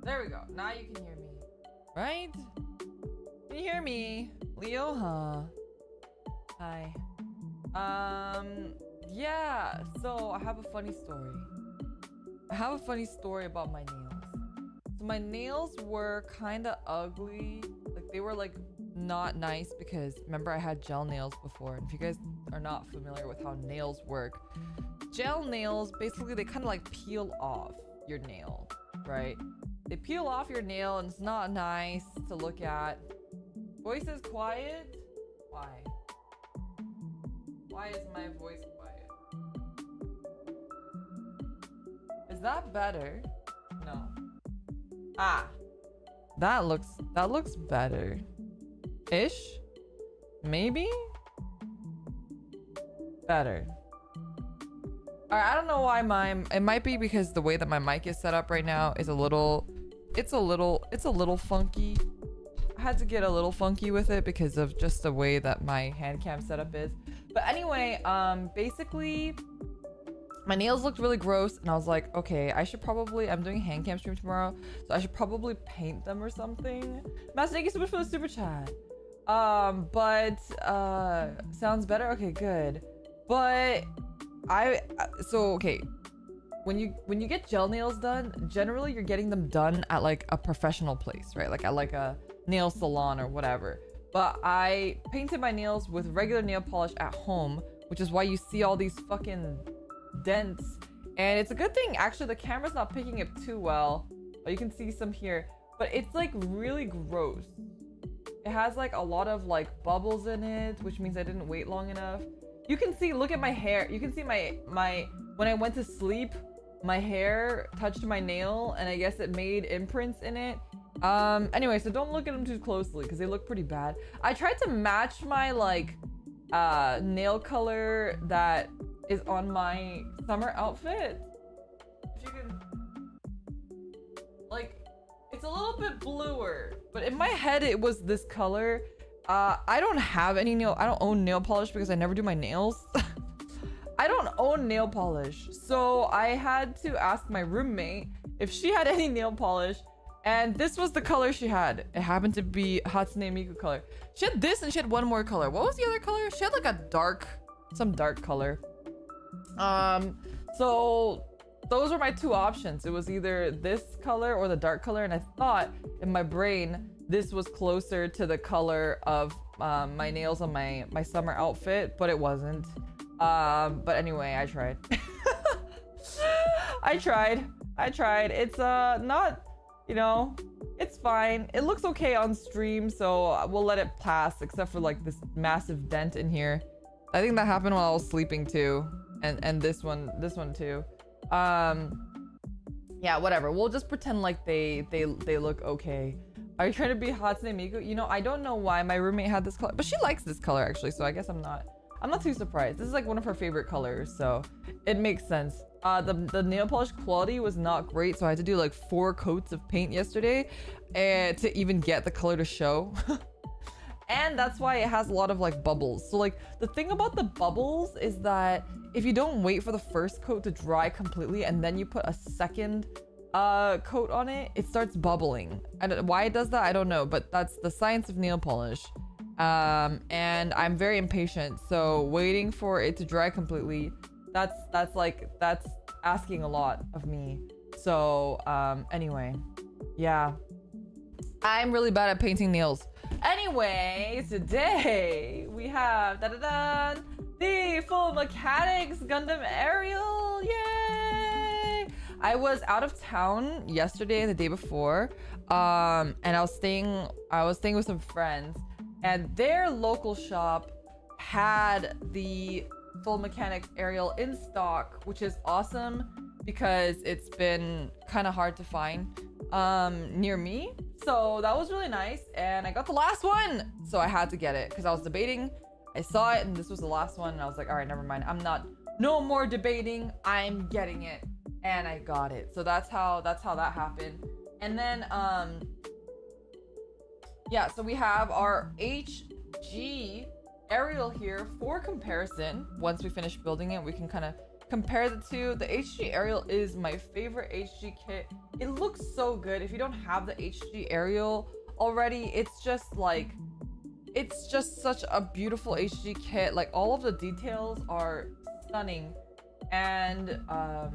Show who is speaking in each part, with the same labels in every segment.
Speaker 1: There we go. Now you can hear me. Right? Can you hear me? Leo, huh? Hi. Yeah, so I have a funny story. I have a funny story about my nails. So my nails were kind of ugly. Like they were like not nice because remember I had gel nails before. And if you guys are not familiar with how nails work, gel nails, basically they kind of like peel off your nail, right? They peel off your nail and it's not nice to look at. Voice is quiet? Why? Why is my voice quiet? Is that better? No. Ah. That looks better. Ish? Maybe? Better. Alright, I don't know why it might be because the way that my mic is set up right now is it's a little funky. I had to get a little funky with it because of just the way that my hand cam setup is. But anyway, basically my nails looked really gross and I was like, okay, I'm doing a hand cam stream tomorrow, so I should probably paint them or something. Master, thank you so much for the super chat. Sounds better? Okay, good. But okay, when you get gel nails done, generally you're getting them done at like a professional place, right? Like at like a nail salon or whatever. But I painted my nails with regular nail polish at home, which is why you see all these fucking dents. And it's a good thing actually the camera's not picking it too well, but you can see some here. But it's like really gross. It has like a lot of like bubbles in it, which means I didn't wait long enough. You can see, look at my hair. You can see my when I went to sleep, my hair touched my nail and I guess it made imprints in it. Anyway, so don't look at them too closely because they look pretty bad. I tried to match my like nail color that is on my summer outfit. If you can, like, it's a little bit bluer, but in my head it was this color. I don't own nail polish because I never do my nails. I don't own nail polish, so I had to ask my roommate if she had any nail polish, and this was the color she had. It happened to be Hatsune Miku color. She had this and she had one more color. What was the other color? She had like some dark color. So those were my two options. It was either this color or the dark color, and I thought in my brain this was closer to the color of my nails on my summer outfit, but it wasn't. But anyway, I tried. I tried. It's not, you know, it's fine. It looks okay on stream, so we'll let it pass, except for like this massive dent in here. I think that happened while I was sleeping too, and this one too. Yeah, whatever. We'll just pretend like they look okay. Are you trying to be Hatsune Miku? You know, I don't know why my roommate had this color, but she likes this color actually, so I guess I'm not too surprised. This is like one of her favorite colors, so it makes sense. The nail polish quality was not great, so I had to do like 4 coats of paint yesterday to even get the color to show. And that's why it has a lot of like bubbles. So like the thing about the bubbles is that if you don't wait for the first coat to dry completely and then you put a second coat on it, it starts bubbling. And why it does that, I don't know, but that's the science of nail polish. And I'm very impatient, so waiting for it to dry completely, that's asking a lot of me. So anyway, yeah, I'm really bad at painting nails. Anyway, today we have the full mechanics Gundam Ariel. Yay! I was out of town yesterday and the day before, and I was staying with some friends, and their local shop had the full mechanics Ariel in stock, which is awesome because it's been kind of hard to find near me. So that was really nice, and I got the last one, so I had to get it because I was debating. I saw it and this was the last one, and I was like, all right, never mind. No more debating. I'm getting it, and I got it. So that's how that happened. And then yeah, so we have our HG Ariel here for comparison. Once we finish building it, we can kind of compare the two, the HG Ariel is my favorite HG kit. It looks so good. If you don't have the HG Ariel already, it's just such a beautiful HG kit. Like, all of the details are stunning, and I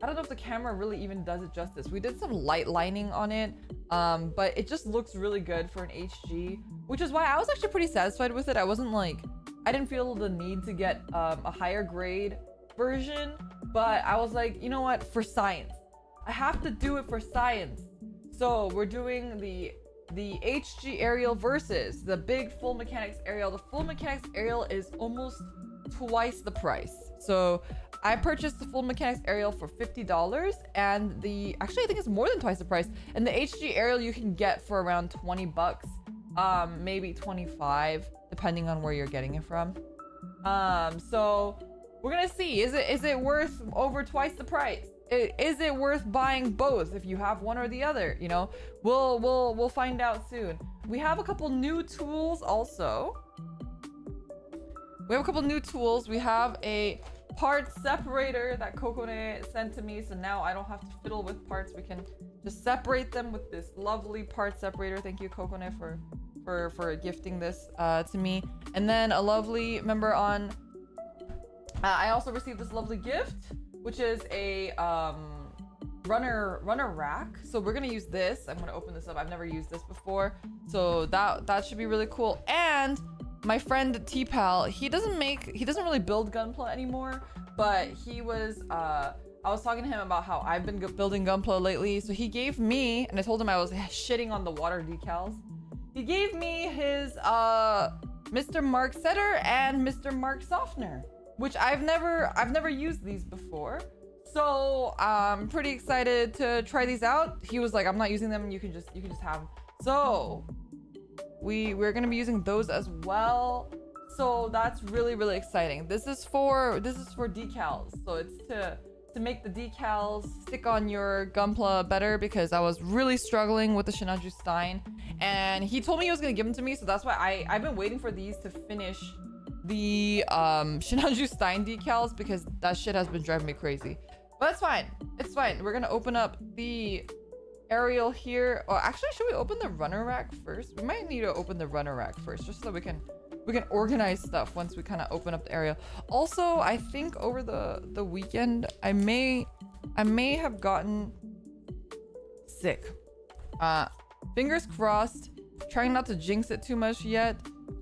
Speaker 1: don't know if the camera really even does it justice. We did some light lining on it, but it just looks really good for an HG, which is why I was actually pretty satisfied with it. I wasn't like, I didn't feel the need to get a higher grade version, but I was like, you know what, for science, I have to do it for science. So we're doing the HG Ariel versus the big full mechanics Ariel. The full mechanics Ariel is almost twice the price. So I purchased the full mechanics Ariel for $50, and actually I think it's more than twice the price. And the HG Ariel you can get for around 20 bucks, maybe 25, depending on where you're getting it from. So we're gonna see, is it worth over twice the price? Is it worth buying both if you have one or the other? You know, we'll find out soon. We have a couple new tools also. We have a couple new tools. We have a part separator that Kokone sent to me, so now I don't have to fiddle with parts. We can just separate them with this lovely part separator. Thank you, Kokone, for gifting this to me. And then a lovely member on I also received this lovely gift, which is a runner rack. So we're gonna use this. I'm gonna open this up. I've never used this before, so that should be really cool. And my friend T-Pal, he doesn't really build gunpla anymore, but he was I was talking to him about how I've been building gunpla lately. So he gave me, and I told him I was shitting on the water decals. He gave me his Mr. Mark Setter and Mr. Mark Softener, which I've never used these before. So I'm pretty excited to try these out. He was like, I'm not using them, you can just have them. So we're gonna be using those as well. So that's really exciting. This is for decals. So it's to make the decals stick on your gunpla better, because I was really struggling with the Shinaju Stein, and he told me he was gonna give them to me. So that's why I've been waiting for these to finish the Shinaju Stein decals, because that shit has been driving me crazy. But it's fine. It's fine. We're gonna open up the Ariel here. Oh, actually, should we open the runner rack first? We might need to open the runner rack first, just so we can organize stuff once we kind of open up the Ariel. Also, I think over the weekend I may have gotten sick. Fingers crossed. Trying not to jinx it too much yet,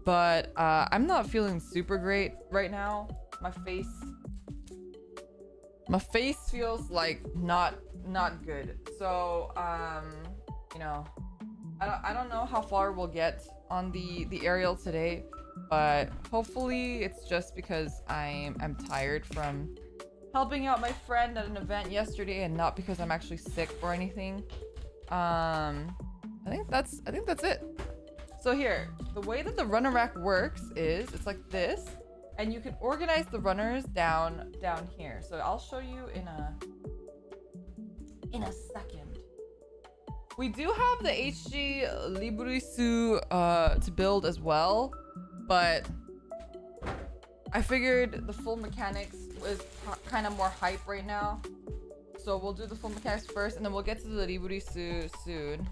Speaker 1: but I'm not feeling super great right now. My face feels like not good. So you know, I don't know how far we'll get on the Ariel today, but hopefully it's just because I'm tired from helping out my friend at an event yesterday, and not because I'm actually sick or anything. I think that's it. So here, the way that the runner rack works is it's like this, and you can organize the runners down here. So I'll show you in a second. We do have the HG Liburisu to build as well, but I figured the full mechanics was kind of more hype right now. So we'll do the full mechanics first, and then we'll get to the Liburisu soon.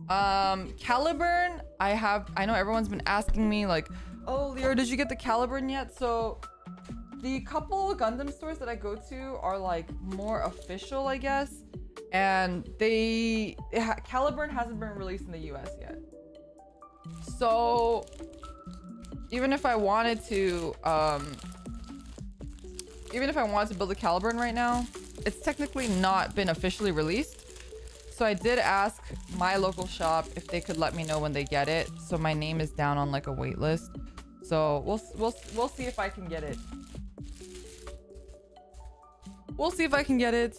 Speaker 1: Caliburn, I know everyone's been asking me like, oh Leo, did you get the Caliburn yet? So the couple Gundam stores that I go to are like more official, I guess, and Caliburn hasn't been released in the US yet. So even if I wanted to build a Caliburn right now, it's technically not been officially released. So I did ask my local shop if they could let me know when they get it. So my name is down on like a wait list. So we'll see if I can get it. We'll see if I can get it.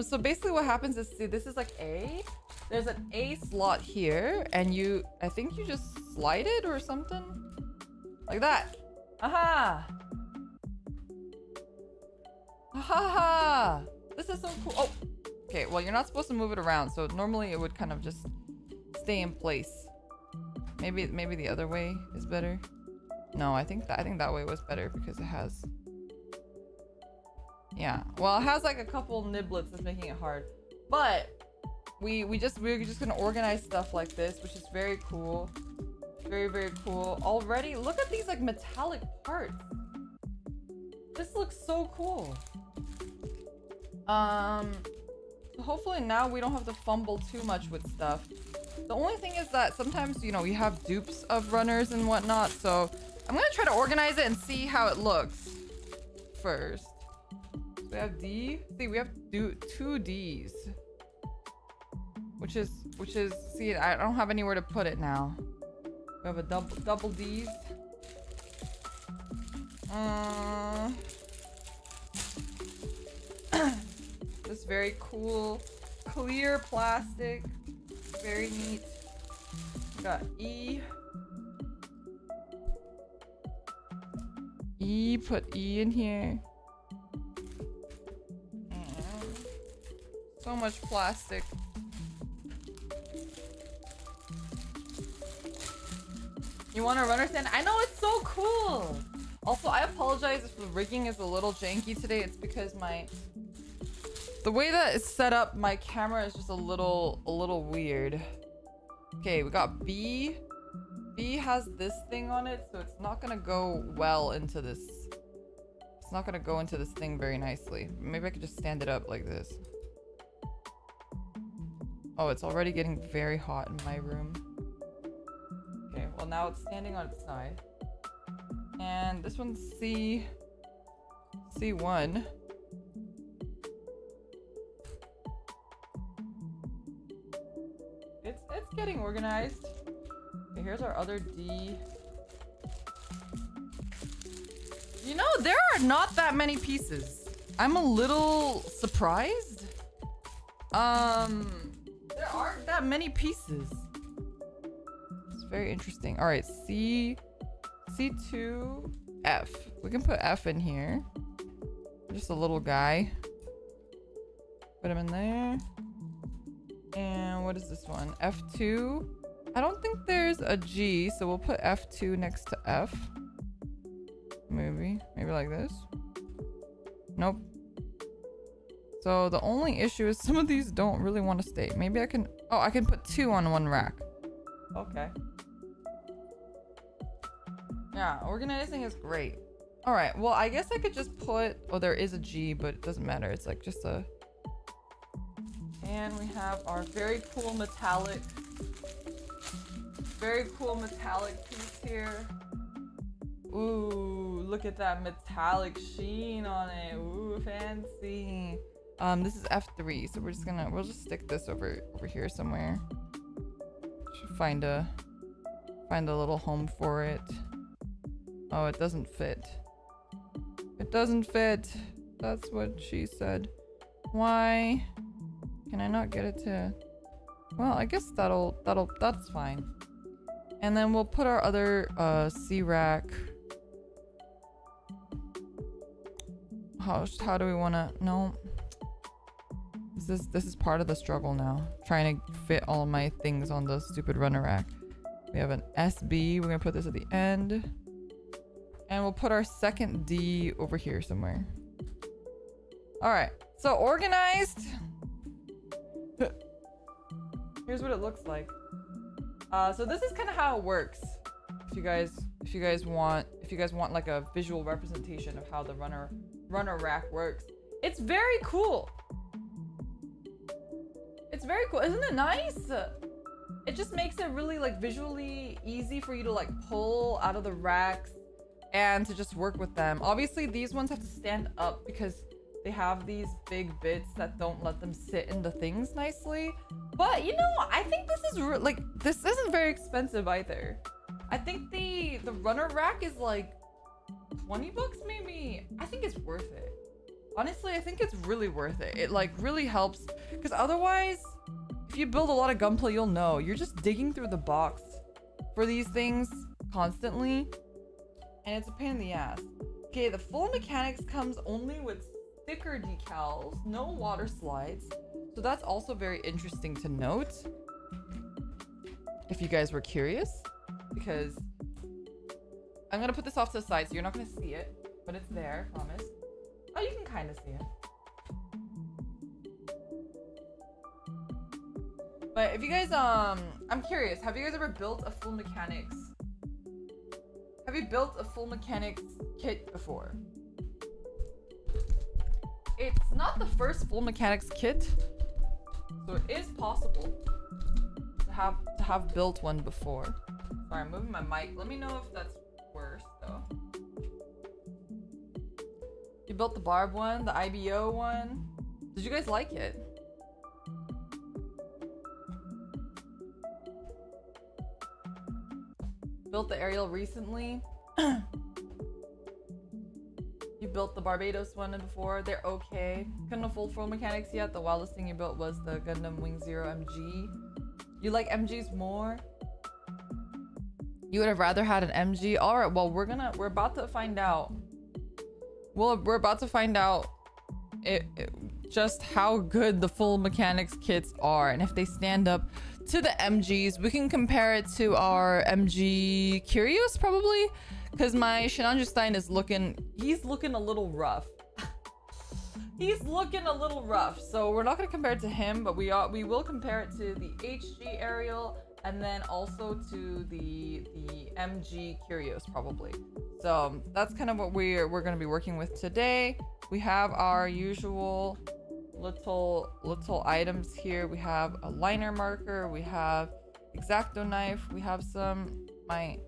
Speaker 1: So basically what happens is, see, this is like A. There's an A slot here, and I think you just slide it or something like that. Aha! Aha! This is so cool. Oh. Okay, well, you're not supposed to move it around, so normally it would kind of just stay in place. Maybe the other way is better. No, I think that way was better because it has Yeah, well, it has like a couple niblets that's making it hard, but we're just gonna organize stuff like this, which is very cool. Very, very cool. Already, look at these like metallic parts. This looks so cool. Hopefully now we don't have to fumble too much with stuff. The only thing is that sometimes, you know, you have dupes of runners and whatnot, so I'm gonna try to organize it and see how it looks first. So we have D. See, we have two Ds. Which is, see, I don't have anywhere to put it now. We have a double Ds. This very cool, clear plastic. Very neat. We got E. Put E in here. So much plastic. You want a runner stand? I know, it's so cool. Also, I apologize if the rigging is a little janky today. It's because the way that it's set up, my camera is just a little weird. Okay, we got B. B has this thing on it, so it's not gonna go well into this. It's not gonna go into this thing very nicely. Maybe I could just stand it up like this. Oh, it's already getting very hot in my room. Okay, well now it's standing on its side. And this one's C1. It's getting organized. Okay, here's our other D. You know, there are not that many pieces. I'm a little surprised. There aren't that many pieces. It's very interesting. All right, C2, F. We can put F in here. Just a little guy. Put him in there. And what is this one? F2. I don't think there's a G, so we'll put F2 next to F. Maybe like this. Nope. So the only issue is some of these don't really want to stay. Maybe I can, oh, I can put 2 on one rack. Okay. Yeah, organizing is great. All right, well, I guess I could just put, oh, there is a G, but it doesn't matter. It's like just a, and we have our very cool metallic piece here. Ooh, look at that metallic sheen on it. Ooh, fancy. This is F3, so we'll just stick this over here somewhere. Should find a little home for it. Oh, it doesn't fit. It doesn't fit. That's what she said. Why can I not get it to? Well, I guess that's fine. And then we'll put our other C rack. How do we want to? No. This is part of the struggle now. Trying to fit all my things on the stupid runner rack. We have an SB. We're gonna put this at the end. And we'll put our second D over here somewhere. All right, so organized. Here's what it looks like. So this is kind of how it works. If you guys want like a visual representation of how the runner rack works, it's very cool. It's very cool, isn't it nice? It just makes it really like visually easy for you to like pull out of the racks and to just work with them. Obviously, these ones have to stand up because they have these big bits that don't let them sit in the things nicely. But you know, I think this is this isn't very expensive either. I think the runner rack is like 20 bucks maybe. I think it's worth it. Honestly, I think it's really worth it. It like really helps, because otherwise, if you build a lot of gunpla, you'll know you're just digging through the box for these things constantly, and it's a pain in the ass. Okay, the full mechanics comes only with sticker decals, no water slides. So that's also very interesting to note, if you guys were curious, because I'm gonna put this off to the side so you're not gonna see it, but it's there, I promise. Oh, you can kind of see it. But if you guys, I'm curious, have you guys ever built a full mechanics? Have you built a full mechanics kit before? It's not the first full mechanics kit, so it is possible to have built one before. Sorry, I'm moving my mic. Let me know if that's worse though. You built the Barb one, the IBO one. Did you guys like it? Built the Ariel recently. You built the Barbados one before. They're okay. Couldn't afford full mechanics yet. The wildest thing you built was the Gundam Wing Zero MG. You like MGs more? You would have rather had an MG? All right, well, we're about to find out. Well, we're about to find out just how good the full mechanics kits are and if they stand up to the MGs. We can compare it to our MG Curios probably, because my Shinanjustein is he's looking a little rough. He's looking a little rough, so we're not going to compare it to him, but we will compare it to the HG Ariel and then also to the MG Curios probably. So that's kind of what we're going to be working with today. We have our usual little items here. We have a liner marker, we have X-Acto knife, we have some my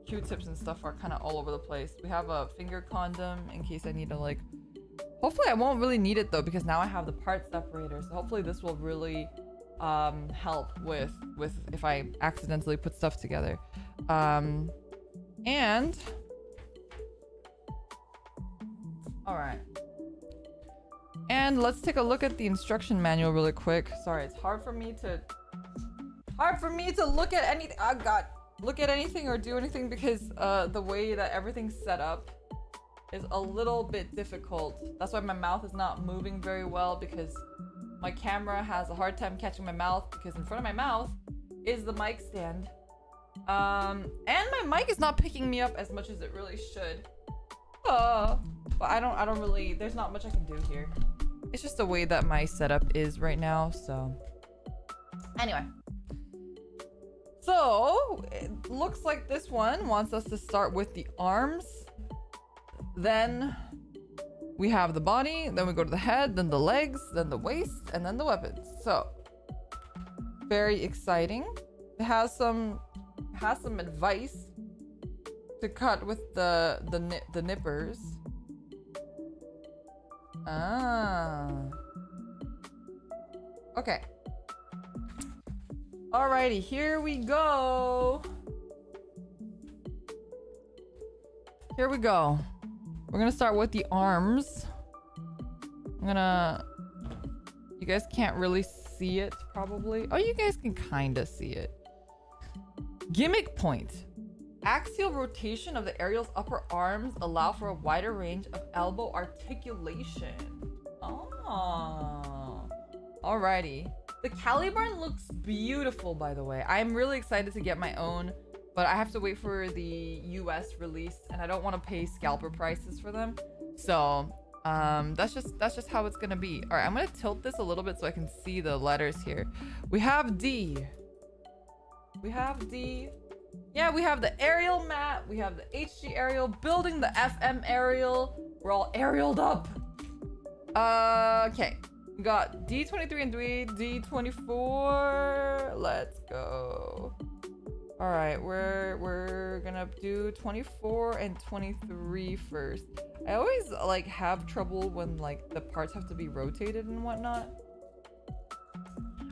Speaker 1: Q-tips and stuff are kind of all over the place. We have a finger condom in case I need to like, hopefully I won't really need it though, because now I have the part separator, so hopefully this will really help with if I accidentally put stuff together. And all right, and let's take a look at the instruction manual really quick. Sorry, it's hard for me to look at anything. Oh god, look at anything or do anything because the way that everything's set up is a little bit difficult. That's why my mouth is not moving very well, because my camera has a hard time catching my mouth, because in front of my mouth is the mic stand. And my mic is not picking me up as much as it really should. But I don't really, there's not much I can do here. It's just the way that my setup is right now, so. Anyway. So, it looks like this one wants us to start with the arms. Then we have the body, then we go to the head, then the legs, then the waist, and then the weapons. So, very exciting. It has some advice to cut with the nippers. Ah. Okay. Alrighty, here we go. Here we go. We're gonna start with the arms. You guys can't really see it probably. Oh, you guys can kinda see it. Gimmick point. Axial rotation of the Ariel's upper arms allow for a wider range of elbow articulation. Oh. Alrighty. The Caliburn looks beautiful, by the way. I'm really excited to get my own, but I have to wait for the US release, and I don't want to pay scalper prices for them. So, that's just how it's gonna be. All right, I'm gonna tilt this a little bit so I can see the letters here. We have D. We have D. Yeah, we have the Ariel mat. We have the HG Ariel building the FM Ariel. We're all Arieled up. Okay. We got D23 and D24. Let's go. All right, we're gonna do 24 and 23 first. I always like have trouble when like the parts have to be rotated and whatnot.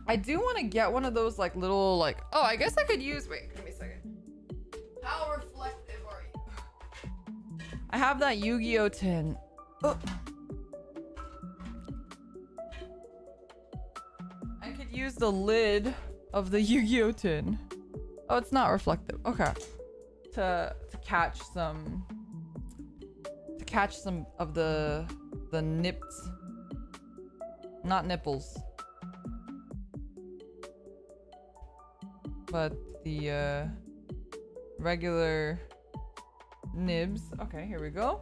Speaker 1: I do want to get one of those like little like, oh, I guess I could use, wait, give me a second. How reflective are you? I have that Yu-Gi-Oh tin. Oh. I could use the lid of the Yu-Gi-Oh tin. Oh, it's not reflective. Okay. To catch some of the nips. Not nipples. But the regular nibs. Okay, here we go.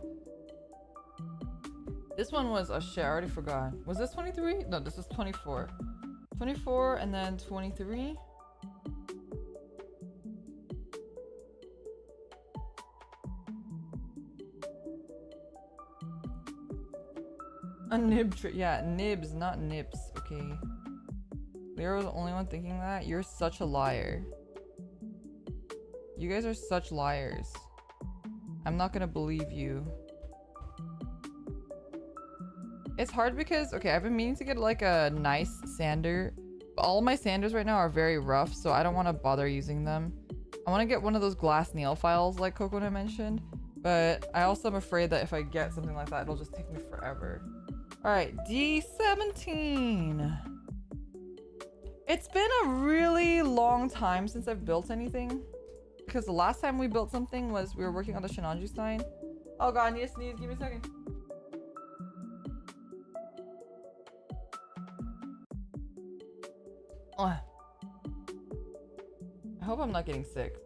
Speaker 1: This one was, oh shit, I already forgot. Was this 23? No, this was 24. 24 and then 23. A nib trick. Yeah, nibs, not nips. Okay. Leo was the only one thinking that? You're such a liar. You guys are such liars. I'm not gonna believe you. It's hard because, okay, I've been meaning to get like a nice sander. But all of my sanders right now are very rough, so I don't want to bother using them. I want to get one of those glass nail files like Coconut mentioned. But I also am afraid that if I get something like that, it'll just take me forever. Alright, D17. It's been a really long time since I've built anything. Because the last time we built something was we were working on the Shinanju sign. Oh god, I need to sneeze. Give me a second. Oh. I hope I'm not getting sick.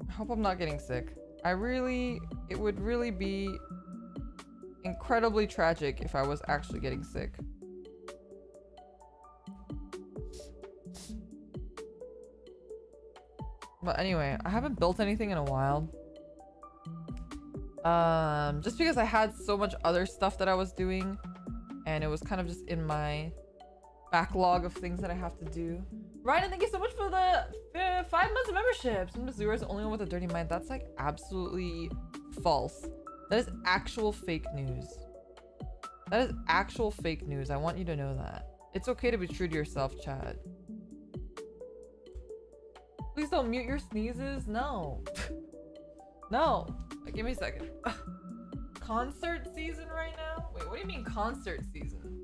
Speaker 1: I hope I'm not getting sick. It would really be incredibly tragic if I was actually getting sick. But anyway, I haven't built anything in a while. Just because I had so much other stuff that I was doing and it was kind of just in my backlog of things that I have to do. Ryan, thank you so much for the 5 months of membership. Some Missouri is the only one with a dirty mind. That's like absolutely false. That is actual fake news. That is actual fake news. I want you to know that. It's okay to be true to yourself, Chad. Please don't mute your sneezes. No. No. Wait, give me a second. Concert season right now? Wait, what do you mean concert season?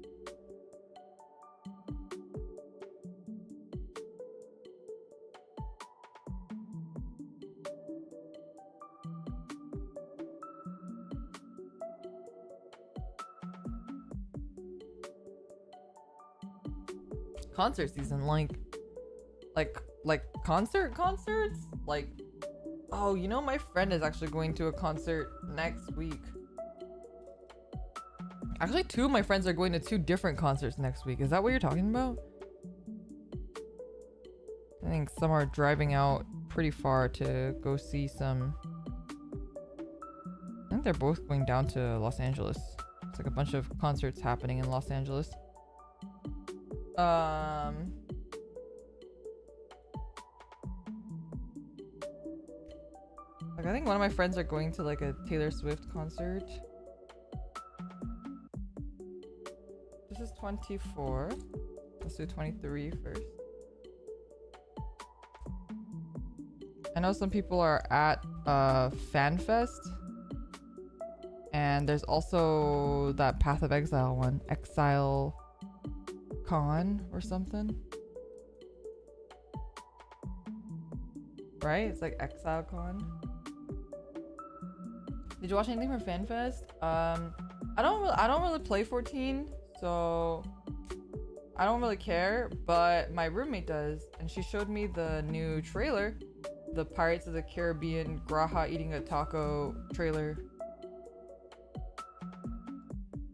Speaker 1: Concert season, like concerts, like, oh, you know, my friend is actually going to a concert next week. Actually, 2 of my friends are going to 2 different concerts next week. Is that what you're talking about? I think some are driving out pretty far to go see some. I think they're both going down to Los Angeles. It's like a bunch of concerts happening in Los Angeles. Like, I think one of my friends are going to like a Taylor Swift concert. This is 24. Let's do 23 first. I know some people are at FanFest. And there's also that Path of Exile one. Exile Con or something. Right? It's like Exile Con. Did you watch anything from FanFest? I don't really play 14, so I don't really care, but my roommate does, and she showed me the new trailer, the Pirates of the Caribbean Graha eating a taco trailer.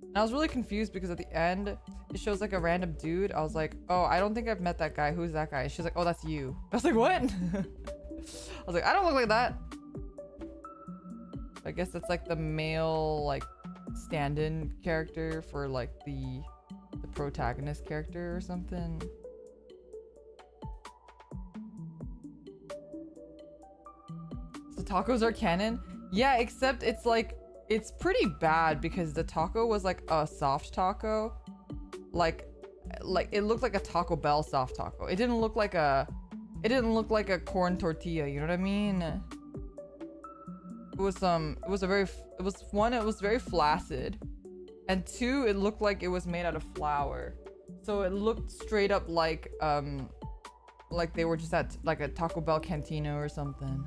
Speaker 1: And I was really confused because at the end it shows like a random dude. I was like, oh, I don't think I've met that guy. Who's that guy? She's like, oh, that's you. I was like, what? I was like, I don't look like that. I guess that's like the male like stand-in character for like the protagonist character or something. So tacos are canon? Yeah, except it's like, it's pretty bad because the taco was like a soft taco. Like it looked like a Taco Bell soft taco. It didn't look like a corn tortilla, you know what I mean? It was very flaccid, and 2, it looked like it was made out of flour. So it looked straight up like they were just at like a Taco Bell cantina or something.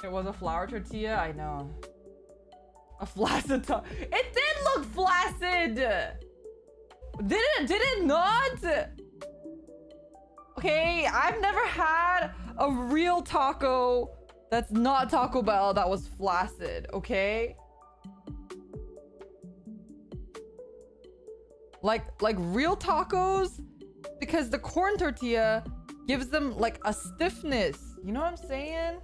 Speaker 1: It was a flour tortilla, I know. A flaccid taco. It did look flaccid! Did it not? Okay, I've never had a real taco That's not Taco Bell. That was flaccid, okay? Like real tacos, because the corn tortilla gives them like a stiffness. You know what I'm saying?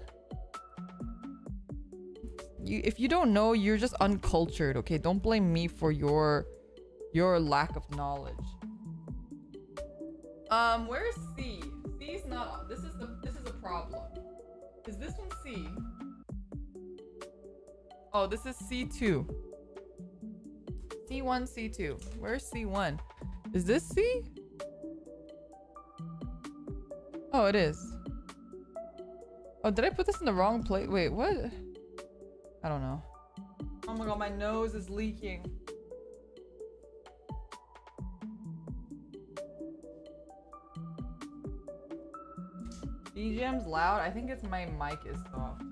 Speaker 1: If you don't know, you're just uncultured, okay? Don't blame me for your lack of knowledge. Where's C? C's not. This is a problem. Is this one C? Oh, this is C2. C1, C2. Where's C1? Is this C? Oh, it is. Oh, did I put this in the wrong place? Wait, what? I don't know. Oh my god, my nose is leaking. DJM's loud. I think it's my mic is soft.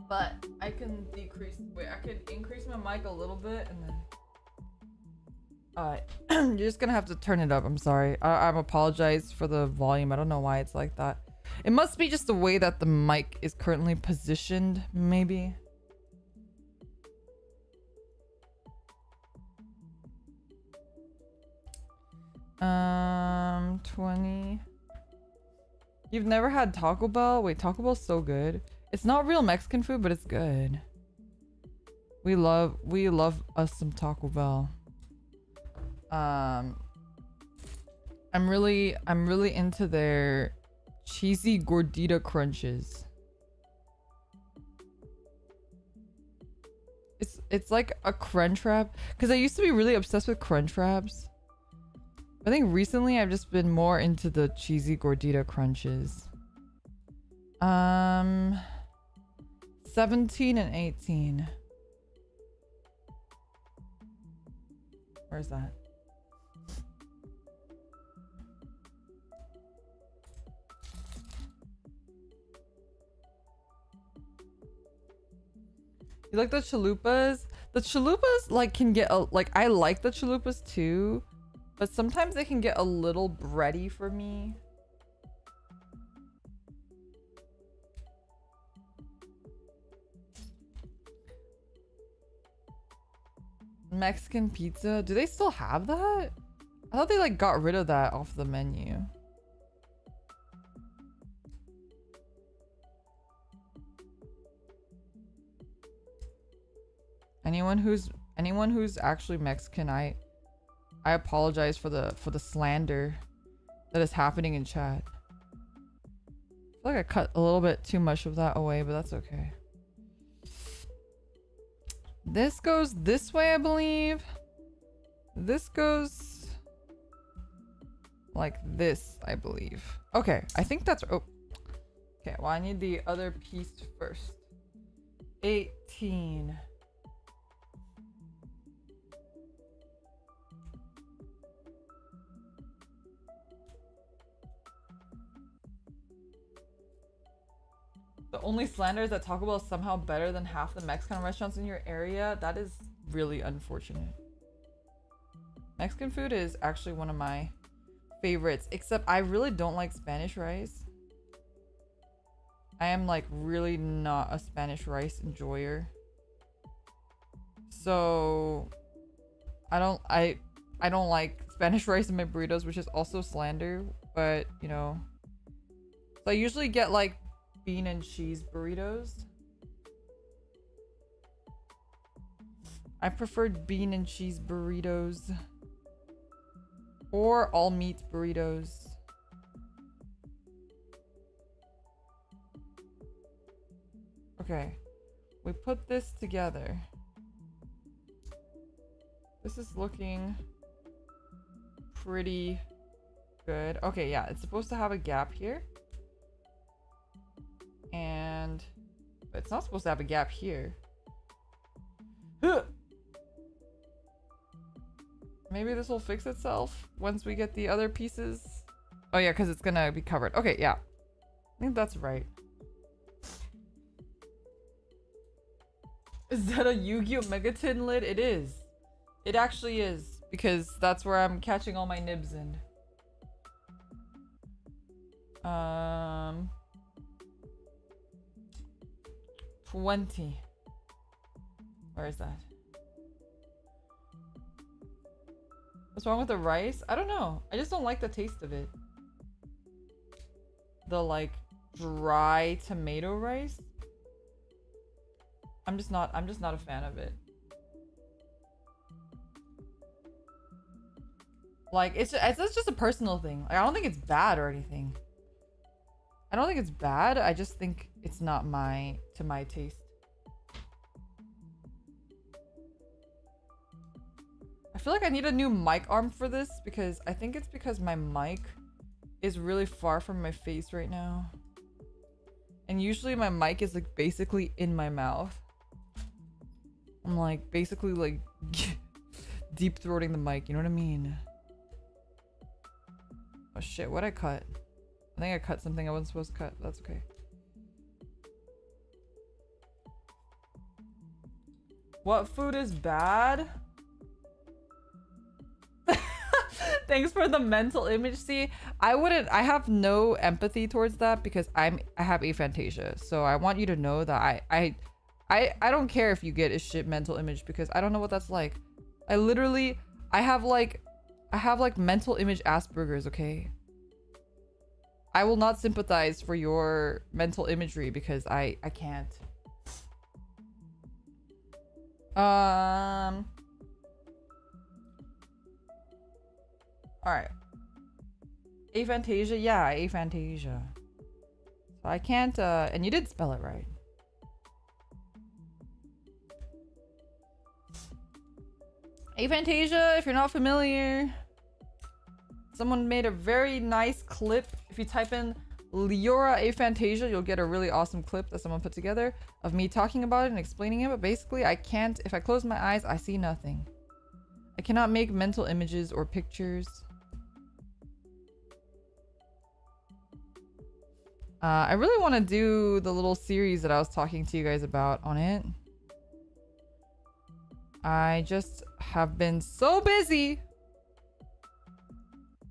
Speaker 1: But I can decrease. Wait, I could increase my mic a little bit and then. Alright. You're just gonna have to turn it up. I'm sorry. I apologize for the volume. I don't know why it's like that. It must be just the way that the mic is currently positioned, maybe. 20. You've never had Taco Bell? Wait, Taco Bell's so good. It's not real Mexican food, but it's good. We love us some Taco Bell. I'm really into their cheesy gordita crunches. It's like a crunch wrap, because I used to be really obsessed with crunch wraps. I think recently I've just been more into the cheesy gordita crunches. 17 and 18. Where's that? You like the chalupas? The chalupas like can get like I like the chalupas too, but sometimes they can get a little bready for me. Mexican pizza? Do they still have that? I thought they like got rid of that off the menu. Anyone who's actually Mexican, I apologize for the slander that is happening in chat. I feel like I cut a little bit too much of that away, but that's okay. This goes this way, I believe. This goes like this, I believe. Okay, I think that's... Oh. Okay, well, I need the other piece first. 18. The only slander is that Taco Bell is somehow better than half the Mexican restaurants in your area. That is really unfortunate. Mexican food is actually one of my favorites, except I really don't like Spanish rice. I am like really not a Spanish rice enjoyer. So I don't like Spanish rice in my burritos, which is also slander, but you know. So I usually get like bean and cheese burritos. I preferred bean and cheese burritos or all meat burritos. Okay, we put this together. This is looking pretty good. Okay, yeah, it's supposed to have a gap here. And but it's not supposed to have a gap here. Maybe this will fix itself once we get the other pieces. Oh yeah, because it's gonna be covered. Okay, yeah, I think that's right. Is that a Yu-Gi-Oh Megaton lid? It is. It actually is, because that's where I'm catching all my nibs in. 20. Where is that? What's wrong with the rice? I don't know. I just don't like the taste of it. The like dry tomato rice. I'm just not a fan of it. Like it's just a personal thing. Like, I don't think it's bad or anything. I don't think it's bad. I just think it's not to my taste. I feel like I need a new mic arm for this because I think it's because my mic is really far from my face right now. And usually my mic is like basically in my mouth. I'm like basically like deep throating the mic, you know what I mean? Oh shit, what'd I cut? I think I cut something I wasn't supposed to cut. That's okay. What food is bad? Thanks for the mental image. See, I have no empathy towards that because I have aphantasia. So I want you to know that I don't care if you get a shit mental image because I don't know what that's like. I have like mental image Asperger's, okay? I will not sympathize for your mental imagery because I can't. All right. Aphantasia, yeah, aphantasia. So I can't, and you did spell it right. Aphantasia, if you're not familiar, someone made a very nice clip. If you type in Leora aphantasia, you'll get a really awesome clip that someone put together of me talking about it and explaining it. But basically, I can't, if I close my eyes, I see nothing. I cannot make mental images or pictures. I really want to do the little series that I was talking to you guys about on it. I just have been so busy.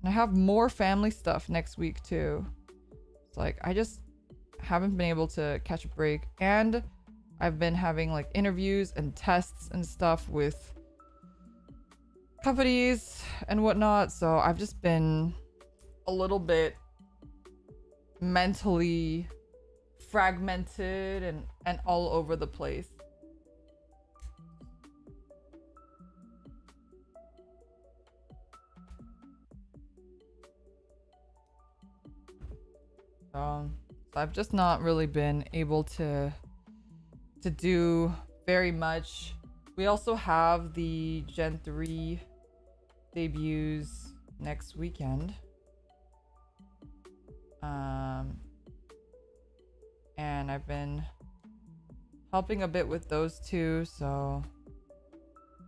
Speaker 1: And I have more family stuff next week too. It's like I just haven't been able to catch a break. And I've been having like interviews and tests and stuff with companies and whatnot. So I've just been a little bit mentally fragmented and all over the place. So I've just not really been able to do very much. We also have the Gen 3 debuts next weekend. And I've been helping a bit with those two, so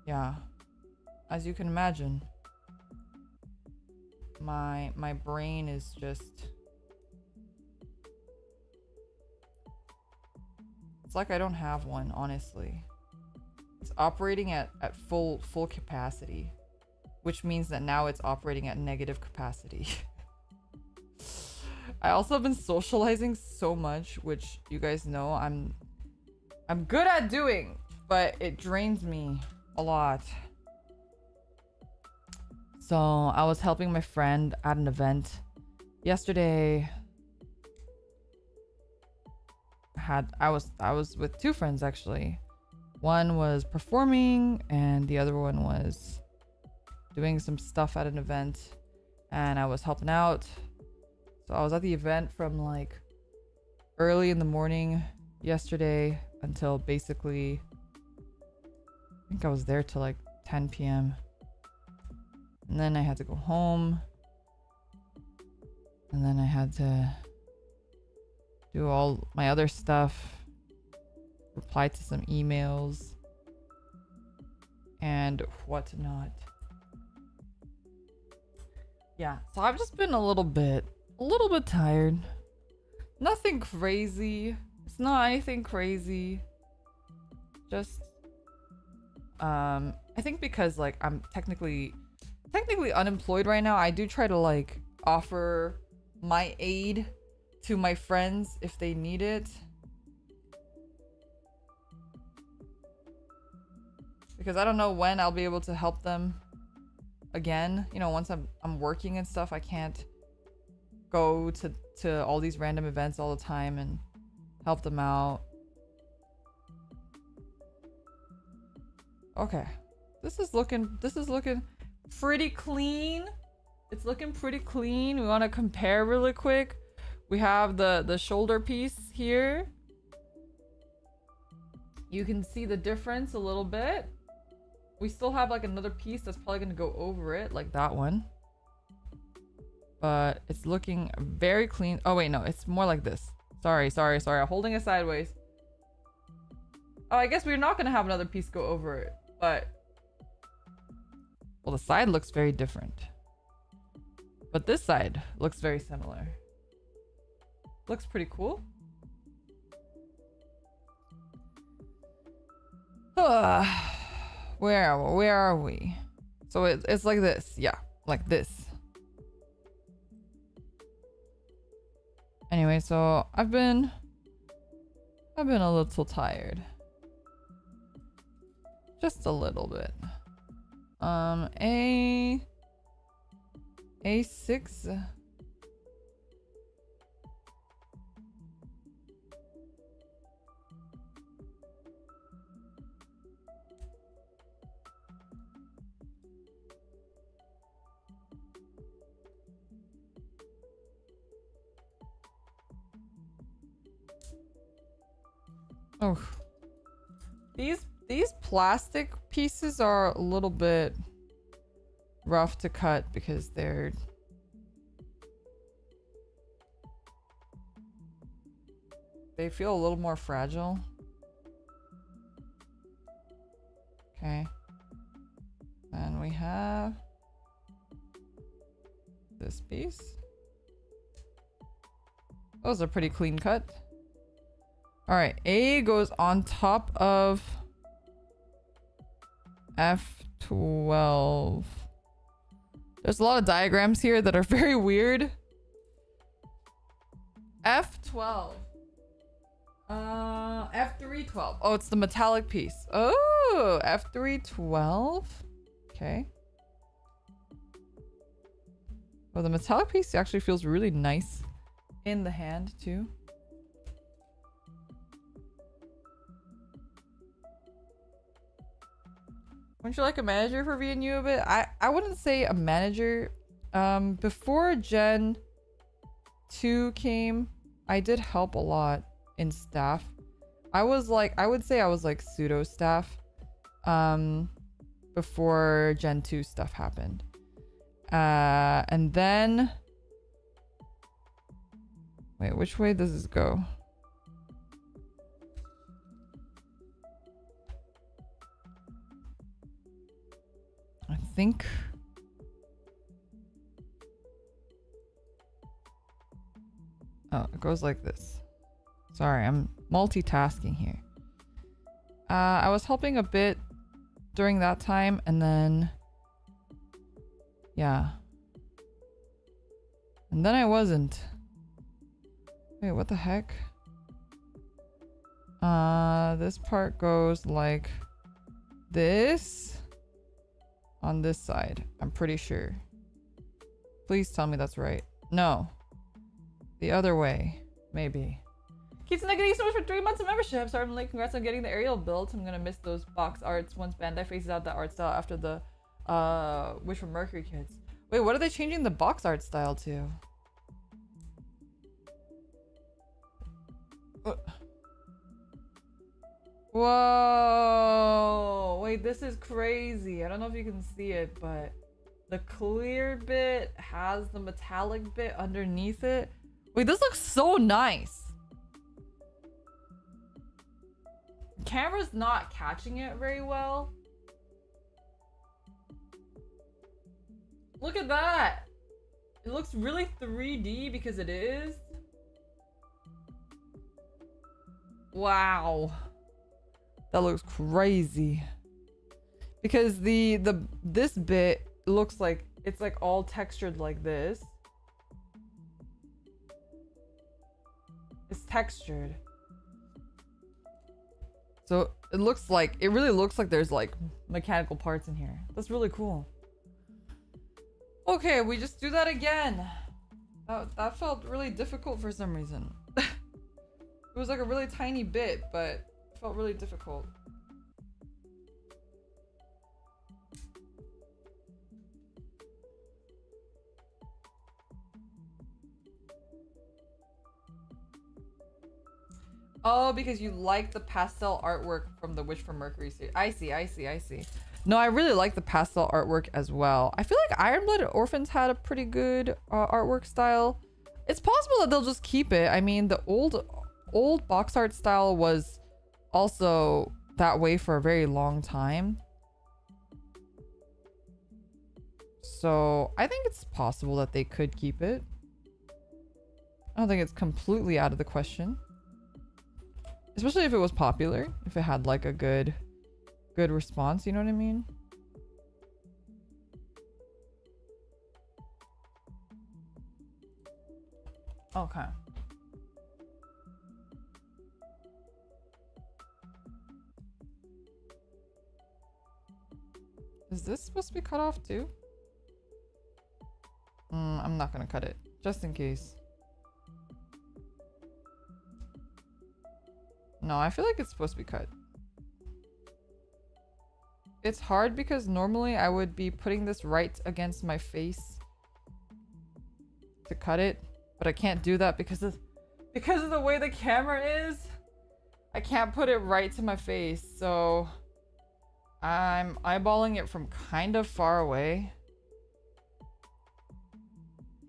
Speaker 1: yeah, as you can imagine, my brain is just, it's like I don't have one, honestly. It's operating at full capacity, which means that now it's operating at negative capacity. I also have been socializing so much, which you guys know I'm good at doing, but it drains me a lot. So I was helping my friend at an event yesterday. I was with two friends actually. One was performing and the other one was doing some stuff at an event, and I was helping out. So I was at the event from like early in the morning yesterday until basically, I think I was there till like 10 p.m. And then I had to go home. And then I had to do all my other stuff, reply to some emails and whatnot. Yeah, so I've just been a little bit tired. Nothing crazy. It's not anything crazy. Just I think because like I'm technically unemployed right now, I do try to like offer my aid to my friends if they need it. because I don't know when I'll be able to help them again. You know, once I'm working and stuff, I can't go to all these random events all the time and help them out. Okay, this is looking pretty clean. It's looking pretty clean. We want to compare really quick. We have the shoulder piece here. You can see the difference a little bit. We still have like another piece that's probably gonna go over it, like that one. But it's looking very clean. Oh wait, no, it's more like this. Sorry. I'm holding it sideways. Oh, I guess we're not gonna have another piece go over it, but well, the side looks very different. But this side looks very similar. Looks pretty cool. Where are we? So it's like this. Yeah, like this. Anyway, so I've been a little tired. Just a little bit. A6. Oh, these plastic pieces are a little bit rough to cut because they feel a little more fragile. Okay, and we have this piece. Those are pretty clean cut. All right, A goes on top of F12. There's a lot of diagrams here that are very weird. F12. F312. Oh, it's the metallic piece. Oh, F312. Okay. Well, the metallic piece actually feels really nice in the hand too. Wouldn't you like a manager for VNU a bit? I wouldn't say a manager. Before Gen 2 came, I did help a lot in staff. I would say I was like pseudo staff before Gen 2 stuff happened. And then wait, which way does this go? I think oh, it goes like this. Sorry, I'm multitasking here. I was helping a bit during that time, and then yeah, and then I wasn't. Wait, what the heck? This part goes like this on this side. I'm pretty sure. Please tell me that's right. No. The other way. Maybe. Keith, thank you so much for 3 months of membership. Sorry, I'm late. Congrats on getting the Ariel built. I'm gonna miss those box arts once Bandai phases out that art style after the Wish for Mercury kids. Wait, what are they changing the box art style to? Whoa, wait, this is crazy. I don't know if you can see it, but the clear bit has the metallic bit underneath it. Wait, this looks so nice. Camera's not catching it very well. Look at that. It looks really 3D because it is. Wow. That looks crazy. Because this bit looks like it's like all textured like this. It's textured. So It really looks like there's like mechanical parts in here. That's really cool. Okay, we just do that again. That felt really difficult for some reason. It was like a really tiny bit, but it felt really difficult. Oh, because you like the pastel artwork from the Witch from Mercury series. I see. No, I really like the pastel artwork as well. I feel like Iron Blooded Orphans had a pretty good artwork style. It's possible that they'll just keep it. I mean, the old box art style was also that way for a very long time. So I think it's possible that they could keep it. I don't think it's completely out of the question. Especially if it was popular, if it had like a good response, you know what I mean? Okay. Is this supposed to be cut off too? I'm not gonna cut it, just in case. No, I feel like it's supposed to be cut. It's hard because normally I would be putting this right against my face to cut it, but I can't do that because of the way the camera is. I can't put it right to my face, so I'm eyeballing it from kind of far away.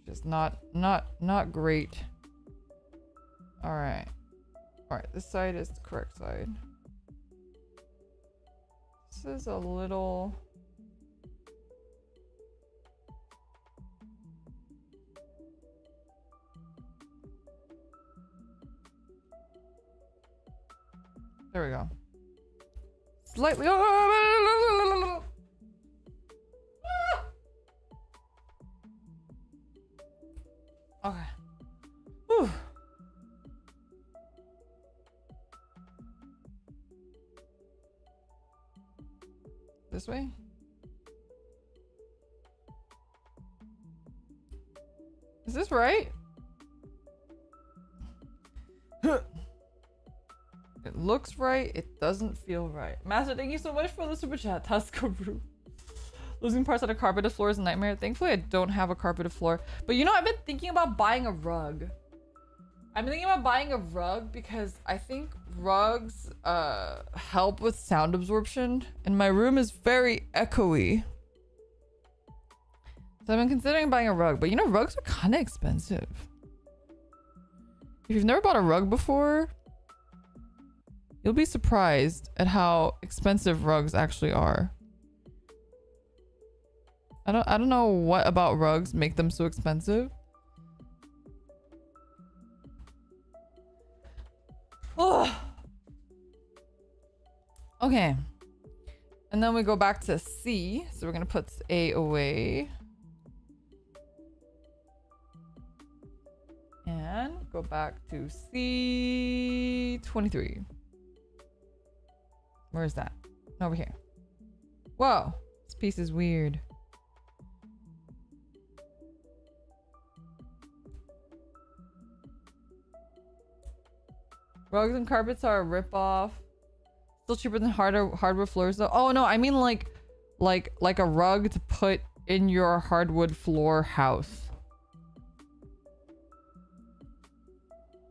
Speaker 1: Just not great. All right. Alright, this side is the correct side. This is a little... There we go. Slightly... Okay. Whew. This way? Is this right? It looks right. It doesn't feel right. Master, thank you so much for the super chat. Tasco. Losing parts on a carpeted floor is a nightmare. Thankfully, I don't have a carpeted floor. But you know, I've been thinking about buying a rug. I've been thinking about buying a rug because I think rugs help with sound absorption, and my room is very echoey. So I've been considering buying a rug, but you know, rugs are kind of expensive. If you've never bought a rug before, you'll be surprised at how expensive rugs actually are. I don't know what about rugs make them so expensive. Oh. Okay. And then we go back to C. So we're going to put A away. And go back to C23. Where is that? Over here. Whoa. This piece is weird. Rugs and carpets are a ripoff. Still cheaper than hardwood floors though. Oh no, I mean like a rug to put in your hardwood floor house.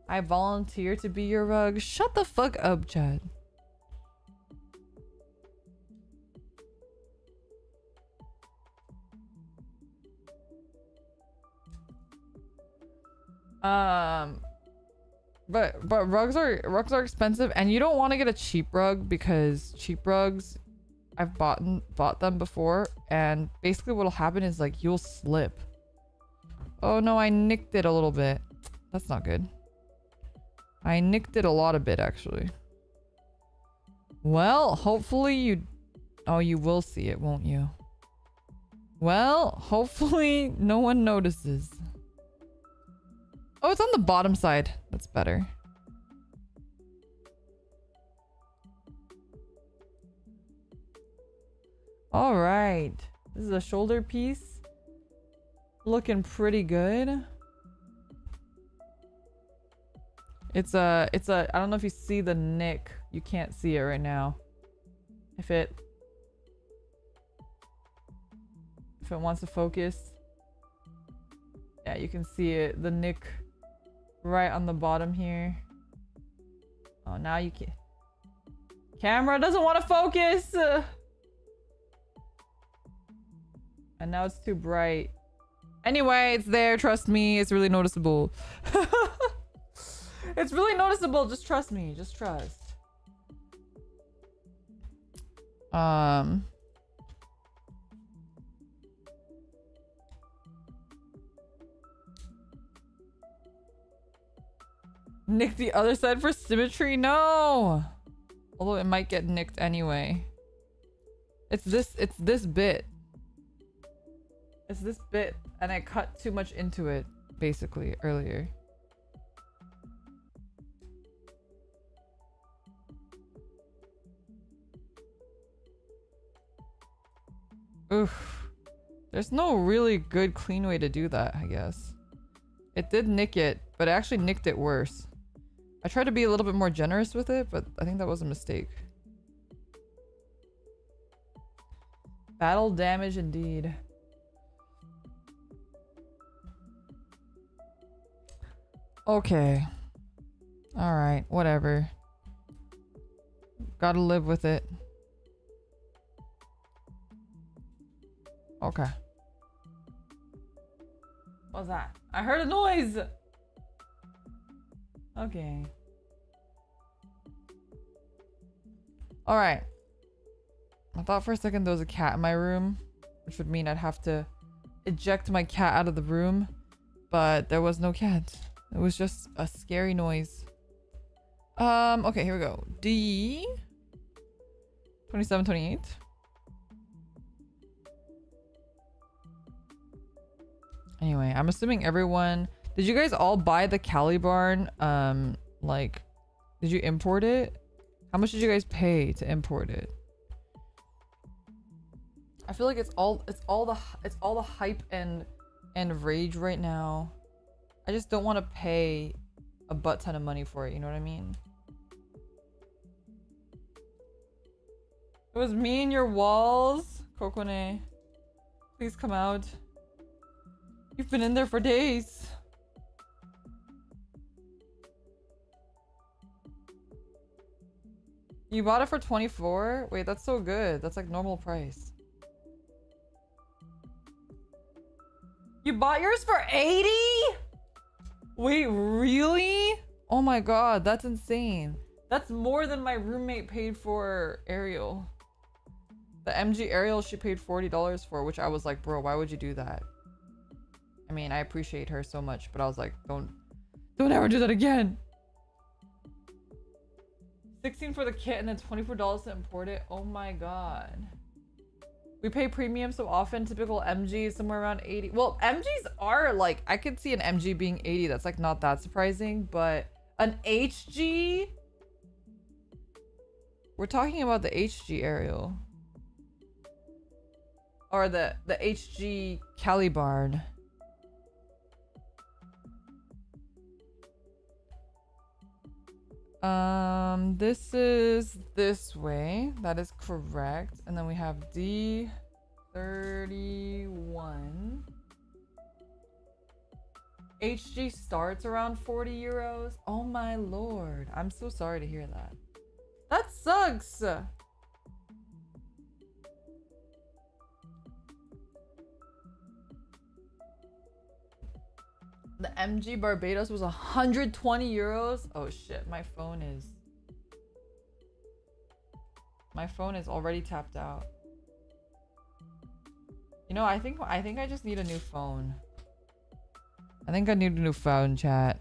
Speaker 1: I volunteer to be your rug. Shut the fuck up, Chad. But rugs are expensive, and you don't want to get a cheap rug because cheap rugs, I've bought them before, and basically what'll happen is like you'll slip. Oh no, I nicked it a little bit. That's not good. I nicked it a lot of bit actually. Well, hopefully you will see it, won't you? Well, hopefully no one notices. Oh, it's on the bottom side. That's better. All right. This is a shoulder piece. Looking pretty good. It's a, I don't know if you see the nick. You can't see it right now. If it wants to focus. Yeah, you can see it. The nick right on the bottom here. Oh, now you can't. Camera doesn't want to focus. And now it's too bright. Anyway, it's there. Trust me. It's really noticeable. It's really noticeable. Just trust me. Just trust. Nick the other side for symmetry? No. Although it might get nicked anyway. It's this bit. It's this bit, and I cut too much into it, basically, earlier. Oof. There's no really good, clean way to do that, I guess. It did nick it, but it actually nicked it worse. I tried to be a little bit more generous with it, but I think that was a mistake. Battle damage indeed. Okay. Alright, whatever. Gotta live with it. Okay. What's that? I heard a noise! Okay. Alright. I thought for a second there was a cat in my room, which would mean I'd have to eject my cat out of the room, but there was no cat. It was just a scary noise. Okay, here we go. D 2728. Anyway, I'm assuming everyone... Did you guys all buy the Calibarn? Like, did you import it? How much did you guys pay to import it? I feel like it's all the hype and rage right now. I just don't want to pay a butt ton of money for it, you know what I mean? It was me and your walls. Kokone, please come out. You've been in there for days. You bought it for 24? Wait, that's so good. That's like normal price. You bought yours for 80? Wait, really? Oh my god, that's insane. That's more than my roommate paid for Ariel. The MG Ariel she paid $40 for, which I was like, bro, why would you do that? I mean, I appreciate her so much, but I was like, don't ever do that again. 16 for the kit and then $24 to import it. Oh my god. We pay premium so often. Typical MG is somewhere around 80. Well, MGs are like, I could see an MG being 80. That's like not that surprising, but an HG? We're talking about the HG Ariel. Or the HG Calibarn. This is this way. That is correct. And then we have D31. HG starts around 40 euros. Oh my lord. I'm so sorry to hear that. That sucks. The MG Barbados was 120 euros. Oh shit, my phone is already tapped out. You know, I think I just need a new phone. I think I need a new phone, chat.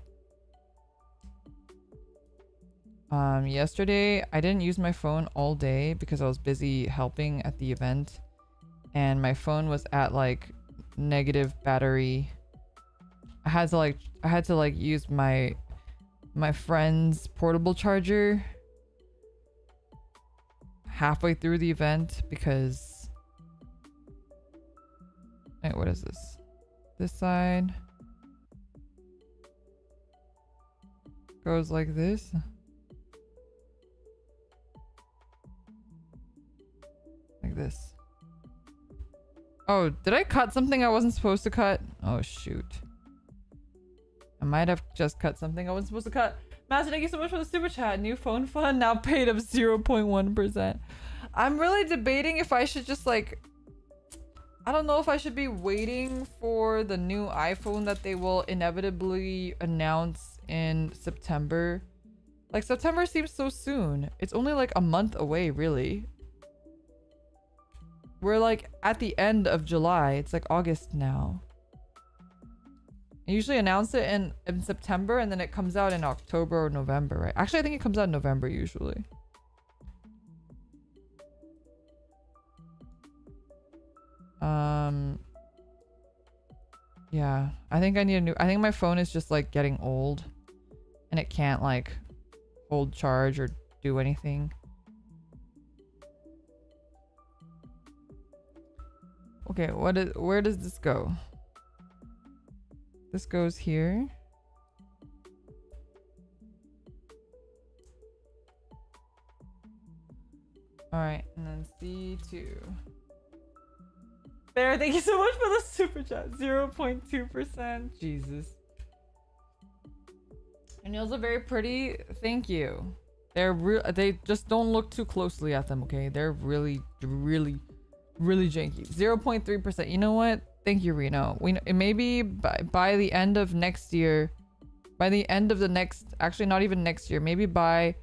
Speaker 1: Yesterday I didn't use my phone all day because I was busy helping at the event, and my phone was at like negative battery. I had to use my friend's portable charger halfway through the event because Wait, what is this? This side goes like this. Like this. Oh, did I cut something I wasn't supposed to cut? Oh, shoot. I might have just cut something I wasn't supposed to cut. Master, thank you so much for the super chat. New phone fund now paid up 0.1%. I'm really debating if I should just like... I don't know if I should be waiting for the new iPhone that they will inevitably announce in September. Like, September seems so soon. It's only like a month away, really. We're like at the end of July. It's like August now. I usually announce it in September and then it comes out in October or November, right? Actually, I think it comes out in November usually. Yeah, I think I need a new... I think my phone is just like getting old and it can't like hold charge or do anything. Okay, where does this go? This goes here. All right, and then C2. There, thank you so much for the super chat. 0.2%. Jesus. Your nails are very pretty. Thank you. They just don't look too closely at them, okay? They're really janky. 0.3%. You know what? Thank you, Reno. Maybe by the end of next year, by the end of the next, actually not even next year, maybe by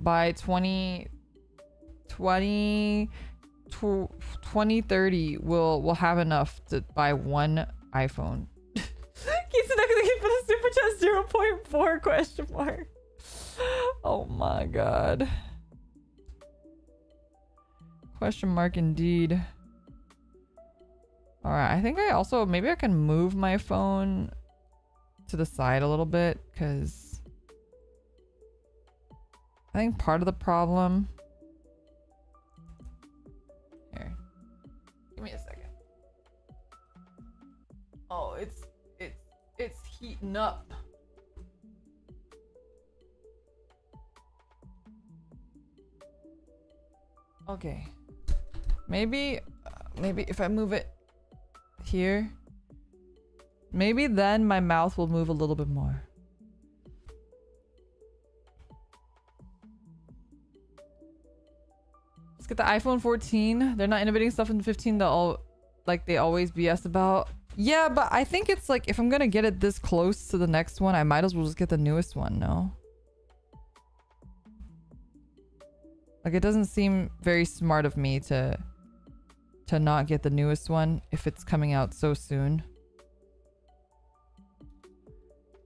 Speaker 1: 2030 we'll have enough to buy one iPhone. Thank you for the super chat. 0.4 question mark. Oh my god. Question mark indeed. All right, I think I also maybe I can move my phone to the side a little bit because I think part of the problem here. Give me a second. Oh, it's heating up. Okay. Maybe if I move it here, maybe then my mouth will move a little bit more. Let's get the iPhone 14. They're not innovating stuff in the 15 that they always BS about. Yeah, but I think it's like if I'm gonna get it this close to the next one, I might as well just get the newest one, no? Like, it doesn't seem very smart of me to not get the newest one if it's coming out so soon.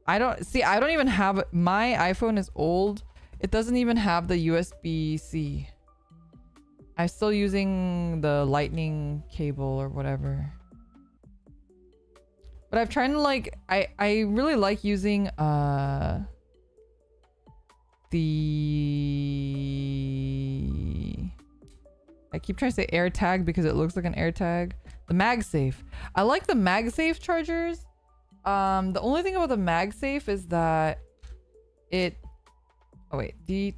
Speaker 1: I don't even have... My iPhone is old. It doesn't even have the USB-C. I'm still using the lightning cable or whatever. But I've tried to like... I really like using I keep trying to say AirTag because it looks like an AirTag. The MagSafe. I like the MagSafe chargers. The only thing about the MagSafe is that it... Oh wait, D...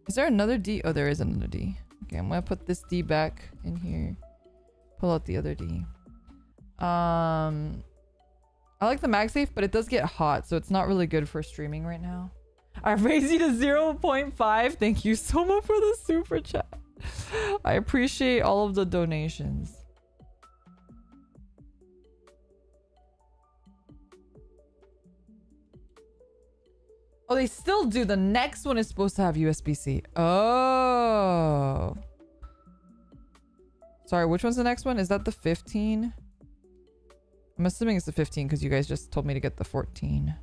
Speaker 1: Is there another D? Oh, there is another D. Okay, I'm gonna put this D back in here. Pull out the other D. I like the MagSafe, but it does get hot, so it's not really good for streaming right now. I raised you to 0.5. Thank you so much for the super chat. I appreciate all of the donations. Oh, they still do. The next one is supposed to have USB-C. Oh. Sorry, which one's the next one? Is that the 15? I'm assuming it's the 15 because you guys just told me to get the 14.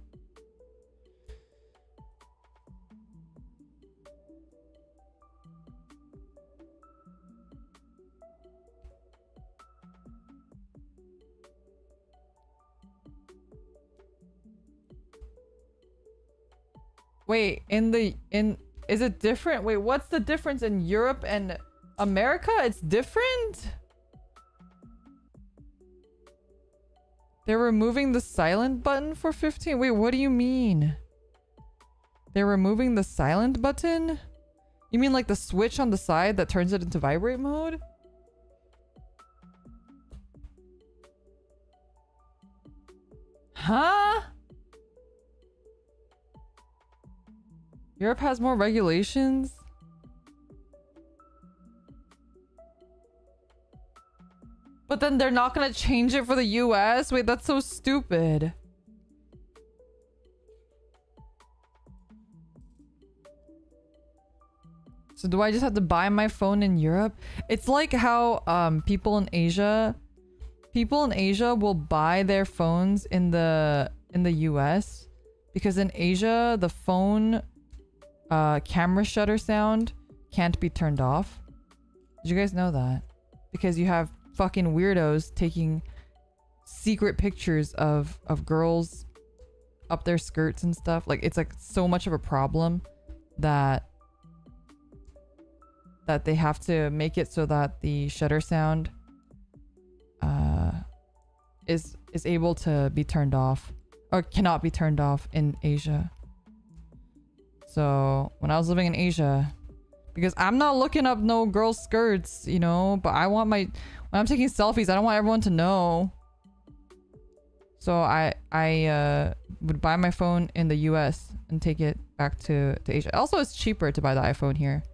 Speaker 1: Wait, is it different? Wait, what's the difference in Europe and America? It's different? They're removing the silent button for 15. Wait, what do you mean? They're removing the silent button? You mean like the switch on the side that turns it into vibrate mode? Huh? Europe has more regulations? But then they're not gonna change it for the US? Wait, that's so stupid. So do I just have to buy my phone in Europe? It's like how people in Asia will buy their phones in the US because in Asia the phone camera shutter sound can't be turned off. Did you guys know that? Because you have fucking weirdos taking secret pictures of girls up their skirts and stuff. Like it's like so much of a problem that they have to make it so that the shutter sound is able to be turned off or cannot be turned off in Asia. So when I was living in Asia, because I'm not looking up no girls' skirts, you know, but I want when I'm taking selfies, I don't want everyone to know. So I would buy my phone in the US and take it back to Asia. Also, it's cheaper to buy the iPhone here.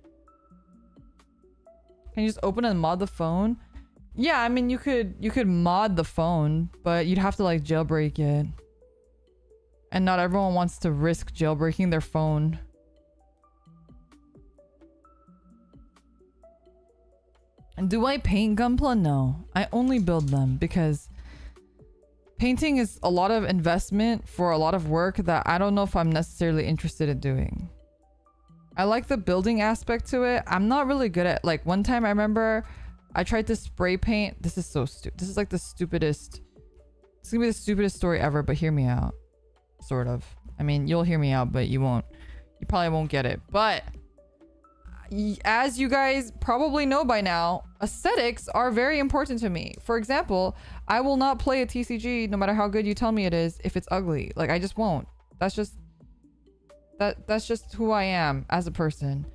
Speaker 1: Can you just open and mod the phone? Yeah, I mean you could mod the phone, but you'd have to like jailbreak it. And not everyone wants to risk jailbreaking their phone. And do I paint Gunpla? No. I only build them because painting is a lot of investment for a lot of work that I don't know if I'm necessarily interested in doing. I like the building aspect to it. I'm not really good at, like, one time I remember I tried to spray paint. This is so stupid. This is like the stupidest. It's gonna be the stupidest story ever, but hear me out. Sort of. I mean, you'll hear me out, but you probably won't get it. But as you guys probably know by now, aesthetics are very important to me. For example, I will not play a TCG no matter how good you tell me it is if it's ugly. Like, I just won't. That's just who I am as a person.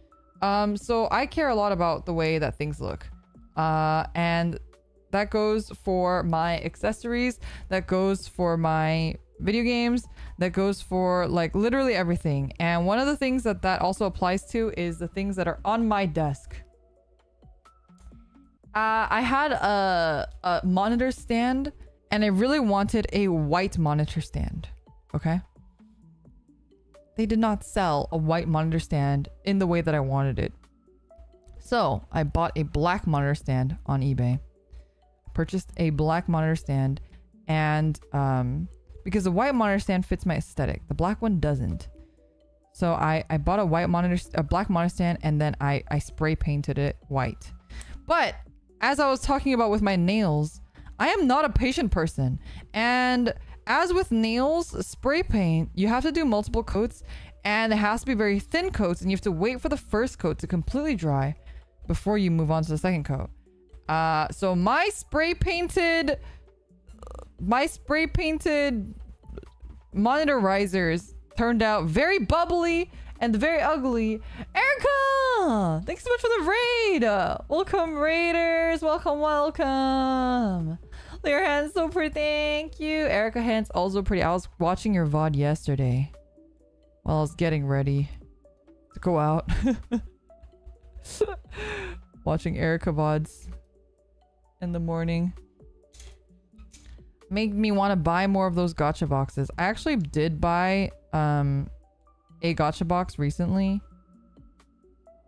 Speaker 1: So I care a lot about the way that things look. And that goes for my accessories, that goes for my video games, that goes for like literally everything. And one of the things that also applies to is the things that are on my desk. I had a monitor stand and I really wanted a white monitor stand. Okay. They did not sell a white monitor stand in the way that I wanted it. So I bought a black monitor stand on eBay. Purchased a black monitor stand, and because the white monitor stand fits my aesthetic, the black one doesn't. So I bought a black monitor stand, and then I spray painted it white. But as I was talking about with my nails, I am not a patient person, and as with nails, spray paint, you have to do multiple coats, and it has to be very thin coats, and you have to wait for the first coat to completely dry before you move on to the second coat. So my spray painted monitor risers turned out very bubbly and very ugly. Erica! Thanks so much for the raid! Welcome, raiders! Welcome, welcome! Your hand's so pretty, thank you. Erica hand's also pretty. I was watching your VOD yesterday while I was getting ready to go out. Watching Erica VODs in the morning. Made me want to buy more of those gacha boxes. I actually did buy a gacha box recently.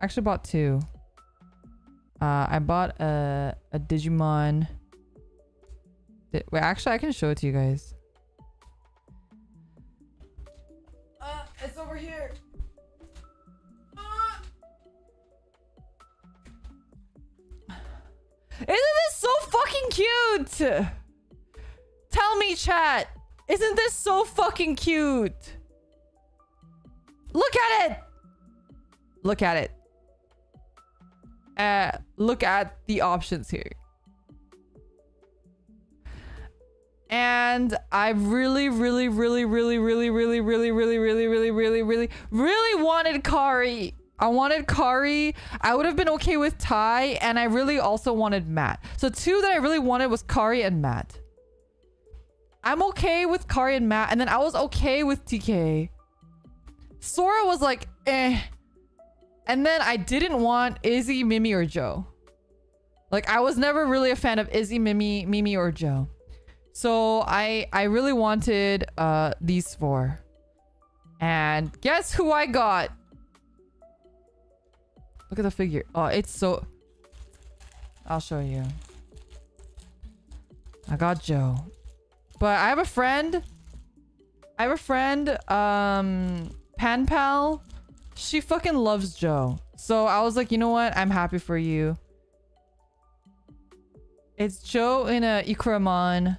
Speaker 1: I actually bought two. I bought a Digimon. Wait, actually I can show it to you guys. It's over here. Isn't this so fucking cute? Tell me, chat. Isn't this so fucking cute? Look at it. Look at it. Look at the options here. And I really wanted Kari. I wanted Kari. I would have been okay with Tai, and I really also wanted Matt. So two that I really wanted was Kari and Matt. I'm okay with Kari and Matt, and then I was okay with TK. Sora was like, eh. And then I didn't want Izzy, Mimi, or Joe. Like, I was never really a fan of Izzy, Mimi, or Joe. So I really wanted these four. And guess who I got? Look at the figure. Oh, it's so... I'll show you. I got Joe. But I have a friend. Pan Pal. She fucking loves Joe. So I was like, you know what? I'm happy for you. It's Joe in a Ikramon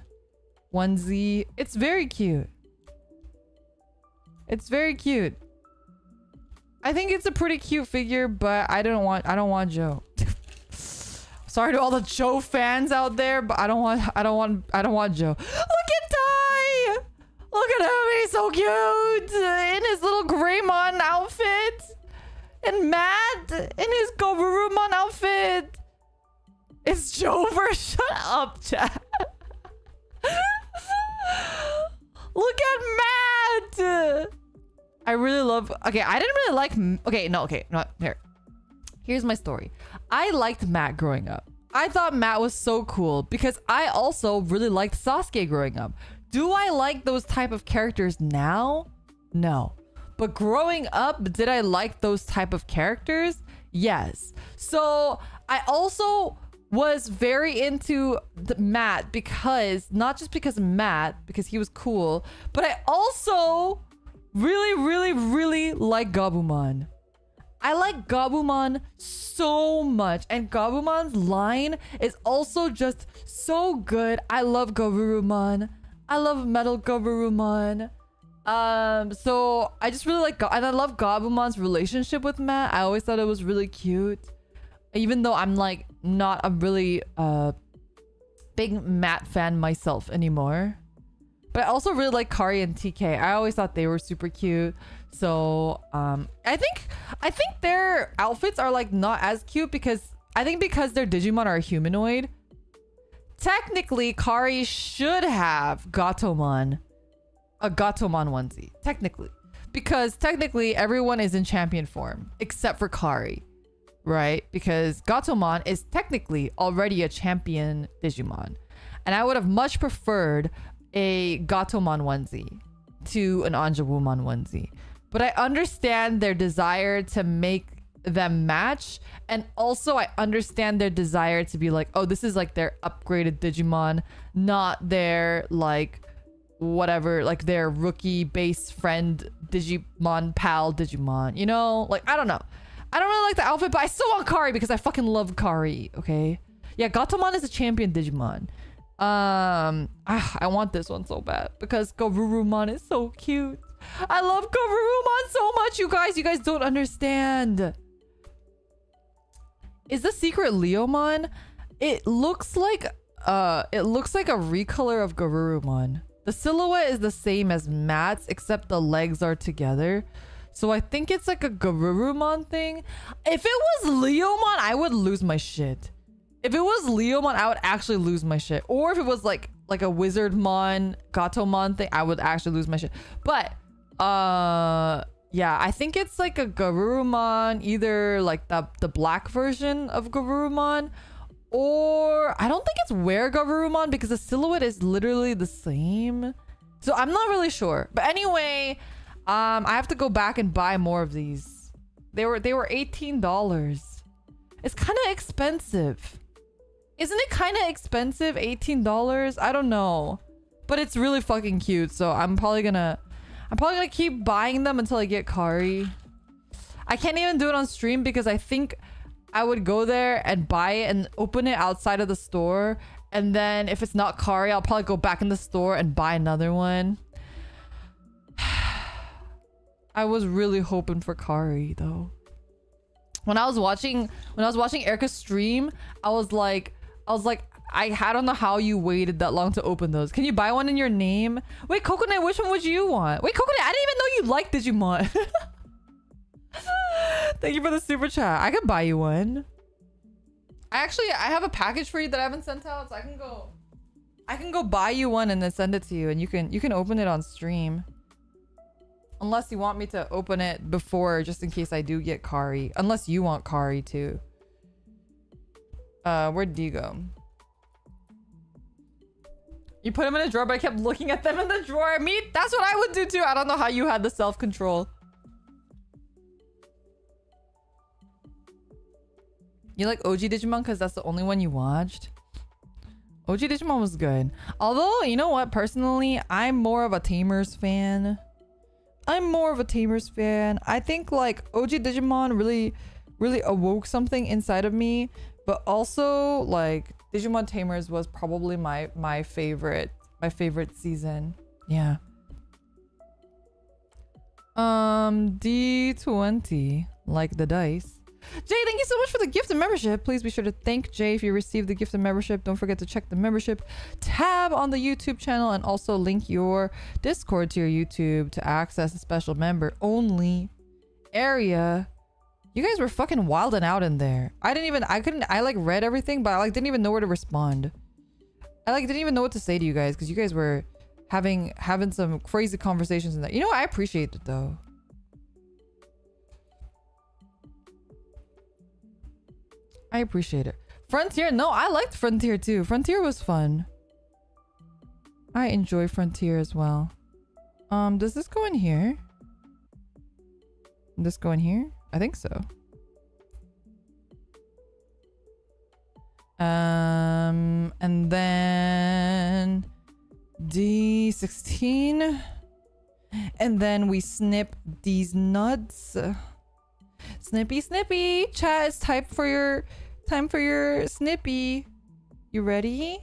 Speaker 1: onesie. It's very cute. It's very cute. I think it's a pretty cute figure, but I don't want Joe. Sorry to all the Joe fans out there, but I don't want Joe. Look at Tai! Look at him, he's so cute! In his little Greymon outfit! And Matt in his Gobberumon outfit! It's Joe version. Shut up, chat. Look at Matt! I really love... Okay, I didn't really like... Okay, no, here. Here's my story. I liked Matt growing up. I thought Matt was so cool because I also really liked Sasuke growing up. Do I like those type of characters now? No. But growing up, did I like those type of characters? Yes. So I also was very into Matt because, not just because Matt, because he was cool, but I also really like Gabumon. I like Gabumon so much, and Gabumon's line is also just so good. I love Gabumon. I love Metal Gabumon. So I just really like, and I love Gabumon's relationship with Matt. I always thought it was really cute, even though I'm like not a really big Matt fan myself anymore. But I also really like Kari and TK. I always thought they were super cute. So I think their outfits are like not as cute because I think because their Digimon are humanoid. Technically, Kari should have Gatomon, a Gatomon onesie. Technically, because technically everyone is in champion form except for Kari, right? Because Gatomon is technically already a champion Digimon, and I would have much preferred a Gatomon onesie to an Anjawumon onesie. But I understand their desire to make them match, and also I understand their desire to be like, oh, this is like their upgraded Digimon, not their like whatever, like their rookie base friend Digimon pal Digimon, you know? Like, I don't know. I don't really like the outfit, but I still want Kari because I fucking love Kari, okay? Yeah, Gatomon is a champion Digimon. I want this one so bad because Gabumon is so cute. I love Gabumon so much, you guys. You guys don't understand. Is the secret Leomon? It looks like a recolor of Gabumon. The silhouette is the same as Matt's, except the legs are together. So I think it's like a Gabumon thing. If it was Leomon, I would lose my shit. If it was Leomon, I would actually lose my shit. Or if it was like a Wizardmon, Gatomon thing, I would actually lose my shit. But yeah, I think it's like a Gabumon, either like the black version of Gabumon, or I don't think it's Were Gabumon because the silhouette is literally the same. So I'm not really sure. But anyway, I have to go back and buy more of these. They were $18. It's kind of expensive. Isn't it kind of expensive? $18? I don't know. But it's really fucking cute. So I'm probably gonna keep buying them until I get Kari. I can't even do it on stream because I think I would go there and buy it and open it outside of the store. And then if it's not Kari, I'll probably go back in the store and buy another one. I was really hoping for Kari though. When I was watching Erica's stream, I was like, I don't know how you waited that long to open those. Can you buy one in your name? Wait, Coconut, which one would you want? Wait, Coconut, I didn't even know you liked Digimon. Thank you for the super chat. I could buy you one. I have a package for you that I haven't sent out, so I can go buy you one and then send it to you, and you can open it on stream. Unless you want me to open it before, just in case I do get Kari. Unless you want Kari too. Where'd you go? You put them in a drawer, but I kept looking at them in the drawer. That's what I would do too. I don't know how you had the self-control. You like OG Digimon because that's the only one you watched? OG Digimon was good. Although, you know what? Personally, I'm more of a Tamers fan. I think like OG Digimon really awoke something inside of me. But also, like, Digimon Tamers was probably my favorite season. Yeah. D20, like the dice. Jay, thank you so much for the gift and membership. Please be sure to thank Jay if you received the gift and membership. Don't forget to check the membership tab on the YouTube channel and also link your Discord to your YouTube to access a special member only area. You guys were fucking wilding out in there. I like read everything, but I like didn't even know where to respond. I like didn't even know what to say to you guys because you guys were having some crazy conversations in there. You know what? I appreciate it though. I appreciate it. Frontier, no, I liked Frontier too. Frontier was fun. I enjoy Frontier as well. Does this go in here? Does this go in here? I think so. And then D16. And then we snip these nuts. Snippy. Chat, it's time for your snippy. You ready?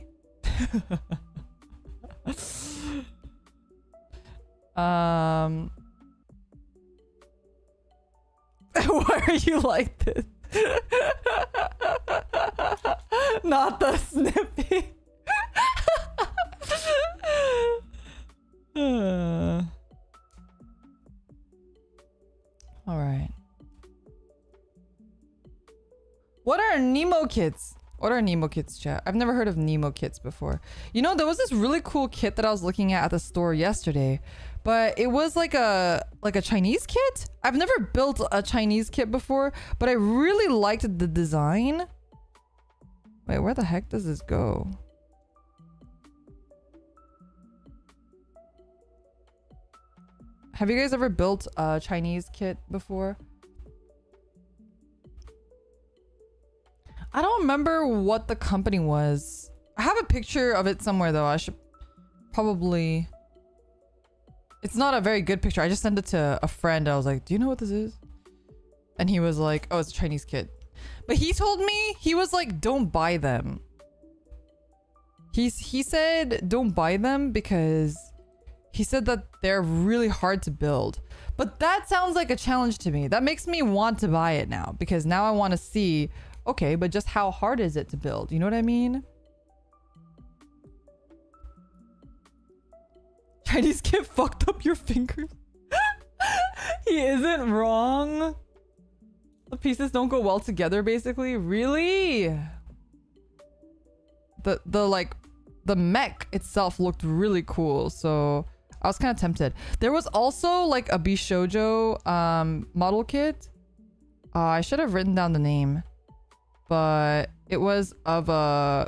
Speaker 1: Why are you like this? Not the snippy. All right. What are Nemo kits? What are Nemo kits, chat? I've never heard of Nemo kits before. You know, there was this really cool kit that I was looking at the store yesterday, but it was like a Chinese kit. I've never built a Chinese kit before, but I really liked the design. Wait, where the heck does this go? Have you guys ever built a Chinese kit before? I don't remember what the company was. I have a picture of it somewhere though. I should probably... It's not a very good picture. I just sent it to a friend. I was like, do you know what this is? And he was like, oh, it's a Chinese kit. But he told me, he was like, don't buy them. He said don't buy them because he said that they're really hard to build. But that sounds like a challenge to me. That makes me want to buy it now because now I want to see, okay, but just how hard is it to build? You know what I mean? Chinese kid fucked up your fingers. He isn't wrong. The pieces don't go well together, basically. Really? The mech itself looked really cool, so I was kind of tempted. There was also like a Bishoujo model kit. I should have written down the name, but it was of a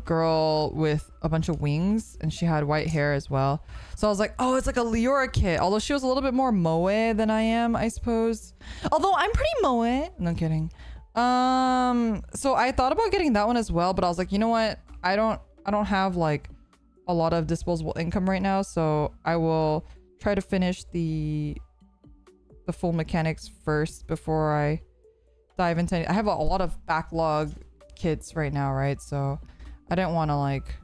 Speaker 1: girl with a bunch of wings and she had white hair as well. So I was like, oh, it's like a Leora kit, although she was a little bit more moe than I am, I suppose. Although I'm pretty moe. No kidding. So I thought about getting that one as well, but I was like, you know what? I don't have like a lot of disposable income right now, so I will try to finish the full mechanics first before I dive into it. I have a lot of backlog kits right now, right? So I didn't want to like...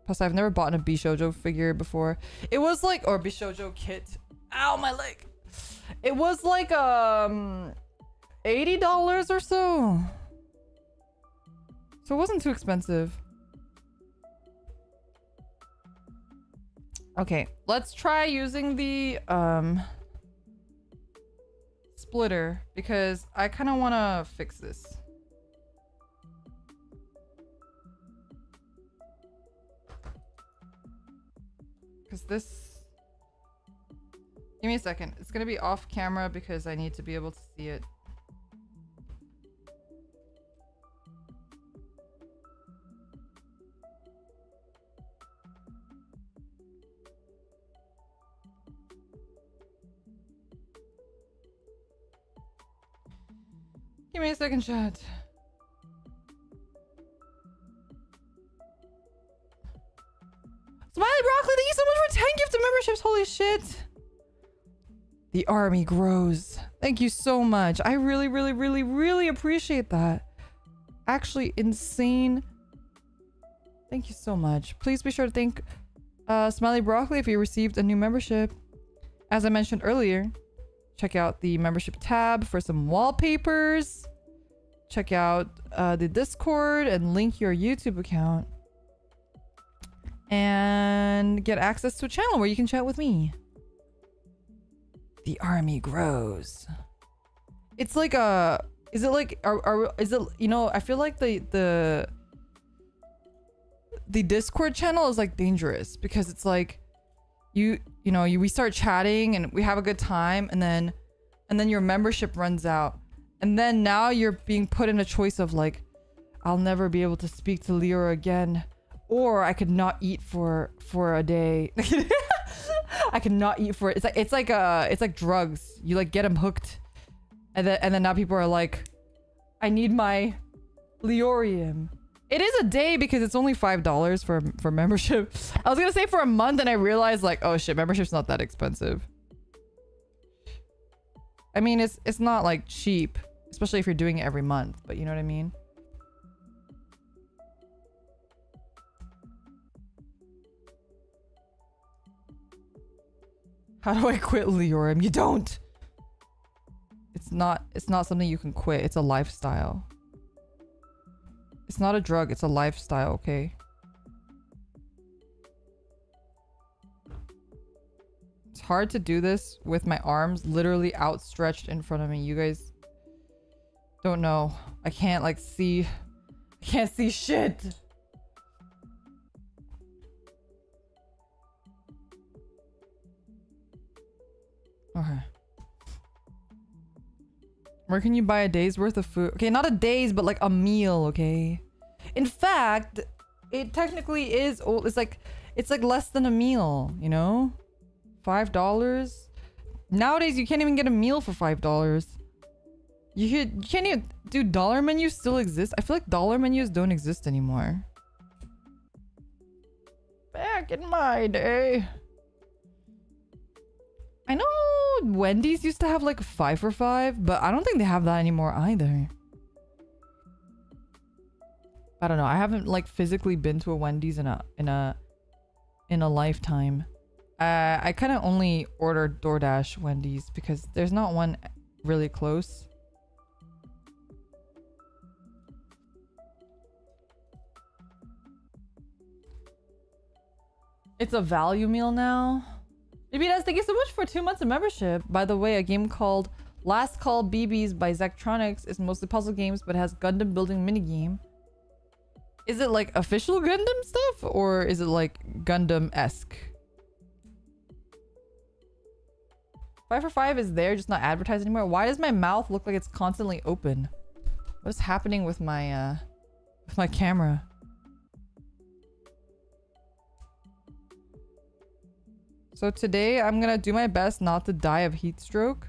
Speaker 1: Plus I've never bought a Bishoujo figure before. It was like... Or Bishoujo kit. Ow, my leg! It was like $80 or so. So it wasn't too expensive. Okay, let's try using the splitter because I kind of want to fix this. Because this... Give me a second. It's going to be off camera because I need to be able to see it. Give me a second, chat. Smiley Broccoli, thank you so much for 10 gifted memberships. Holy shit. The army grows. Thank you so much. I really, really, really, really appreciate that. Actually, insane. Thank you so much. Please be sure to thank Smiley Broccoli if you received a new membership. As I mentioned earlier, check out the membership tab for some wallpapers. Check out the Discord and link your YouTube account. And get access to a channel where you can chat with me. The army grows. It's like a... Is it like... is it... You know, I feel like the Discord channel is like dangerous because it's like... we start chatting and we have a good time and then your membership runs out. And then now you're being put in a choice of like, I'll never be able to speak to Leora again. Or I could not eat for a day. I could not eat for it. It's like drugs. You like get them hooked. And then now people are like, I need my Leorium. It is a day because it's only $5 for membership. I was gonna say for a month and I realized like, oh shit, membership's not that expensive. I mean, it's not like cheap, especially if you're doing it every month, but you know what I mean? How do I quit Leorium? You don't. It's not something you can quit. It's a lifestyle. It's not a drug, it's a lifestyle, okay? It's hard to do this with my arms literally outstretched in front of me. You guys don't know. I can't like see. I can't see shit. Okay. Where can you buy a day's worth of food? Okay, not a day's, but like a meal, okay? In fact, it technically is old. It's like less than a meal, you know? $5. Nowadays, you can't even get a meal for $5. You can't even... Dude, dollar menus still exist? I feel like dollar menus don't exist anymore. Back in my day. I know Wendy's used to have like 5 for $5, but I don't think they have that anymore either. I don't know. I haven't like physically been to a Wendy's in a lifetime. I kind of only order DoorDash Wendy's because there's not one really close. It's a value meal now. Maybe it does. Thank you so much for 2 months of membership. By the way, a game called Last Call BBs by Zachtronics is mostly puzzle games, but has Gundam building minigame. Is it like official Gundam stuff or is it like Gundam-esque? 5 for $5 is there, just not advertised anymore. Why does my mouth look like it's constantly open? What is happening with my camera? So today I'm gonna do my best not to die of heat stroke.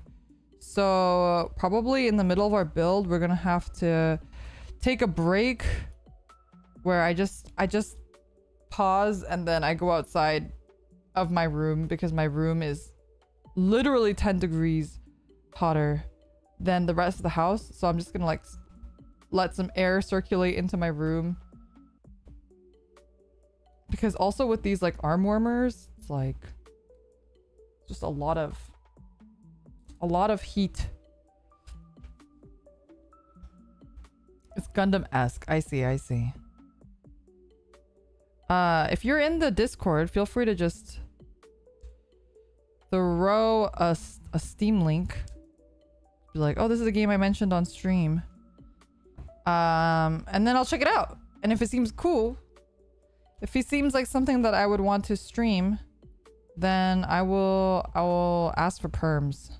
Speaker 1: So probably in the middle of our build, we're gonna have to take a break where I just pause and then I go outside of my room because my room is literally 10 degrees hotter than the rest of the house. So I'm just gonna like let some air circulate into my room. Because also with these like arm warmers, it's like just a lot of heat. It's Gundam-esque. I see, I see. If you're in the Discord, feel free to just throw a Steam link. Be like, oh, this is a game I mentioned on stream. And then I'll check it out. And if it seems cool, if it seems like something that I would want to stream, then I will ask for perms.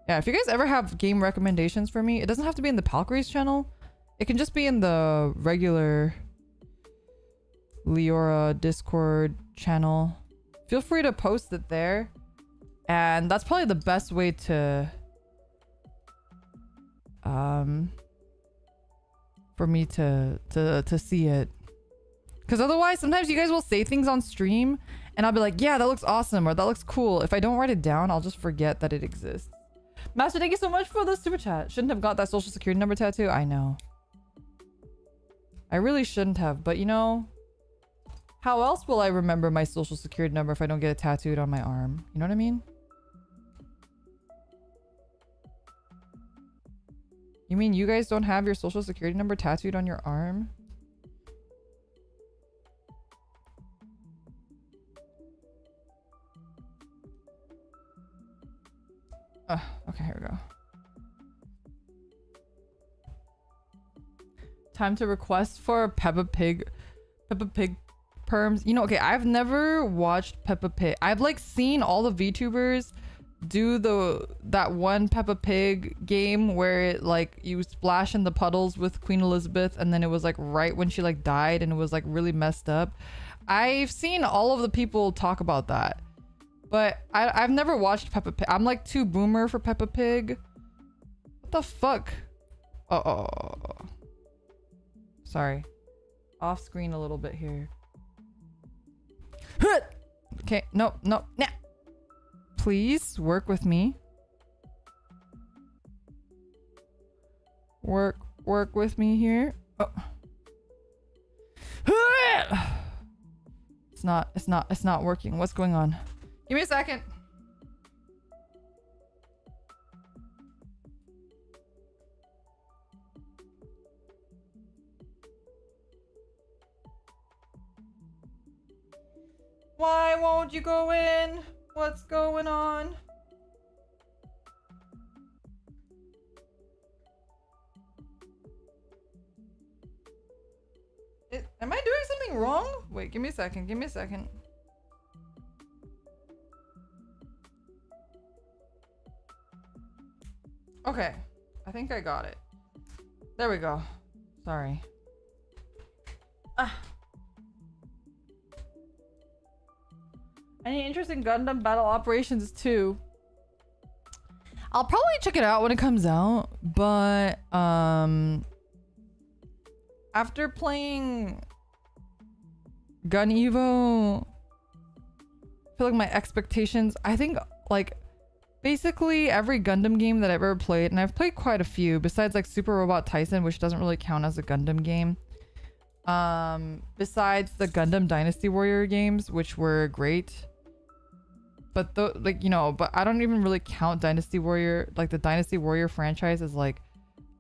Speaker 1: Yeah, if you guys ever have game recommendations for me, it doesn't have to be in the Palcry's channel. It can just be in the regular Leora Discord channel. Feel free to post it there. And that's probably the best way to for me to see it. Because otherwise, sometimes you guys will say things on stream and I'll be like, yeah, that looks awesome, or that looks cool. If I don't write it down, I'll just forget that it exists. Master, thank you so much for the super chat. Shouldn't have got that social security number tattoo. I know. I really shouldn't have, but you know, how else will I remember my social security number if I don't get it tattooed on my arm? You know what I mean? You mean you guys don't have your social security number tattooed on your arm? Okay, here we go. Time to request for Peppa Pig perms. You know, okay, I've never watched Peppa Pig. I've like seen all the VTubers do that one Peppa Pig game where it like you splash in the puddles with Queen Elizabeth, and then it was like right when she like died and it was like really messed up. I've seen all of the people talk about that, but I've never watched Peppa Pig. I'm like too boomer for Peppa Pig. What the fuck? Oh. Sorry. Off screen a little bit here. Okay, no. Nah. Please work with me. Work with me here. Oh. It's not working. What's going on? Give me a second. Why won't you go in? What's going on? Am I doing something wrong? Wait, give me a second. Okay, I think I got it. There we go. Sorry. Any interest in Gundam Battle Operations 2? I'll probably check it out when it comes out, but after playing Gun Evo, I feel like my expectations, I think like basically every Gundam game that I've ever played, and I've played quite a few besides like Super Robot Tyson, which doesn't really count as a Gundam game. Besides the Gundam Dynasty Warrior games, which were great. But like, you know, but I don't even really count Dynasty Warrior, like the Dynasty Warrior franchise is like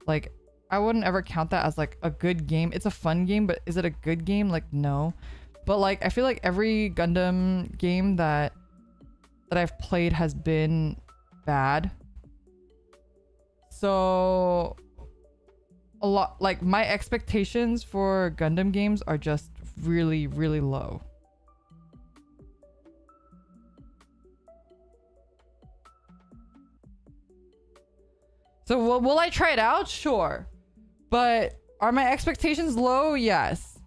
Speaker 1: I wouldn't ever count that as like a good game. It's a fun game, but is it a good game? Like, no. But like I feel like every Gundam game that I've played has been bad. So a lot, like my expectations for Gundam games are just really, really low. So will I try it out? Sure. But are my expectations low? Yes.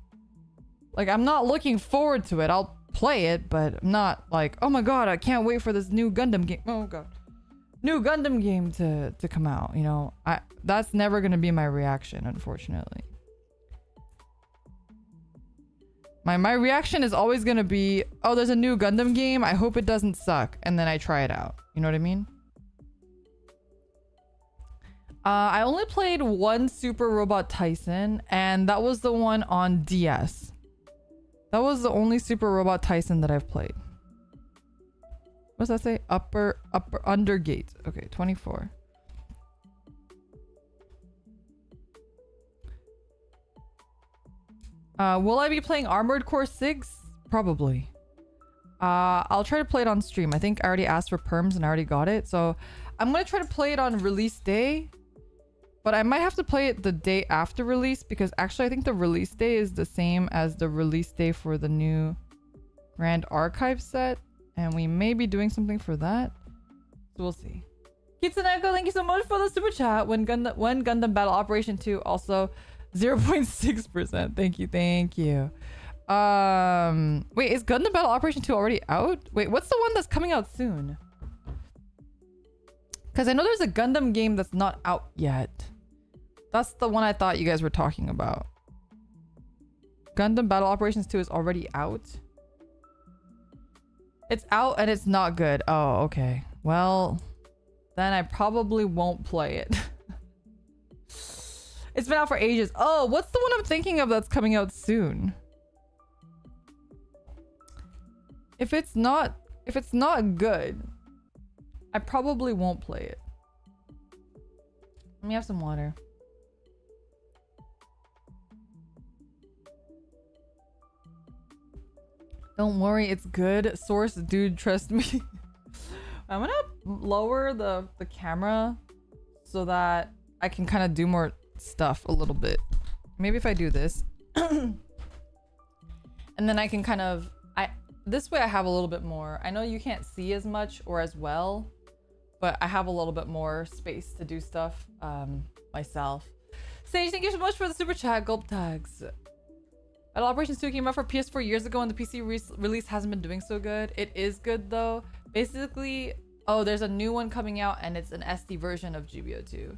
Speaker 1: Like, I'm not looking forward to it. I'll play it, but I'm not like, oh my god, I can't wait for this new Gundam game. Oh god. New Gundam game to come out, you know? That's never going to be my reaction, unfortunately. My reaction is always going to be, oh, there's a new Gundam game. I hope it doesn't suck. And then I try it out. You know what I mean? I only played one Super Robot Tyson, and that was the one on DS. That was the only Super Robot Tyson that I've played. What does that say? Under gate. Okay, 24. Will I be playing Armored Core 6? Probably. I'll try to play it on stream. I think I already asked for perms and I already got it. So I'm going to try to play it on release day. But I might have to play it the day after release because actually I think the release day is the same as the release day for the new Grand Archive set. And we may be doing something for that. So we'll see. Kitsuneko, thank you so much for the super chat. When Gundam Battle Operation 2 also 0.6%. Thank you, thank you. Wait, is Gundam Battle Operation 2 already out? Wait, what's the one that's coming out soon? Because I know there's a Gundam game that's not out yet. That's the one I thought you guys were talking about. Gundam Battle Operations 2 is already out. It's out and it's not good. Oh, okay. Well, then I probably won't play it. It's been out for ages. Oh, what's the one I'm thinking of that's coming out soon? If it's not good, I probably won't play it. Let me have some water. Don't worry, it's good. Source, dude, trust me. I'm gonna lower the camera so that I can kind of do more stuff a little bit. Maybe if I do this. And then I can kind of... This way I have a little bit more. I know you can't see as much or as well, but I have a little bit more space to do stuff myself. Sage, thank you so much for the super chat. Gulp tags. Battle Operations 2 came out for PS4 years ago and the PC release hasn't been doing so good. It is good though. Basically, oh, there's a new one coming out and it's an SD version of GBO2.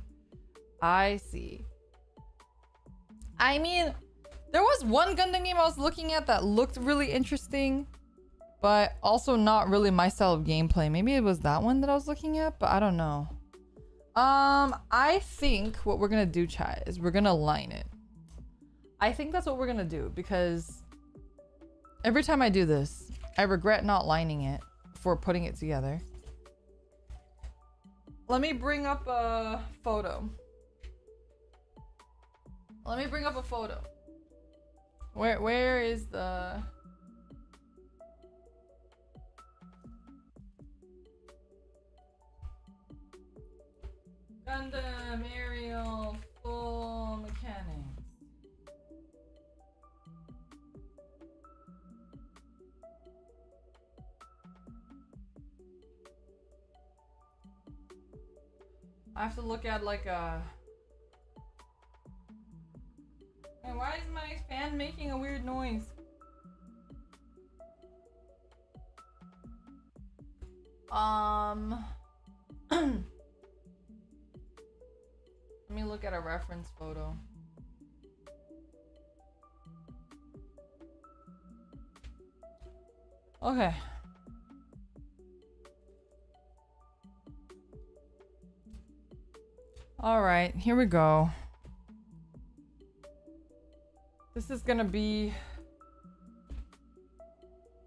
Speaker 1: I see. I mean, there was one Gundam game I was looking at that looked really interesting, but also not really my style of gameplay. Maybe it was that one that I was looking at, but I don't know. I think what we're gonna do, chat, is we're gonna line it. I think that's what we're gonna do because every time I do this, I regret not lining it before putting it together. Let me bring up a photo. Where is the... Gundam Ariel full mechanics. I have to look at like a... Hey, why is my fan making a weird noise? Let me look at a reference photo. Okay. All right, here we go. This is gonna be...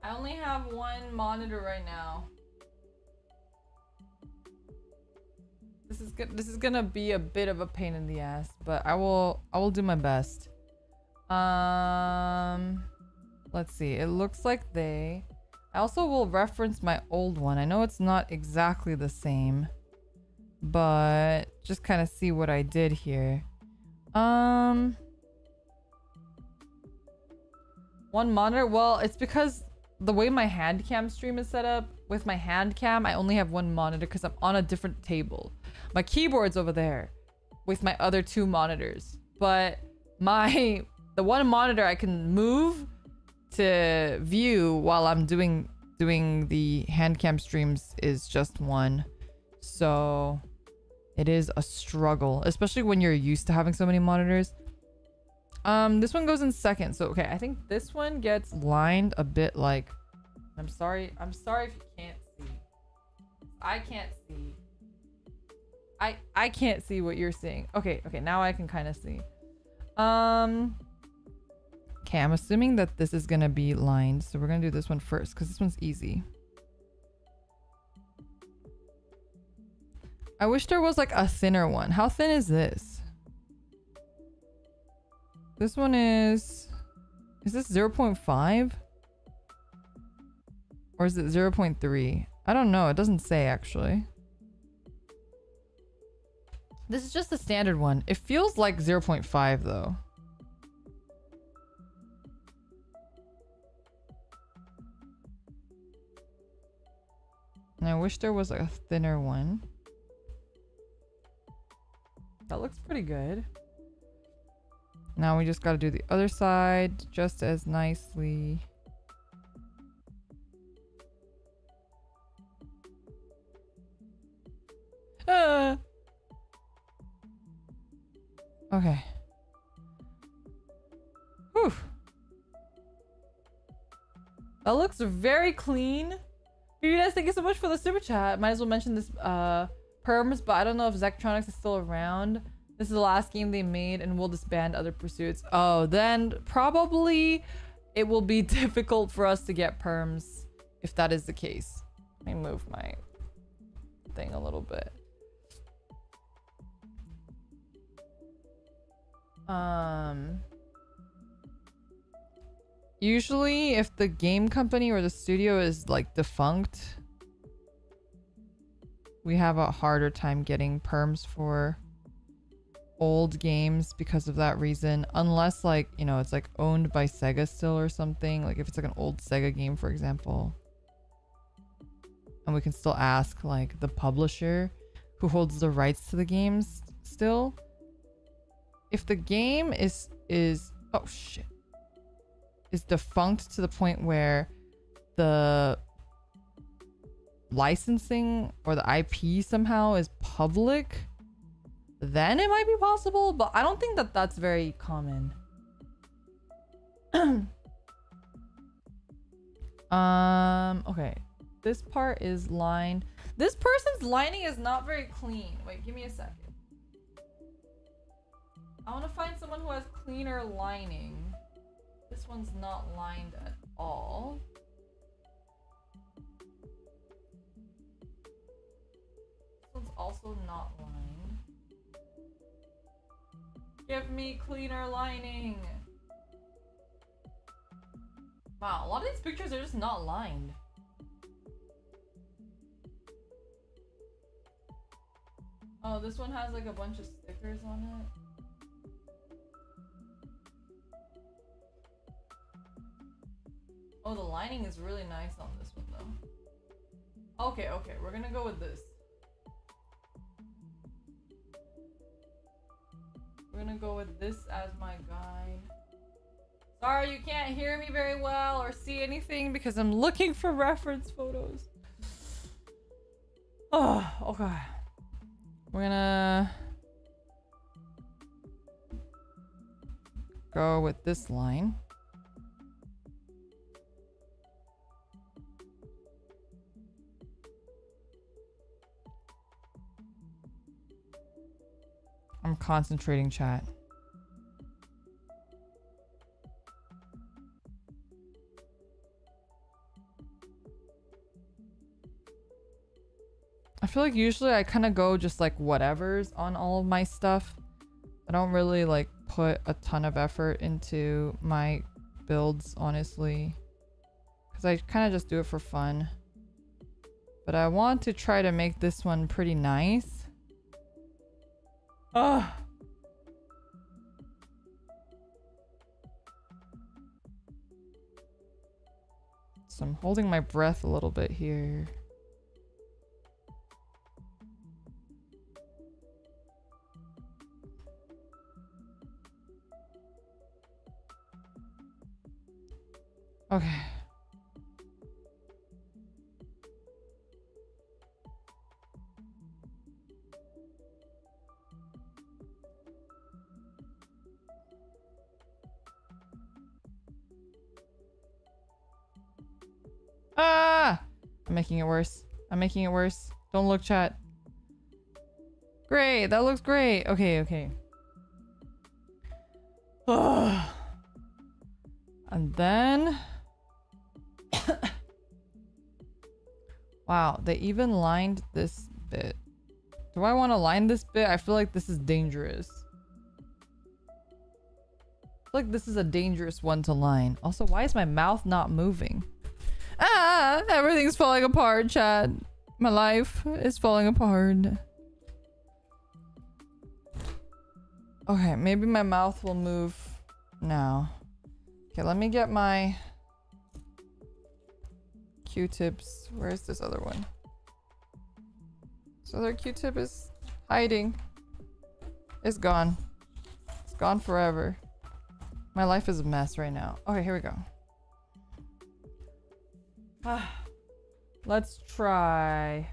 Speaker 1: I only have one monitor right now. This is gonna be a bit of a pain in the ass, but I will do my best. Let's see. It looks like they... I also will reference my old one. I know it's not exactly the same, but just kind of see what I did here. One monitor. Well, it's because the way my HANDCAM stream is set up, with my HANDCAM, I only have one monitor because I'm on a different table. My keyboard's over there with my other two monitors, but the one monitor I can move to view while I'm doing the HANDCAM streams is just one. So it is a struggle, especially when you're used to having so many monitors. This one goes in second. So, okay, I think this one gets lined a bit like... I'm sorry if you can't see. I can't see. I can't see what you're seeing. Okay, now I can kind of see. Okay, I'm assuming that this is gonna be lined. So we're gonna do this one first because this one's easy. I wish there was like a thinner one. How thin is this? This one is Is this 0.5? Or is it 0.3? I don't know. It doesn't say actually. This is just the standard one. It feels like 0.5 though. And I wish there was a thinner one. That looks pretty good. Now we just got to do the other side just as nicely. Okay. Whew. That looks very clean. Guys, thank you so much for the super chat. Might as well mention this Perms, but I don't know if Zectronics is still around. This is the last game they made and will disband other pursuits. Oh, then probably it will be difficult for us to get Perms if that is the case. Let me move my thing a little bit. Usually if the game company or the studio is like defunct, we have a harder time getting perms for old games because of that reason, unless like, you know, it's like owned by Sega still or something, like if it's like an old Sega game, for example, and we can still ask like the publisher who holds the rights to the games still. If the game is oh shit, is defunct to the point where the licensing or the IP somehow is public, then it might be possible, but I don't think that that's very common. Okay, this part is lined. This person's lining is not very clean. Wait, give me a second. I want to find someone who has cleaner lining. This one's not lined at all. This one's also not lined. Give me cleaner lining. Wow, a lot of these pictures are just not lined. Oh, this one has like a bunch of stickers on it. Oh, the lining is really nice on this one though. Okay, we're gonna go with this. We're gonna go with this as my guide. Sorry you can't hear me very well or see anything because I'm looking for reference photos. Oh, okay. We're gonna go with this line. I'm concentrating, chat. I feel like usually I kind of go just like whatever's on all of my stuff. I don't really like put a ton of effort into my builds, honestly, because I kind of just do it for fun. But I want to try to make this one pretty nice. Ugh. So I'm holding my breath a little bit here. Okay. Ah! I'm making it worse. I'm making it worse. Don't look, chat. Great. That looks great. Okay. And then... Wow, they even lined this bit. Do I want to line this bit? I feel like this is dangerous. feel like this is a dangerous one to line. Also, why is my mouth not moving? Ah, everything's falling apart, chat. My life is falling apart. Okay, maybe my mouth will move now. Okay, let me get my Q-tips. Where's this other one? This other Q-tip is hiding. It's gone. It's gone forever. My life is a mess right now. Okay, here we go. Let's try.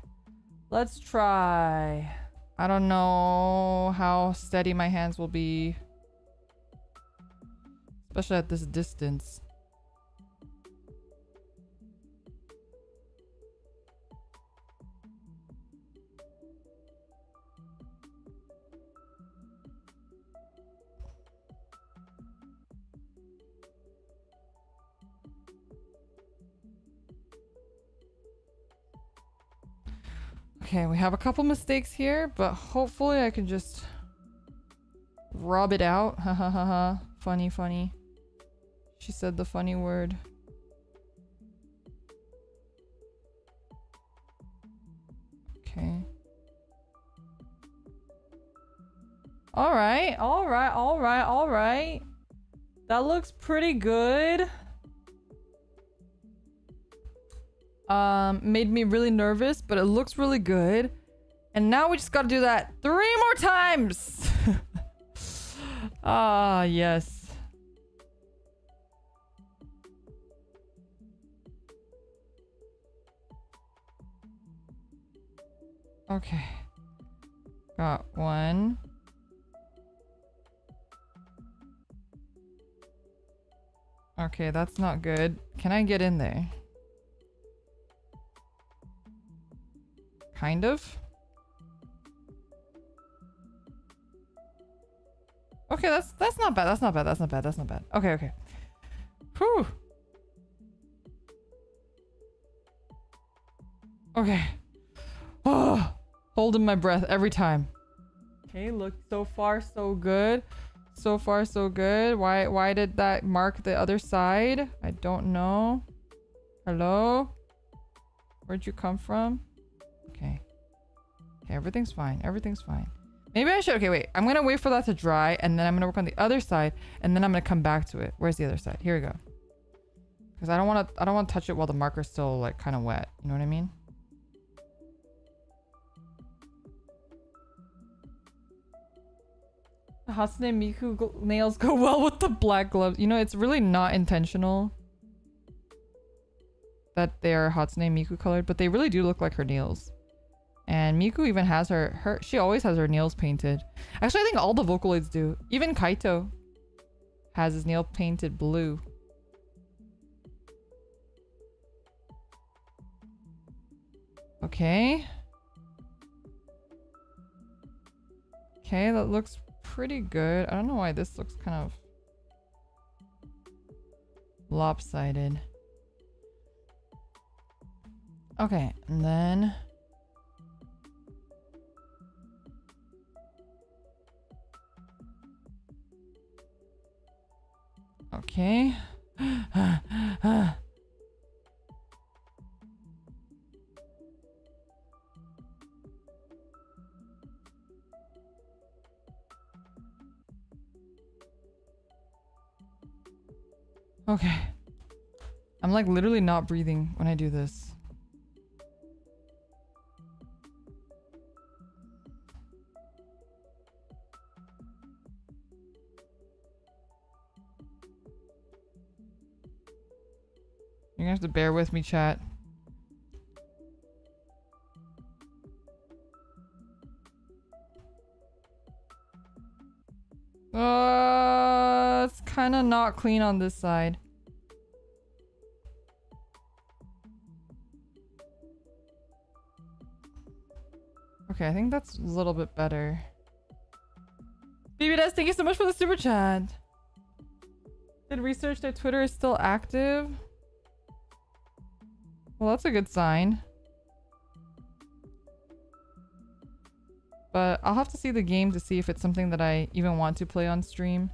Speaker 1: Let's try. I don't know how steady my hands will be. Especially at this distance. Okay, we have a couple mistakes here, but hopefully I can just rub it out. Ha ha ha ha. Funny, funny. She said the funny word. Okay. Alright, alright, alright, alright. That looks pretty good. Made me really nervous, but it looks really good. And now we just gotta do that 3 more times. Ah, yes. Okay. Got one. Okay, that's not good. Can I get in there? Kind of. Okay, that's not bad. That's not bad. That's not bad. That's not bad. Okay, okay. Whew. Okay. Oh, holding my breath every time. Okay, look, so far so good. So far so good. Why did that mark the other side? I don't know. Hello? Where'd you come from? Okay. Okay, everything's fine. Everything's fine. Maybe I should... Okay, wait. I'm gonna wait for that to dry, and then I'm gonna work on the other side, and then I'm gonna come back to it. Where's the other side? Here we go. Because I don't want to touch it while the marker's still, like, kind of wet. You know what I mean? Hatsune Miku nails go well with the black gloves. You know, it's really not intentional that they're Hatsune Miku colored, but they really do look like her nails. And Miku even has she always has her nails painted. Actually, I think all the Vocaloids do. Even Kaito has his nail painted blue. Okay. Okay, that looks pretty good. I don't know why this looks kind of lopsided. Okay, and then okay. Okay. I'm like literally not breathing when I do this. You're gonna have to bear with me, chat. It's kind of not clean on this side. Okay, I think that's a little bit better. BBDS, thank you so much for the super chat. Did research that Twitter is still active? Well, that's a good sign. But I'll have to see the game to see if it's something that I even want to play on stream.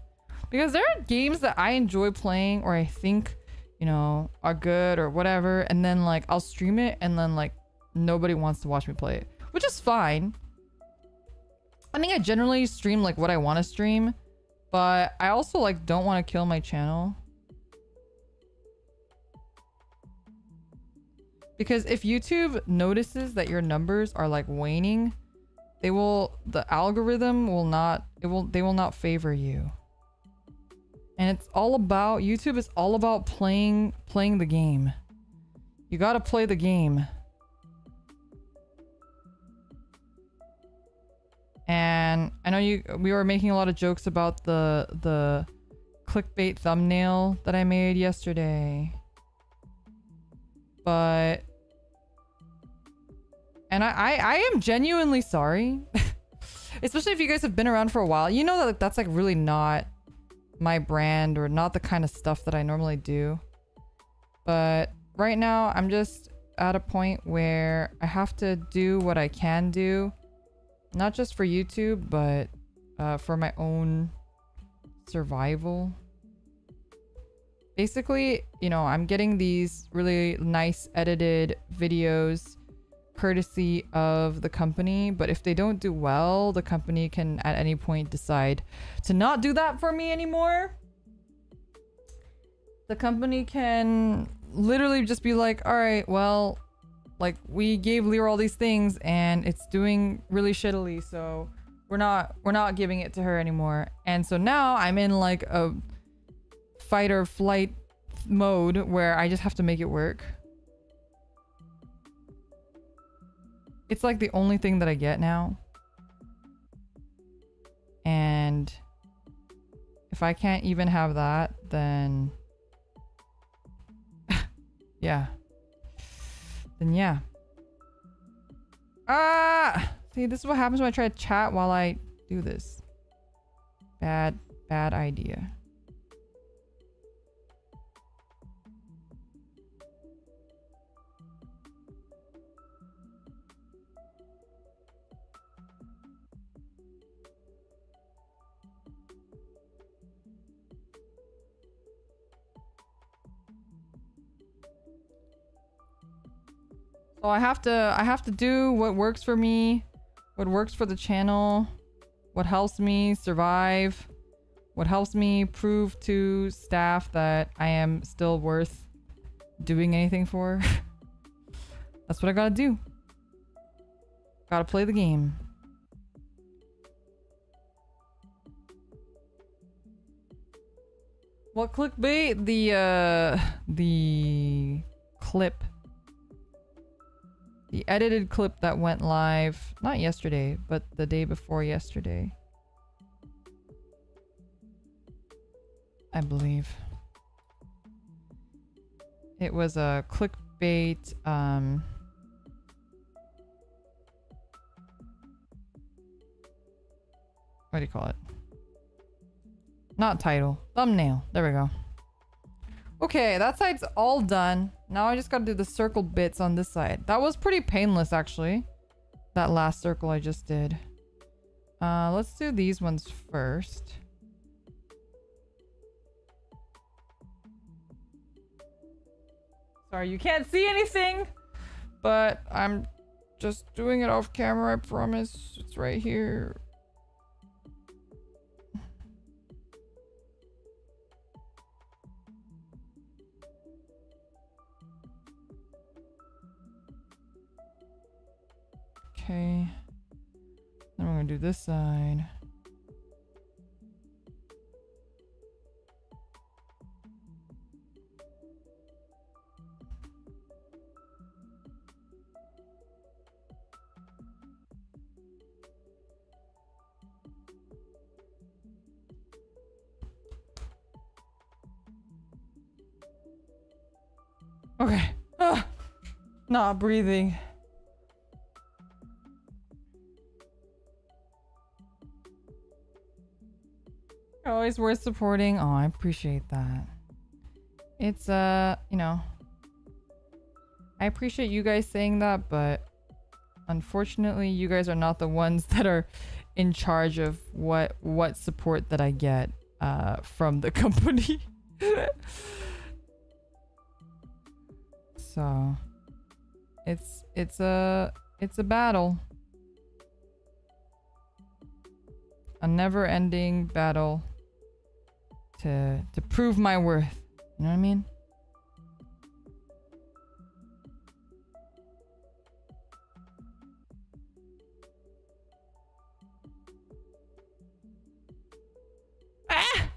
Speaker 1: Because there are games that I enjoy playing or I think, you know, are good or whatever, and then like I'll stream it and then like nobody wants to watch me play it, which is fine. I think I generally stream like what I want to stream, but I also like don't want to kill my channel. Because if YouTube notices that your numbers are like waning, the algorithm will not, they will not favor you. And it's all about, YouTube is all about playing the game. You gotta play the game. And I know we were making a lot of jokes about the clickbait thumbnail that I made yesterday. But and I am genuinely sorry. Especially if you guys have been around for a while. You know that that's like really not my brand or not the kind of stuff that I normally do. But right now I'm just at a point where I have to do what I can do. Not just for YouTube, but for my own survival. Basically, you know, I'm getting these really nice edited videos courtesy of the company, but if they don't do well, the company can at any point decide to not do that for me anymore. The company can literally just be like, all right, well, like we gave Lyra all these things and it's doing really shittily, so we're not giving it to her anymore. And so now I'm in like a fight or flight mode where I just have to make it work. It's like the only thing that I get now. And if I can't even have that, then yeah. Then yeah. See, this is what happens when I try to chat while I do this. Bad idea. So I have to do what works for me, what works for the channel, what helps me survive, what helps me prove to staff that I am still worth doing anything for. That's what I gotta do. Gotta play the game. What clickbait? The clip. The edited clip that went live, not yesterday, but the day before yesterday. I believe. It was a clickbait, what do you call it? Not title, thumbnail. There we go. Okay, that side's all done. Now I just gotta do the circle bits on this side. That was pretty painless, actually. That last circle I just did. Let's do these ones first. Sorry, you can't see anything, but I'm just doing it off camera, I promise. It's right here. Okay. Then we're gonna do this side. Okay. Not breathing. Always worth supporting. Oh, I appreciate that. It's you know, I appreciate you guys saying that, but unfortunately you guys are not the ones that are in charge of what support that I get. from the company. So it's a battle. A never-ending battle to prove my worth. You know what I mean? Ah!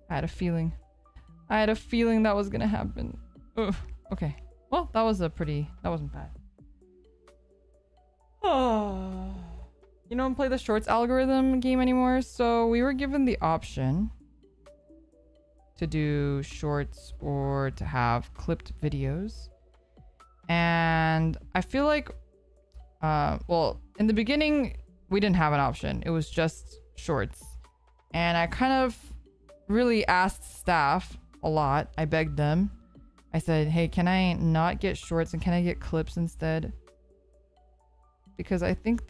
Speaker 1: I had a feeling. I had a feeling that was gonna happen. Ugh. Okay. Well, that wasn't bad. Oh. You don't play the shorts algorithm game anymore, so we were given the option to do shorts or to have clipped videos. And I feel like, well, in the beginning, we didn't have an option. It was just shorts. And I kind of really asked staff a lot. I begged them. I said, hey, can I not get shorts and can I get clips instead? Because I think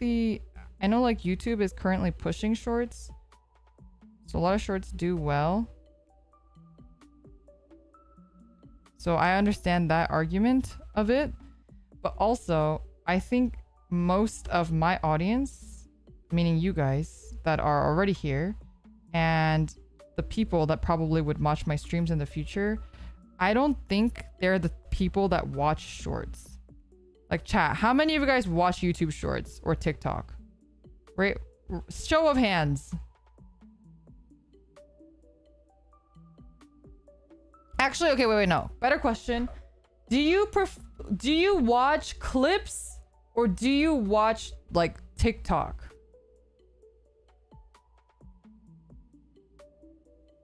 Speaker 1: I know like YouTube is currently pushing shorts. So a lot of shorts do well. So I understand that argument of it. But also, I think most of my audience, meaning you guys that are already here, and the people that probably would watch my streams in the future, I don't think they're the people that watch shorts. Like chat, how many of you guys watch YouTube shorts or TikTok? Right? Show of hands. Actually, okay, wait, no. Better question. Do you watch clips or do you watch like TikTok?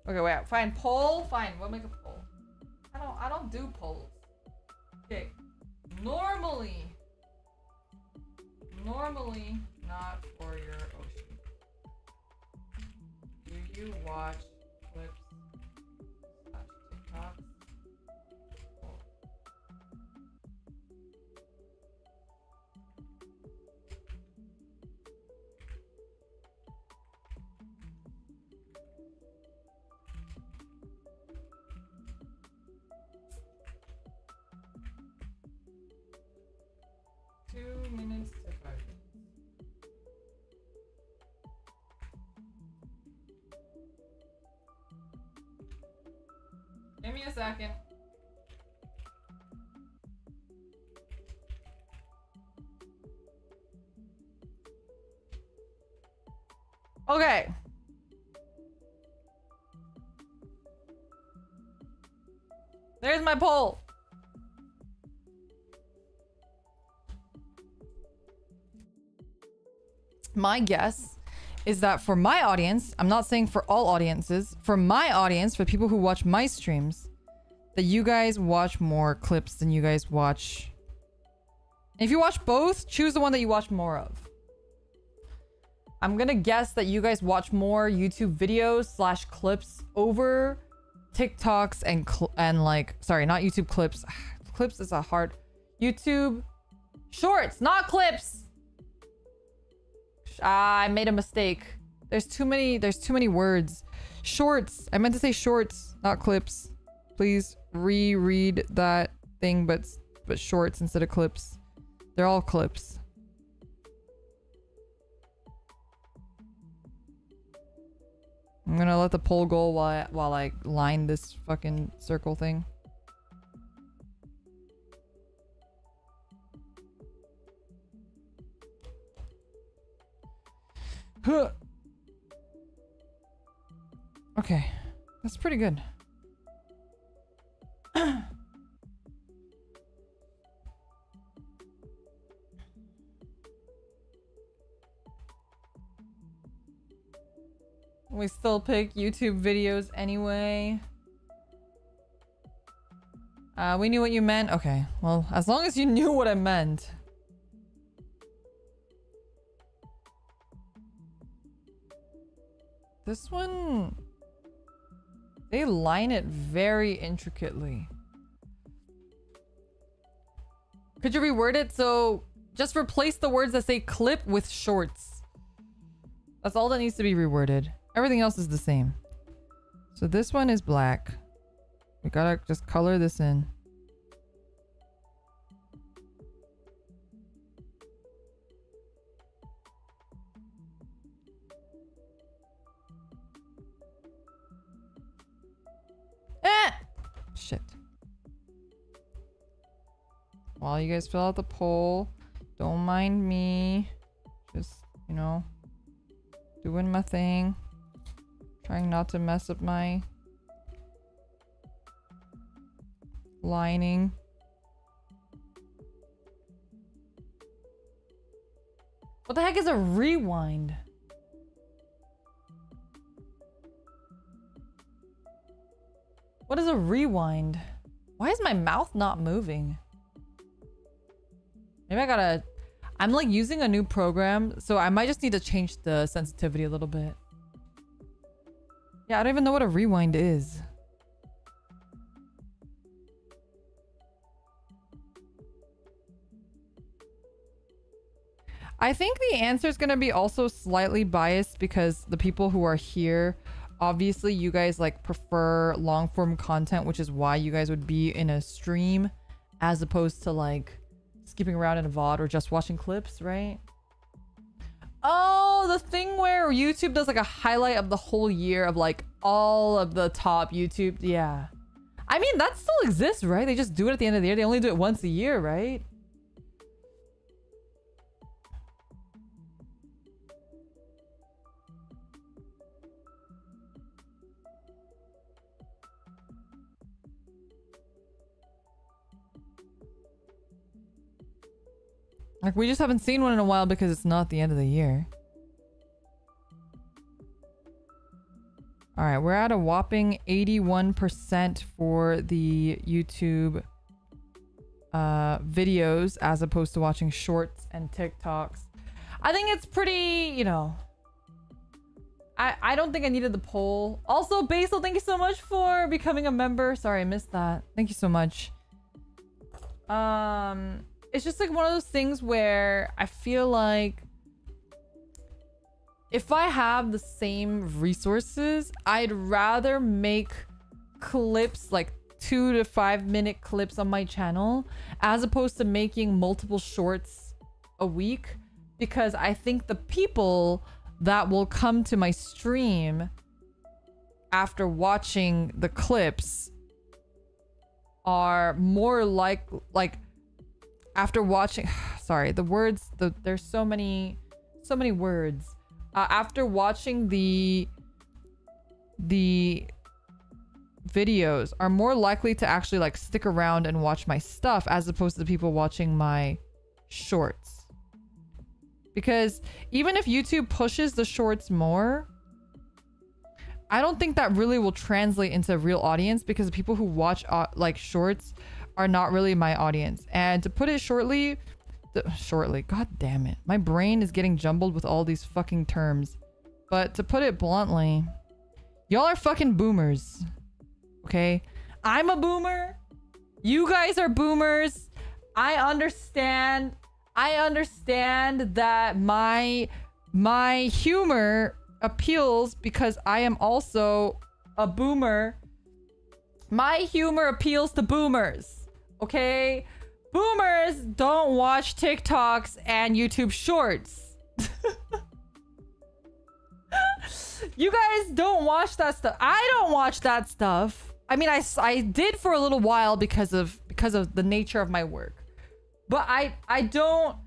Speaker 1: Okay, wait. Fine. Poll. Fine. We'll make a poll. I don't do polls. Okay. Normally, not for your ocean. Do you watch clips / TikToks? Cool. Two minutes to 5 minutes. Give me a second. Okay. There's my poll. My guess is that for my audience, I'm not saying for all audiences, for my audience, for people who watch my streams, that you guys watch more clips than you guys watch. If you watch both, choose the one that you watch more of. I'm gonna guess that you guys watch more YouTube videos / clips over TikToks and like, sorry, not YouTube clips. Clips is a hard. YouTube shorts, not clips. I made a mistake. There's too many words. Shorts. I meant to say shorts, not clips. Please reread that thing, but shorts instead of clips. They're all clips. I'm gonna let the poll go while I line this fucking circle thing. Huh. Okay, that's pretty good. We still pick YouTube videos anyway. We knew what you meant. Okay, well, as long as you knew what I meant. This one, they line it very intricately. Could you reword it? So just replace the words that say clip with shorts. That's all that needs to be reworded. Everything else is the same. So this one is black. We gotta just color this in. Shit. While you guys fill out the poll, don't mind me. Just, you know, doing my thing. Trying not to mess up my lining. What the heck is a rewind? What is a rewind? Why is my mouth not moving? Maybe I gotta... I'm like using a new program, so I might just need to change the sensitivity a little bit. Yeah, I don't even know what a rewind is. I think the answer is going to be also slightly biased because the people who are here, obviously you guys like prefer long form content, which is why you guys would be in a stream as opposed to like skipping around in a VOD or just watching clips, right? Oh, the thing where YouTube does like a highlight of the whole year of like all of the top YouTube. Yeah. I mean, that still exists, right? They just do it at the end of the year. They only do it once a year, right? Like, we just haven't seen one in a while because it's not the end of the year. Alright, we're at a whopping 81% for the YouTube videos as opposed to watching shorts and TikToks. I think it's pretty, you know... I don't think I needed the poll. Also, Basil, thank you so much for becoming a member. Sorry, I missed that. Thank you so much. It's just like one of those things where I feel like if I have the same resources, I'd rather make clips, like 2 to 5 minute clips on my channel as opposed to making multiple shorts a week, because I think the people that will come to my stream after watching the clips are more like after watching sorry, the words, there's so many words. After watching the videos are more likely to actually like stick around and watch my stuff as opposed to the people watching my shorts. Because even if YouTube pushes the shorts more, I don't think that really will translate into a real audience, because the people who watch like shorts are not really my audience. And to put it shortly, god damn it, my brain is getting jumbled with all these fucking terms. But to put it bluntly, y'all are fucking boomers. Okay? I'm a boomer. You guys are boomers. I understand that my humor appeals because I am also a boomer. My humor appeals to boomers. Okay? Boomers don't watch TikToks and YouTube shorts. You guys don't watch that stuff. I don't watch that stuff. I mean, I did for a little while because of the nature of my work. But I don't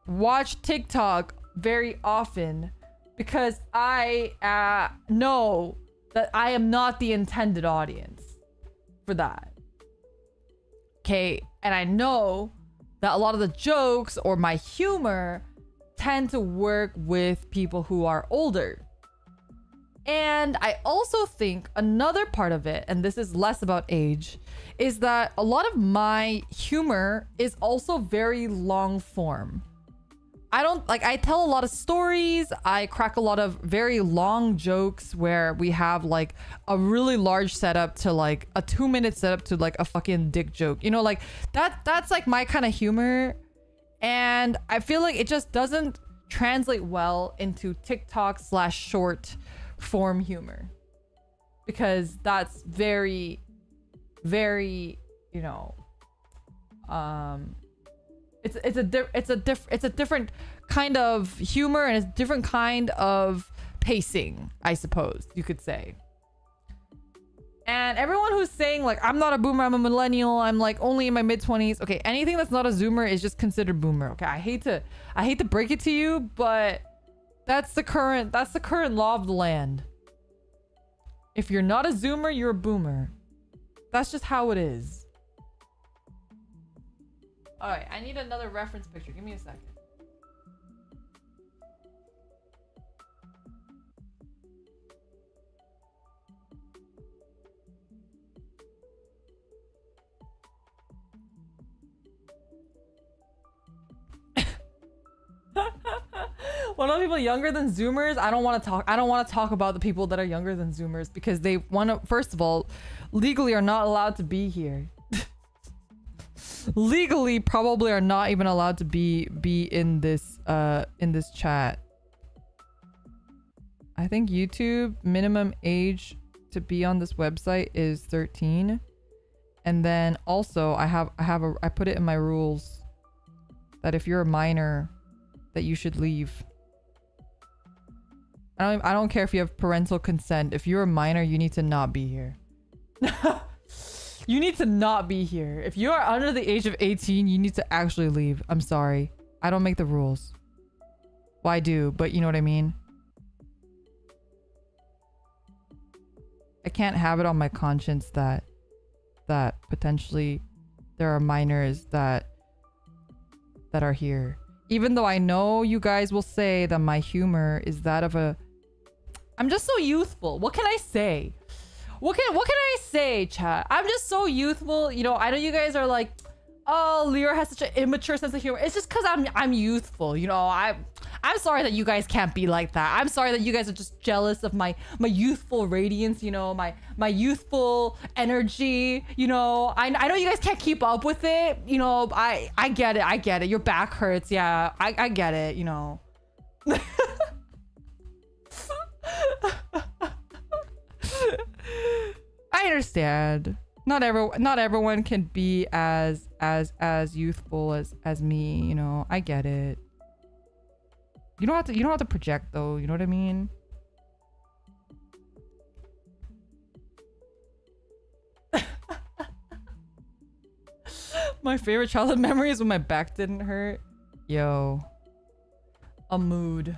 Speaker 1: watch TikTok very often because I know that I am not the intended audience for that. Okay, and I know that a lot of the jokes or my humor tend to work with people who are older. And I also think another part of it, and this is less about age, is that a lot of my humor is also very long form. I tell a lot of stories. I crack a lot of very long jokes where we have like a really large setup to like a 2-minute setup to like a fucking dick joke. You know, like that's like my kind of humor. And I feel like it just doesn't translate well into TikTok / short form humor, because that's very, very, you know, it's a different kind of humor, and it's a different kind of pacing, I suppose you could say. And everyone who's saying like, I'm not a boomer, I'm a millennial, I'm like only in my mid-20s. Okay, anything that's not a zoomer is just considered boomer. Okay, I hate to break it to you, but that's the current law of the land. If you're not a zoomer, you're a boomer. That's just how it is. All right, I need another reference picture. Give me a second. One of the people younger than Zoomers, I don't want to talk about the people that are younger than Zoomers, because they want to, first of all, legally are not allowed to be here. Legally probably are not even allowed to be in this chat. I think YouTube minimum age to be on this website is 13. And then also I put it in my rules that if you're a minor, that you should leave. I don't care if you have parental consent. If you're a minor, you need to not be here. You need to not be here. If you are under the age of 18, you need to actually leave. I'm sorry. I don't make the rules. Well, I do, but you know what I mean? I can't have it on my conscience that potentially there are minors that are here. Even though I know you guys will say that my humor is that of a... I'm just so youthful. What can I say? What can I say, chat? I'm just so youthful. You know, I know you guys are like, oh, Lyra has such an immature sense of humor. It's just because I'm youthful. You know, I'm sorry that you guys can't be like that. I'm sorry that you guys are just jealous of my youthful radiance, you know, my youthful energy, you know. I know you guys can't keep up with it. You know, I get it. Your back hurts. Yeah, I get it, you know. I understand. Not everyone can be as youthful as me, you know. I get it. You don't have to project though, you know what I mean? My favorite childhood memory is when my back didn't hurt. Yo. A mood.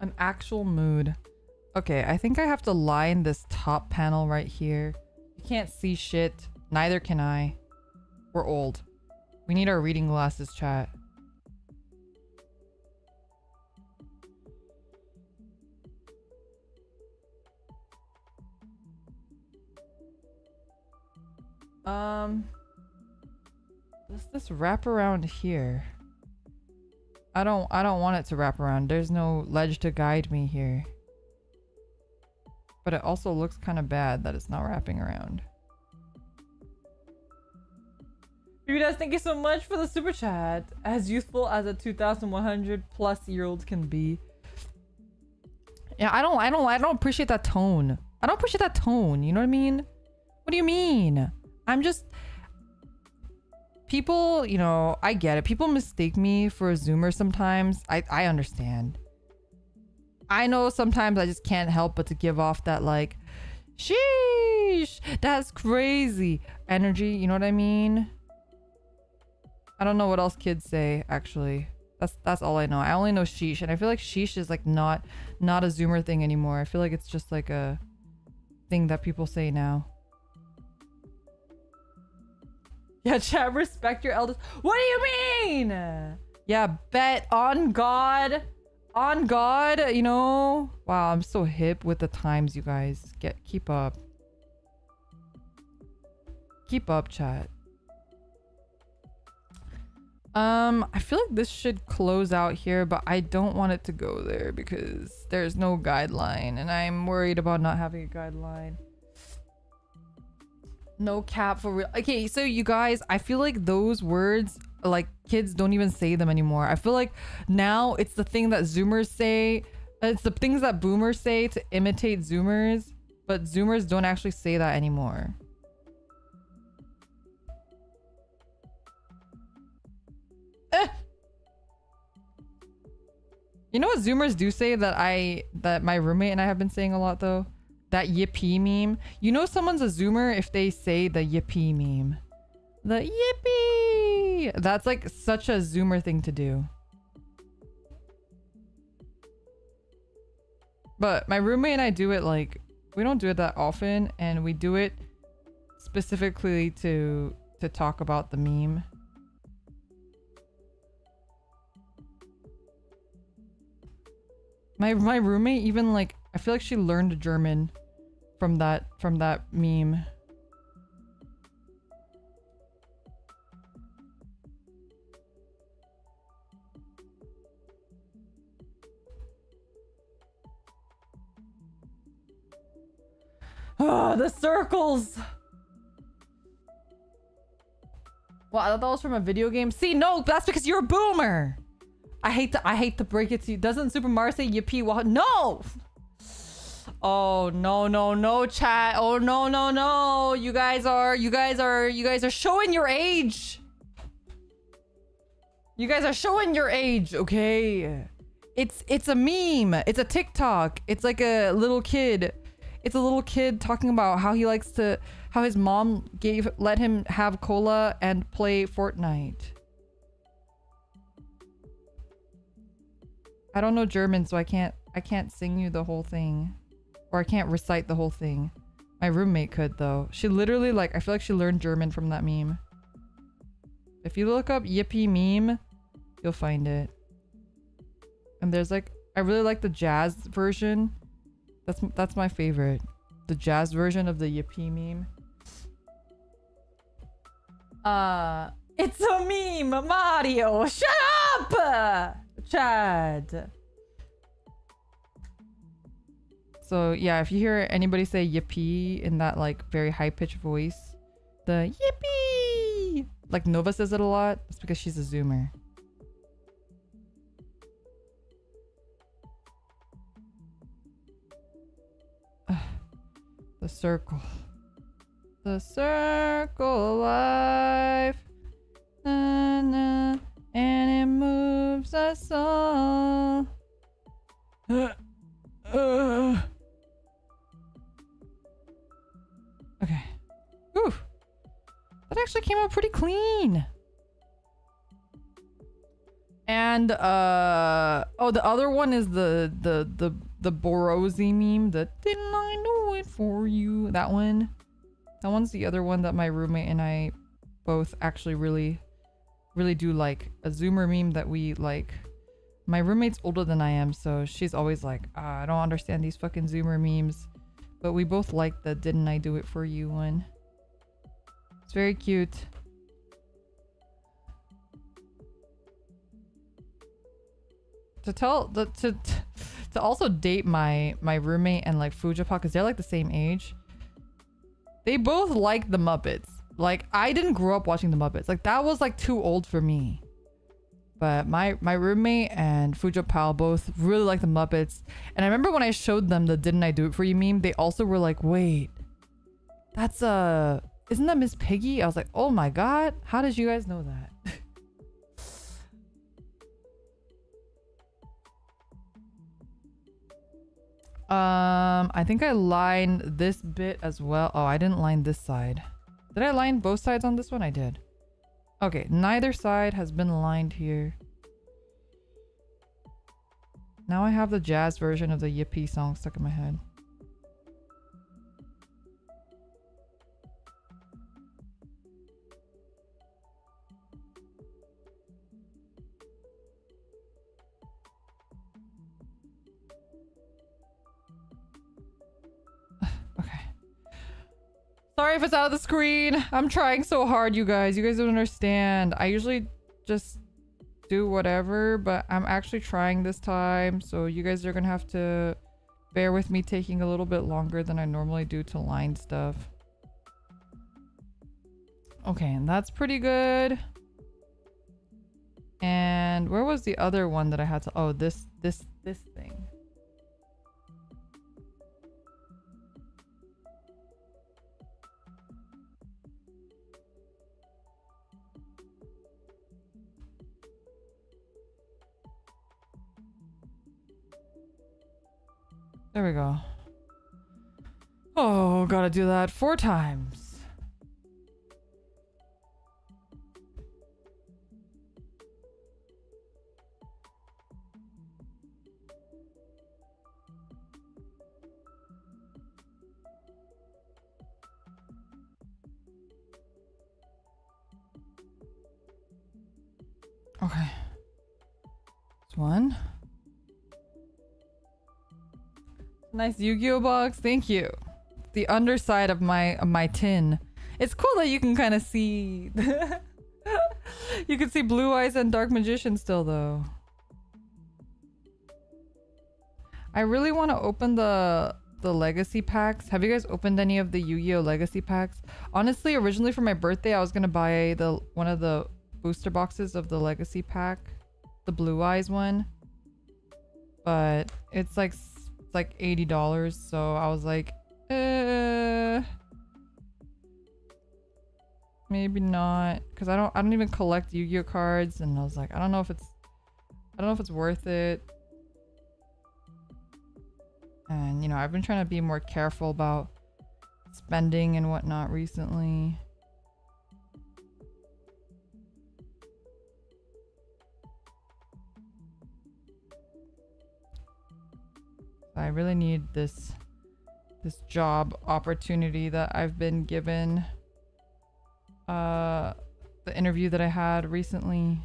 Speaker 1: An actual mood. Okay, I think I have to line this top panel right here. You can't see shit. Neither can I. We're old. We need our reading glasses, chat. Does this wrap around here? I don't want it to wrap around. There's no ledge to guide me here. But it also looks kind of bad that it's not wrapping around. Does, thank you so much for the super chat. As youthful as a 2,100+ year-old can be. Yeah, I don't appreciate that tone. I don't appreciate that tone. You know what I mean? What do you mean? I'm just... People, you know, I get it. People mistake me for a Zoomer sometimes. I understand. I know sometimes I just can't help but to give off that like, sheesh, that's crazy energy. You know what I mean? I don't know what else kids say, actually. That's all I know. I only know sheesh, and I feel like sheesh is like not a Zoomer thing anymore. I feel like it's just like a thing that people say now. Yeah, chat, respect your elders. What do you mean? Yeah, bet on God. On God, you know? Wow, I'm so hip with the times, you guys. Keep up. Keep up, chat. I feel like this should close out here, but I don't want it to go there because there's no guideline, and I'm worried about not having a guideline. No cap for real. Okay, so you guys, I feel like those words, like kids don't even say them anymore. I feel like now it's the thing that Zoomers say. It's the things that Boomers say to imitate Zoomers, but Zoomers don't actually say that anymore. You know what Zoomers do say that my roommate and I have been saying a lot though? That yippee meme. You know someone's a Zoomer if they say the yippee meme. The yippee! That's like such a Zoomer thing to do. But my roommate and I do it like, we don't do it that often, and we do it specifically to talk about the meme. My roommate even like, I feel like she learned German from that meme. Ah, the circles. Well, I thought that was from a video game. See, no, that's because you're a boomer. I hate to break it to you. Doesn't Super Mario say yippee? Well, no. Oh no, chat. Oh no. You guys are showing your age. You guys are showing your age, okay? It's a meme. It's a TikTok. It's like a little kid. It's a little kid talking about how he likes to, how his mom let him have cola and play Fortnite. I don't know German, so I can't sing you the whole thing. Or I can't recite the whole thing. My roommate could though. She literally like, I feel like she learned German from that meme. If you look up yippee meme, you'll find it. And there's like, I really like the jazz version. That's my favorite. The jazz version of the yippee meme. It's a meme, Mario. Shut up, Chad. So yeah, if you hear anybody say yippee in that like very high-pitched voice, the yippee, like Nova says it a lot, it's because she's a Zoomer. The circle. The circle of life. Na, na, and it moves us all. Okay. Whew. That actually came out pretty clean. And oh, the other one is the Borosi meme. The didn't I know it for you? That one. That one's the other one that my roommate and I both actually really do like. A Zoomer meme that we like. My roommate's older than I am, so she's always like, I don't understand these fucking Zoomer memes. But we both like the didn't I do it for you one. It's very cute. To also date my roommate and like Fujapa, because they're like the same age. They both like the Muppets. Like I didn't grow up watching the Muppets. Like that was like too old for me. But my roommate and Fujapa both really like the Muppets. And I remember when I showed them the didn't I do it for you meme, they also were like, wait, that's isn't that Miss Piggy? I was like, oh my god, how did you guys know that? I think I lined this bit as well. Oh, I didn't line this side. Did I line both sides on this one? I did. Okay, neither side has been lined here. Now I have the jazz version of the Yippee song stuck in my head. Sorry if it's out of the screen. I'm trying so hard, you guys. You guys don't understand. I usually just do whatever, but I'm actually trying this time. So you guys are gonna have to bear with me taking a little bit longer than I normally do to line stuff. Okay, and that's pretty good. And where was the other one that I had to? Oh, this thing. There we go. Oh, gotta do that 4 times. Okay. This one. Nice Yu-Gi-Oh box. Thank you. The underside of my tin. It's cool that you can kind of see. You can see Blue Eyes and Dark Magician still though. I really want to open the legacy packs. Have you guys opened any of the Yu-Gi-Oh legacy packs? Honestly, originally for my birthday, I was gonna buy one of the booster boxes of the legacy pack, the Blue Eyes one, but it's like $80, so I was like, maybe not, because I don't even collect Yu-Gi-Oh cards, and I was like, I don't know if it's worth it. And you know, I've been trying to be more careful about spending and whatnot recently. I really need this job opportunity that I've been given. The interview that I had recently.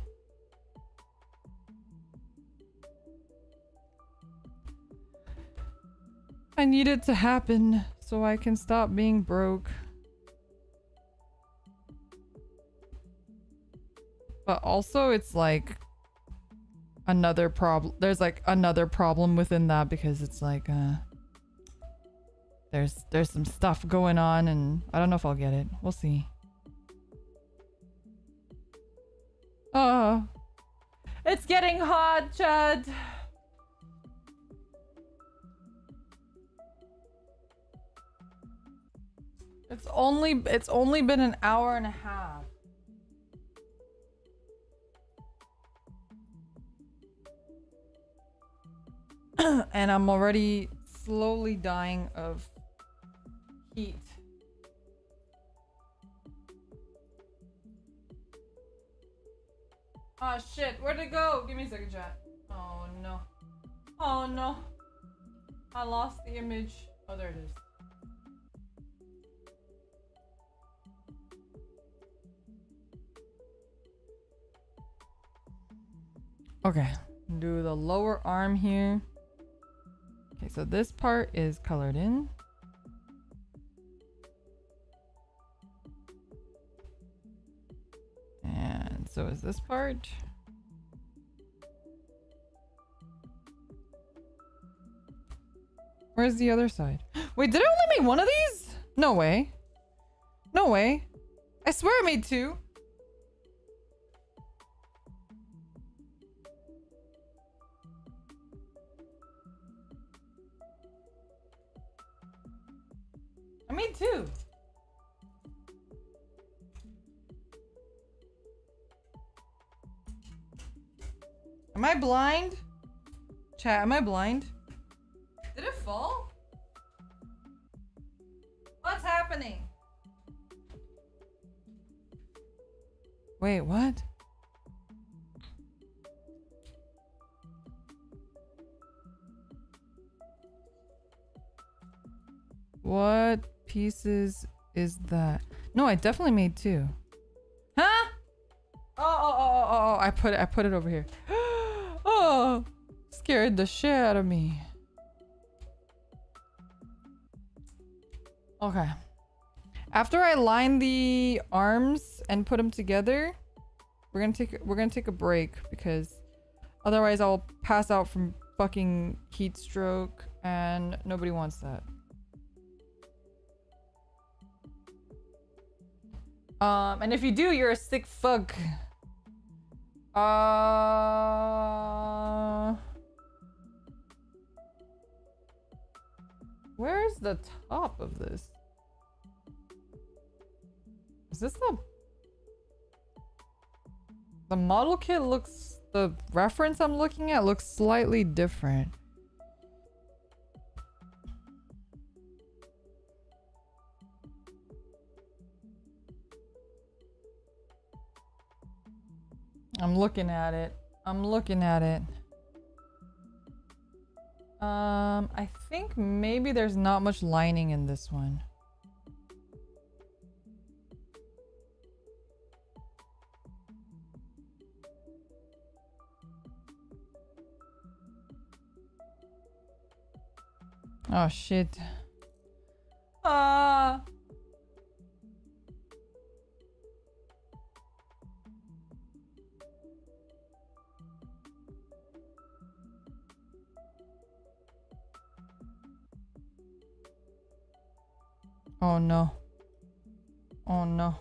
Speaker 1: I need it to happen so I can stop being broke. But also it's like another problem. There's like another problem within that, because it's like there's some stuff going on, and I don't know if I'll get it. We'll see. Oh, it's getting hot, Chad. It's only been an hour and a half. And I'm already slowly dying of heat. Oh shit, where'd it go? Give me a second, chat. Oh no. Oh no. I lost the image. Oh, there it is. Okay, do the lower arm here. Okay, so this part is colored in. And so is this part. Where's the other side? Wait, did I only make one of these? No way. No way. I swear I made 2. I made 2. Am I blind? Chat, am I blind? Did it fall? What's happening? Wait, what? What pieces is that? No, I definitely made 2. Huh? Oh, I put it over here. Oh, scared the shit out of me. Okay. After I line the arms and put them together, we're gonna take a break, because otherwise I'll pass out from fucking heat stroke, and nobody wants that. And if you do, you're a sick fuck. Where's the top of this? Is this the model kit looks, the reference I'm looking at looks slightly different. I'm looking at it. I'm looking at it. I think maybe there's not much lining in this one. Oh shit. Ah. Oh no. Oh no.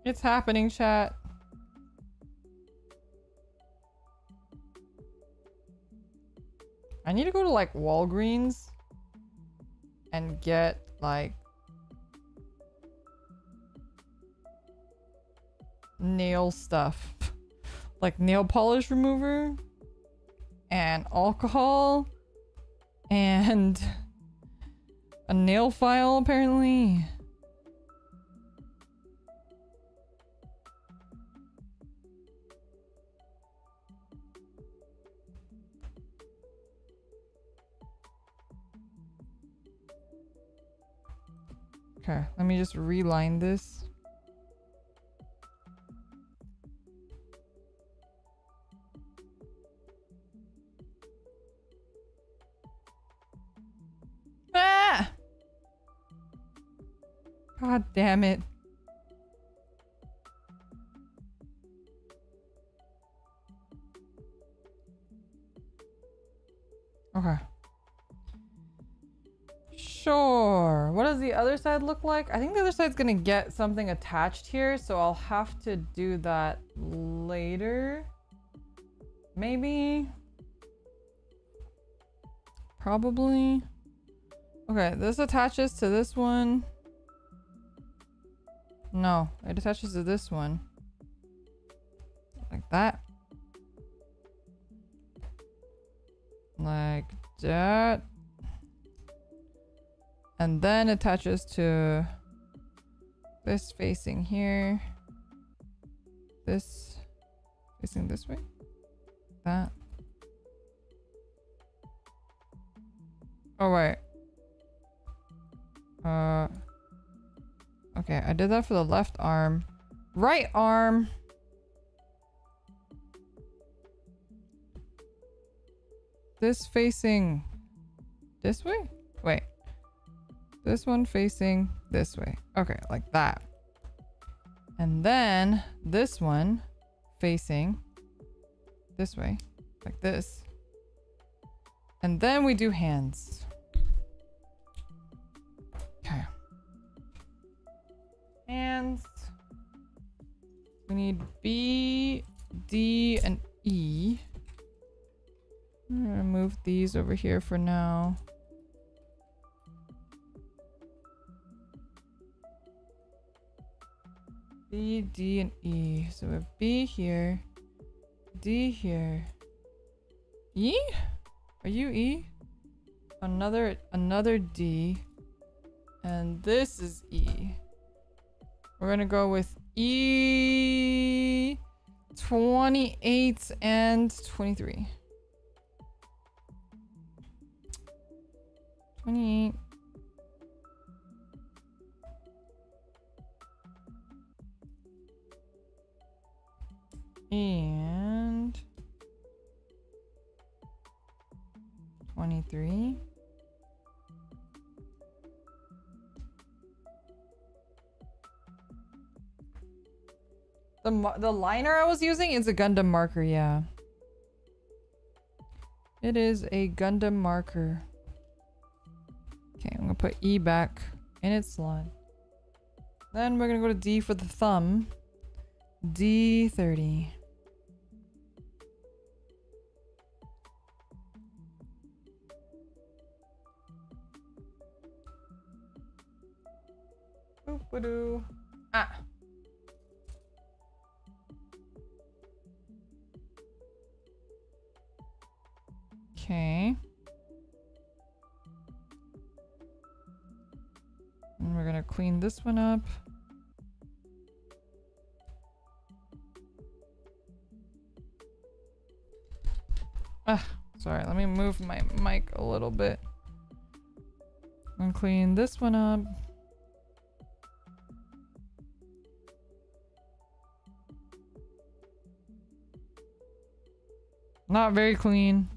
Speaker 1: It's happening, chat. I need to go to like Walgreens and get like nail stuff. Like nail polish remover and alcohol and a nail file apparently. Okay, let me just reline this. Ah! God damn it. Okay. Sure. What does the other side look like? I think the other side's gonna get something attached here, so I'll have to do that later. Maybe. Probably. Okay, this attaches to this one. No, it attaches to this one. Like that. Like that. And then attaches to this facing here. This facing this way. That. Oh wait. Okay, I did that for the left arm. Right arm. This facing this way? Wait. This one facing this way. Okay, like that. And then this one facing this way, like this. And then we do hands. Okay. Hands. We need B, D, and E. I'm gonna move these over here for now. B, D, and E. So we have B here, D here. E? Are you E? Another D. And this is E. We're gonna go with E 28 and 23. 28. And 23. The liner I was using is a Gundam marker, yeah. It is a Gundam marker. Okay, I'm gonna put E back in its slot. Then we're gonna go to D for the thumb. D30. Boop-a-doo. Ah. Okay. And we're gonna clean this one up. Ah, sorry, let me move my mic a little bit. And clean this one up. Not very clean.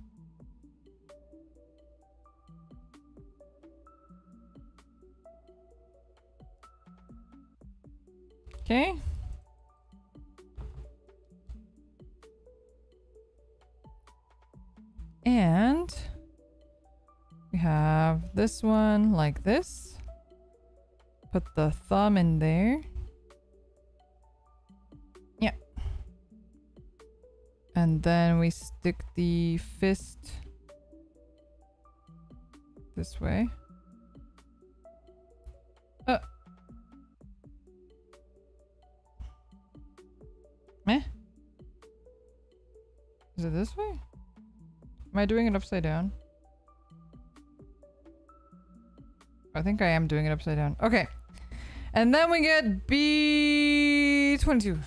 Speaker 1: Okay. And we have this one like this. Put the thumb in there. Yeah. And then we stick the fist this way. Meh? Is it this way? Am I doing it upside down? I think I am doing it upside down. Okay. And then we get B22.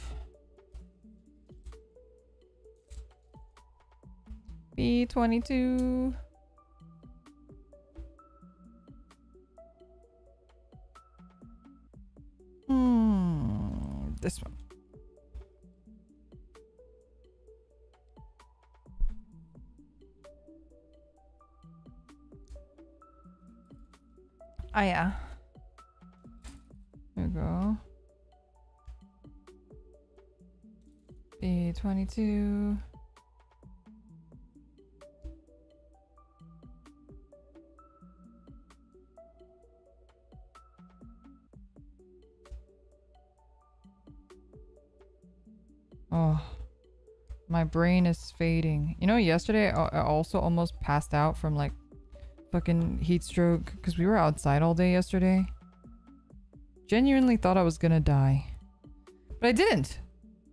Speaker 1: B22. This one. Ah, yeah. There we go. B22. Oh, my brain is fading. You know, yesterday I also almost passed out from like fucking heat stroke because we were outside all day yesterday. Genuinely thought I was gonna die, but I didn't.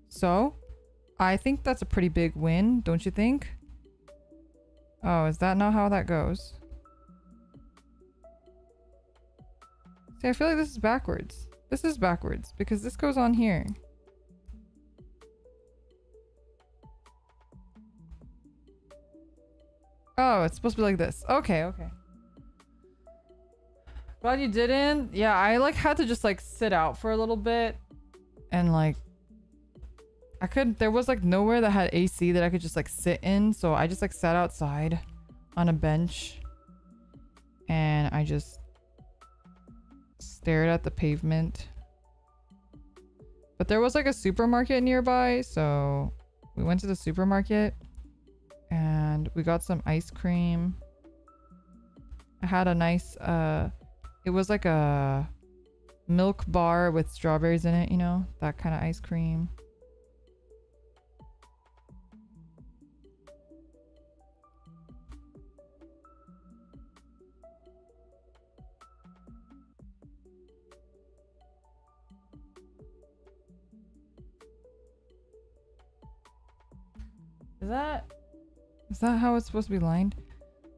Speaker 1: So I think that's a pretty big win, don't you think? Oh, is that not how that goes? See, I feel like this is backwards. This is backwards because this goes on here. Oh, it's supposed to be like this. Okay, okay. Glad you didn't. Yeah, I like had to just like sit out for a little bit. And like there was like nowhere that had AC that I could just like sit in. So I just like sat outside on a bench. And I just stared at the pavement. But there was like a supermarket nearby. So we went to the supermarket. And we got some ice cream. I had a nice, it was like a milk bar with strawberries in it, you know? That kind of ice cream. Is that how it's supposed to be lined?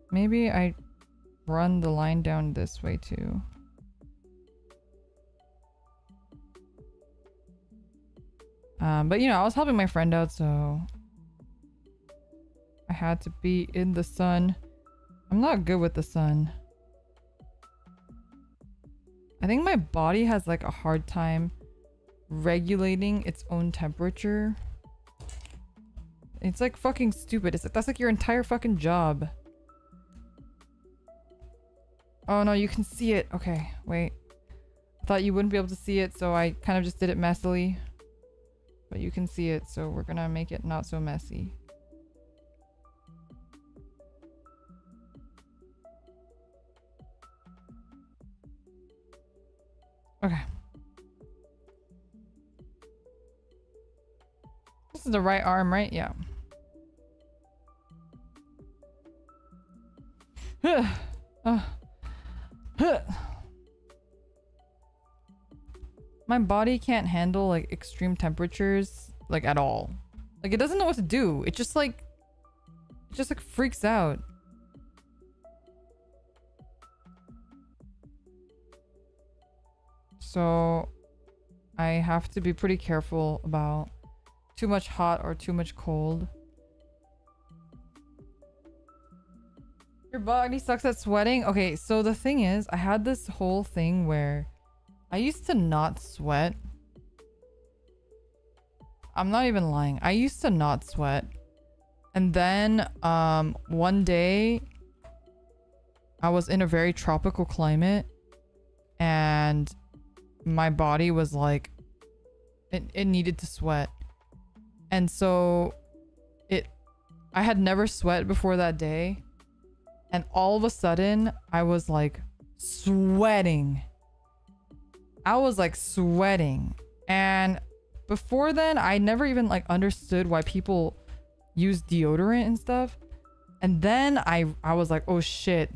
Speaker 1: Maybe I run the line down this way too. But you know, I was helping my friend out, so I had to be in the sun. I'm not good with the sun. I think my body has like a hard time regulating its own temperature. It's like fucking stupid. It's like, that's like your entire fucking job. Oh no, you can see it. Okay, wait. I thought you wouldn't be able to see it, so I kind of just did it messily. But you can see it, so we're gonna make it not so messy. Okay. This is the right arm, right? Yeah. My body can't handle like extreme temperatures like at all. Like it doesn't know what to do. It just like freaks out. So I have to be pretty careful about too much hot or too much cold. Your body sucks at sweating? Okay, so the thing is, I had this whole thing where I used to not sweat. I'm not even lying. I used to not sweat. And then one day I was in a very tropical climate and my body was like it needed to sweat. And so I had never sweat before that day. And all of a sudden, I was like sweating. I was like sweating. And before then, I never even like understood why people use deodorant and stuff. And then I was like, oh shit.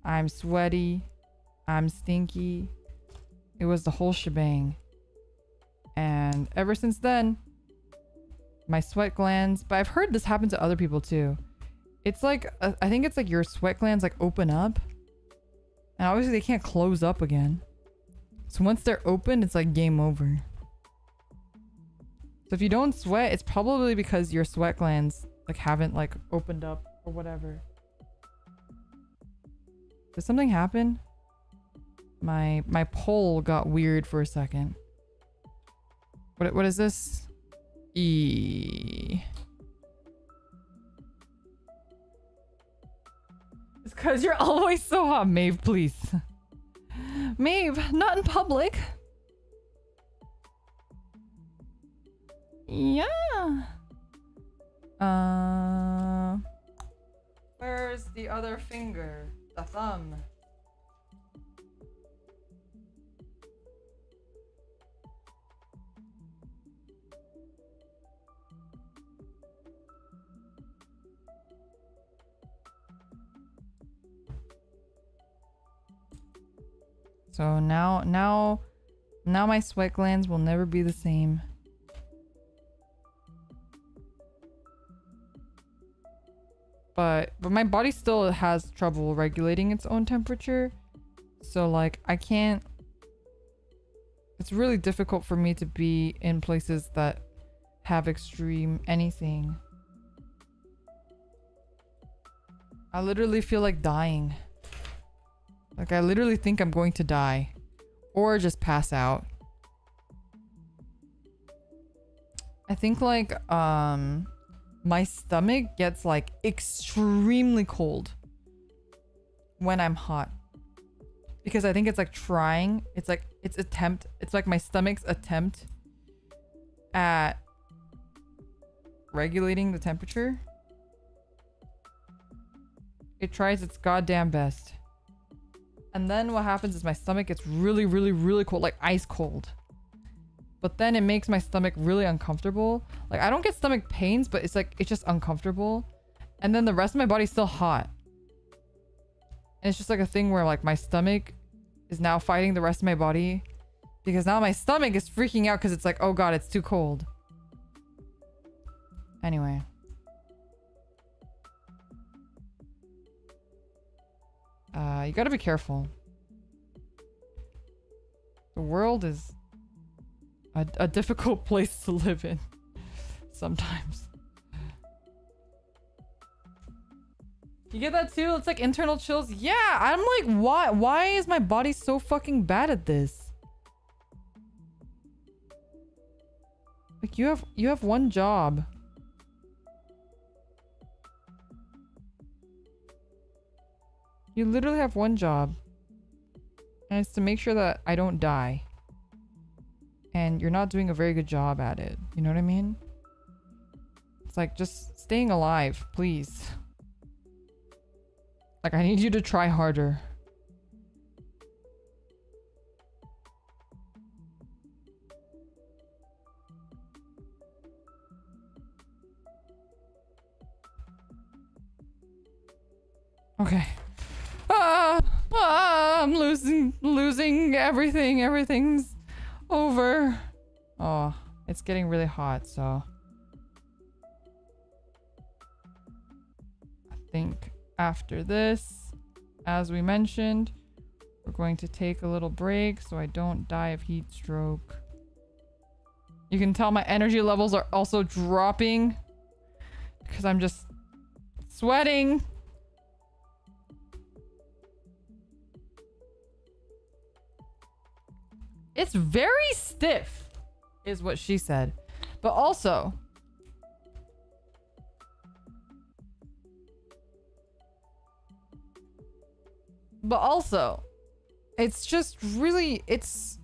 Speaker 1: I'm sweaty. I'm stinky. It was the whole shebang. And ever since then, my sweat glands, but I've heard this happen to other people too. It's like, I think it's like your sweat glands like open up. And obviously they can't close up again. So once they're open, it's like game over. So if you don't sweat, it's probably because your sweat glands like haven't like opened up or whatever. Did something happen? My pole got weird for a second. What is this? E. It's because you're always so hot. Maeve, please. Maeve, not in public. Yeah. Where's the other finger? The thumb. So now my sweat glands will never be the same. But my body still has trouble regulating its own temperature. So like I can't, it's really difficult for me to be in places that have extreme anything. I literally feel like dying. Like I literally think I'm going to die or just pass out. I think like my stomach gets like extremely cold when I'm hot. Because I think it's like trying, it's like it's like my stomach's attempt at regulating the temperature. It tries its goddamn best. And then what happens is my stomach gets really, really, really cold, like ice cold. But then it makes my stomach really uncomfortable. Like I don't get stomach pains, but it's like, it's just uncomfortable. And then the rest of my body's still hot. And it's just like a thing where like my stomach is now fighting the rest of my body. Because now my stomach is freaking out because it's like, oh god, it's too cold. Anyway. You gotta be careful. The world is a difficult place to live in sometimes. You get that too? It's like internal chills. Yeah, I'm like, why is my body so fucking bad at this? Like you have one job. You literally have one job. And it's to make sure that I don't die. And you're not doing a very good job at it. You know what I mean? It's like just staying alive, please. Like I need you to try harder. Okay. I'm losing everything. Everything's over. Oh, it's getting really hot, so I think after this, as we mentioned, we're going to take a little break so I don't die of heat stroke. You can tell my energy levels are also dropping because I'm just sweating. It's very stiff, is what she said. But also, it's just really, it's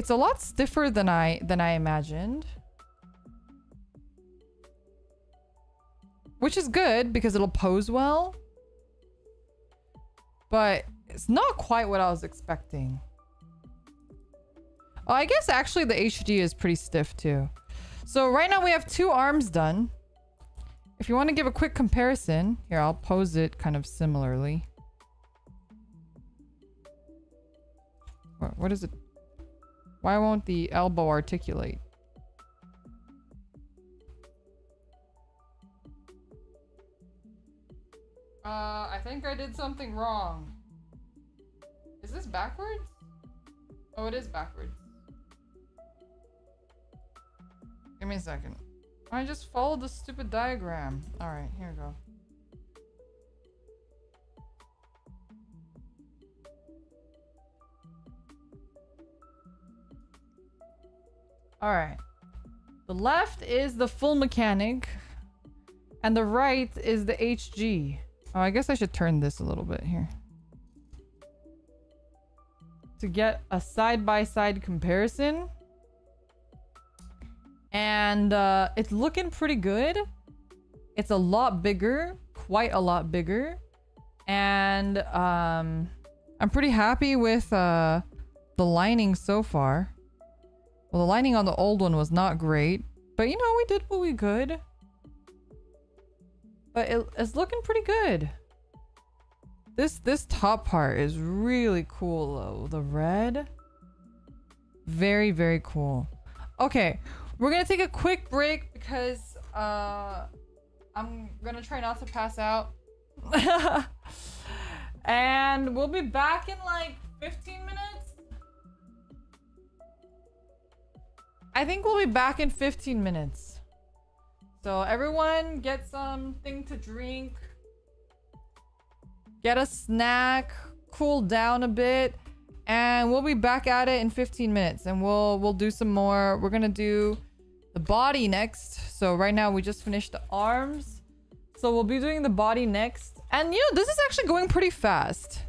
Speaker 1: a lot stiffer than I imagined. Which is good because it'll pose well. But it's not quite what I was expecting. Oh, I guess actually the HG is pretty stiff too. So right now we have 2 arms done. If you want to give a quick comparison, here, I'll pose it kind of similarly. What is it? Why won't the elbow articulate? I think I did something wrong. Is this backwards? Oh, it is backwards. Give me a second. I just followed the stupid diagram. Alright, here we go. Alright. The left is the full mechanic. And the right is the HG. Oh, I guess I should turn this a little bit here. To get a side-by-side comparison. And it's looking pretty good. It's a lot bigger. Quite a lot bigger. And I'm pretty happy with the lining so far. Well, the lining on the old one was not great. But you know, we did what we could. But it's looking pretty good. This top part is really cool though. The red. Very, very cool. Okay, we're gonna take a quick break because I'm gonna try not to pass out. And we'll be back in like 15 minutes. I think we'll be back in 15 minutes. So everyone get something to drink. Get a snack. Cool down a bit. And we'll be back at it in 15 minutes. And we'll do some more. We're gonna do the body next. So right now we just finished the arms. So we'll be doing the body next. And you know, this is actually going pretty fast.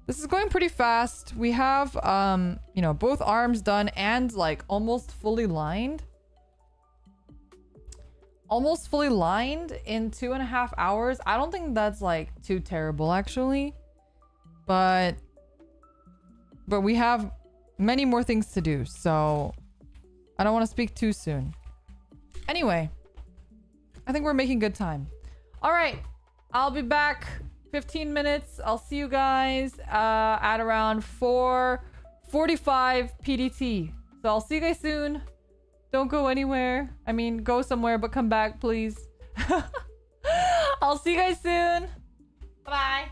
Speaker 1: This is going pretty fast. We have you know, both arms done and like almost fully lined. Almost fully lined in 2.5 hours. I don't think that's like too terrible actually. But we have many more things to do, so I don't want to speak too soon. Anyway, I think we're making good time. All right, I'll be back 15 minutes. I'll see you guys at around 4:45 PDT. So I'll see you guys soon. Don't go anywhere. I mean, go somewhere, but come back, please. I'll see you guys soon. Bye.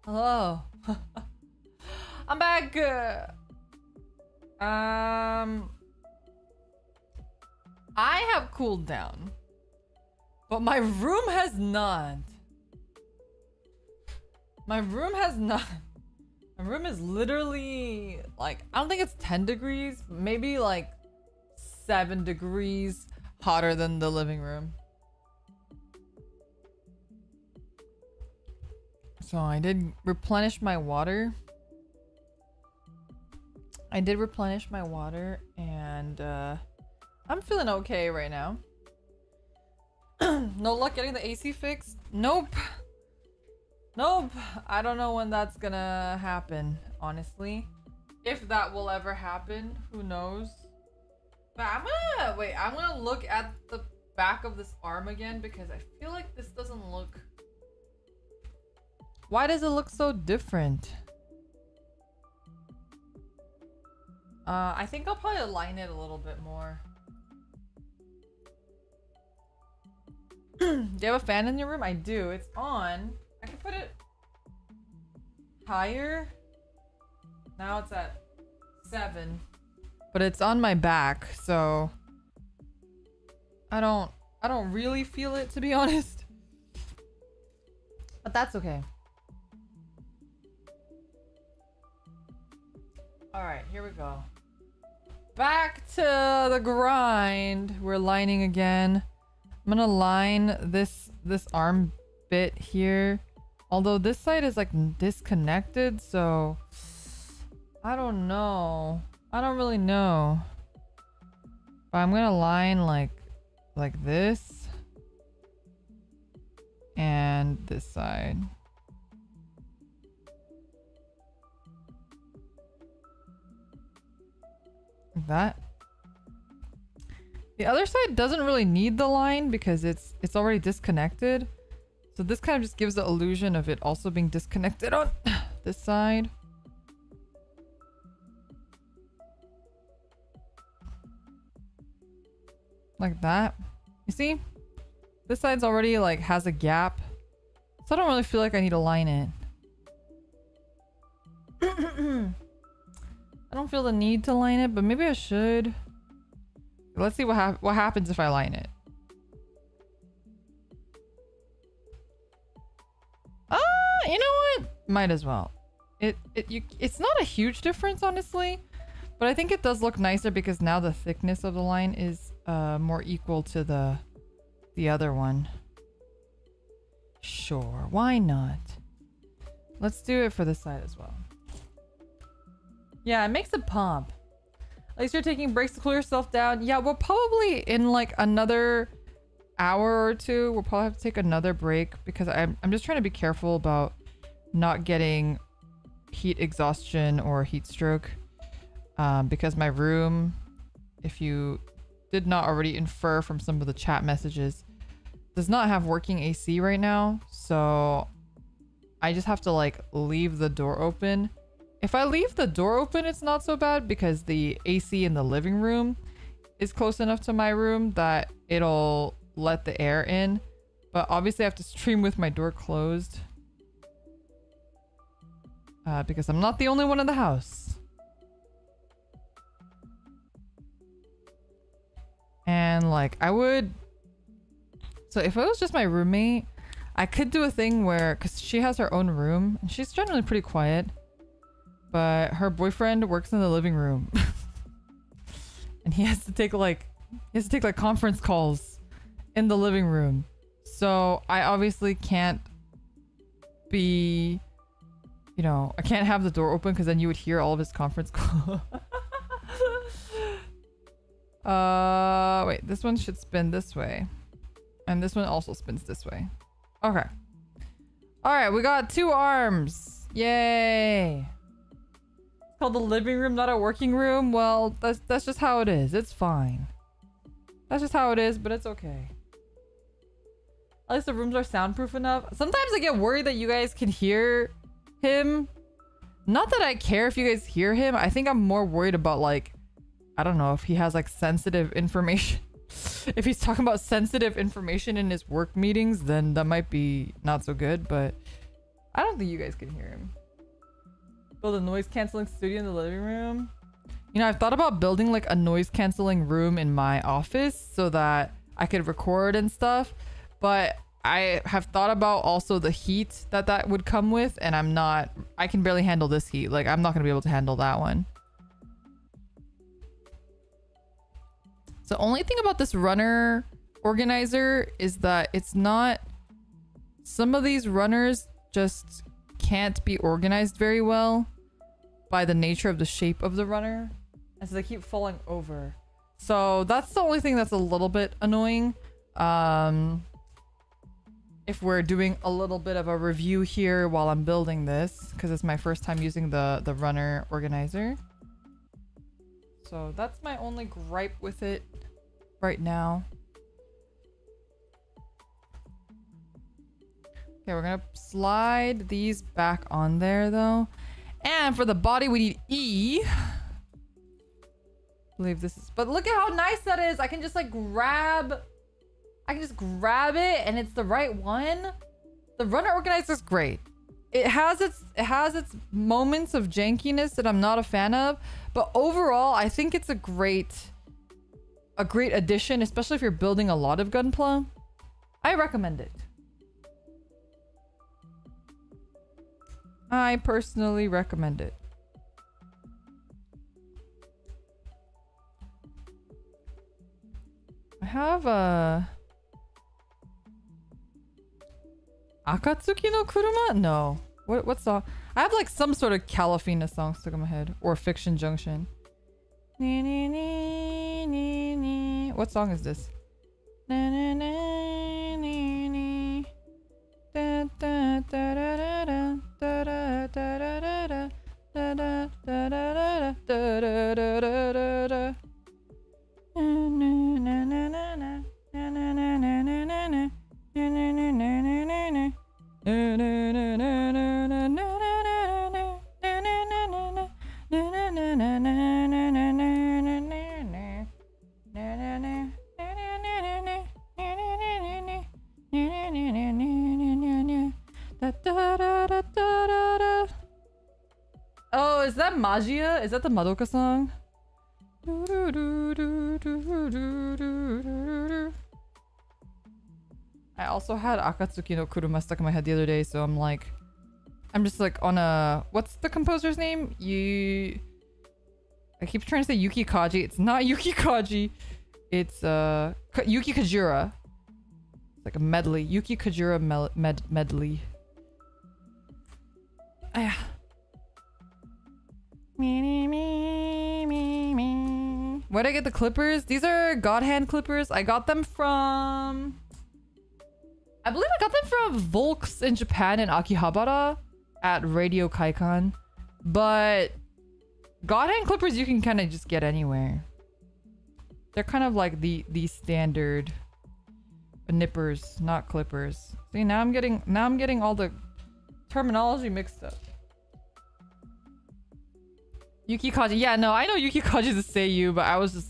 Speaker 1: Hello. I'm back. I have cooled down, but my room has not. My room has not. My room is literally like, I don't think it's 10 degrees, maybe like 7 degrees hotter than the living room. So I did replenish my water. and I'm feeling okay right now. No luck getting the AC fixed? Nope. I don't know when that's gonna happen, honestly. If that will ever happen, who knows? But I'm gonna look at the back of this arm again because I feel like this doesn't look... Why does it look so different? I think I'll probably align it a little bit more. Do you have a fan in your room? I do. It's on. I can put it higher. Now it's at 7. But it's on my back, so I don't really feel it, to be honest. But that's okay. Alright, here we go. Back to the grind. We're lining again. I'm gonna line this arm bit here. Although this side is like disconnected, so I don't know. I don't really know. But I'm gonna line like this. And this side. Like that. The other side doesn't really need the line because it's already disconnected. So this kind of just gives the illusion of it also being disconnected on this side. Like that. You see? This side's already like has a gap. So I don't really feel like I need to line it. I don't feel the need to line it, but maybe I should. Let's see what happens if I line it. You know what? Might as well. It's not a huge difference, honestly, but I think it does look nicer because now the thickness of the line is more equal to the other one. Sure, why not? Let's do it for this side as well. Yeah, it makes it pop. At least you're taking breaks to cool yourself down. Yeah, we'll probably in like another hour or two, we'll probably have to take another break because I'm just trying to be careful about not getting heat exhaustion or heat stroke. Because my room, if you did not already infer from some of the chat messages, does not have working AC right now. So I just have to like leave the door open. If I leave the door open, it's not so bad because the AC in the living room is close enough to my room that it'll let the air in. But obviously I have to stream with my door closed. Because I'm not the only one in the house. And like I would, so if it was just my roommate, I could do a thing where, because she has her own room and she's generally pretty quiet, but her boyfriend works in the living room and he has to take like conference calls in the living room. So I obviously can't be, you know, I can't have the door open because then you would hear all of his conference calls. Wait, this one should spin this way. And this one also spins this way. Okay. Alright, we got 2 arms. Yay. It's called the living room, not a working room. Well, that's just how it is. It's fine. That's just how it is, but it's okay. At least the rooms are soundproof enough. Sometimes I get worried that you guys can hear him. Not that I care if you guys hear him. I think I'm more worried about like, I don't know, if he has like sensitive information. If he's talking about sensitive information in his work meetings, then that might be not so good, but I don't think you guys can hear him. Build a noise canceling studio in the living room. You know, I've thought about building like a noise canceling room in my office so that I could record and stuff, but I have thought about also the heat that would come with, and I can barely handle this heat. Like, I'm not going to be able to handle that one. The only thing about this runner organizer is that it's not, some of these runners just can't be organized very well by the nature of the shape of the runner, and so they keep falling over. So that's the only thing that's a little bit annoying. If we're doing a little bit of a review here while I'm building this, because it's my first time using the runner organizer. So that's my only gripe with it right now. Okay, we're gonna slide these back on there though. And for the body we need E. I believe this is, but look at how nice that is. I can just like grab it and it's the right one. The runner organizer is great. It has its moments of jankiness that I'm not a fan of, but overall I think it's a great addition, especially if you're building a lot of gunpla. I recommend it. I personally recommend it. I have a Akatsuki no Kuruma? No. What song? I have like some sort of Calafina song stuck in my head. Or Fiction Junction. What song is this? Oh, is that Magia? Is that the Madoka song? I also had Akatsuki no Kuruma stuck in my head the other day, so I'm just like on a, what's the composer's name? I keep trying to say Yuki Kaji. It's not Yuki Kaji. It's Yuki Kajura. It's like a medley. Yuki Kajura medley. Where'd I get the clippers? These are God Hand clippers. I got them from, I believe I got them from Volks in Japan and Akihabara at Radio Kaikan. But God Hand clippers you can kind of just get anywhere. They're kind of like the standard nippers, not clippers. See, now I'm getting all the terminology mixed up. Yuki Kaji. Yeah, no, I know Yuki Kaji is a Seiyu, but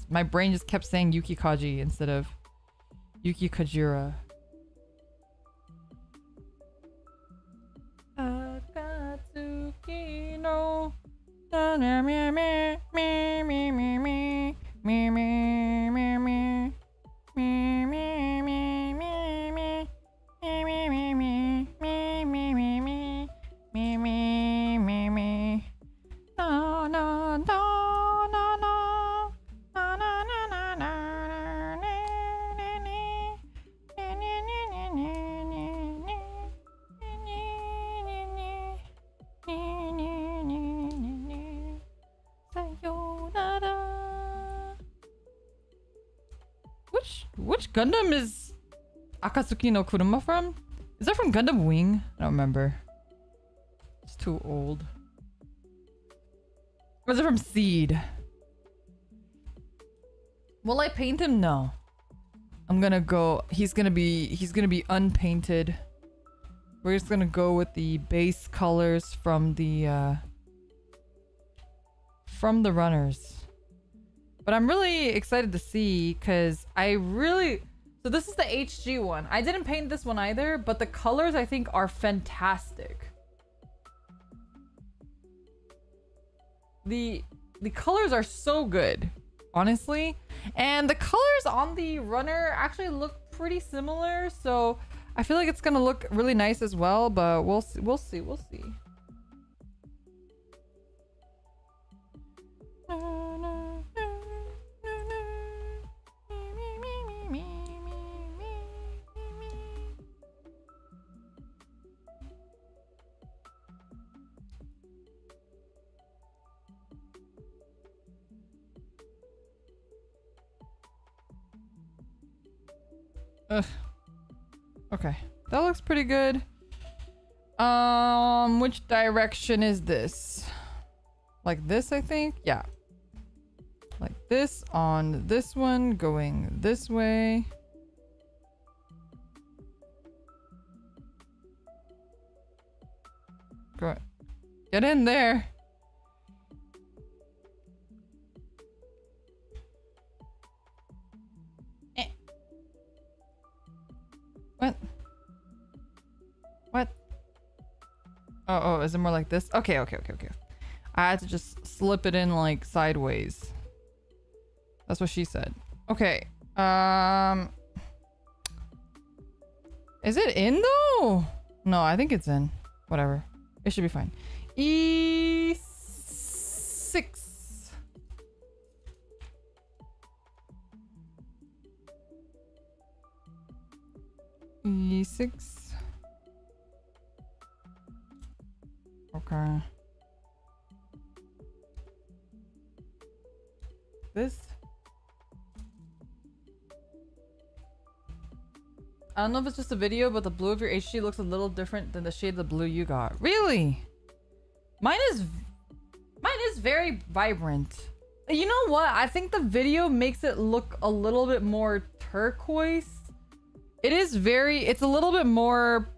Speaker 1: my brain just kept saying Yuki Kaji instead of Yuki Kajura. Akatsuki no Which Gundam is Akatsuki no Kuruma from? Is that from Gundam Wing? I don't remember. It's too old. Or is it from Seed? Will I paint him? No. I'm gonna go. He's gonna be unpainted. We're just gonna go with the base colors from the runners. But I'm really excited to see because so this is the HG one. I didn't paint this one either, but the colors I think are fantastic. The colors are so good, honestly. And the colors on the runner actually look pretty similar, so I feel like it's gonna look really nice as well, but we'll see. Ugh. Okay, that looks pretty good. Which direction is this? Like this, I think? Yeah. Like this on this one, going this way. Go. Get in there. What? Oh, is it more like this? Okay. I had to just slip it in like sideways. That's what she said. Okay. Is it in though? No, I think it's in. Whatever. It should be fine. E6. E6. Okay. This. I don't know if it's just a video, but the blue of your HG looks a little different than the shade of blue you got. Really? Mine is very vibrant. You know what? I think the video makes it look a little bit more turquoise. It's a little bit more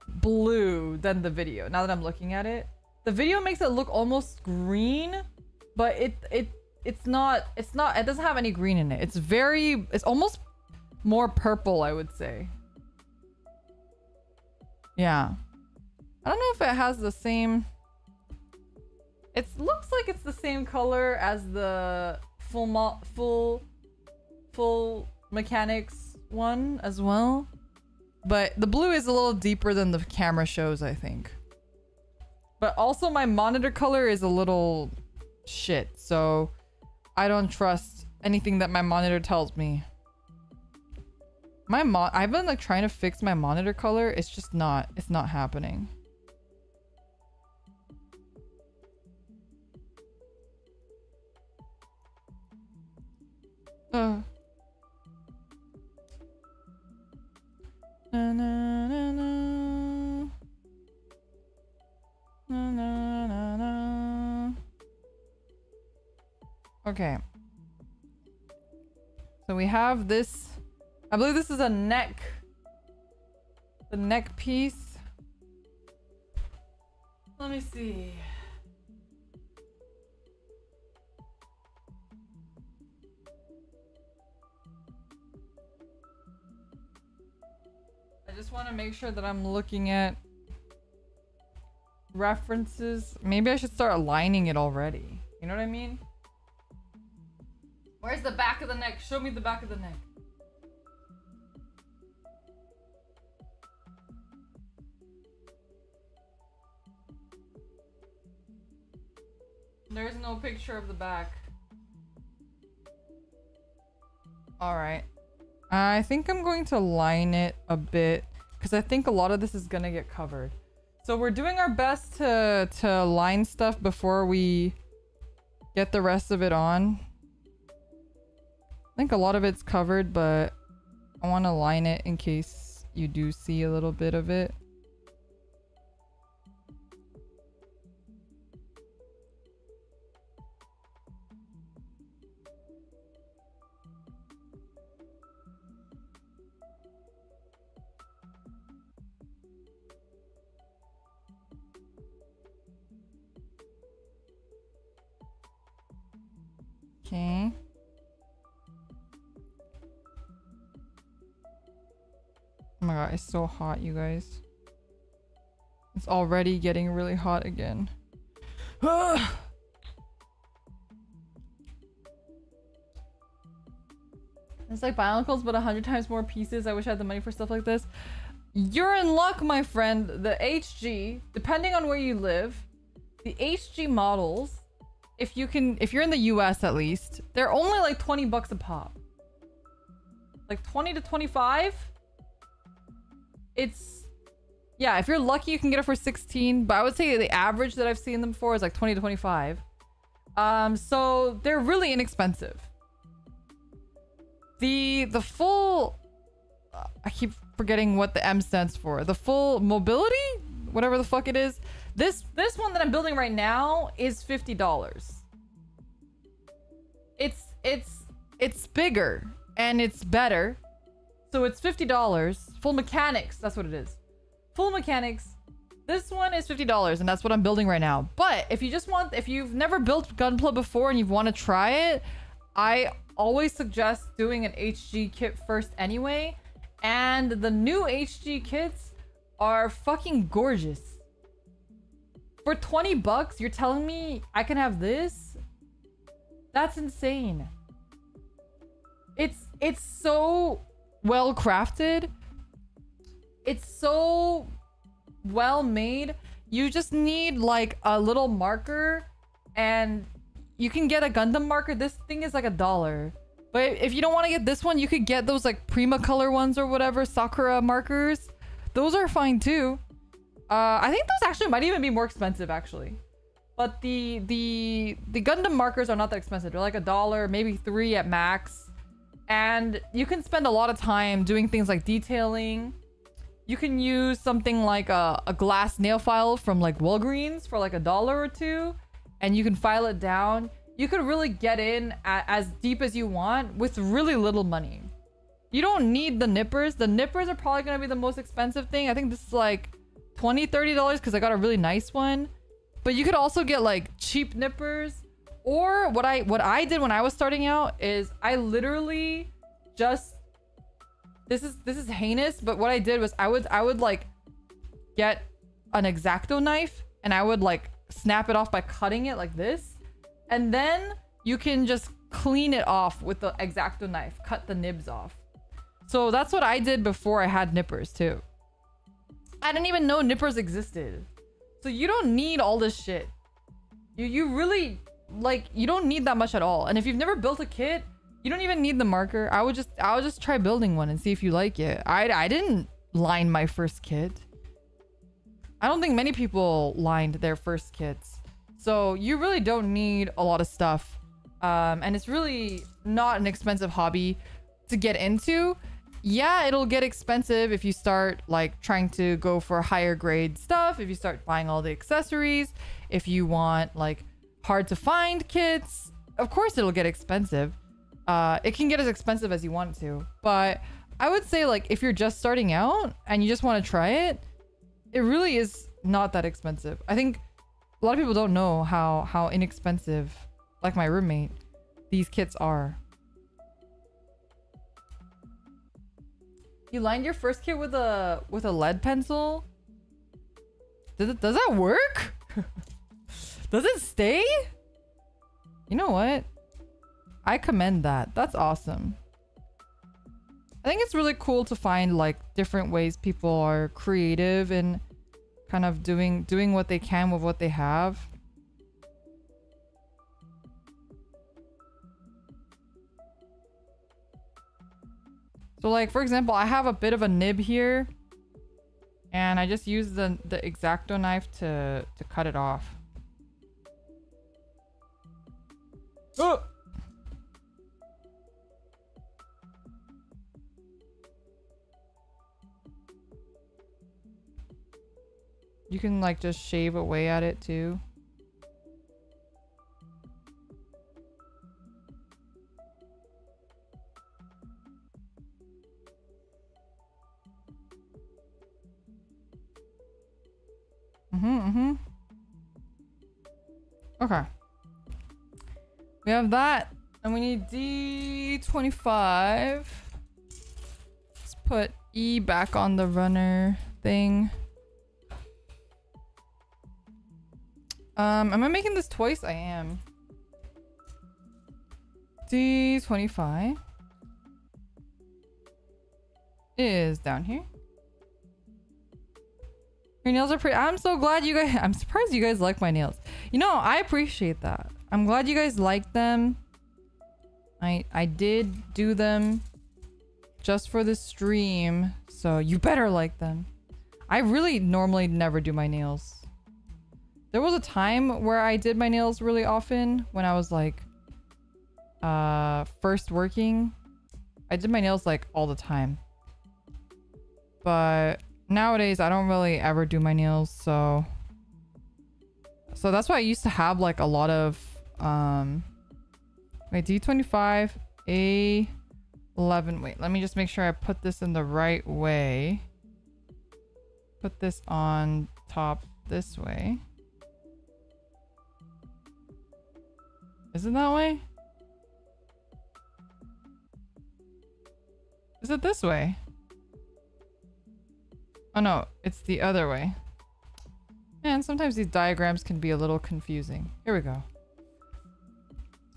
Speaker 1: blue than the video. Now that I'm looking at it, the video makes it look almost green, but it's not. It doesn't have any green in it. It's almost more purple, I would say. Yeah. I don't know if it has the same. It looks like it's the same color as the full mechanics one as well, but the blue is a little deeper than the camera shows, I think. But also my monitor color is a little shit, so I don't trust anything that my monitor tells me. I've been like trying to fix my monitor color. It's not happening. Na, na, na, na. Na, na, na, na. Okay. So we have this. I believe this is a neck. The neck piece. Let me see. I just want to make sure that I'm looking at references. Maybe I should start aligning it already. You know what I mean? Where's the back of the neck? Show me the back of the neck. There's no picture of the back. Alright. I think I'm going to line it a bit because I think a lot of this is gonna get covered. So we're doing our best to line stuff before we get the rest of it on. I think a lot of it's covered, but I want to line it in case you do see a little bit of it. Okay. Oh my god, it's so hot, you guys. It's already getting really hot again. It's like Bionicles, but 100 times more pieces. I wish I had the money for stuff like this. You're in luck, my friend. The HG, depending on where you live, the HG models, if you're in the US at least, they're only like 20 bucks a pop. Like 20 to 25. Yeah, if you're lucky you can get it for 16, but I would say the average that I've seen them for is like 20 to 25. So they're really inexpensive. The full I keep forgetting what the M stands for. The full mobility, whatever the fuck it is. This one that I'm building right now is $50. It's bigger and it's better. So it's $50. Full mechanics, that's what it is. Full mechanics. This one is $50 and that's what I'm building right now. But if you've never built Gunpla before and you want to try it, I always suggest doing an HG kit first anyway. And the new HG kits are fucking gorgeous. For 20 bucks, you're telling me I can have this? That's insane. It's so well crafted. It's so well made. You just need like a little marker and you can get a Gundam marker. This thing is like $1. But if you don't want to get this one, you could get those like Prima color ones or whatever, Sakura markers. Those are fine too. I think those actually might even be more expensive actually. But the Gundam markers are not that expensive. They're like $1, maybe $3 at max. And you can spend a lot of time doing things like detailing. You can use something like a glass nail file from like Walgreens for like $1 or $2. And you can file it down. You could really get in as deep as you want with really little money. You don't need the nippers. The nippers are probably going to be the most expensive thing. I think this is like $20, $30 because I got a really nice one. But you could also get like cheap nippers. Or what I did when I was starting out is I literally just... This is heinous, but what I did was I would like get an X-Acto knife and I would like snap it off by cutting it like this. And then you can just clean it off with the X-Acto knife, cut the nibs off. So that's what I did before I had nippers too. I didn't even know nippers existed. So you don't need all this shit. You really, like, you don't need that much at all. And if you've never built a kit, you don't even need the marker. I would just try building one and see if you like it. I didn't line my first kit. I don't think many people lined their first kits. So you really don't need a lot of stuff. And it's really not an expensive hobby to get into. Yeah, it'll get expensive if you start like trying to go for higher grade stuff. If you start buying all the accessories. If you want like hard to find kits. Of course it'll get expensive. It can get as expensive as you want it to. But I would say like if you're just starting out and you just want to try it, it really is not that expensive. I think a lot of people don't know how inexpensive, like my roommate, these kits are. You lined your first kit with a lead pencil? Does that work? Does it stay? You know what? I commend that. That's awesome. I think it's really cool to find like different ways people are creative and kind of doing what they can with what they have. So like, for example, I have a bit of a nib here. And I just use the X-Acto knife to cut it off. Oh! You can like just shave away at it too. Okay. We have that. And we need D25. Let's put E back on the runner thing. Am I making this twice? I am. D25 is down here. Your nails are pretty. I'm so glad you guys. I'm surprised you guys like my nails. You know, I appreciate that. I'm glad you guys like them. I did do them just for the stream, so you better like them. I really normally never do my nails. There was a time where I did my nails really often when I was like first working. I did my nails like all the time. But nowadays I don't really ever do my nails, so that's why I used to have like a lot of wait, D25, A11. Wait, let me just make sure I put this in the right way. Put this on top this way. Is it that way? Is it this way? Oh no, it's the other way. Man, sometimes these diagrams can be a little confusing. Here we go.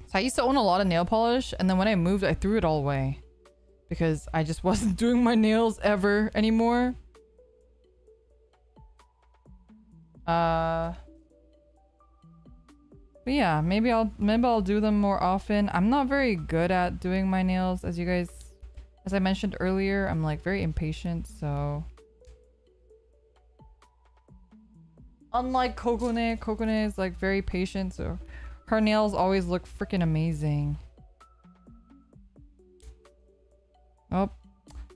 Speaker 1: So I used to own a lot of nail polish, and then when I moved, I threw it all away. Because I just wasn't doing my nails ever anymore. But yeah, maybe I'll do them more often. I'm not very good at doing my nails, as I mentioned earlier. I'm like very impatient, so unlike Kokone is like very patient, so her nails always look freaking amazing. Oh,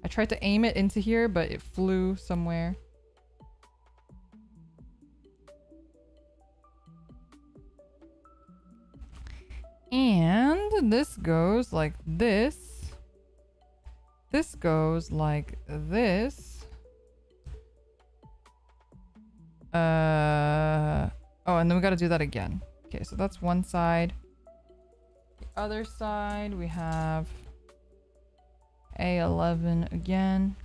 Speaker 1: I tried to aim it into here, but it flew somewhere. And this goes like this. This goes like this. Oh, and then we gotta do that again. Okay, so that's one side. The other side, we have A11 again.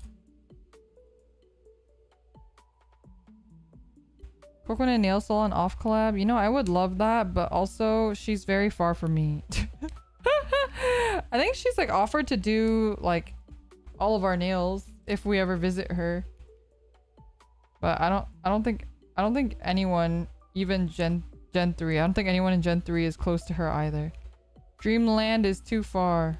Speaker 1: Coconut Nail Salon off collab. You know, I would love that, but also she's very far from me. I think she's like offered to do like all of our nails if we ever visit her. But I don't think anyone, even Gen 3, I don't think anyone in Gen 3 is close to her either. Dreamland is too far.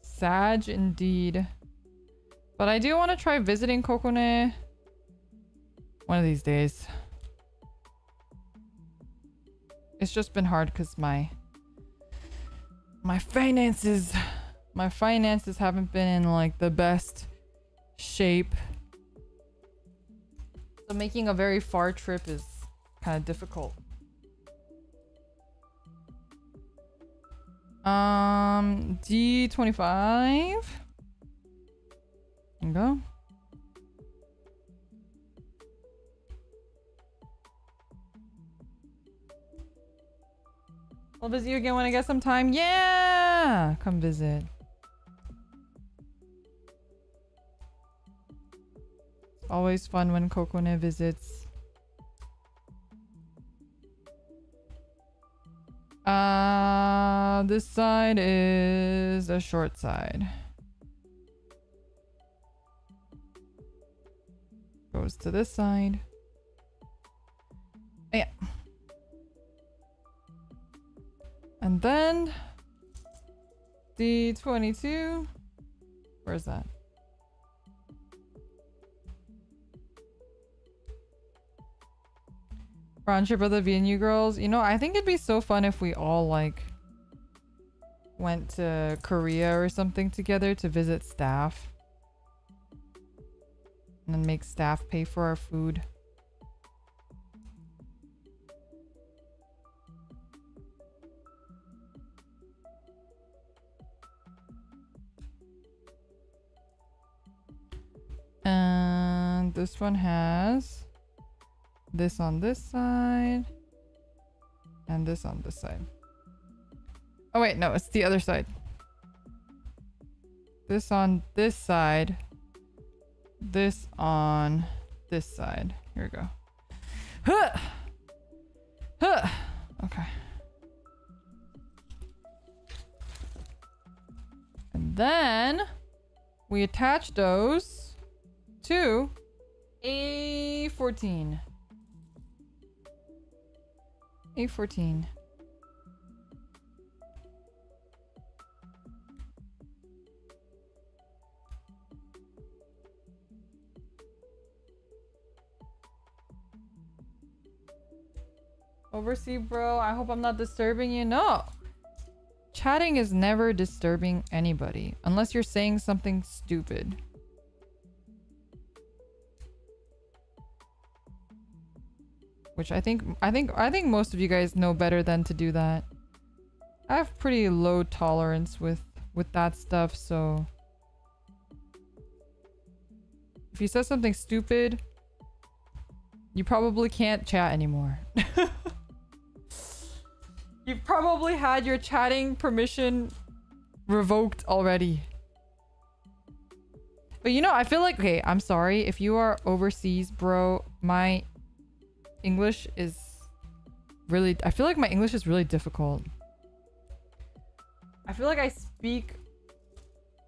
Speaker 1: Sag indeed. But I do want to try visiting Kokone one of these days. It's just been hard because my finances haven't been in like the best shape. So making a very far trip is kind of difficult. D25. There you go. I'll visit you again when I get some time. Yeah! Come visit. It's always fun when Kokone visits. This side is a short side. Goes to this side. Yeah. And then D22. Where's that? Round trip of the VNU girls. You know, I think it'd be so fun if we all like went to Korea or something together to visit staff. And then make staff pay for our food. And this one has this on this side and this on this side. Oh wait, no, it's the other side. This on this side. This on this side. Here we go. Huh! Huh! Okay. And then we attach those to A14. A14. Oversee, bro. I hope I'm not disturbing you. No. Chatting is never disturbing anybody unless you're saying something stupid. Which I think most of you guys know better than to do that. I have pretty low tolerance with that stuff, so if you said something stupid, you probably can't chat anymore. You've probably had your chatting permission revoked already. But you know, I feel like, okay, I'm sorry if you are overseas, bro. My English is really, I feel like my English is really difficult. I feel like I speak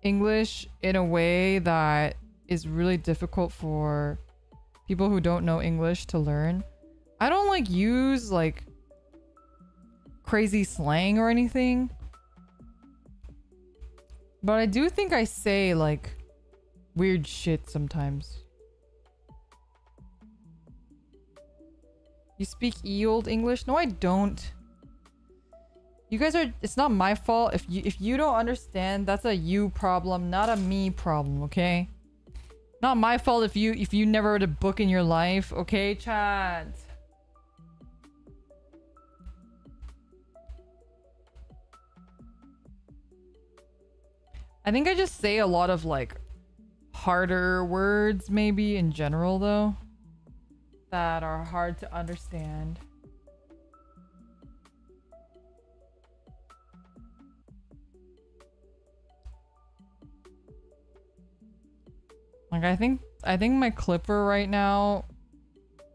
Speaker 1: English in a way that is really difficult for people who don't know English to learn. I don't like use like crazy slang or anything, but I do think I say like weird shit sometimes. You speak old English? No, I don't. You guys are, it's not my fault. If you don't understand, that's a you problem, not a me problem, okay? Not my fault if you never read a book in your life, okay, chat? I think I just say a lot of like harder words maybe in general though that are hard to understand. Like I think my clipper right now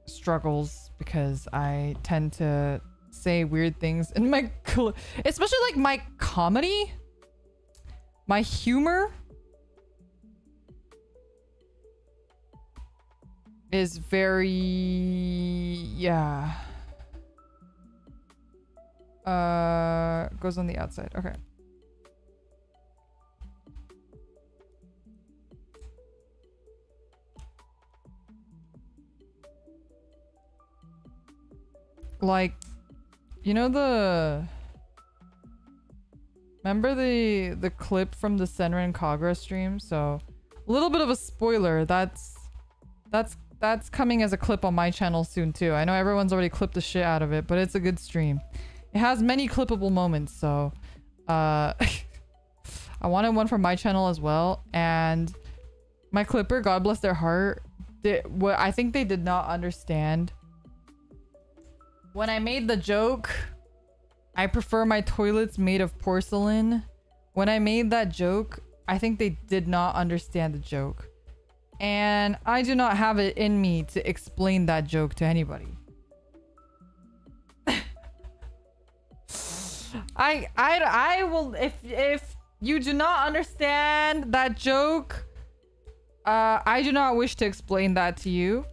Speaker 1: struggles because I tend to say weird things in my especially like my comedy, my humor is very, yeah. Goes on the outside. Okay. Like, you know remember the clip from the Senran Kagura stream? So, a little bit of a spoiler. That's coming as a clip on my channel soon too. I know everyone's already clipped the shit out of it, but it's a good stream. It has many clippable moments, so I wanted one for my channel as well. And my clipper, God bless their heart, I think they did not understand. When I made the joke, I prefer my toilets made of porcelain. When I made that joke, I think they did not understand the joke. And I do not have it in me to explain that joke to anybody. I will, if you do not understand that joke, I do not wish to explain that to you.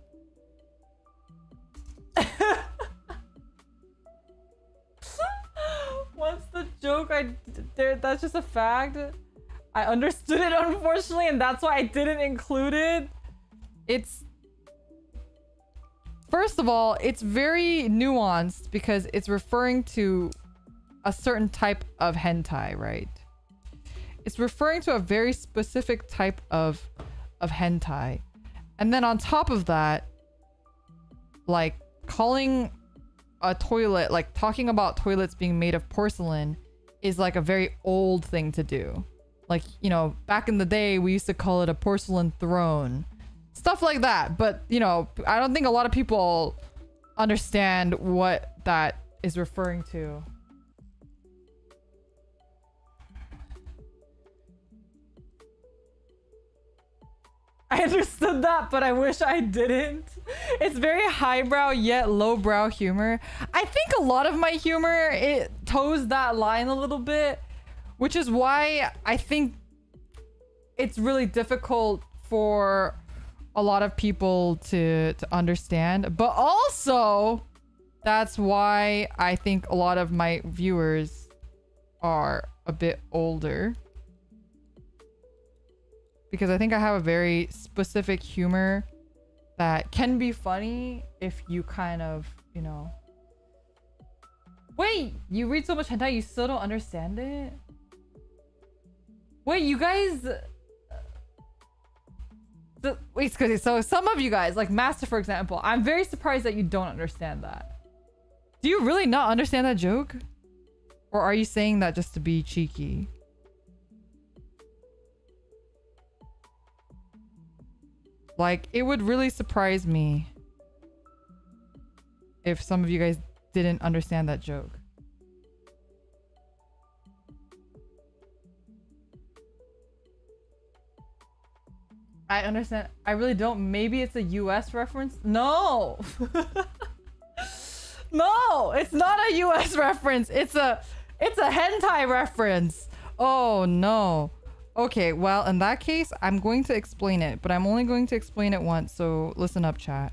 Speaker 1: What's the joke? That's just a fact. I understood it, unfortunately, and that's why I didn't include it. It's... First of all, it's very nuanced because it's referring to a certain type of hentai, right? It's referring to a very specific type of hentai. And then on top of that, like calling a toilet, like talking about toilets being made of porcelain is like a very old thing to do. Like, you know, back in the day, we used to call it a porcelain throne. Stuff like that. But, you know, I don't think a lot of people understand what that is referring to. I understood that, but I wish I didn't. It's very highbrow yet lowbrow humor. I think a lot of my humor, it toes that line a little bit, which is why I think it's really difficult for a lot of people to understand. But also, that's why I think a lot of my viewers are a bit older. Because I think I have a very specific humor that can be funny if you kind of, you know... Wait, you read so much hentai, you still don't understand it? Wait, you guys... Wait, so some of you guys, like Master for example, I'm very surprised that you don't understand that. Do you really not understand that joke? Or are you saying that just to be cheeky? Like, it would really surprise me if some of you guys didn't understand that joke. I understand. I really don't. Maybe it's a US reference? No! No! It's not a US reference! It's a hentai reference! Oh, no. Okay, well, in that case, I'm going to explain it, but I'm only going to explain it once, so listen up, chat.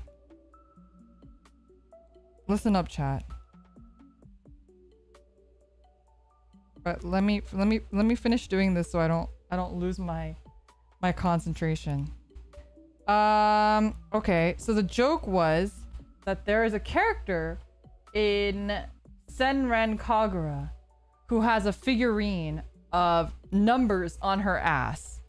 Speaker 1: Listen up, chat. But let me finish doing this so I don't lose my concentration. Okay, so the joke was that there is a character in Senran Kagura who has a figurine of numbers on her ass,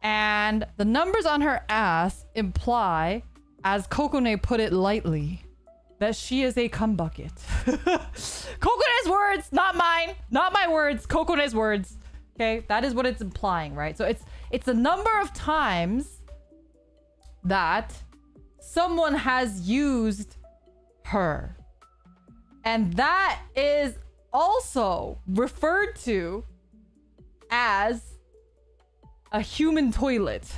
Speaker 1: and the numbers on her ass imply, as Kokone put it lightly, that she is a cum bucket. Kokone's words, not mine, not my words, Kokone's words. Okay, that is what it's implying, right? So it's a number of times that someone has used her, and that is also referred to as a human toilet.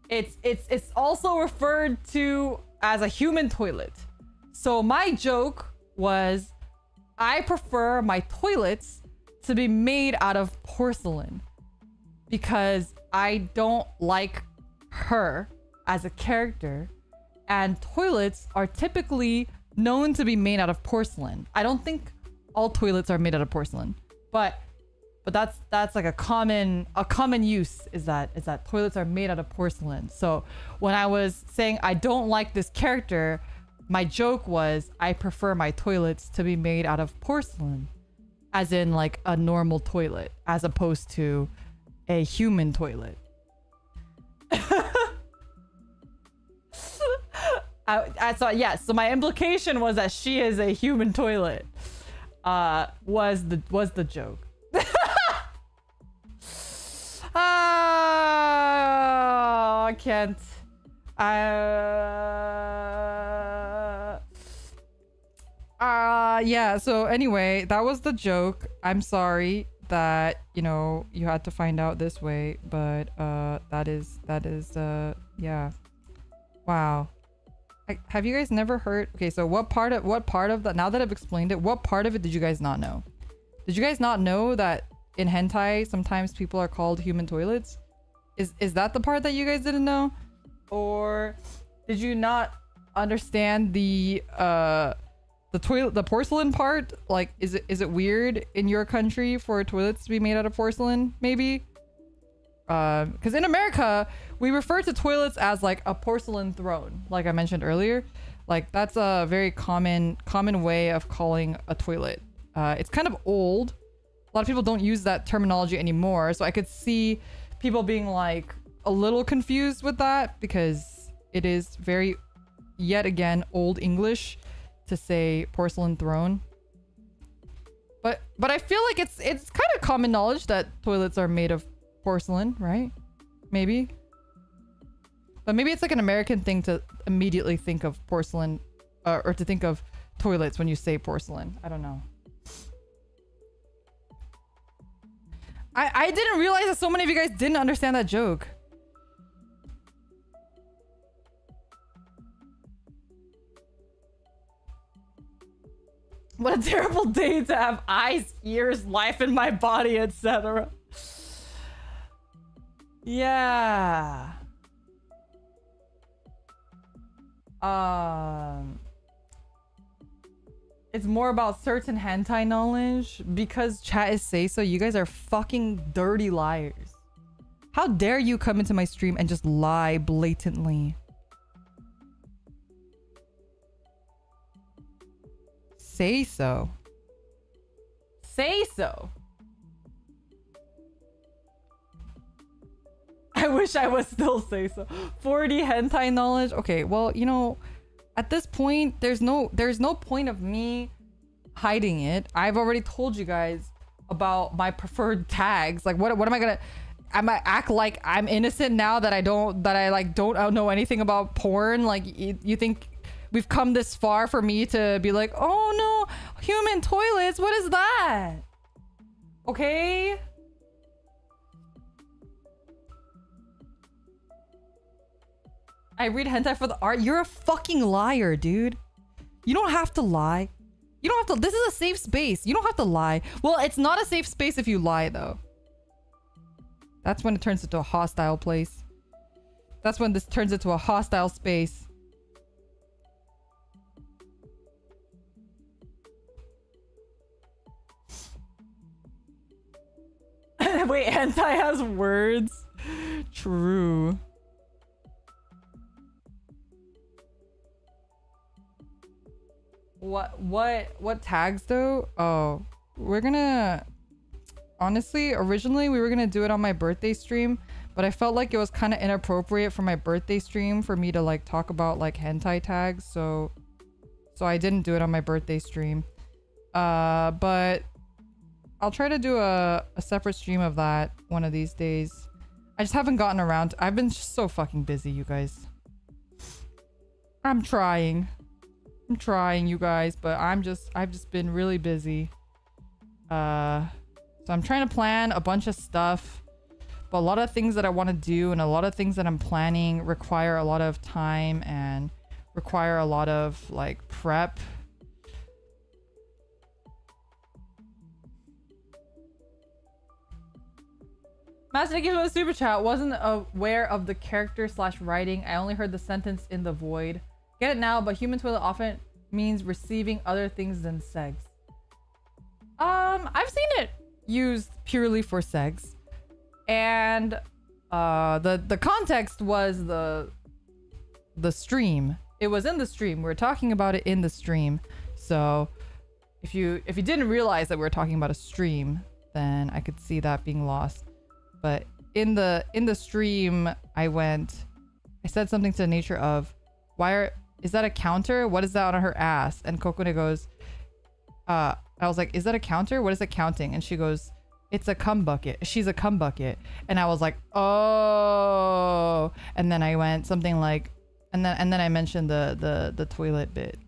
Speaker 1: It's also referred to as a human toilet. So my joke was, I prefer my toilets to be made out of porcelain because I don't like her as a character, and toilets are typically known to be made out of porcelain. I don't think all toilets are made out of porcelain. But that's like a common use is that toilets are made out of porcelain. So when I was saying I don't like this character, my joke was I prefer my toilets to be made out of porcelain, as in like a normal toilet, as opposed to a human toilet. So my implication was that she is a human toilet. Was the joke. I can't. Yeah, so anyway, that was the joke. I'm sorry that, you know, you had to find out this way, but that is yeah. Wow. Have you guys never heard? Okay, so what part of that, now that I've explained it, what part of it did you guys not know? Did you guys not know that in hentai sometimes people are called human toilets? Is that the part that you guys didn't know? Or did you not understand the toilet, the porcelain part? Like, is it weird in your country for toilets to be made out of porcelain? Maybe. Because in America, we refer to toilets as like a porcelain throne, like I mentioned earlier. Like that's a very common way of calling a toilet. It's kind of old. A lot of people don't use that terminology anymore, so I could see people being like a little confused with that because it is very, yet again, old English to say porcelain throne. But I feel like it's kind of common knowledge that toilets are made of porcelain, right? Maybe. But maybe it's like an American thing to immediately think of porcelain or to think of toilets when you say porcelain. I don't know. I didn't realize that so many of you guys didn't understand that joke. What a terrible day to have eyes, ears, life in my body, etc. Yeah. It's more about certain hentai knowledge because chat is say so. You guys are fucking dirty liars. How dare you come into my stream and just lie blatantly? Say so. Say so. I wish I was still say so. 40 hentai knowledge. Okay, well, you know, at this point, there's no point of me hiding it. I've already told you guys about my preferred tags. Like, what am I gonna? Am I act like I'm innocent now that I don't know anything about porn? Like, you think we've come this far for me to be like, oh no, human toilets? What is that? Okay. I read hentai for the art. You're a fucking liar, dude. You don't have to lie. You don't have to. This is a safe space. You don't have to lie. Well, it's not a safe space if you lie, though. That's when it turns into a hostile place. That's when this turns into a hostile space. Wait, hentai has words? True. What tags though? Oh, we're gonna, honestly, originally we were gonna do it on my birthday stream, but I felt like it was kind of inappropriate for my birthday stream for me to like talk about like hentai tags, so I didn't do it on my birthday stream. But I'll try to do a separate stream of that one of these days. I just haven't gotten around to, I've been just so fucking busy, you guys. I'm trying, you guys, but I've just been really busy. So I'm trying to plan a bunch of stuff, but a lot of things that I want to do and a lot of things that I'm planning require a lot of time and require a lot of like prep. Master Nikki from the super chat. Wasn't aware of the character / writing. I only heard the sentence in the void. Get it now, but human toilet often means receiving other things than sex. I've seen it used purely for sex, and the context was the stream. It was in the stream. We were talking about it in the stream. So if you didn't realize that we were talking about a stream, then I could see that being lost. But in the stream, I said something to the nature of, is that a counter? What is that on her ass? And Kokone goes, I was like, is that a counter? What is it counting? And she goes, it's a cum bucket. She's a cum bucket. And I was like, oh. And then I went something like, and then I mentioned the toilet bit.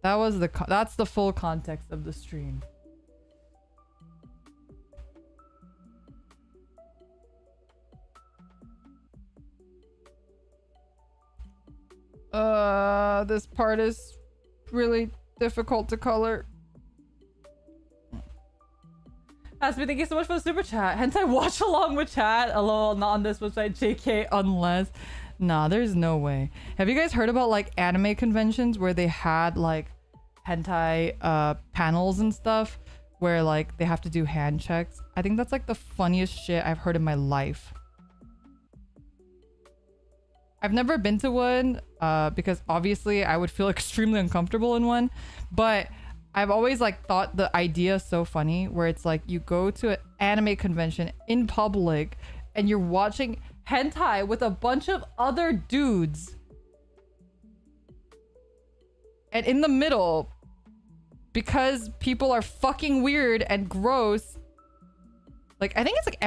Speaker 1: That's the full context of the stream. This part is really difficult to color. Aspen, thank you so much for the super chat. Hence I watch along with chat. Lol, not on this website. JK, unless. Nah, there's no way. Have you guys heard about like anime conventions where they had like hentai panels and stuff where like they have to do hand checks? I think that's like the funniest shit I've heard in my life. I've never been to one because obviously I would feel extremely uncomfortable in one, but I've always like thought the idea so funny where it's like you go to an anime convention in public and you're watching hentai with a bunch of other dudes. And in the middle, because people are fucking weird and gross, like I think it's like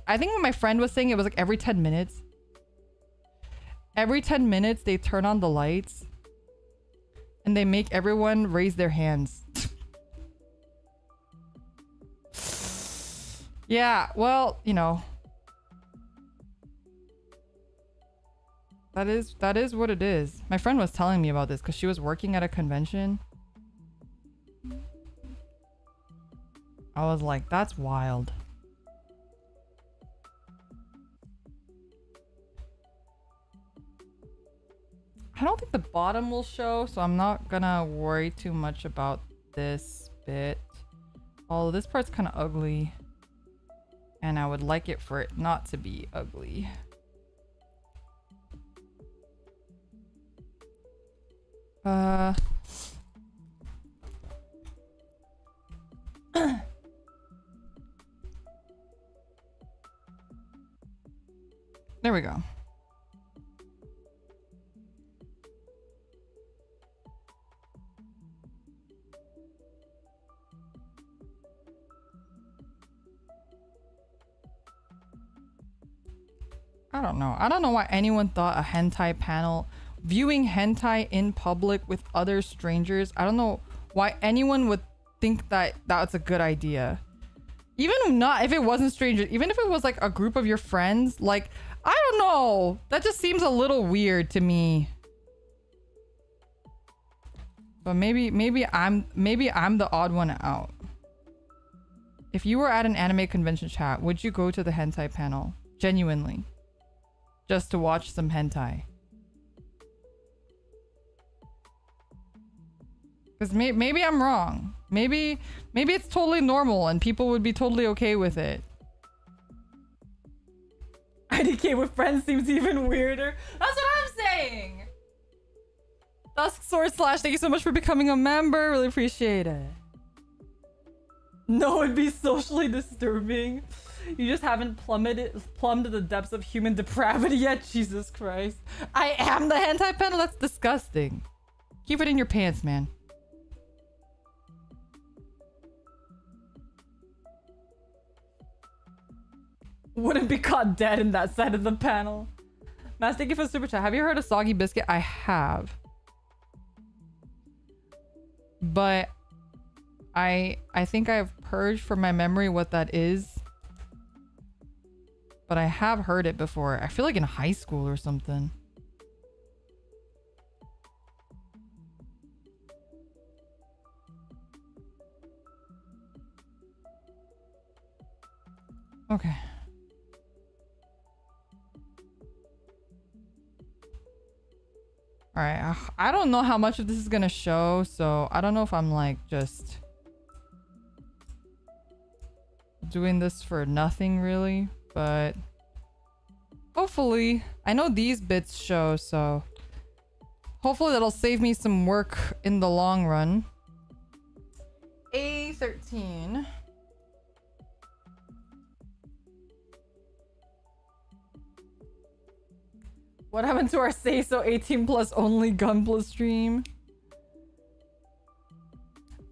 Speaker 1: I think what my friend was saying, it was like every 10 minutes. Every 10 minutes they turn on the lights and they make everyone raise their hands. Yeah, well, you know. That is what it is. My friend was telling me about this because she was working at a convention. I was like, that's wild. I don't think the bottom will show, so I'm not gonna worry too much about this bit. Although this part's kind of ugly. And I would like it for it not to be ugly. There we go. I don't know. I don't know why anyone thought a hentai panel, viewing hentai in public with other strangers. I don't know why anyone would think that that's a good idea. Even not if it wasn't strangers, even if it was like a group of your friends, like, I don't know. That just seems a little weird to me. But maybe I'm the odd one out. If you were at an anime convention, chat, would you go to the hentai panel? Genuinely. Just to watch some hentai. Because maybe I'm wrong. Maybe it's totally normal and people would be totally okay with it. IDK with friends seems even weirder. That's what I'm saying. Dusk Sword Slash, thank you so much for becoming a member. Really appreciate it. No, it'd be socially disturbing. You just haven't plumbed to the depths of human depravity yet. Jesus Christ. I am the hentai panel? That's disgusting. Keep it in your pants, man. Wouldn't be caught dead in that side of the panel. Mass, thank you for the super chat. Have you heard of Soggy Biscuit? I have. But I think I have purged from my memory what that is. But I have heard it before. I feel like in high school or something. Okay. All right. I don't know how much of this is going to show, so I don't know if I'm like just doing this for nothing really. But hopefully, I know these bits show, so hopefully that'll save me some work in the long run. A13. What happened to our say so 18 plus only gunpla stream?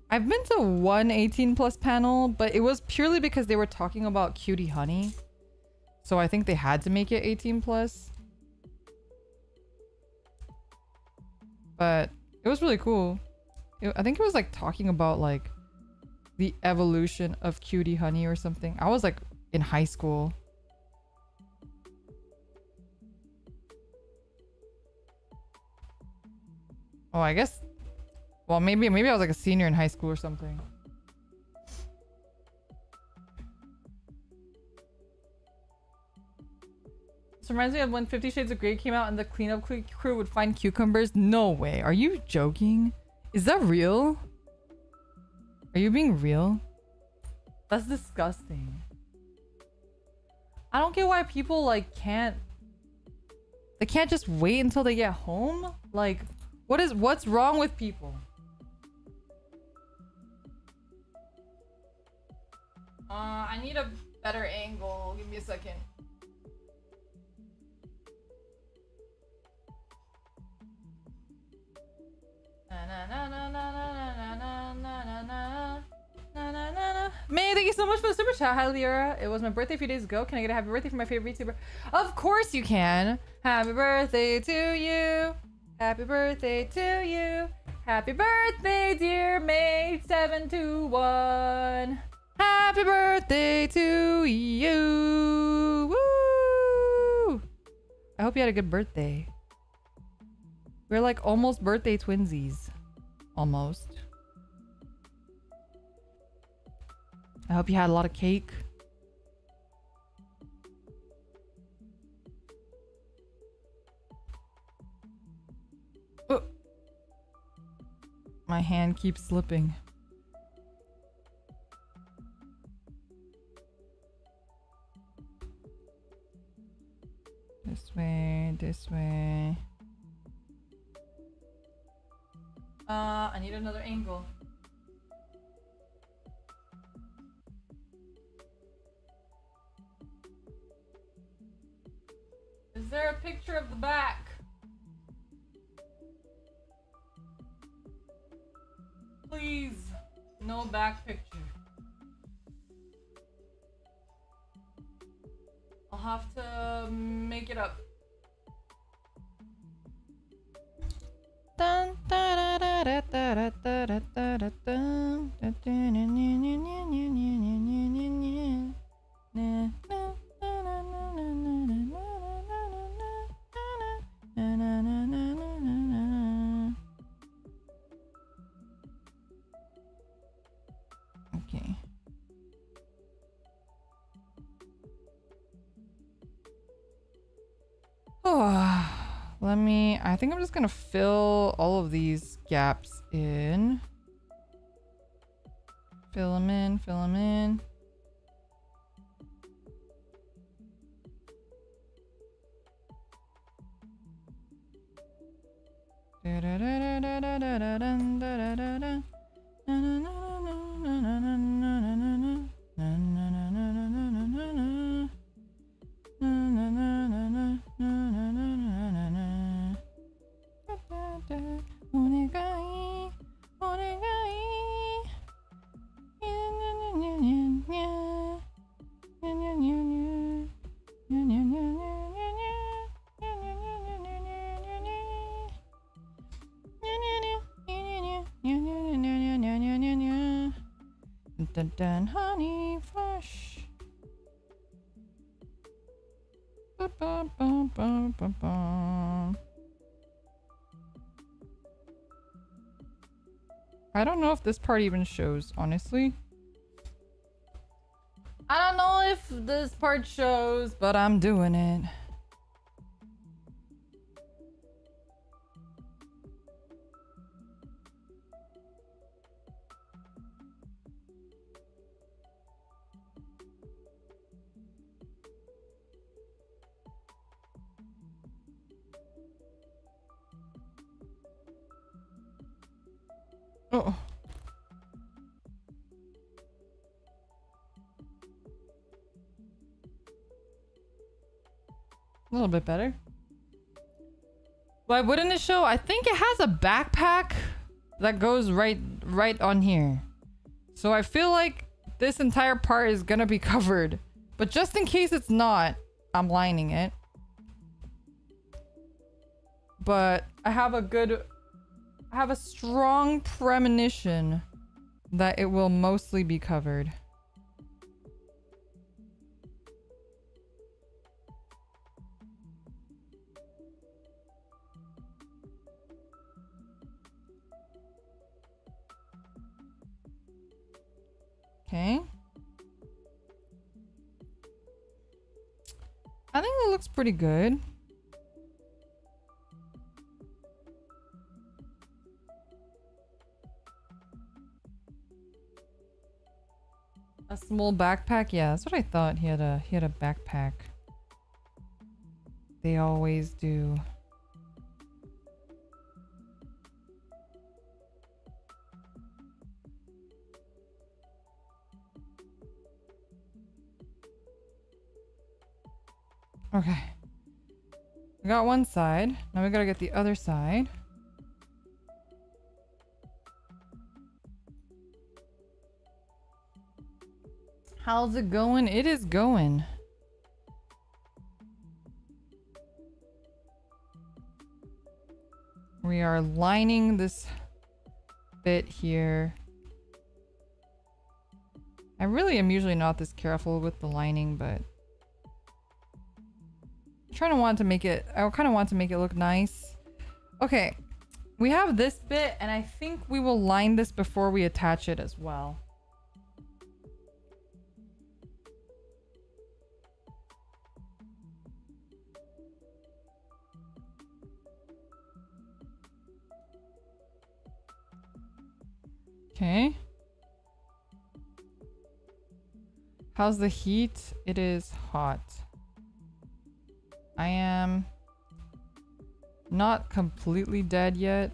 Speaker 1: I've been to one 18 plus panel, but it was purely because they were talking about cutie honey. So I think they had to make it 18 plus. But it was really cool. I think it was like talking about like the evolution of cutie honey or something. I was like in high school. Oh, I guess. Well, maybe I was like a senior in high school or something. This reminds me of when 50 Shades of Grey came out and the cleanup crew would find cucumbers. No way. Are you joking? Is that real? Are you being real? That's disgusting. I don't get why people like can't. They can't just wait until they get home? Like, what's wrong with people? I need a better angle. Give me a second. May, thank you so much for the super chat. Hi, Lyra. It was my birthday a few days ago. Can I get a happy birthday from my favorite YouTuber? Of course you can. Happy birthday to you. Happy birthday to you. Happy birthday, dear May 721. Happy birthday to you. Woo! I hope you had a good birthday. We're like almost birthday twinsies. Almost. I hope you had a lot of cake. Oh. My hand keeps slipping. This way, this way. I need another angle. Is there a picture of the back? Please, no back picture. I'll have to make it up. Dun, da, da, da, da, da, da, da, da, okay. Oh. I think I'm just gonna fill all of these gaps in. Fill them in, fill them in. Dun, dun, honey fresh. Ba, ba, ba, ba, ba, ba. I don't know if this part even shows, honestly. I don't know if this part shows, but I'm doing it. Oh. A little bit better. Why wouldn't it show? I think it has a backpack that goes right on here. So I feel like this entire part is gonna be covered. But just in case it's not, I'm lining it. But I have a strong premonition that it will mostly be covered. Okay. I think it looks pretty good. A small backpack? Yeah, that's what I thought. He had a backpack. They always do. Okay. We got one side. Now we gotta get the other side. How's it going? It is going. We are lining this bit here. I really am usually not this careful with the lining, but I kind of want to make it look nice. Okay, we have this bit, and I think we will line this before we attach it as well. Okay. How's the heat? It is hot. I am not completely dead yet,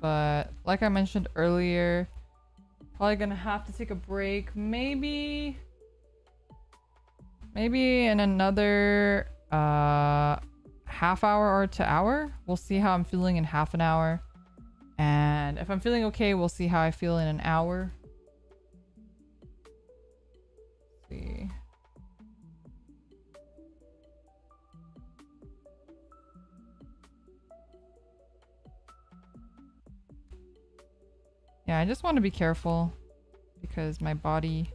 Speaker 1: but like I mentioned earlier, probably gonna have to take a break. Maybe in another half hour or to hour. We'll see how I'm feeling in half an hour. And if I'm feeling okay, we'll see how I feel in an hour. Let's see. Yeah, I just want to be careful because my body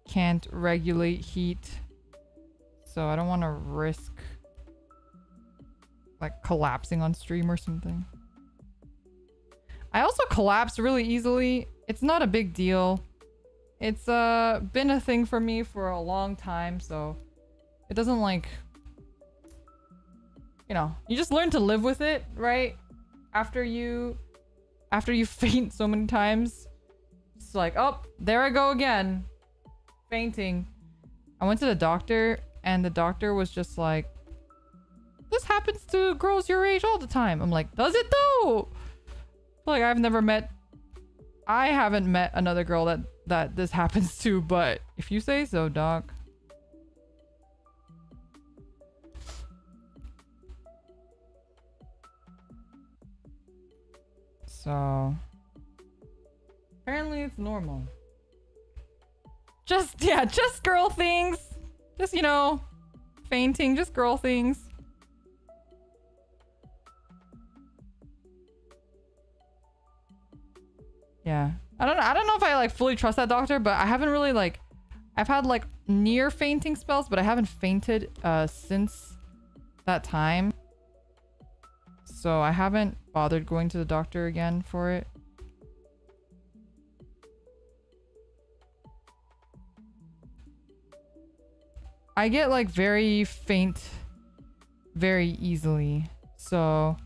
Speaker 1: can't regulate heat. So I don't want to risk like collapsing on stream or something. I also collapse really easily. It's not a big deal. It's been a thing for me for a long time, so it doesn't like, you know, you just learn to live with it, right? After you faint so many times. It's like, oh, there I go again. Fainting. I went to the doctor and the doctor was just like, this happens to girls your age all the time. I'm like, does it though? Like I haven't met another girl that this happens to, but if you say so, doc. So apparently it's normal. Just girl things. Just, you know, fainting, just girl things. Yeah. I don't know if I like fully trust that doctor, but I haven't really like, I've had like near fainting spells, but I haven't fainted since that time. So I haven't bothered going to the doctor again for it. I get like very faint very easily. So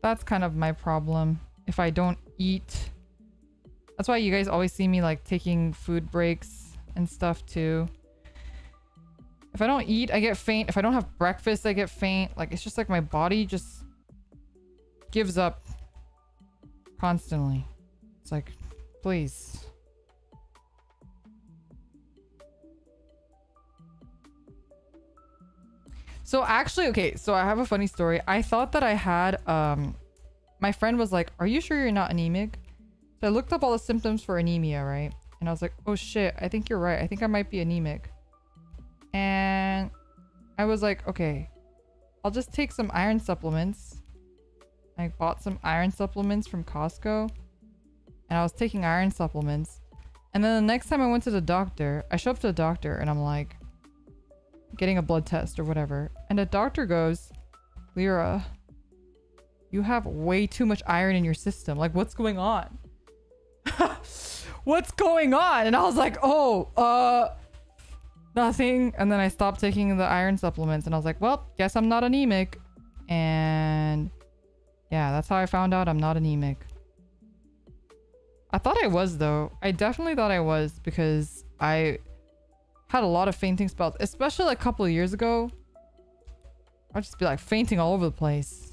Speaker 1: that's kind of my problem. If I don't eat. That's why you guys always see me like taking food breaks and stuff too. If I don't eat, I get faint. If I don't have breakfast, I get faint. Like it's just like my body just gives up constantly. It's like, please. So actually, okay, so I have a funny story. I thought that I had, my friend was like, are you sure you're not anemic? So I looked up all the symptoms for anemia, right? And I was like, oh shit, I think you're right. I think I might be anemic. And I was like, okay, I'll just take some iron supplements. I bought some iron supplements from Costco. And I was taking iron supplements. And then the next time I went to the doctor, I show up to the doctor and I'm like, getting a blood test or whatever. And the doctor goes, Lyra, you have way too much iron in your system. Like, what's going on? What's going on? And I was like, oh, Nothing. And then I stopped taking the iron supplements and I was like, well, guess I'm not anemic. And yeah, that's how I found out I'm not anemic. I thought I was though. I definitely thought I was because I had a lot of fainting spells, especially like a couple of years ago. I'd just be like fainting all over the place.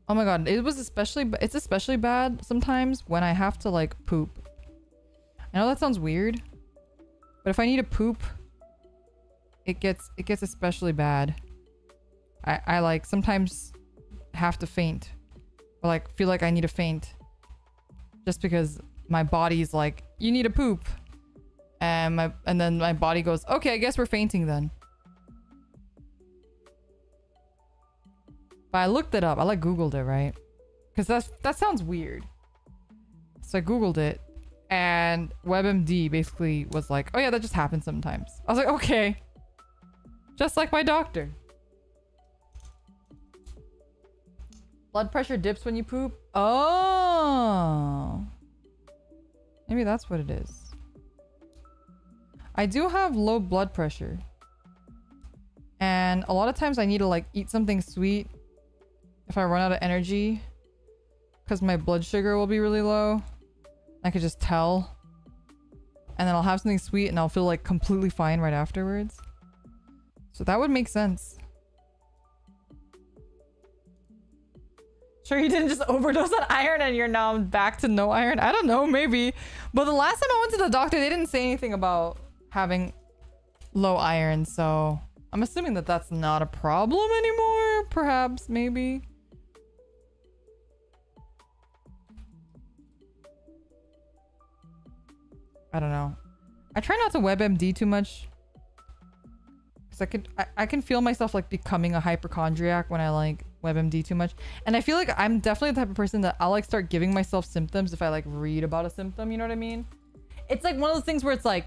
Speaker 1: Oh my god, it's especially bad sometimes when I have to like poop. I know that sounds weird, but if I need to poop, it gets especially bad. I like sometimes have to faint or like feel like I need to faint just because my body's like, you need to poop, and then my body goes, okay, I guess we're fainting then. But I looked it up. I like Googled it, right? Because that sounds weird. So I Googled it, and WebMD basically was like, oh yeah, that just happens sometimes. I was like, okay. Just like my doctor. Blood pressure dips when you poop? Oh. Maybe that's what it is. I do have low blood pressure. And a lot of times I need to like eat something sweet if I run out of energy. Because my blood sugar will be really low. I could just tell. And then I'll have something sweet and I'll feel like completely fine right afterwards. So that would make sense. Sure you didn't just overdose on iron and you're now back to no iron? I don't know, maybe. But the last time I went to the doctor, they didn't say anything about having low iron. So I'm assuming that that's not a problem anymore. Perhaps, maybe. I don't know. I try not to WebMD too much. Because I can feel myself like becoming a hypochondriac when I like WebMD too much. And I feel like I'm definitely the type of person that I'll like start giving myself symptoms if I like read about a symptom, you know what I mean? It's like one of those things where it's like,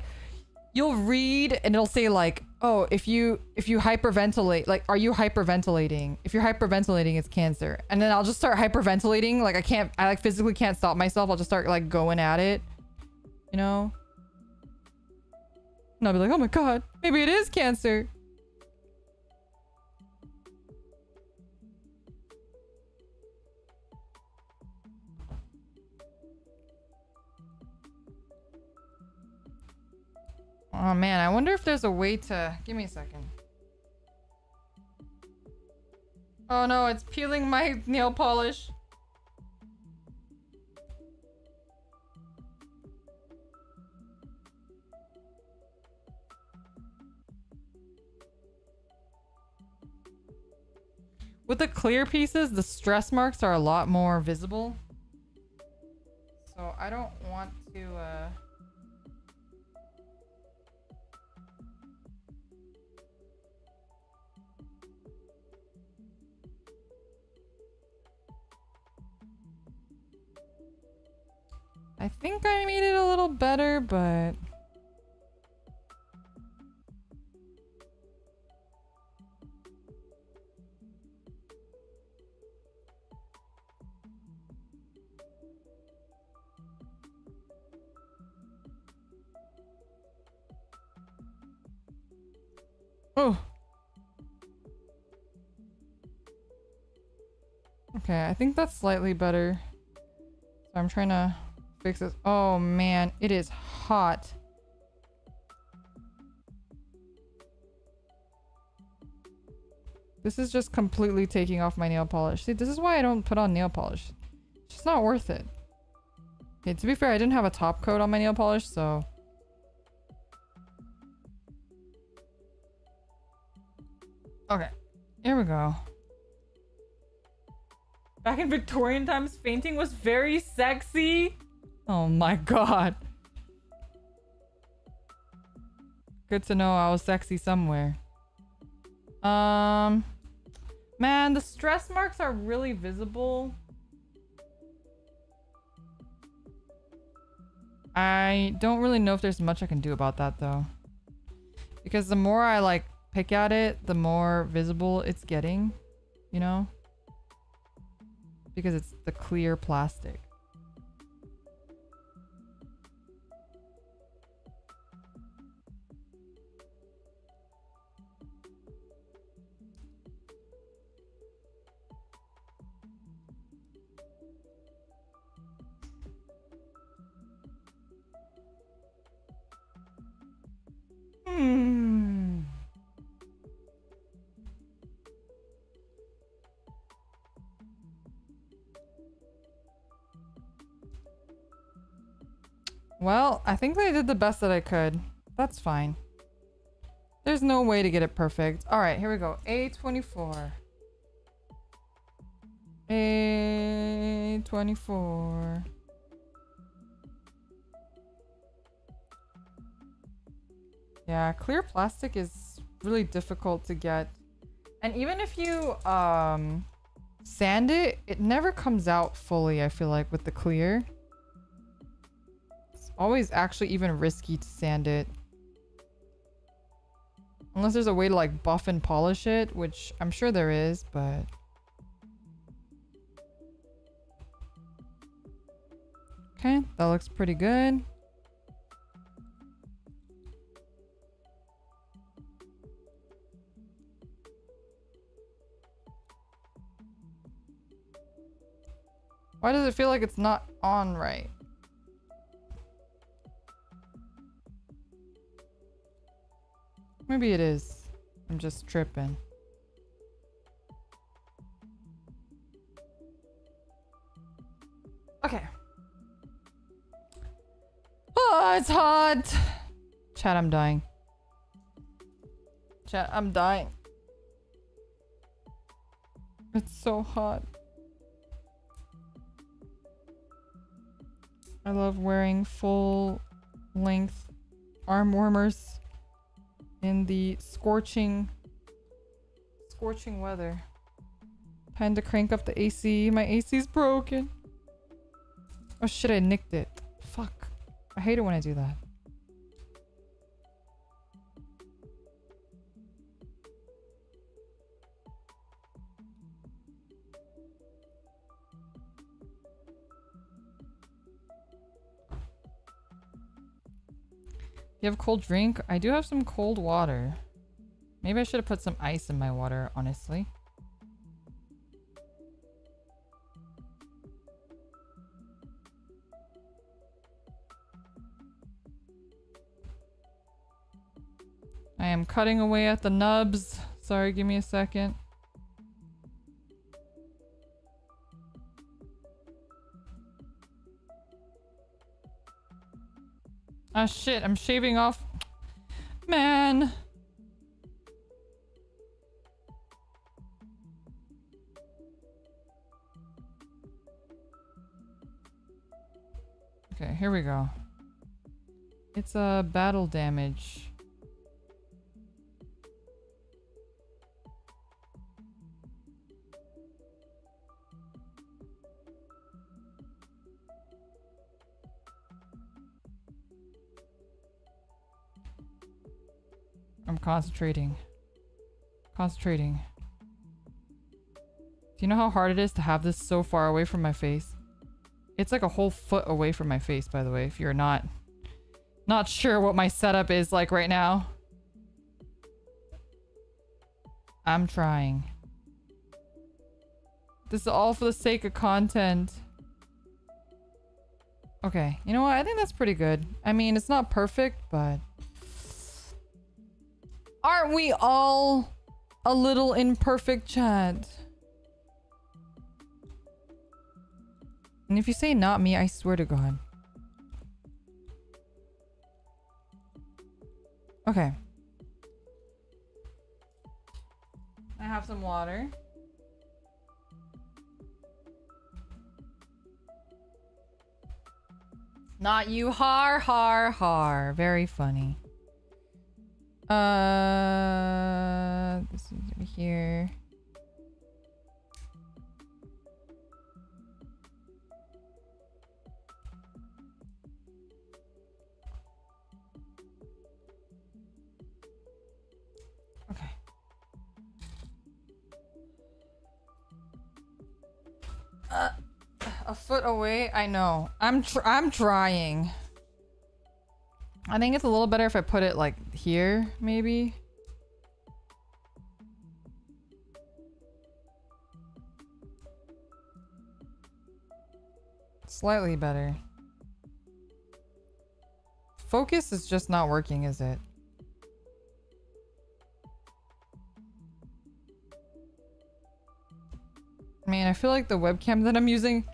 Speaker 1: you'll read and it'll say like, oh, if you hyperventilate, like, are you hyperventilating? If you're hyperventilating, it's cancer. And then I'll just start hyperventilating. Like I like physically can't stop myself. I'll just start like going at it, you know? And I'll be like, oh my God, maybe it is cancer. Oh man, I wonder if there's a way to... Give me a second. Oh no, it's peeling my nail polish. With the clear pieces, the stress marks are a lot more visible. So I don't want to... I think I made it a little better, but... Oh. Okay, I think that's slightly better. So I'm trying to fix this. Oh man, it is hot. This is just completely taking off my nail polish. See, this is why I don't put on nail polish. It's just not worth it. Okay, to be fair, I didn't have a top coat on my nail polish, so... Okay, here we go. Back in Victorian times, fainting was very sexy. Oh my God. Good to know I was sexy somewhere. Man, the stress marks are really visible. I don't really know if there's much I can do about that though. Because the more I like pick at it, the more visible it's getting, you know? Because it's the clear plastic. Hmm. Well, I think I did the best that I could. That's fine. There's no way to get it perfect. All right, here we go. A24. A24. Yeah, clear plastic is really difficult to get. And even if you sand it, it never comes out fully, I feel like, with the clear. It's always actually even risky to sand it. Unless there's a way to like buff and polish it, which I'm sure there is, but... Okay, that looks pretty good. Why does it feel like it's not on right? Maybe it is. I'm just tripping. Okay. Oh, it's hot. Chat, I'm dying. Chat, I'm dying. It's so hot. I love wearing full length arm warmers in the scorching weather. Time to crank up the AC. My AC's broken. Oh shit, I nicked it. Fuck. I hate it when I do that. You have a cold drink? I do have some cold water. Maybe I should have put some ice in my water, honestly. I am cutting away at the nubs. Sorry, give me a second. Ah shit, I'm shaving off. Man. Okay, here we go. It's a battle damage. I'm concentrating. Concentrating. Do you know how hard it is to have this so far away from my face? It's like a whole foot away from my face, by the way, if you're not sure what my setup is like right now. I'm trying. This is all for the sake of content. Okay, you know what? I think that's pretty good. I mean, it's not perfect, but... Aren't we all a little imperfect, chat? And if you say not me, I swear to God. Okay. I have some water. Not you, har, har, har. Very funny. This is over here. Okay. A foot away? I know. I'm trying. I think it's a little better if I put it like here, maybe. Slightly better. Focus is just not working, is it? I feel like the webcam that I'm using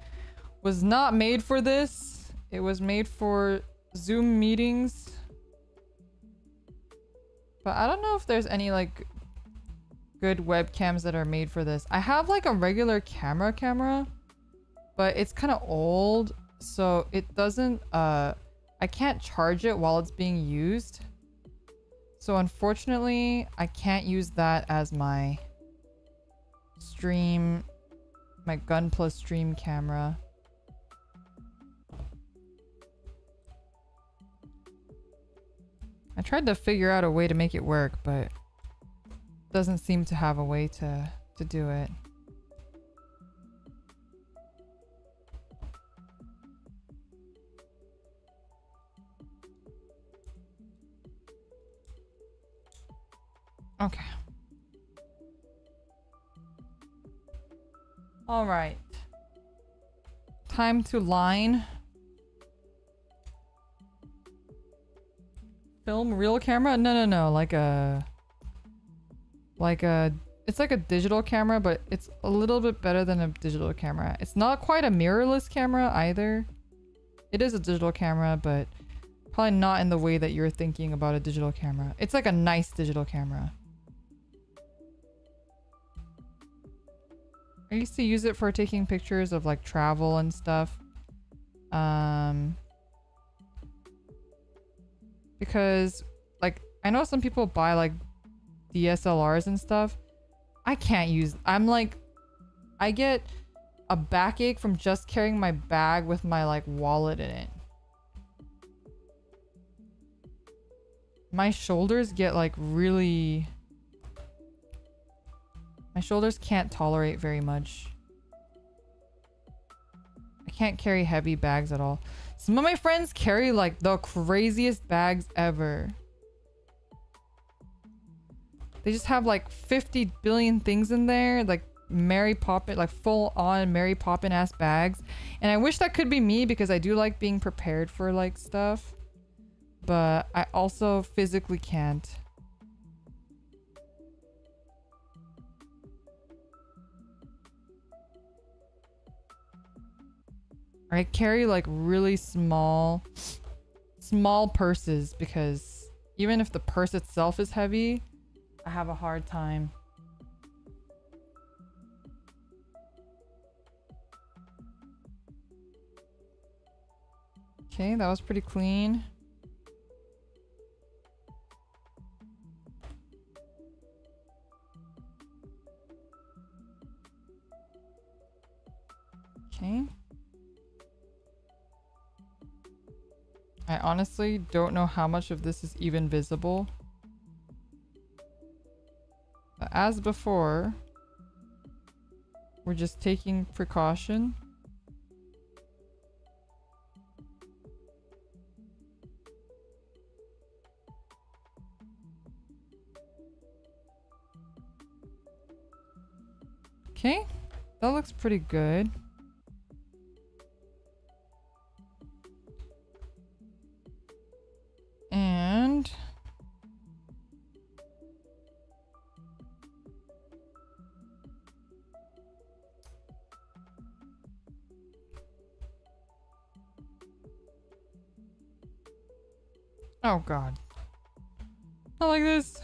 Speaker 1: was not made for this. It was made for Zoom meetings. But I don't know if there's any like good webcams that are made for this. I have like a regular camera, but it's kind of old, so it doesn't I can't charge it while it's being used. So unfortunately, I can't use that as my stream, my gunpla stream camera. I tried to figure out a way to make it work, but doesn't seem to have a way to do it. Okay. All right. Time to line. Film real camera? No. Like a it's like a digital camera, but it's a little bit better than a digital camera. It's not quite a mirrorless camera either. It is a digital camera, but probably not in the way that you're thinking about a digital camera. It's like a nice digital camera. I used to use it for taking pictures of like travel and stuff. Because like I know some people buy like DSLRs and stuff. I can't use, I'm like, I get a backache from just carrying my bag with my like wallet in it. My shoulders get like really, my shoulders can't tolerate very much. I can't carry heavy bags at all. Some of my friends carry like the craziest bags ever. They just have like 50 billion things in there, like Mary Poppin, like full on Mary Poppin ass bags. And I wish that could be me because I do like being prepared for like stuff. But I also physically can't. I carry like really small purses because even if the purse itself is heavy, I have a hard time. Okay, that was pretty clean. Okay. I honestly don't know how much of this is even visible. But as before, we're just taking precaution. Okay, that looks pretty good. And oh god, not like this.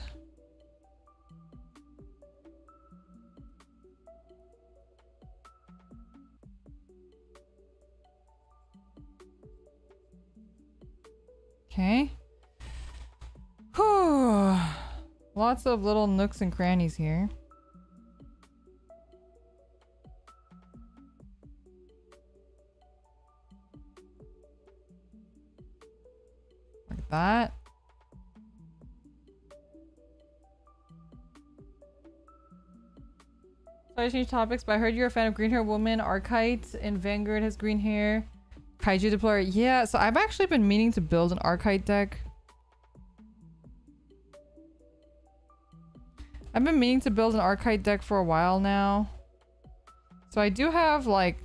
Speaker 1: Okay. Whew. Lots of little nooks and crannies here. Like that. Sorry to change topics, but I heard you're a fan of green hair woman. Archite in Vanguard has green hair. Kaiju deployer. Yeah, so I've actually been meaning to build an Archite deck. I've been meaning to build an Archite deck for a while now. So I do have like,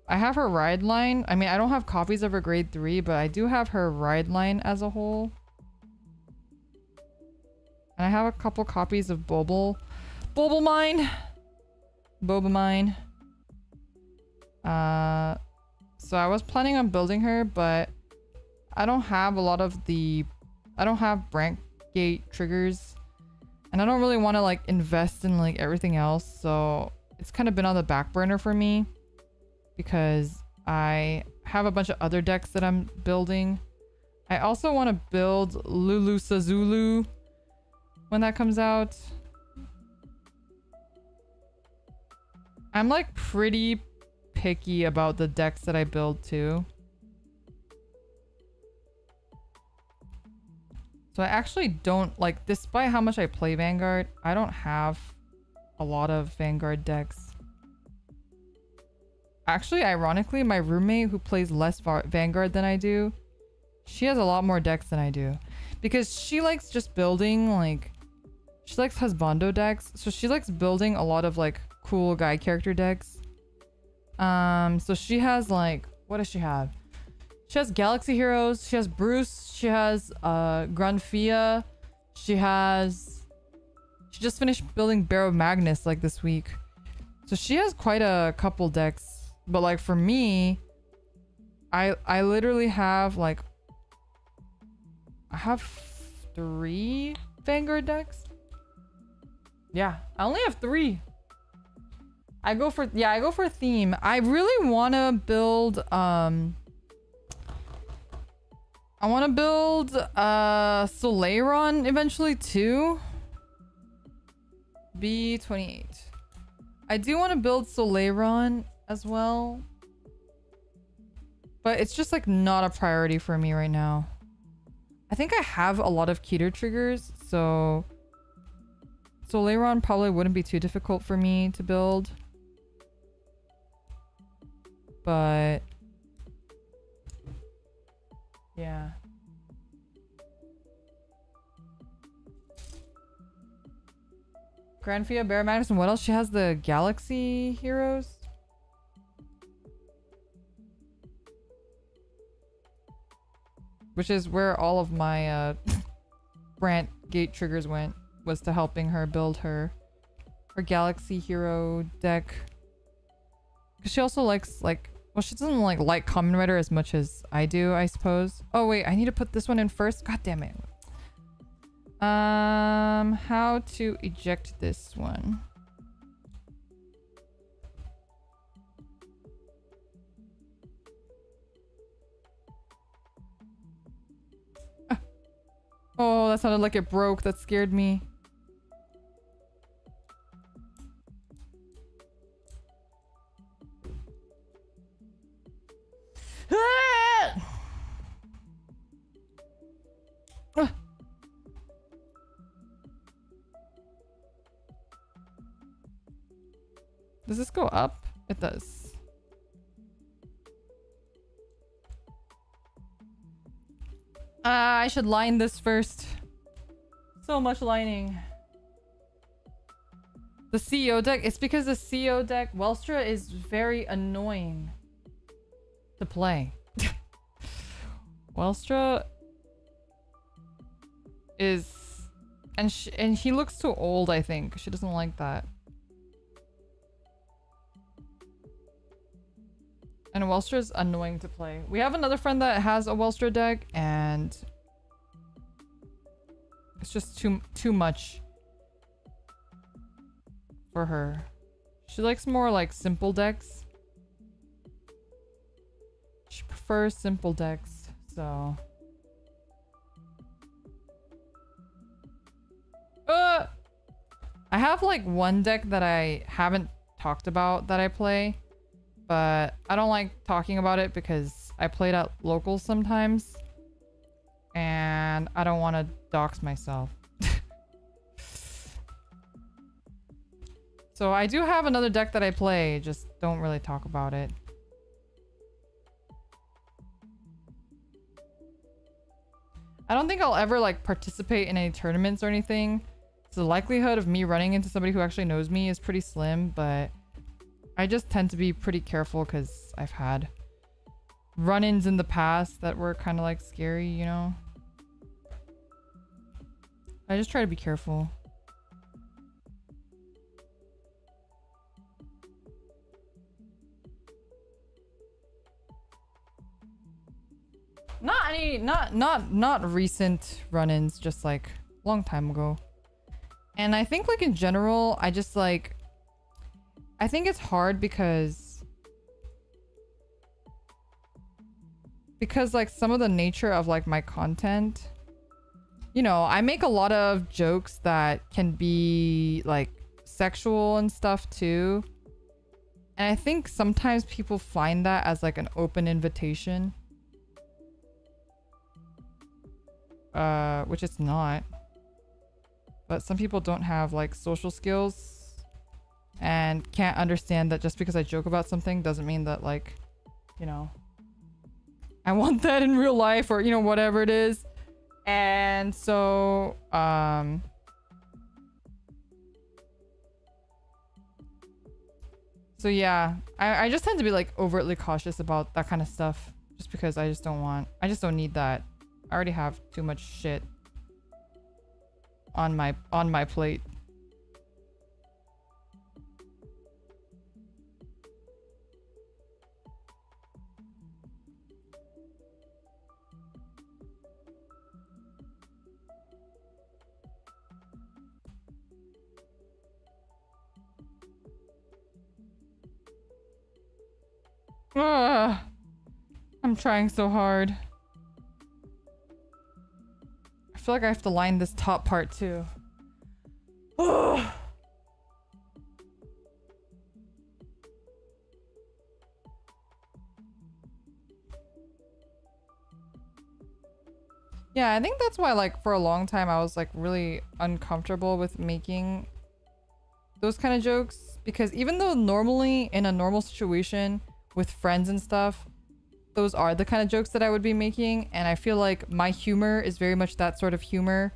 Speaker 1: I have her ride line. I mean, I don't have copies of her grade 3, but I do have her ride line as a whole. And I have a couple copies of Bobomine. So I was planning on building her, but I don't have a lot of the... I don't have branch gate triggers. And I don't really want to like invest in like everything else. So it's kind of been on the back burner for me. Because I have a bunch of other decks that I'm building. I also want to build Lulu Sazulu when that comes out. I'm like pretty picky about the decks that I build too. So I actually don't like, despite how much I play Vanguard, I don't have a lot of Vanguard decks. Actually, ironically, my roommate who plays less Vanguard than I do, she has a lot more decks than I do. Because she likes just building like, she likes husbando decks. So she likes building a lot of like cool guy character decks. So she has like, what does she have? She has Galaxy Heroes, she has Bruce, she has Grunfia, she just finished building Barrow Magnus like this week. So she has quite a couple decks. But like for me, I literally have like, I have 3 Vanguard decks. Yeah, I only have 3. I go for a theme. I really want to build I want to build Soleiron eventually too. B28. I do want to build Soleiron as well. But it's just like not a priority for me right now. I think I have a lot of Keter triggers, so Soleiron probably wouldn't be too difficult for me to build. But yeah. Grandfia, Barrow Magnus, and what else? She has the Galaxy Heroes. Which is where all of my Brant Gate triggers went, was to helping her build her Galaxy Hero deck. Because she also likes like, well, she doesn't like Kamen Rider as much as I do, I suppose. Oh wait, I need to put this one in first. God damn it. How to eject this one? Oh, that sounded like it broke. That scared me. Does this go up? It does. I should line this first. So much lining. The CEO deck, it's because the CEO deck, Welstra, is very annoying to play. Welstra is, and he looks too old, I think. She doesn't like that. And Welstra is annoying to play. We have another friend that has a Welstra deck, and it's just too much for her. She likes more like simple decks. She prefers simple decks, so. I have like one deck that I haven't talked about that I play. But I don't like talking about it because I played at locals sometimes. And I don't want to dox myself. So I do have another deck that I play, just don't really talk about it. I don't think I'll ever like participate in any tournaments or anything. So the likelihood of me running into somebody who actually knows me is pretty slim, but I just tend to be pretty careful because I've had run-ins in the past that were kind of like scary, you know? I just try to be careful. Not recent run-ins, just like long time ago. And I think like in general, I just like, I think it's hard because like some of the nature of like my content, you know, I make a lot of jokes that can be like sexual and stuff too. And I think sometimes people find that as like an open invitation. Which it's not. But some people don't have like social skills and can't understand that just because I joke about something doesn't mean that like, you know, I want that in real life or, you know, whatever it is. And so, so yeah, I just tend to be like overtly cautious about that kind of stuff just because I just don't need that. I already have too much shit on my plate. Ugh. I'm trying so hard. I feel like I have to line this top part too. Ugh. Yeah, I think that's why like for a long time I was like really uncomfortable with making those kind of jokes, because even though normally in a normal situation with friends and stuff, those are the kind of jokes that I would be making, and I feel like my humor is very much that sort of humor.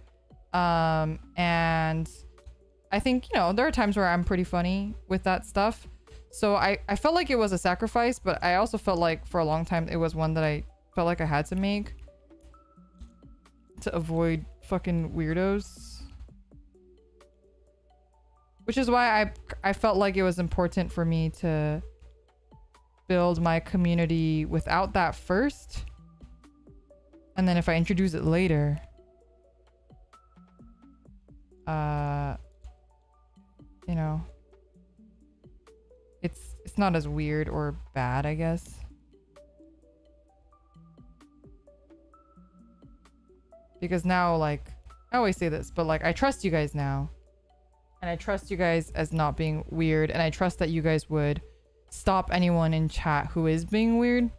Speaker 1: And I think, you know, there are times where I'm pretty funny with that stuff. So I felt like it was a sacrifice, but I also felt like for a long time it was one that I felt like I had to make to avoid fucking weirdos. Which is why I felt like it was important for me to build my community without that first. And then if I introduce it later, you know, it's not as weird or bad, I guess. Because now, like, I always say this, but like, I trust you guys now. And I trust you guys as not being weird. And I trust that you guys would stop anyone in chat who is being weird.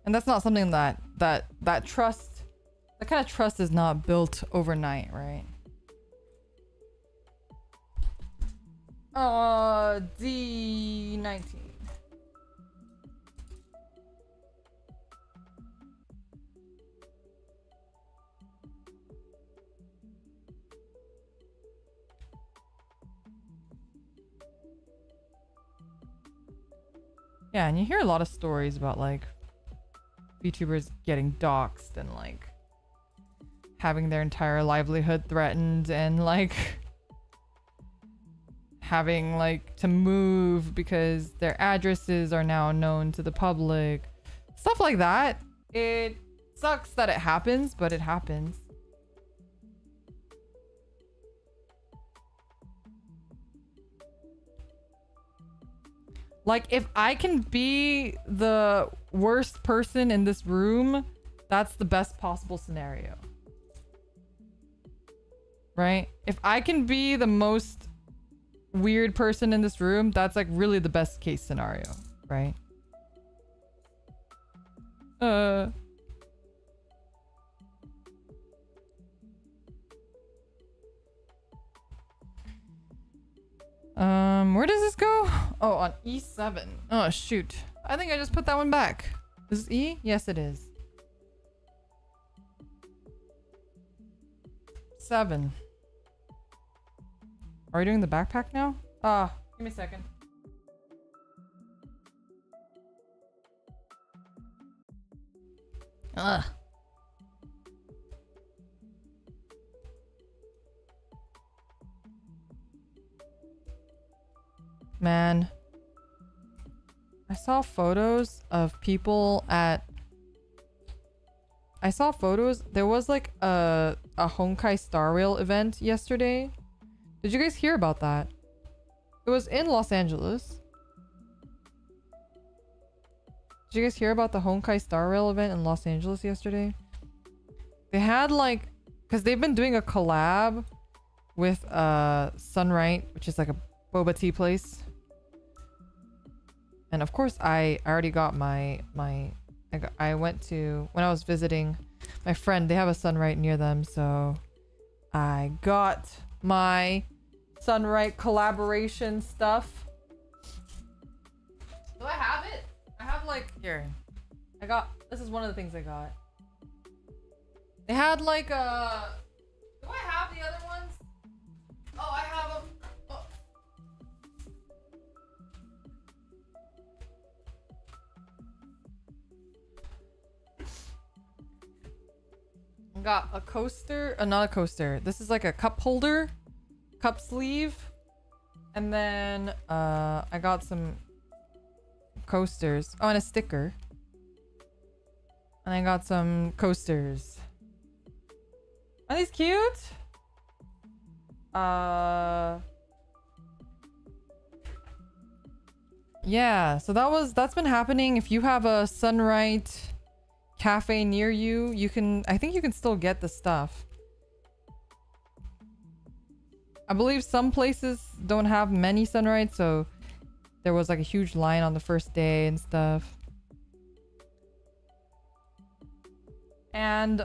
Speaker 1: And that's not something that trust, that kind of trust is not built overnight, right? D19. Yeah, and you hear a lot of stories about like VTubers getting doxxed and like having their entire livelihood threatened and like having like to move because their addresses are now known to the public. Stuff like that. It sucks that it happens, but it happens. Like, if I can be the worst person in this room, that's the best possible scenario. Right? If I can be the most weird person in this room, that's like really the best case scenario, right? Where does this go? Oh, on E7. Oh, shoot. I think I just put that one back. Is this E? Yes, it is. 7. Are we doing the backpack now? Give me a second. Ugh. Man, I saw photos of people at... I saw photos. There was like a Honkai Star Rail event yesterday. Did you guys hear about that? It was in Los Angeles. Did you guys hear about the Honkai Star Rail event in Los Angeles yesterday? They had like... Because they've been doing a collab with Sunright, which is like a boba tea place. And of course, I already got I went to... When I was visiting my friend, they have a Sunright near them, so I got my Sunright collaboration stuff. Do I have it? I have like... Here. I got... This is one of the things I got. They had like a... Do I have the other ones? Oh, I have them. Oh. I got a coaster. Not a coaster. This is like a cup holder. Cup sleeve. And then I got some coasters. Oh, and a sticker. And I got some coasters. Are these cute? Yeah, so that's been happening. If you have a Sunright cafe near you, you can... I think you can still get the stuff. I believe some places don't have many Sunrights, so there was like a huge line on the first day and stuff. And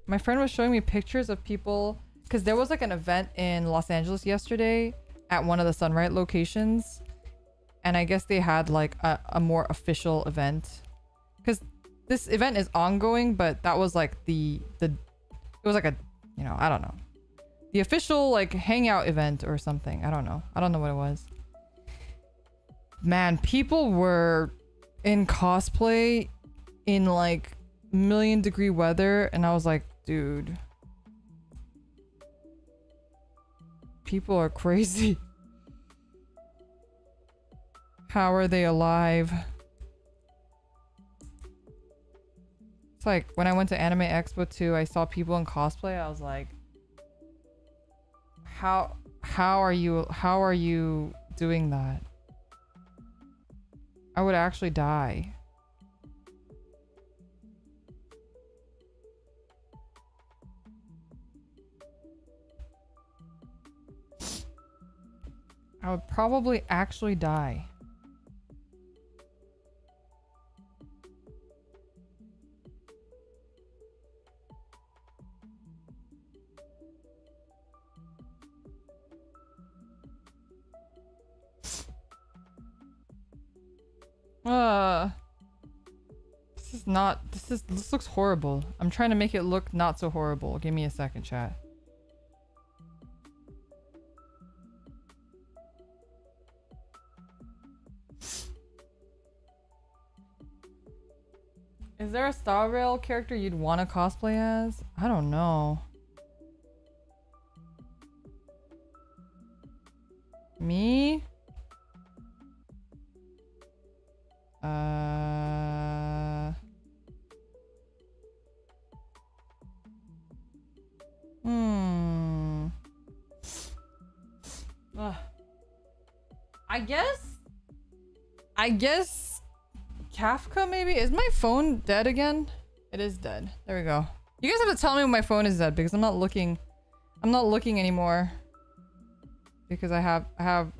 Speaker 1: my friend was showing me pictures of people, because there was like an event in Los Angeles yesterday at one of the Sunright locations, and I guess they had like a more official event, because this event is ongoing, but that was like it was like a, you know, I don't know, the official like hangout event or something. I don't know what it was. Man, people were in cosplay in like million-degree weather, and I was like, dude, people are crazy. How are they alive? It's like when I went to Anime Expo 2, I saw people in cosplay. I was like, how are you doing that? I would actually die. I would probably actually die. This looks horrible. I'm trying to make it look not so horrible. Give me a second, chat. Is there a Star Rail character you'd want to cosplay as? I don't know. Me? I guess Kafka maybe? Is my phone dead again? It is dead. There we go. You guys have to tell me when my phone is dead, because I'm not looking anymore. Because I have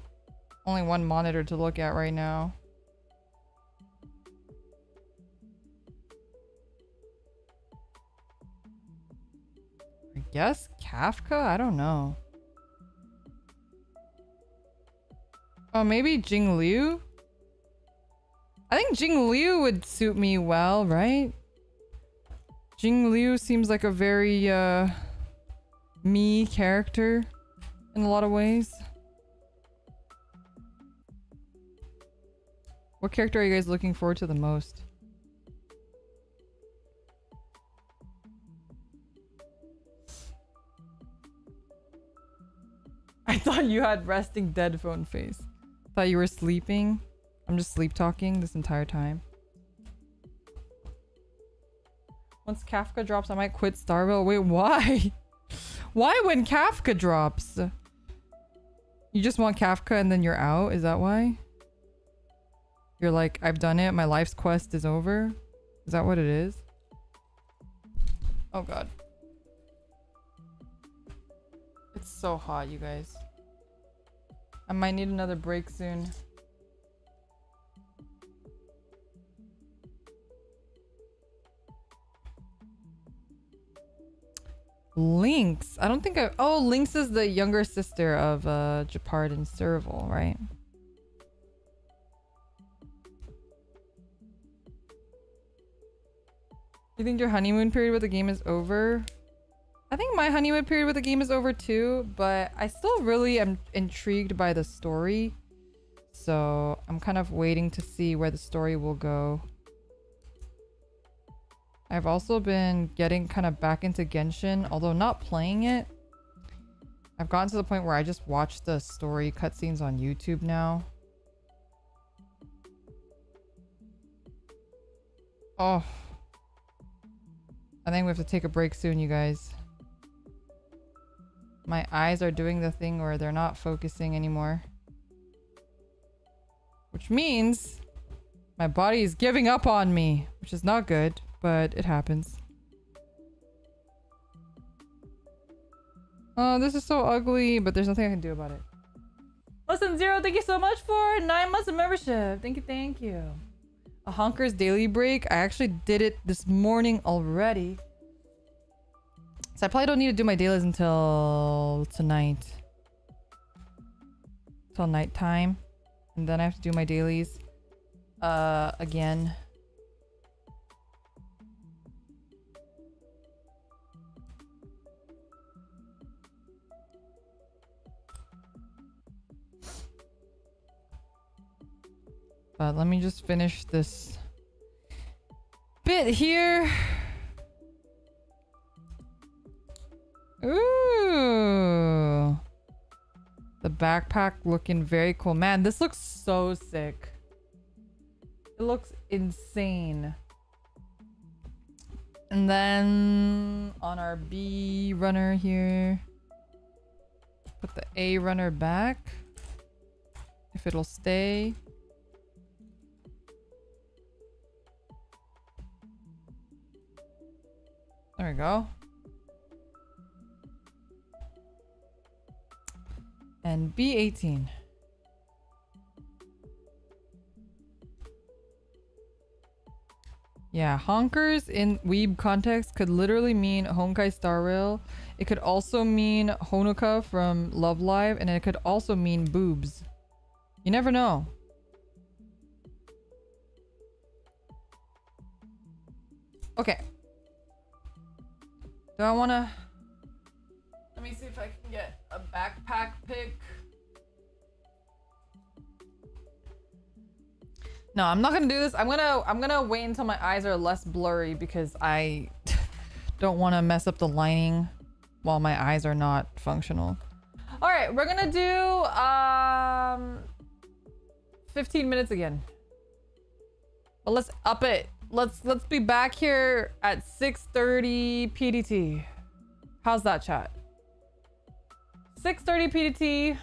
Speaker 1: only one monitor to look at right now. I guess Kafka? I don't know. Oh, maybe Jing Liu? I think Jing Liu would suit me well, right? Jing Liu seems like a very me character in a lot of ways. What character are you guys looking forward to the most? I thought you had resting dead phone face. Thought you were sleeping. I'm just sleep talking this entire time. Once Kafka drops, I might quit Starville. Wait, why? Why when Kafka drops? You just want Kafka and then you're out? Is that why? You're like, I've done it. My life's quest is over. Is that what it is? Oh god. It's so hot, you guys. I might need another break soon. Lynx. I don't think I... Oh, Lynx is the younger sister of Japard and Serval, right? You think your honeymoon period with the game is over? I think my honeymoon period with the game is over too, but I still really am intrigued by the story. So I'm kind of waiting to see where the story will go. I've also been getting kind of back into Genshin, although not playing it. I've gotten to the point where I just watch the story cutscenes on YouTube now. Oh. I think we have to take a break soon, you guys. My eyes are doing the thing where they're not focusing anymore. Which means my body is giving up on me, which is not good, but it happens. Oh, this is so ugly, but there's nothing I can do about it. Listen, Zero, thank you so much for 9 months of membership. Thank you, thank you. A Honker's daily break. I actually did it this morning already. So I probably don't need to do my dailies until tonight. Till nighttime. And then I have to do my dailies again. But let me just finish this bit here. Ooh. The backpack looking very cool. Man, this looks so sick. It looks insane. And then on our B runner here, put the A runner back. If it'll stay. There we go. And B18. Yeah, honkers in weeb context could literally mean Honkai Star Rail. It could also mean Honoka from Love Live, and it could also mean boobs. You never know. Okay. Do I want to... Let me see if I can get a backpack pic. No, I'm not gonna do this. I'm gonna wait until my eyes are less blurry because I don't want to mess up the lining while my eyes are not functional. All right, we're gonna do 15 minutes again. But let's up it. Let's be back here at 6:30 PDT. How's that, chat? 6:30 PDT.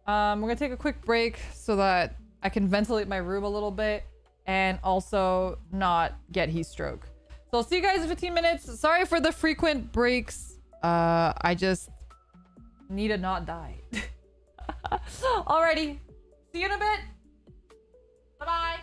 Speaker 1: We're gonna take a quick break so that I can ventilate my room a little bit and also not get heat stroke. So I'll see you guys in 15 minutes. Sorry for the frequent breaks. I just need to not die. Alrighty. See you in a bit. Bye-bye.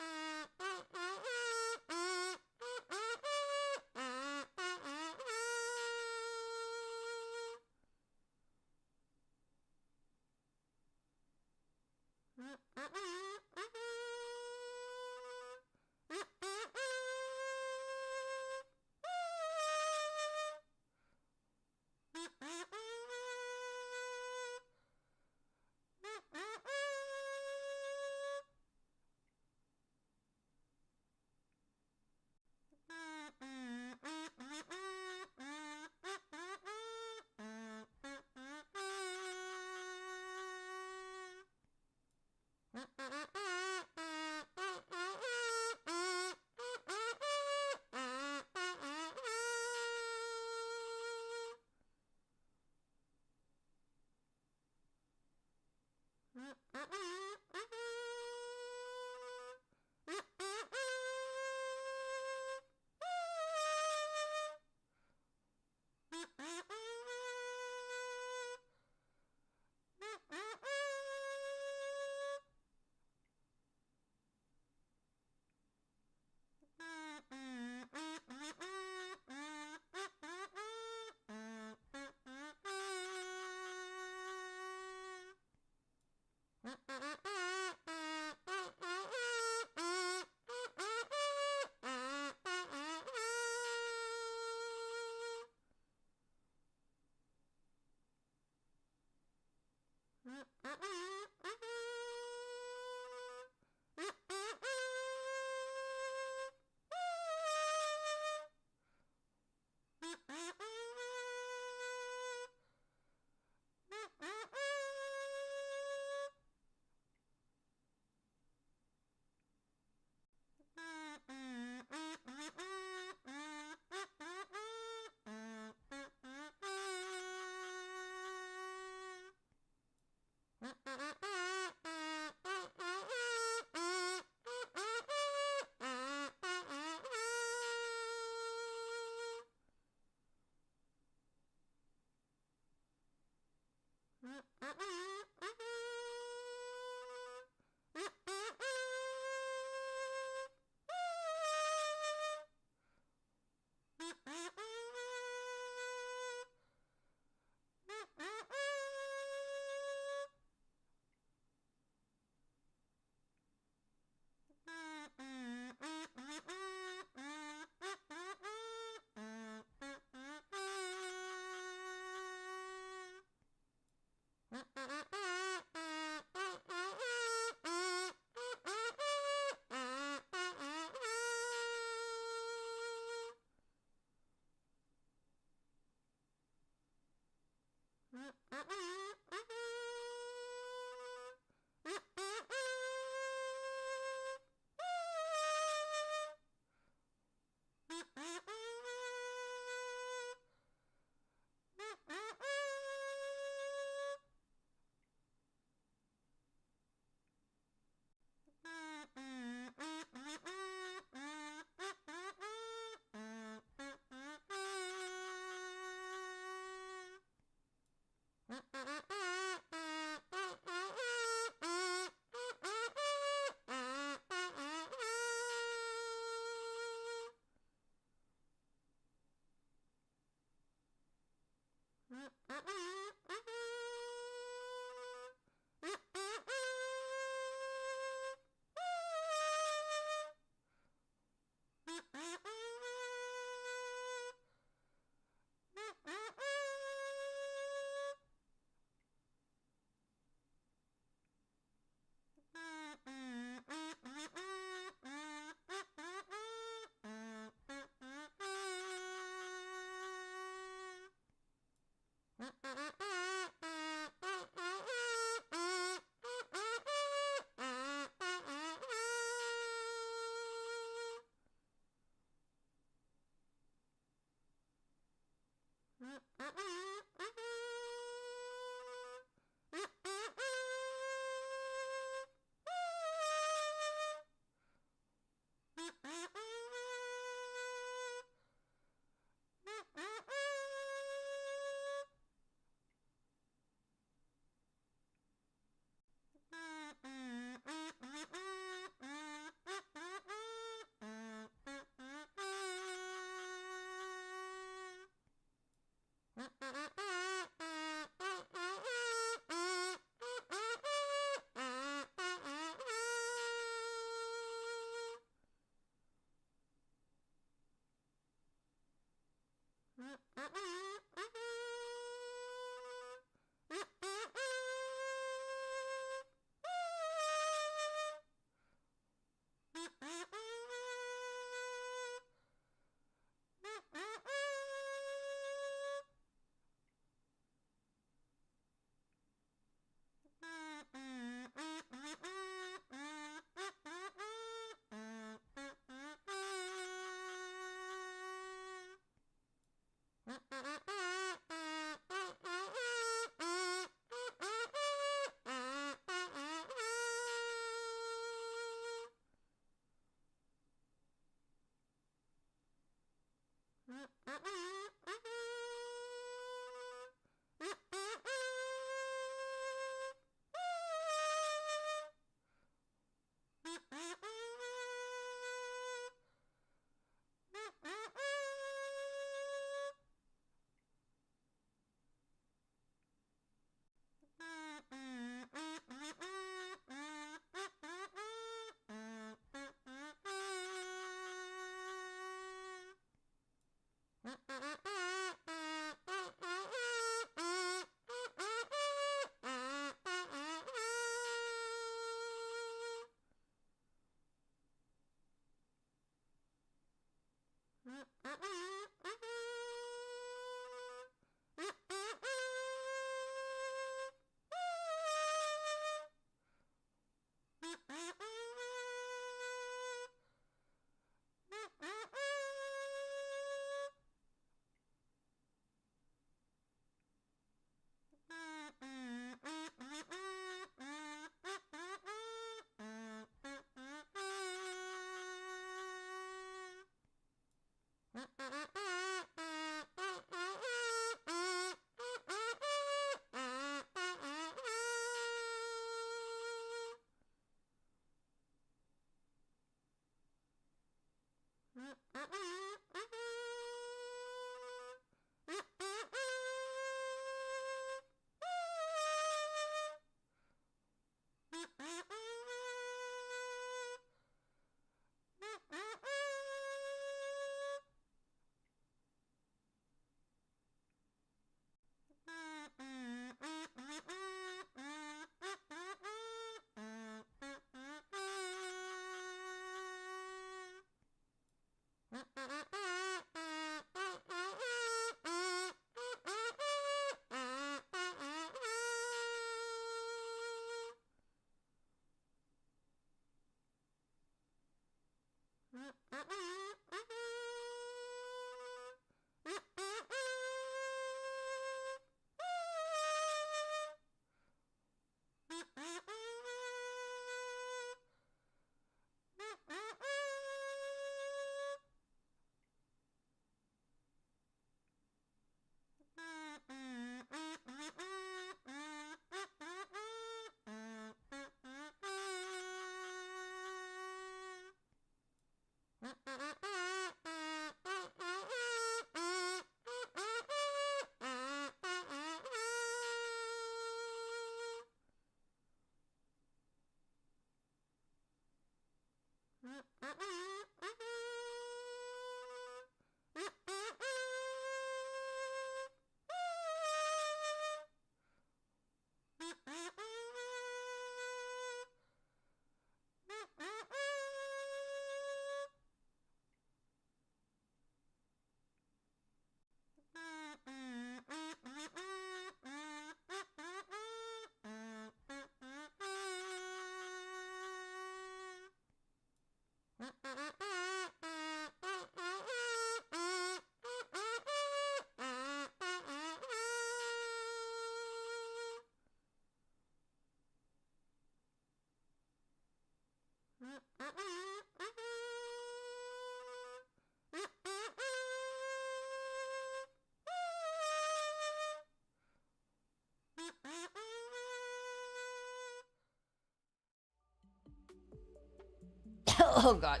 Speaker 1: Oh god.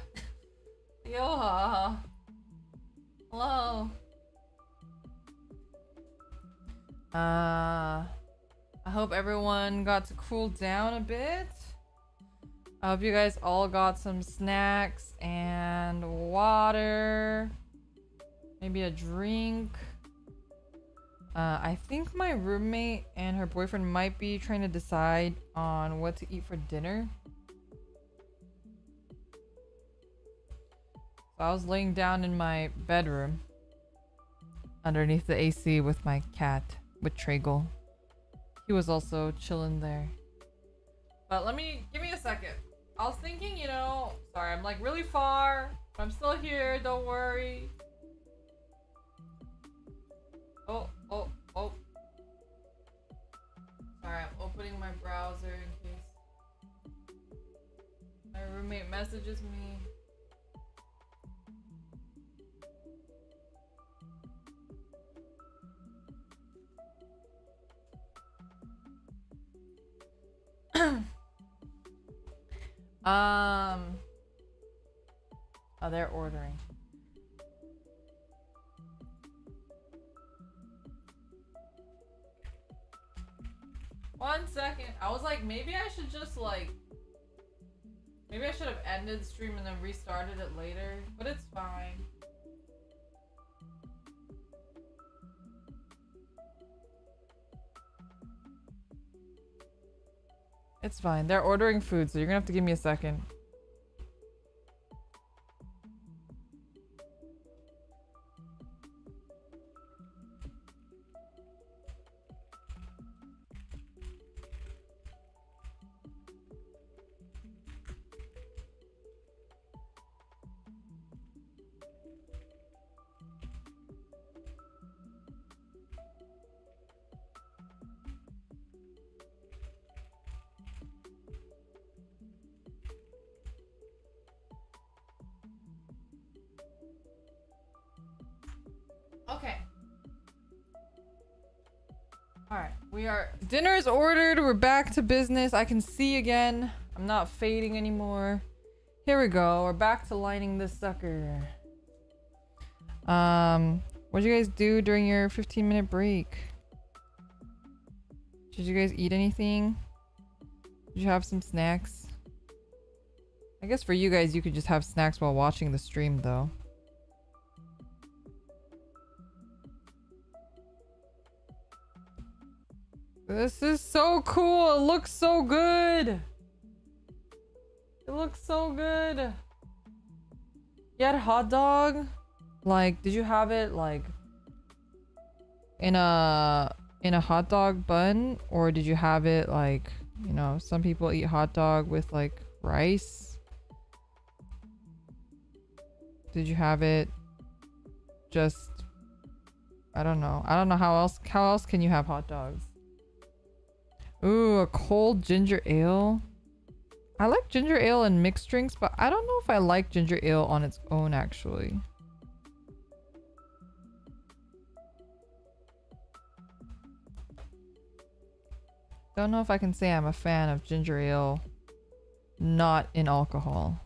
Speaker 1: Yo, hello. I hope everyone got to cool down a bit. I hope you guys all got some snacks and water. Maybe a drink. I think my roommate and her boyfriend might be trying to decide on what to eat for dinner. So I was laying down in my bedroom underneath the AC with my cat, with Tragle. He was also chilling there. But give me a second. I was thinking, you know, sorry, I'm like really far, but I'm still here, don't worry. Oh. Sorry, I'm opening my browser in case my roommate messages me. Oh, they're ordering. One second. I was like, maybe I should just maybe I should have ended the stream and then restarted it later, but it's fine. It's fine. They're ordering food, so you're gonna have to give me a second. Alright, dinner is ordered. We're back to business. I can see again. I'm not fading anymore. Here we go. We're back to lining this sucker. What'd you guys do during your 15-minute break? Did you guys eat anything? Did you have some snacks? I guess for you guys, you could just have snacks while watching the stream, though. This is so cool. It looks so good. It looks so good. You had a hot dog? Like, did you have it like in a hot dog bun, or did you have it like, you know, some people eat hot dog with like rice? Did you have it just, I don't know. I don't know how else can you have hot dogs? Ooh, a cold ginger ale. I like ginger ale and mixed drinks, but I don't know if I like ginger ale on its own, actually. Don't know if I can say I'm a fan of ginger ale not in alcohol.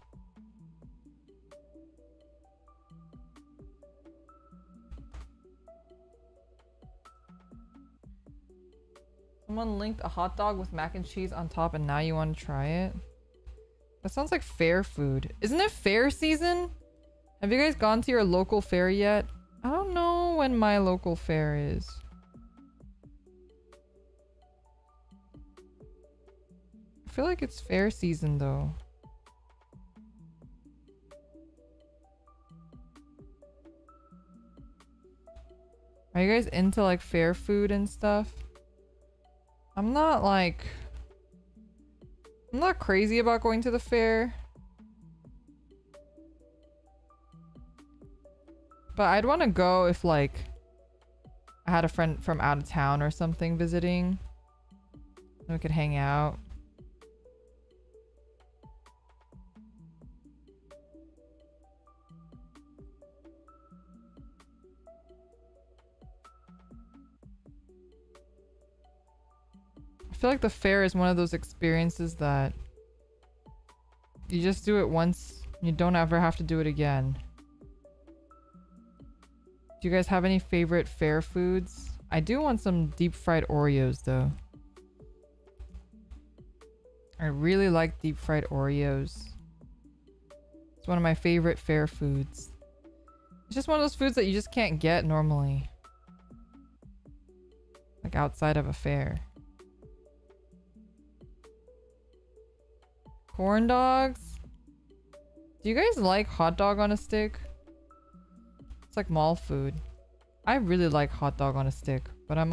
Speaker 1: Someone linked a hot dog with mac and cheese on top and now you want to try it? That sounds like fair food. Isn't it fair season? Have you guys gone to your local fair yet? I don't know when my local fair is. I feel like it's fair season though. Are you guys into like fair food and stuff? I'm not crazy about going to the fair. But I'd want to go if like I had a friend from out of town or something visiting. And we could hang out. I feel like the fair is one of those experiences that you just do it once, you don't ever have to do it again. Do you guys have any favorite fair foods? I do want some deep fried Oreos though. I really like deep fried Oreos. It's one of my favorite fair foods. It's just one of those foods that you just can't get normally. Like outside of a fair. Corn dogs? Do you guys like hot dog on a stick? It's like mall food. I really like hot dog on a stick, but I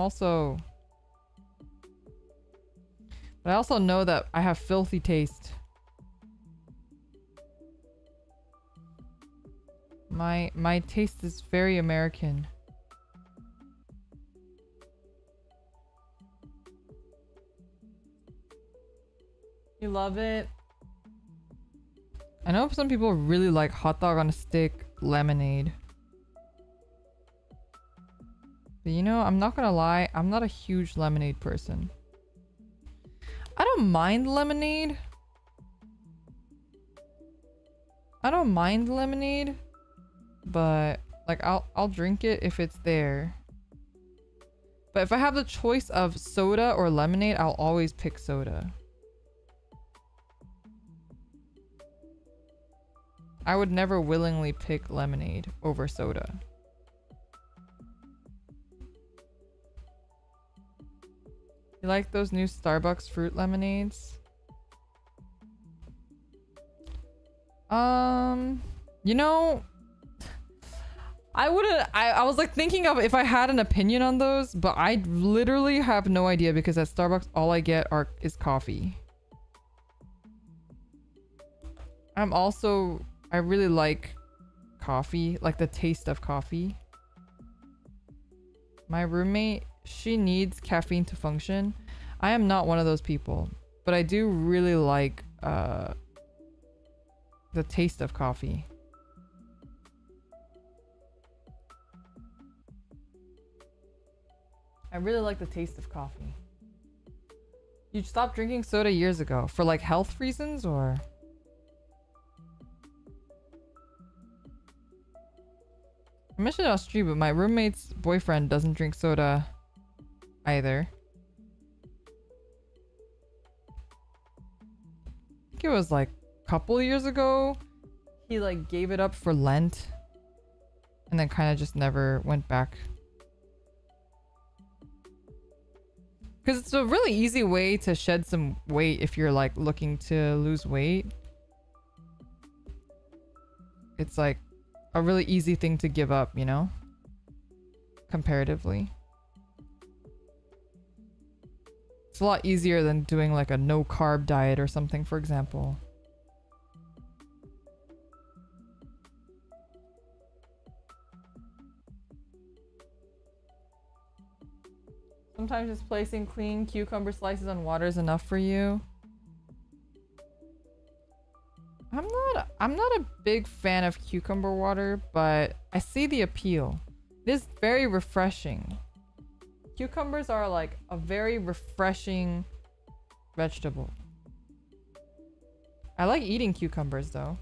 Speaker 1: also know that I have filthy taste. My taste is very American. You love it? I know some people really like hot dog on a stick lemonade. But you know, I'm not gonna lie, I'm not a huge lemonade person. I don't mind lemonade. But like I'll drink it if it's there. But if I have the choice of soda or lemonade, I'll always pick soda. I would never willingly pick lemonade over soda. You like those new Starbucks fruit lemonades? You know, I was like thinking of if I had an opinion on those, but I literally have no idea because at Starbucks all I get is coffee. I really like coffee, like the taste of coffee. My roommate, she needs caffeine to function. I am not one of those people, but I do really like the taste of coffee. I really like the taste of coffee. You stopped drinking soda years ago for like health reasons or? I mentioned it on stream, but my roommate's boyfriend doesn't drink soda either. I think it was like a couple years ago. He like gave it up for Lent and then kind of just never went back. Because it's a really easy way to shed some weight if you're like looking to lose weight. It's like a really easy thing to give up, you know? Comparatively. It's a lot easier than doing like a no carb diet or something, for example. Sometimes just placing clean cucumber slices on water is enough for you. I'm not a big fan of cucumber water, but I see the appeal. It is very refreshing. Cucumbers are like a very refreshing vegetable. I like eating cucumbers though.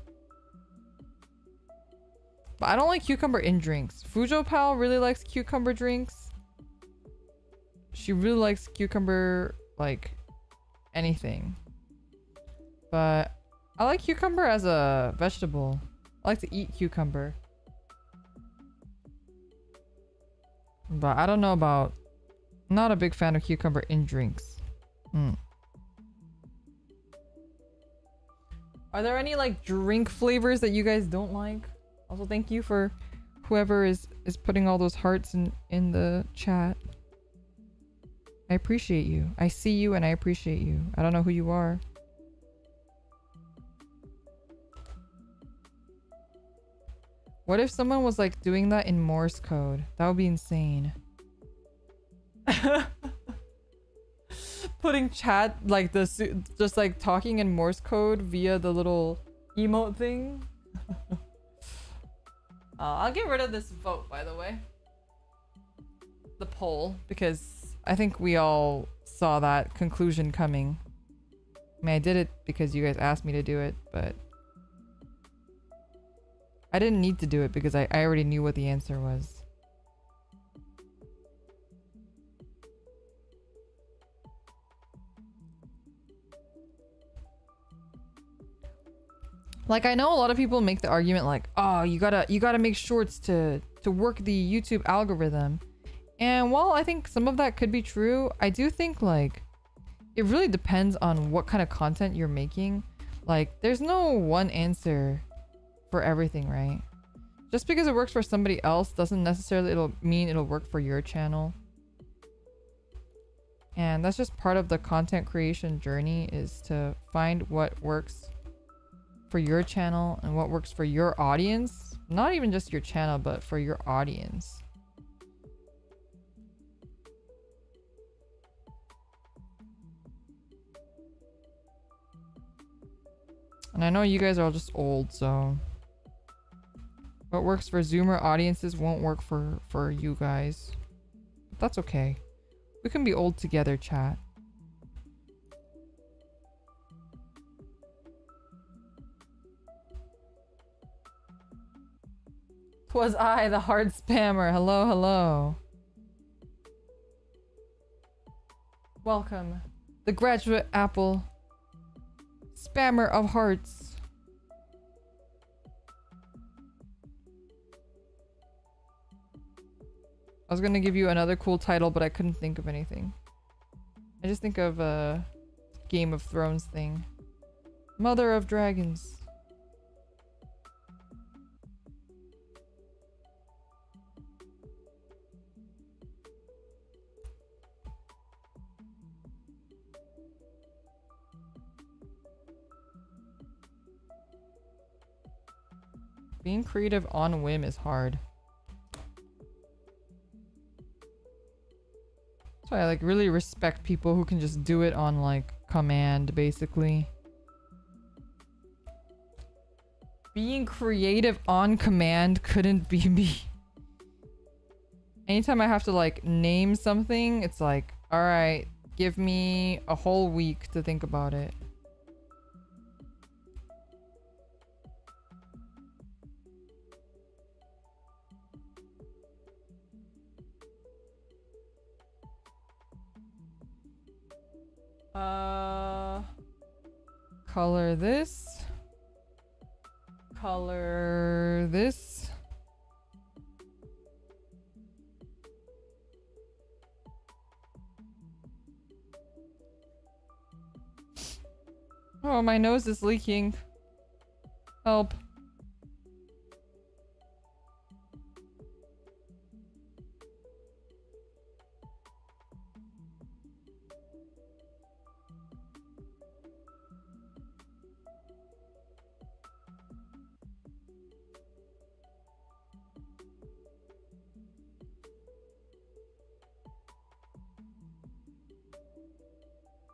Speaker 1: But I don't like cucumber in drinks. Fujo Pal really likes cucumber drinks. She really likes cucumber, like, anything. But I like cucumber as a vegetable. I like to eat cucumber. But I don't know about... I'm not a big fan of cucumber in drinks. Are there any, like, drink flavors that you guys don't like? Also, thank you for whoever is putting all those hearts in the chat. I appreciate you. I see you and I appreciate you. I don't know who you are. What if someone was like doing that in Morse code? That would be insane. Putting chat like this, just like talking in Morse code via the little emote thing. I'll get rid of this vote, by the way. The poll, because I think we all saw that conclusion coming. I mean, I did it because you guys asked me to do it, but I didn't need to do it because I already knew what the answer was. Like, I know a lot of people make the argument like, oh, you gotta make shorts to work the YouTube algorithm. And while I think some of that could be true, I do think like it really depends on what kind of content you're making. Like, there's no one answer for everything, right? Just because it works for somebody else doesn't necessarily mean it'll work for your channel. And that's just part of the content creation journey, is to find what works for your channel and what works for your audience. Not even just your channel, but for your audience. And I know you guys are all just old, so what works for Zoomer audiences won't work for you guys. But that's okay. We can be old together, chat. Twas I, the hard spammer. Hello, hello. Welcome, the graduate apple. Spammer of hearts. I was gonna give you another cool title, but I couldn't think of anything. I just think of a Game of Thrones thing. Mother of Dragons. Being creative on whim is hard. So I like really respect people who can just do it on like command, basically. Being creative on command couldn't be me. Anytime I have to like name something, it's like, all right, give me a whole week to think about it. Color this. Color this. Oh, my nose is leaking. Help.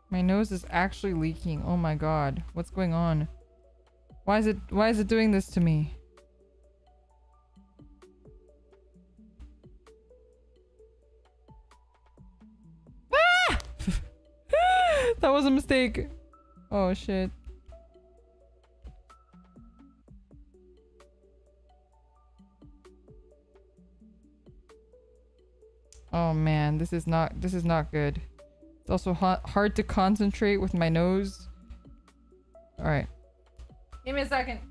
Speaker 1: My nose is actually leaking. Oh my god. What's going on? Why is it doing this to me? Ah! That was a mistake. Oh shit. Oh man, this is not good. It's also hard to concentrate with my nose. All right. Give me a second.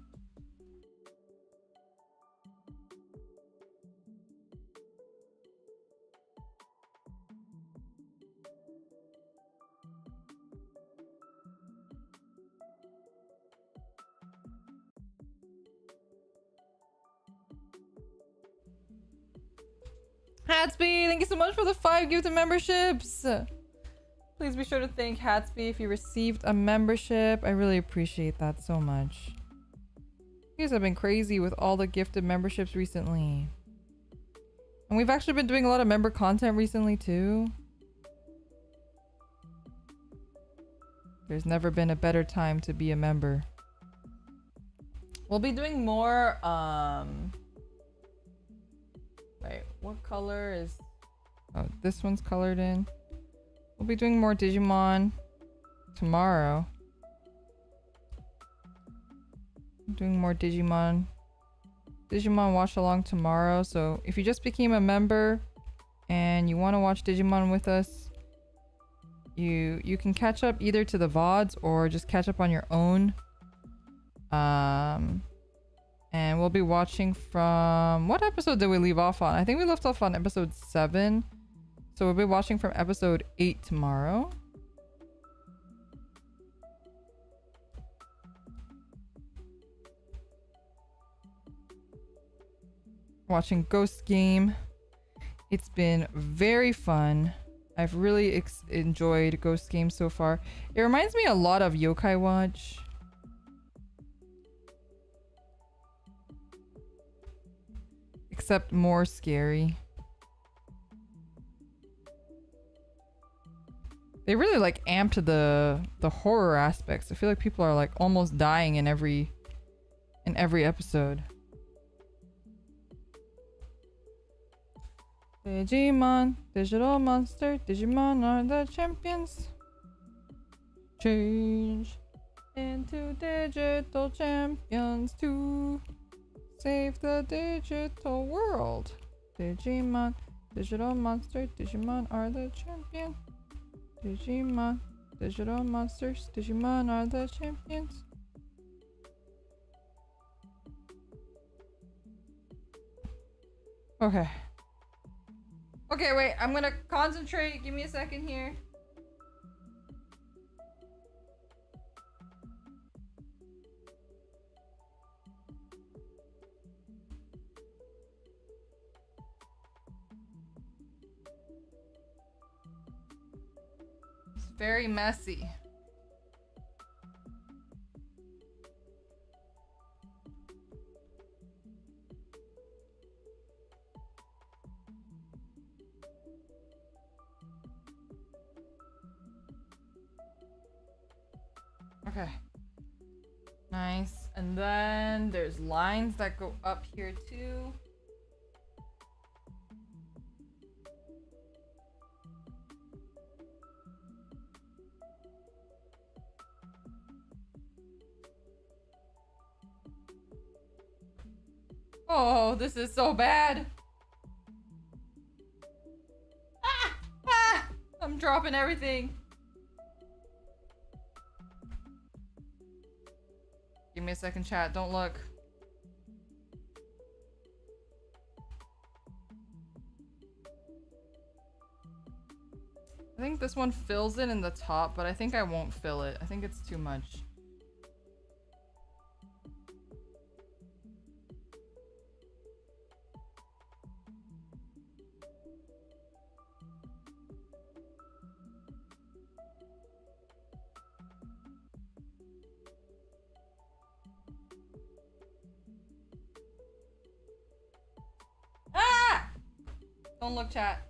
Speaker 1: Hatsby, thank you so much for the 5 gifted memberships. Please be sure to thank Hatsby if you received a membership. I really appreciate that so much. You guys have been crazy with all the gifted memberships recently. And we've actually been doing a lot of member content recently too. There's never been a better time to be a member. We'll be doing more, wait, what color is... Oh, this one's colored in. We'll be doing more Digimon tomorrow. Doing more Digimon watch along tomorrow. So if you just became a member and you want to watch Digimon with us, you can catch up either to the VODs or just catch up on your own. And we'll be watching from... What episode did we leave off on? I think we left off on episode 7. So we'll be watching from episode 8 tomorrow. Watching Ghost Game. It's been very fun. I've really enjoyed Ghost Game so far. It reminds me a lot of Yokai Watch. Except more scary. They really like amped the horror aspects. I feel like people are like almost dying in every episode. Digimon, digital monster, Digimon are the champions. Change into digital champions to save the digital world. Digimon, digital monster, Digimon are the champions. Digimon, digital monsters, Digimon are the champions. Okay. Okay, wait, I'm gonna concentrate. Give me a second here. Very messy. Okay. Nice. And then there's lines that go up here too. Oh, this is so bad. Ah! Ah! I'm dropping everything. Give me a second, chat. Don't look. I think this one fills it in the top, but I think I won't fill it. I think it's too much. Ah! Don't look, chat.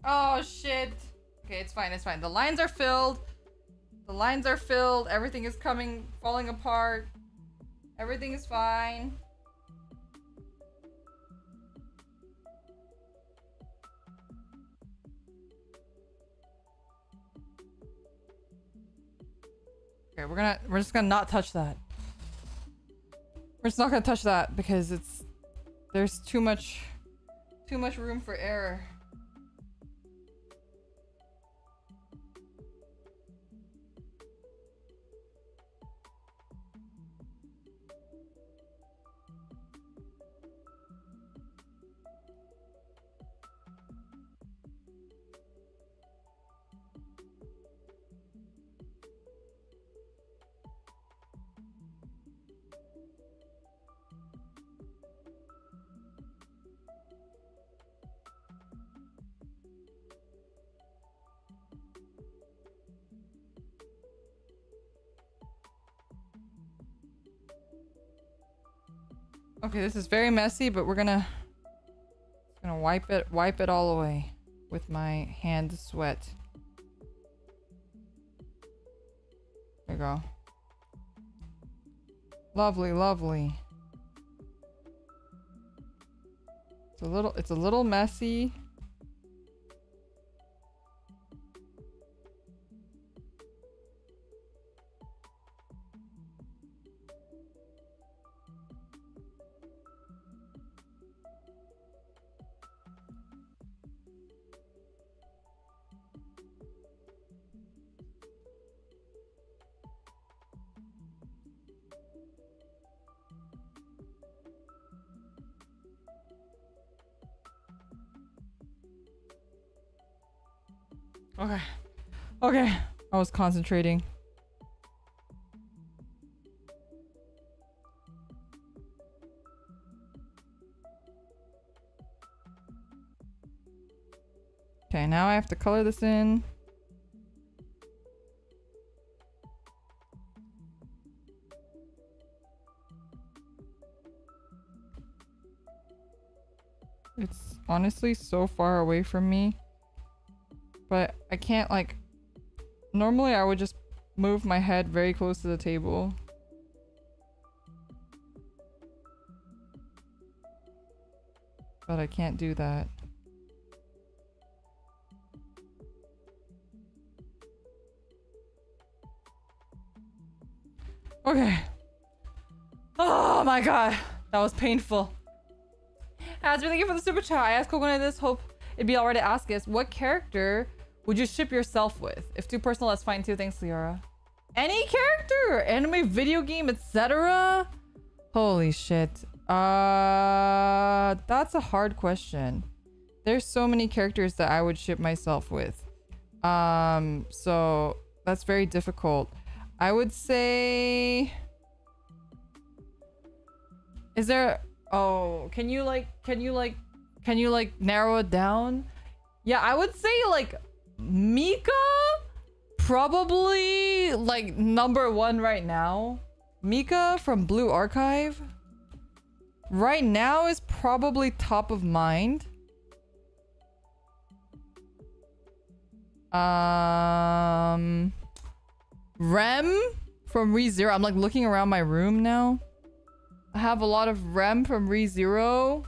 Speaker 1: Oh shit. Okay, it's fine, it's fine. The lines are filled. The lines are filled. Everything is falling apart. Everything is fine. Okay, we're just gonna not touch that. We're just not gonna touch that because there's too much room for error. Okay, this is very messy, but we're gonna wipe it all away with my hand sweat. There you go. Lovely, lovely. It's a little messy. Okay. Okay. I was concentrating. Okay, now I have to color this in. It's honestly so far away from me. But I can't, like, normally I would just move my head very close to the table. But I can't do that. Okay. Oh my god. That was painful. Hazard, thank you for the super chat. I asked Coconut this, hope it'd be alright to ask us, what character would you ship yourself with? If too personal, that's fine too. Thanks, Liara. Any character, anime, video game, etc. Holy shit. That's a hard question. There's so many characters that I would ship myself with. So that's very difficult. I would say, is there, oh, can you narrow it down? Yeah, I would say like Mika, probably like #1 right now. Mika from Blue Archive right now is probably top of mind. Rem from ReZero. I'm like looking around my room now. I have a lot of Rem from ReZero.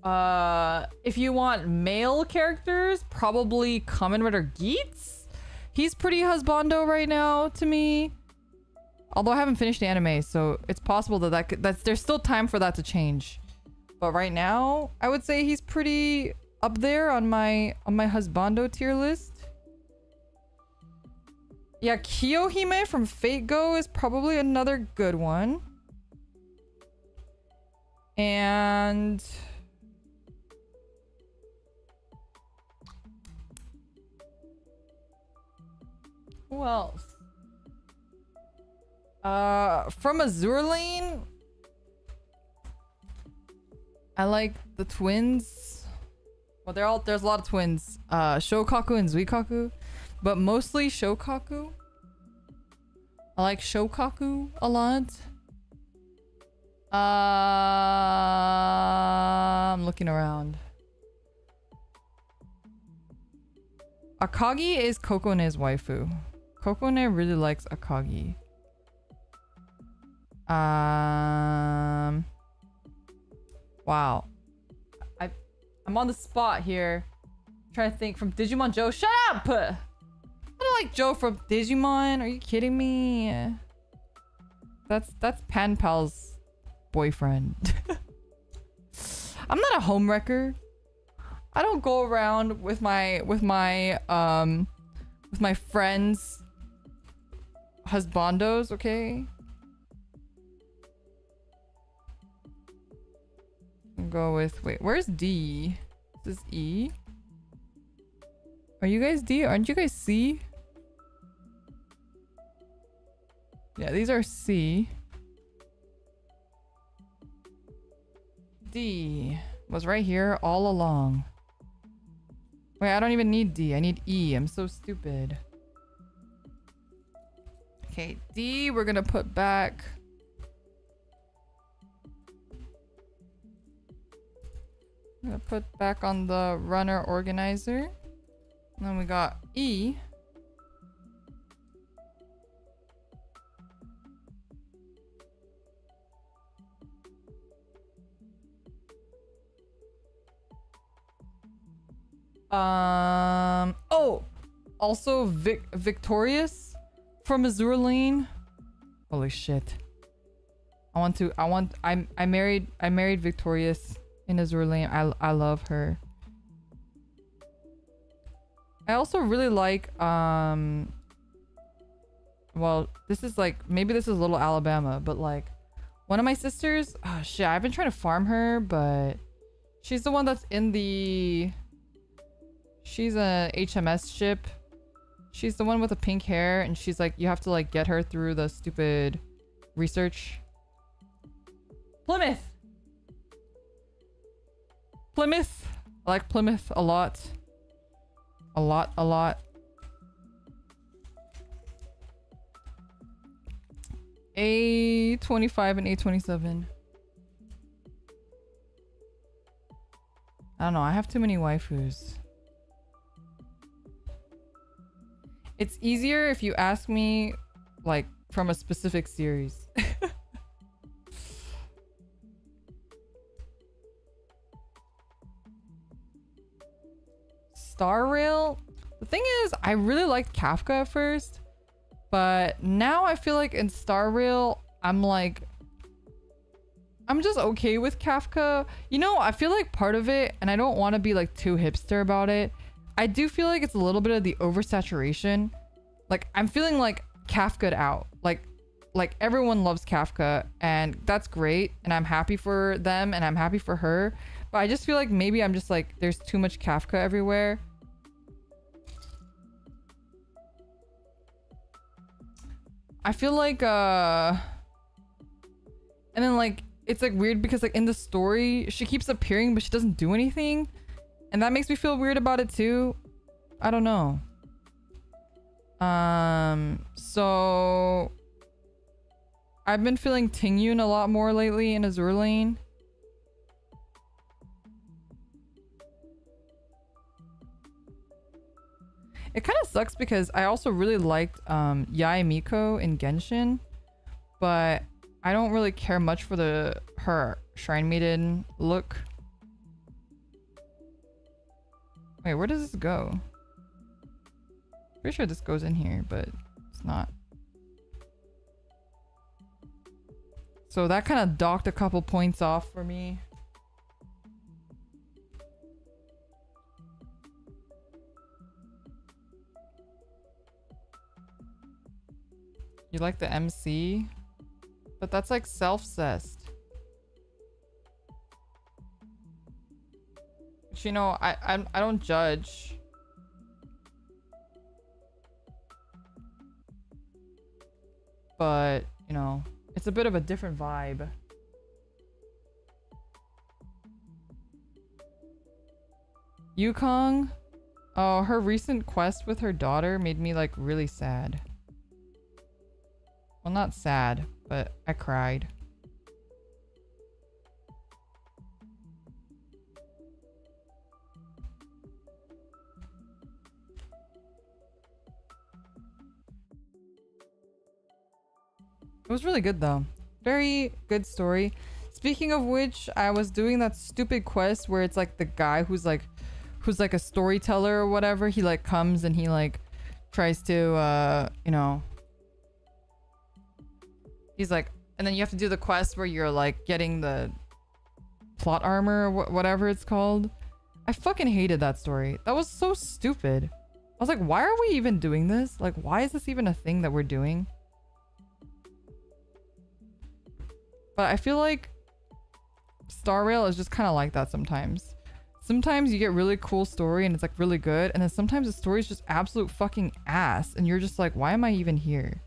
Speaker 1: If you want male characters, probably Kamen Rider Geats. He's pretty husbando right now to me. Although I haven't finished the anime, so it's possible that there's still time for that to change. But right now, I would say he's pretty up there on my husbando tier list. Yeah, Kiyohime from Fate Go is probably another good one. And who else? From Azur Lane, I like the twins. Well, there's a lot of twins. Shokaku and Zuikaku, but mostly Shokaku. I like Shokaku a lot. I'm looking around. Akagi is Kokone's waifu. Kokone really likes Akagi. Wow. I'm on the spot here. I'm trying to think from Digimon Joe. Shut up! I don't like Joe from Digimon. Are you kidding me? That's Pan Pal's boyfriend. I'm not a homewrecker. I don't go around with my friends' husbandos, okay? I'll go with, wait, where's D? This is E. Are you guys D? Aren't you guys C? Yeah, these are C. D was right here all along. Wait, I don't even need D. I need E. I'm so stupid. Okay, D we're gonna put back. I'm gonna put back on the runner organizer. And then we got E. Oh, also Victorious from Azur Lane. Holy shit. I married Victorious in Azur Lane. I love her. I also really like well, this is like, maybe this is Little Alabama, but like one of my sisters, oh shit, I've been trying to farm her, but she's the one that's in the, she's a HMS ship. She's the one with the pink hair, and she's like, you have to like get her through the stupid research. Plymouth. I like Plymouth a lot. A lot. A25 and A27. I don't know. I have too many waifus. It's easier if you ask me, like, from a specific series. Star Rail? The thing is, I really liked Kafka at first, but now I feel like in Star Rail, I'm just okay with Kafka. You know, I feel like part of it, and I don't want to be like too hipster about it, I do feel like it's a little bit of the oversaturation. Like, I'm feeling like Kafka'd out. Like everyone loves Kafka, and that's great, and I'm happy for them, and I'm happy for her. But I just feel like maybe I'm just like, there's too much Kafka everywhere. I feel like, and then like, it's like weird because like in the story, she keeps appearing, but she doesn't do anything. And that makes me feel weird about it too. I don't know. So I've been feeling Tingyun a lot more lately in Azur Lane. It kind of sucks because I also really liked Yae Miko in Genshin, but I don't really care much for her Shrine Maiden look. Wait, where does this go? Pretty sure this goes in here, but it's not. So that kind of docked a couple points off for me. You like the MC? But that's like self-cessed. But you know, I don't judge. But, you know, it's a bit of a different vibe. Yukong? Oh, her recent quest with her daughter made me like really sad. Well, not sad, but I cried. It was really good though. Very good story. Speaking of which, I was doing that stupid quest where it's like the guy who's like a storyteller or whatever. He like comes and he like tries to you know, he's like, and then you have to do the quest where you're like getting the plot armor or whatever it's called. I fucking hated that story. That was so stupid. I was like, why are we even doing this? Like, why is this even a thing that we're doing? But I feel like Star Rail is just kind of like that sometimes. Sometimes you get really cool story and it's like really good, and then sometimes the story is just absolute fucking ass and you're just like, why am I even here?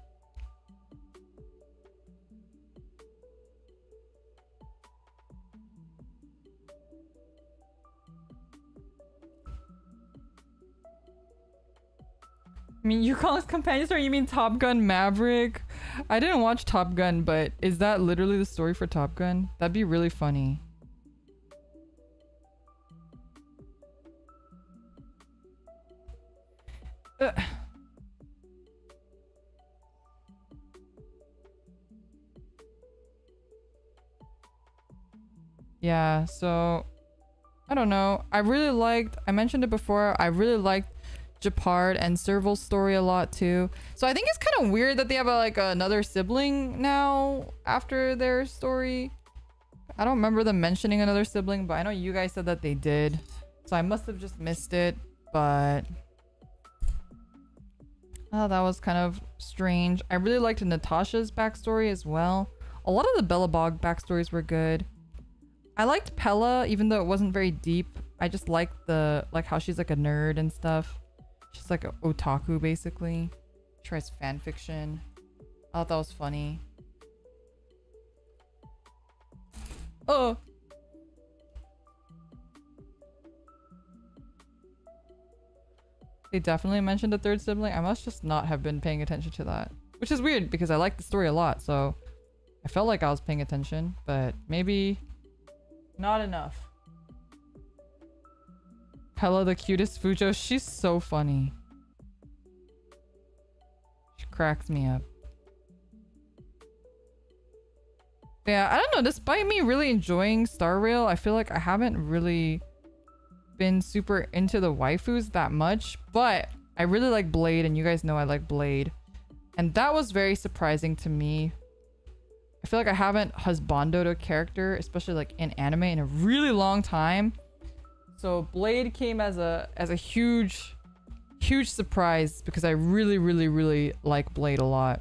Speaker 1: I mean, you call us companion story, you mean Top Gun Maverick? I didn't watch Top Gun, but is that literally the story for Top Gun? That'd be really funny. Yeah, so I don't know. I mentioned it before, I really liked Japard and Serval's story a lot too. So I think it's kind of weird that they have another sibling now after their story. I don't remember them mentioning another sibling, but I know you guys said that they did. So I must have just missed it, but oh, that was kind of strange. I really liked Natasha's backstory as well. A lot of the Bellabog backstories were good. I liked Pella, even though it wasn't very deep. I just liked how she's like a nerd and stuff. She's like an otaku basically. Tries fan fiction. I thought that was funny. Oh. They definitely mentioned a third sibling. I must just not have been paying attention to that. Which is weird because I like the story a lot, so I felt like I was paying attention, but maybe not enough. Pella, the cutest Fujo. She's so funny. She cracks me up. Yeah, I don't know. Despite me really enjoying Star Rail, I feel like I haven't really been super into the waifus that much. But I really like Blade, and you guys know I like Blade. And that was very surprising to me. I feel like I haven't husbandoed a character, especially like in anime, in a really long time. So Blade came as a huge surprise because I really like Blade a lot.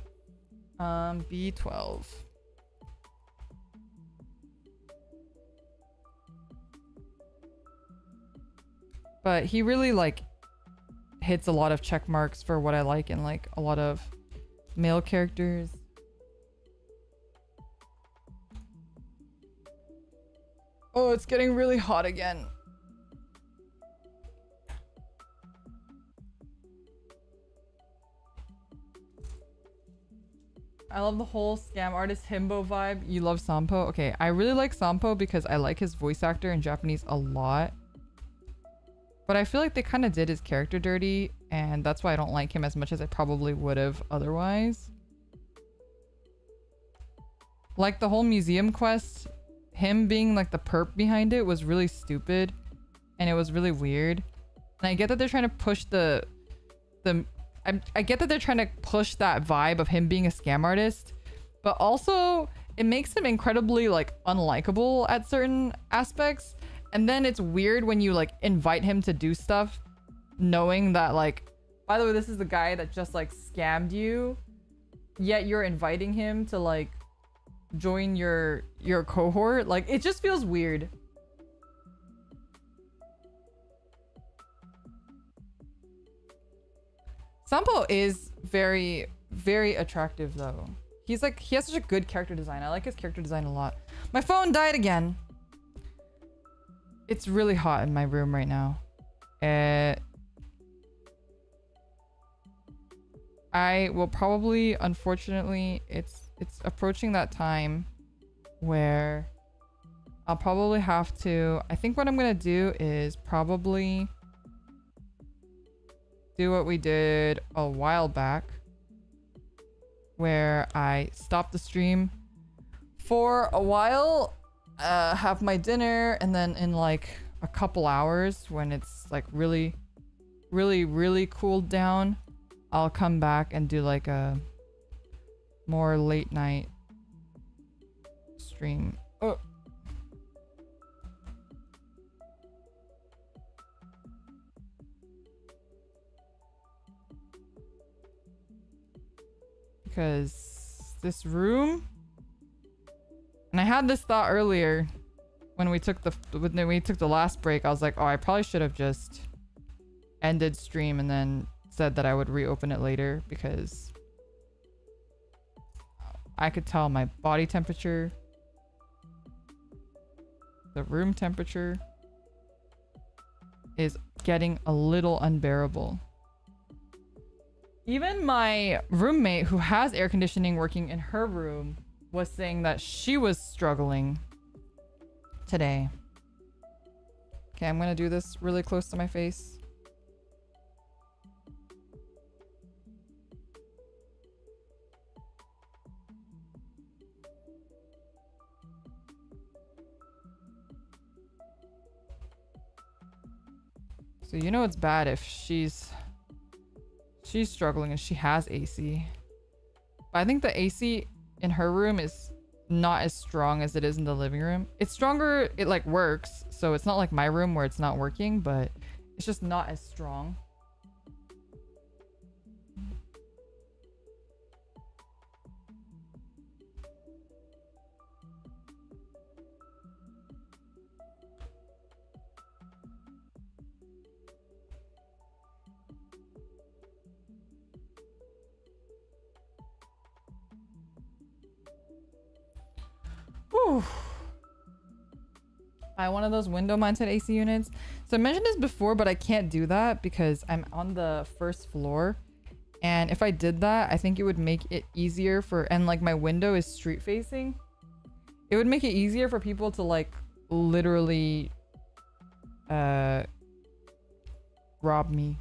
Speaker 1: B12. But he really like hits a lot of check marks for what I like in like a lot of male characters. Oh, it's getting really hot again. I love the whole scam artist himbo vibe. You love Sampo? Okay, I really like Sampo because I like his voice actor in Japanese a lot. But I feel like they kind of did his character dirty, and that's why I don't like him as much as I probably would have otherwise. Like the whole museum quest, him being like the perp behind it was really stupid, and it was really weird. And I get that they're trying to push I get that they're trying to push that vibe of him being a scam artist, but also it makes him incredibly like unlikable at certain aspects. And then it's weird when you like invite him to do stuff knowing that like, by the way, this is the guy that just like scammed you, yet you're inviting him to like join your cohort. Like, it just feels weird. Sampo is very, very attractive though. He's like, he has such a good character design. I like his character design a lot. My phone died again. It's really hot in my room right now. I will probably, unfortunately, it's approaching that time where I'll probably have to, I think what I'm gonna do is probably do what we did a while back, where I stopped the stream for a while, have my dinner, and then in like a couple hours when it's like really, really, really cooled down, I'll come back and do like a more late night stream. Oh. Because this room, and I had this thought earlier when we took the last break. I was like, oh, I probably should have just ended stream and then said that I would reopen it later, because I could tell my body temperature, the room temperature is getting a little unbearable. Even my roommate, who has air conditioning working in her room, was saying that she was struggling today. Okay, I'm gonna do this really close to my face. So you know it's bad if she's struggling and she has AC. But I think the AC in her room is not as strong as it is in the living room. It's stronger, it like works, so it's not like my room where it's not working, but it's just not as strong. Whew. I one of those window mounted AC units. So I mentioned this before, but I can't do that because I'm on the first floor. And if I did that, I think it would make it easier for, and like my window is street facing. It would make it easier for people to like literally rob me.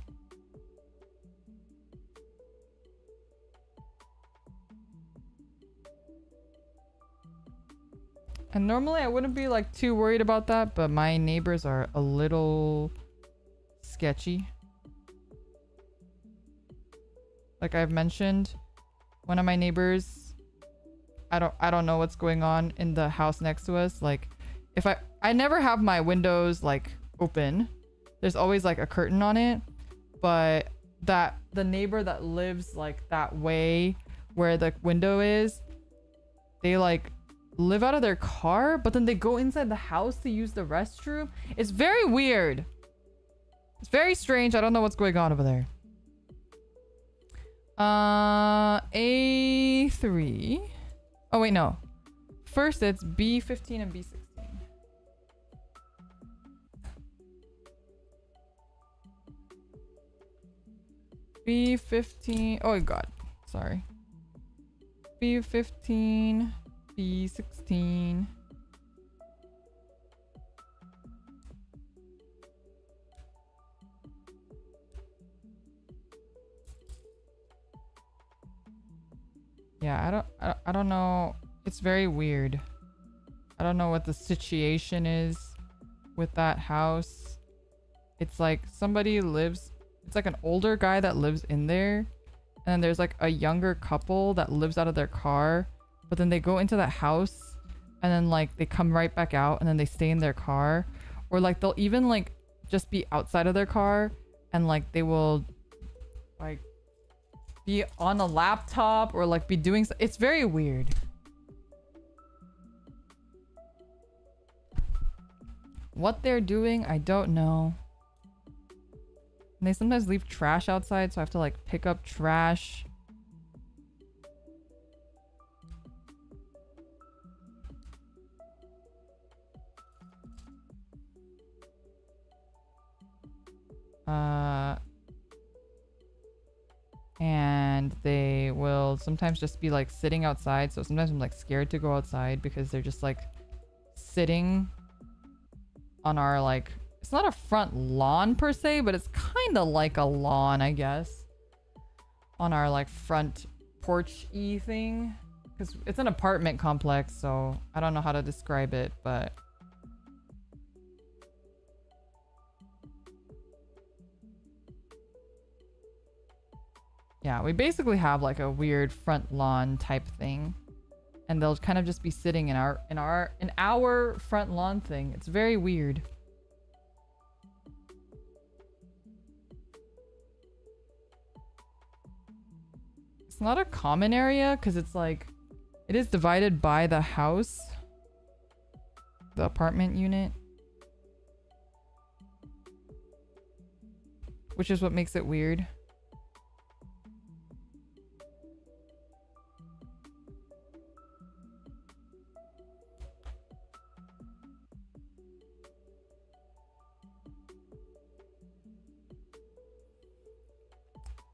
Speaker 1: And normally I wouldn't be like too worried about that, but my neighbors are a little sketchy. Like I've mentioned, one of my neighbors, I don't know what's going on in the house next to us. Like if I never have my windows like open. There's always like a curtain on it, but the neighbor that lives like that way where the window is, they like live out of their car, but then they go inside the house to use the restroom. It's very weird. It's very strange. I don't know what's going on over there. A3. Oh wait, no. First it's B15 and B16. B15. Oh god. Sorry. B15. B16. Yeah, I don't know. It's very weird. I don't know what the situation is with that house. it's like somebody lives, it's like an older guy that lives in there, and then there's like a younger couple that lives out of their car, but then they go into that house and then like they come right back out and then they stay in their car, or like they'll even like just be outside of their car and like they will like be on a laptop or like be doing it's very weird. What they're doing, I don't know. And they sometimes leave trash outside, so I have to like pick up trash. And they will sometimes just be like sitting outside, so sometimes I'm like scared to go outside because they're just like sitting on our like, it's not a front lawn per se, but it's kind of like a lawn, I guess, on our like front porch-y thing, because it's an apartment complex, so I don't know how to describe it, but yeah, we basically have like a weird front lawn type thing, and they'll kind of just be sitting in our front lawn thing. It's very weird. It's not a common area because it's like it is divided by the house, the apartment unit, which is what makes it weird.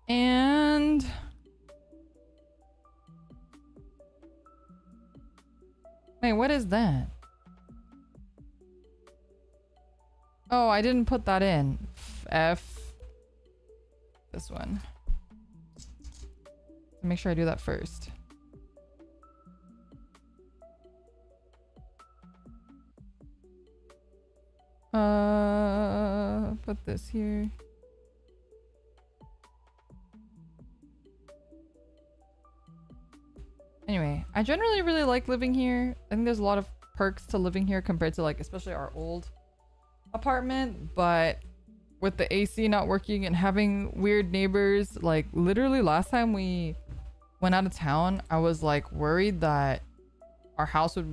Speaker 1: And wait, what is that? Oh, I didn't put that in. F. This one. Make sure I do that first. Put this here. Anyway, I generally really like living here. I think there's a lot of perks to living here compared to like especially our old apartment, but with the AC not working and having weird neighbors, like literally last time we went out of town, I was like worried that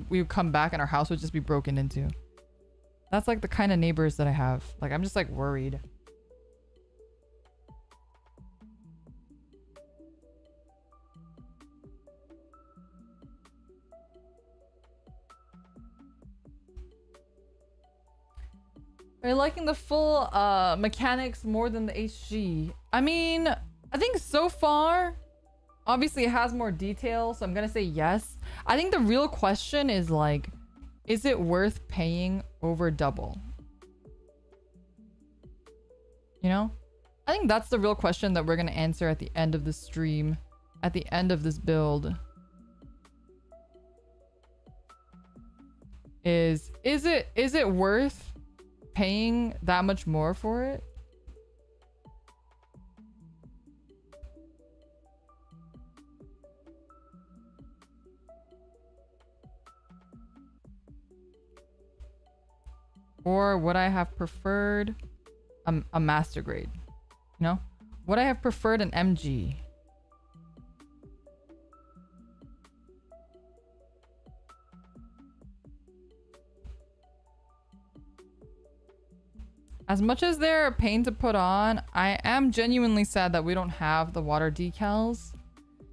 Speaker 1: we would come back and our house would just be broken into. That's like the kind of neighbors that I have. Like I'm just like worried. Are you liking the full mechanics more than the HG? I mean, I think so far, obviously it has more detail, so I'm gonna say yes. I think the real question is like, is it worth paying over double? You know? I think that's the real question that we're gonna answer at the end of the stream, at the end of this build. Is it worth paying that much more for it? Or would I have preferred a master grade? You know? Would I have preferred an MG? As much as they're a pain to put on, I am genuinely sad that we don't have the water decals,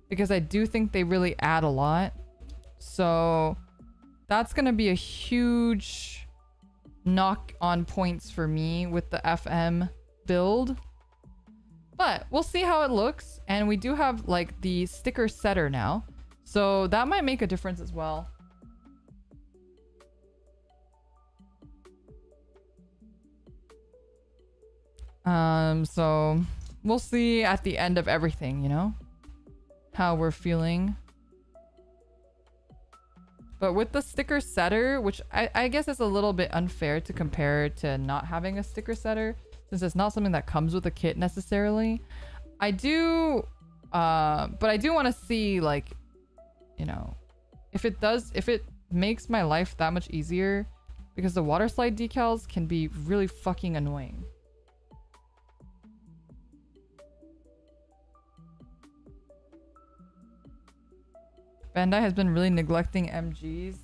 Speaker 1: because I do think they really add a lot. So that's going to be a huge knock on points for me with the FM build. But we'll see how it looks. And we do have like the sticker setter now, so that might make a difference as well. So we'll see at the end of everything, you know, how we're feeling. But with the sticker setter, which I guess is a little bit unfair to compare to not having a sticker setter, since it's not something that comes with a kit necessarily. I do, but I do want to see, like, you know, if it makes my life that much easier, because the water slide decals can be really fucking annoying. Bandai has been really neglecting MGs.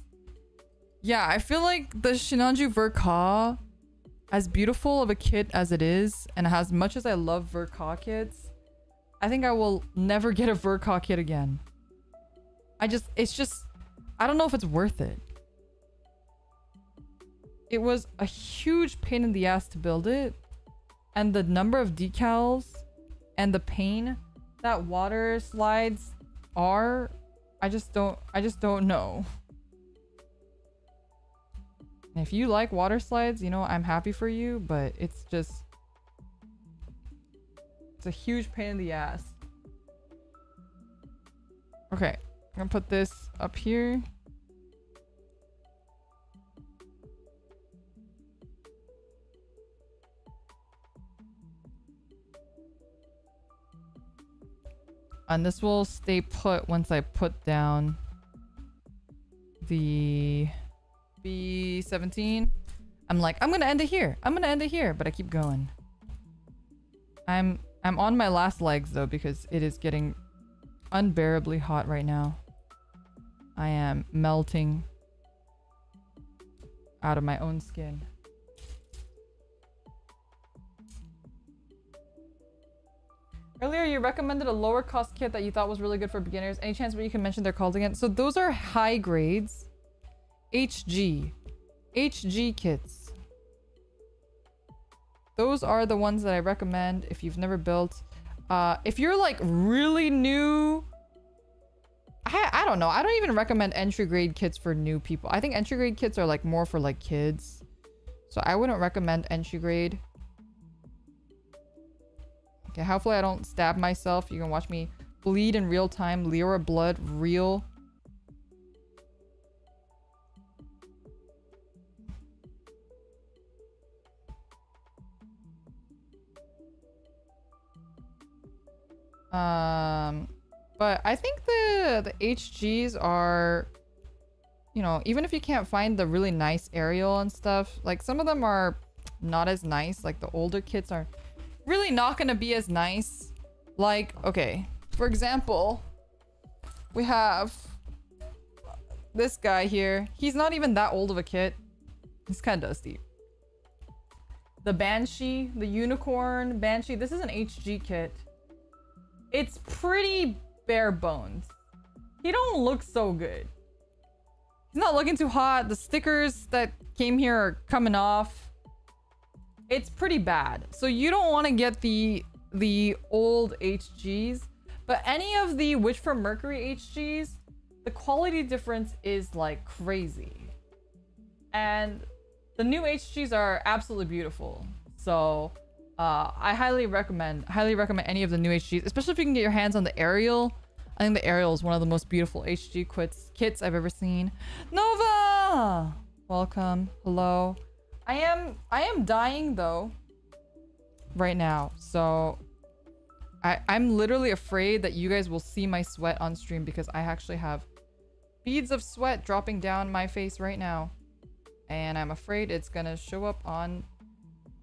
Speaker 1: Yeah, I feel like the Shinanju Verka, as beautiful of a kit as it is, and as much as I love Verka kits, I think I will never get a Verka kit again. I don't know if it's worth it. It was a huge pain in the ass to build it, and the number of decals and the pain that water slides are, I just don't know. And if you like water slides, you know, I'm happy for you, but it's a huge pain in the ass. Okay, I'm gonna put this up here. And this will stay put once I put down the B17. I'm like, I'm gonna end it here. I'm gonna end it here, but I keep going. I'm on my last legs though, because it is getting unbearably hot right now. I am melting out of my own skin. Earlier, you recommended a lower cost kit that you thought was really good for beginners. Any chance where you can mention they're called again? So those are high grades. HG kits. Those are the ones that I recommend if you've never built. If you're like really new, I don't know. I don't even recommend entry grade kits for new people. I think entry grade kits are like more for like kids. So I wouldn't recommend entry grade. Okay, hopefully I don't stab myself. You can watch me bleed in real time. Leora blood real. But I think the HGs are, you know, even if you can't find the really nice Ariel and stuff, like some of them are not as nice. Like the older kits are really not gonna be as nice. Like, okay, for example, we have this guy here. He's not even that old of a kit. He's kind of dusty. The Banshee, the Unicorn Banshee. This is an HG kit. It's pretty bare bones. He don't look so good. He's not looking too hot. The stickers that came here are coming off. It's pretty bad. So you don't want to get the old HGs, but any of the Witch from Mercury HGs, the quality difference is like crazy. And the new HGs are absolutely beautiful. So I highly recommend any of the new HGs, especially if you can get your hands on the Ariel. I think the Ariel is one of the most beautiful HG kits I've ever seen. Nova! Welcome. Hello. I am dying though right now. So I'm literally afraid that you guys will see my sweat on stream, because I actually have beads of sweat dropping down my face right now. And I'm afraid it's gonna show up on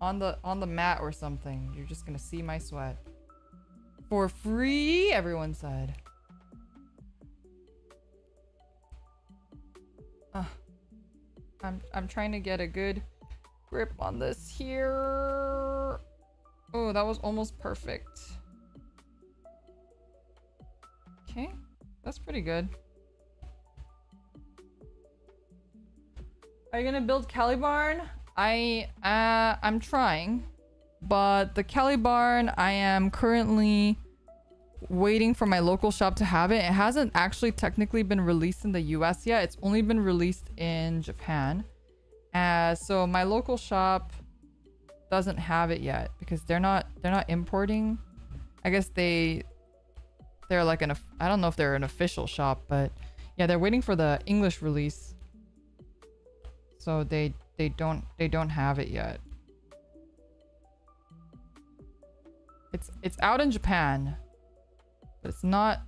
Speaker 1: the mat or something. You're just gonna see my sweat. For free, everyone said. I'm trying to get a good grip on this here. Oh, that was almost perfect. Okay, that's pretty good. Are you gonna build Calibarn? I'm trying, but the Calibarn, I am currently waiting for my local shop to have it. It hasn't actually technically been released in the US yet. It's only been released in Japan. So my local shop doesn't have it yet because they're not importing. I guess they're like I don't know if they're an official shop, but yeah, they're waiting for the English release. So they don't have it yet. It's out in Japan, but it's not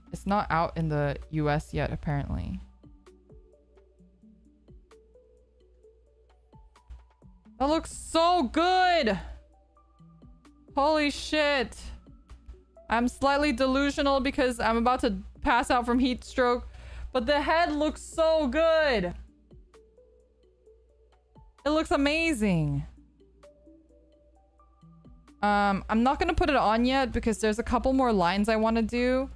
Speaker 1: out in the US yet apparently. That looks so good. Holy shit. I'm slightly delusional because I'm about to pass out from heat stroke, but the head looks so good. It looks amazing. I'm not gonna put it on yet because there's a couple more lines I want to do,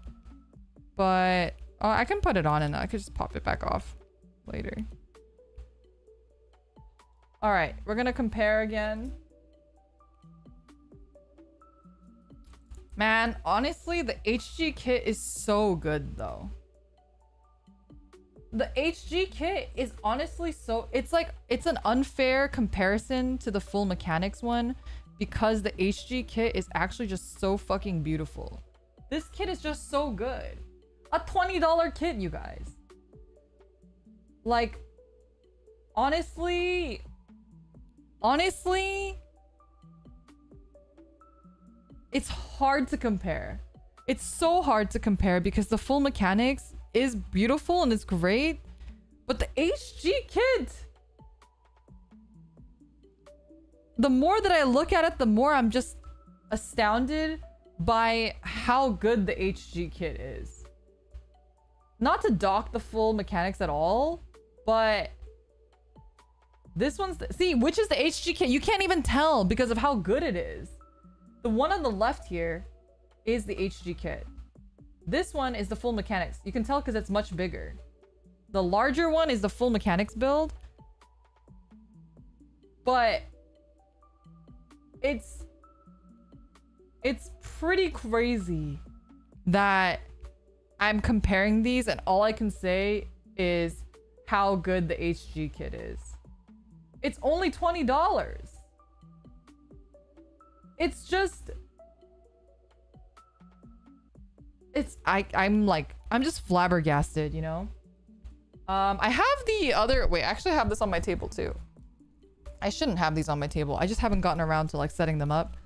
Speaker 1: but I can put it on and I could just pop it back off later. All right, we're gonna compare again. Man, honestly, the HG kit is so good though. The HG kit is honestly so... It's like... It's an unfair comparison to the full mechanics one because the HG kit is actually just so fucking beautiful. This kit is just so good. A $20 kit, you guys. Like, honestly... Honestly... It's hard to compare. It's so hard to compare because the full mechanics is beautiful and it's great, but the HG kit, the more that I look at it, the more I'm just astounded by how good the HG kit is. Not to dock the full mechanics at all, but this one's see, which is the HG kit? You can't even tell because of how good it is. The one on the left here is the HG kit. This one is the full mechanics. You can tell because it's much bigger. The larger one is the full mechanics build. But it's pretty crazy that I'm comparing these and all I can say is how good the HG kit is. It's only $20. It's just... I'm just flabbergasted, you know? I have the other... Wait, I actually have this on my table too. I shouldn't have these on my table. I just haven't gotten around to like setting them up.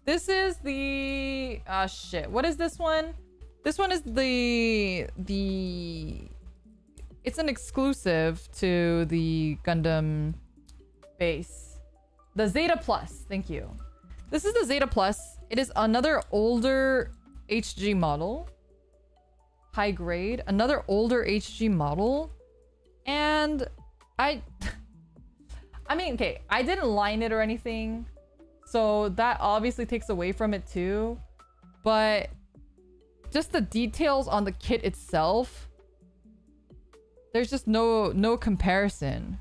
Speaker 1: This is the... shit. What is this one? This one is the... It's an exclusive to the Gundam base. The Zeta Plus. Thank you. This is the Zeta Plus. It is another older HG model. High grade. Another older HG model. And I mean, okay, I didn't line it or anything. So that obviously takes away from it too. But just the details on the kit itself, there's just no comparison.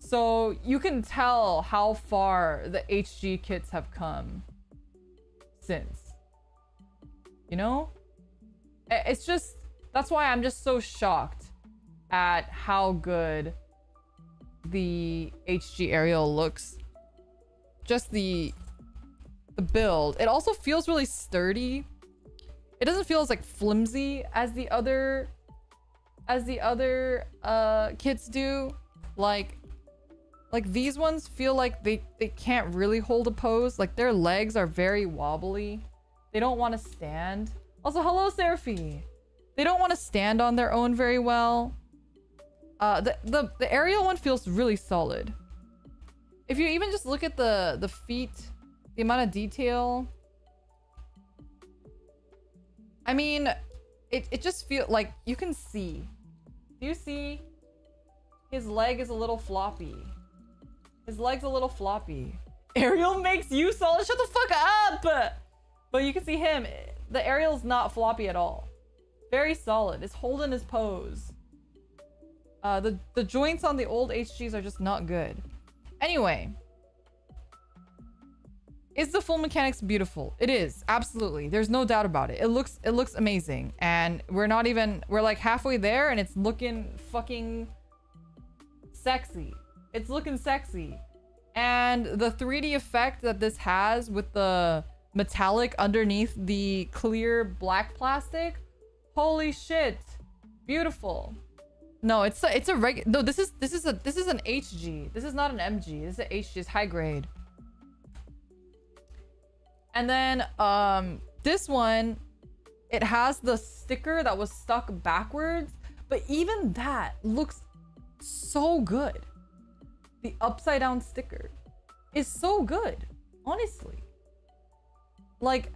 Speaker 1: So you can tell how far the HG kits have come since. You know? It's just... That's why I'm just so shocked at how good the HG Ariel looks. Just the build. It also feels really sturdy. It doesn't feel as like flimsy as the other kits do. Like these ones feel like they can't really hold a pose. Like their legs are very wobbly. They don't want to stand. Also, hello Seraphy. They don't want to stand on their own very well. The Ariel one feels really solid. If you even just look at the feet, the amount of detail. I mean, it just feels like you can see. Do you see? His leg is a little floppy. His leg's a little floppy. Ariel makes you solid. Shut the fuck up! But you can see him. The Ariel's not floppy at all. Very solid. It's holding his pose. The joints on the old HGs are just not good. Anyway. Is the full mechanics beautiful? It is. Absolutely. There's no doubt about it. It looks amazing. And we're like halfway there and it's looking fucking sexy. It's looking sexy. And the 3D effect that this has with the metallic underneath the clear black plastic. Holy shit. Beautiful. No, it's a regular. No, this is an HG. This is not an MG. This is an HG. It's high grade. And then this one, it has the sticker that was stuck backwards, but even that looks so good. The upside down sticker is so good, honestly. Like,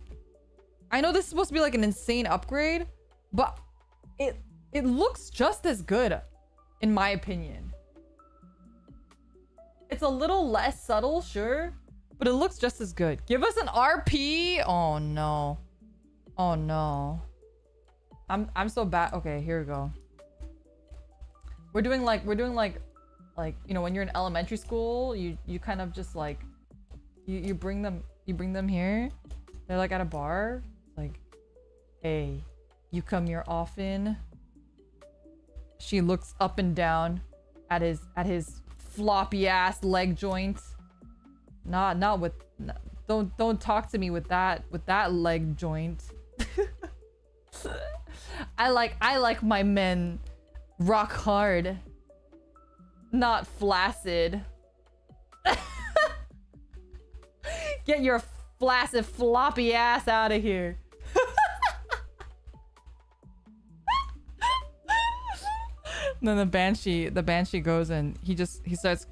Speaker 1: I know this is supposed to be like an insane upgrade, but it looks just as good, in my opinion. It's a little less subtle, sure, but it looks just as good. Give us an RP. Oh no. Oh no. I'm so bad. Okay, here we go. We're doing like you know, when you're in elementary school, you kind of just like you bring them here. They're like at a bar, like, hey, you come here often? She looks up and down at his floppy ass leg joint. Not with, don't talk to me with that leg joint. I like my men rock hard, not flaccid. Get your flaccid floppy ass out of here. Then the banshee goes and he starts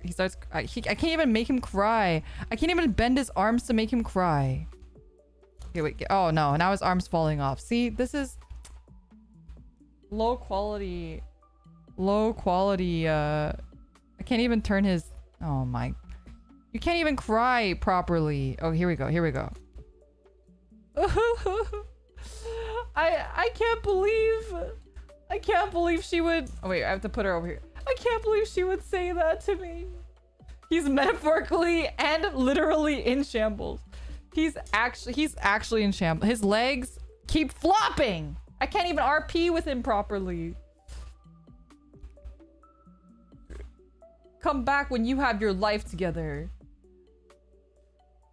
Speaker 1: I can't even make him cry. I can't even bend his arms to make him cry. Okay, wait. Oh no, now his arm's falling off. See, this is low quality. I can't even turn his, oh my, you can't even cry properly. Oh, here we go. I can't believe she would, oh wait, I have to put her over here. I can't believe she would say that to me. He's metaphorically and literally in shambles. He's actually in shambles. His legs keep flopping. I can't even RP with him properly. Come back when you have your life together.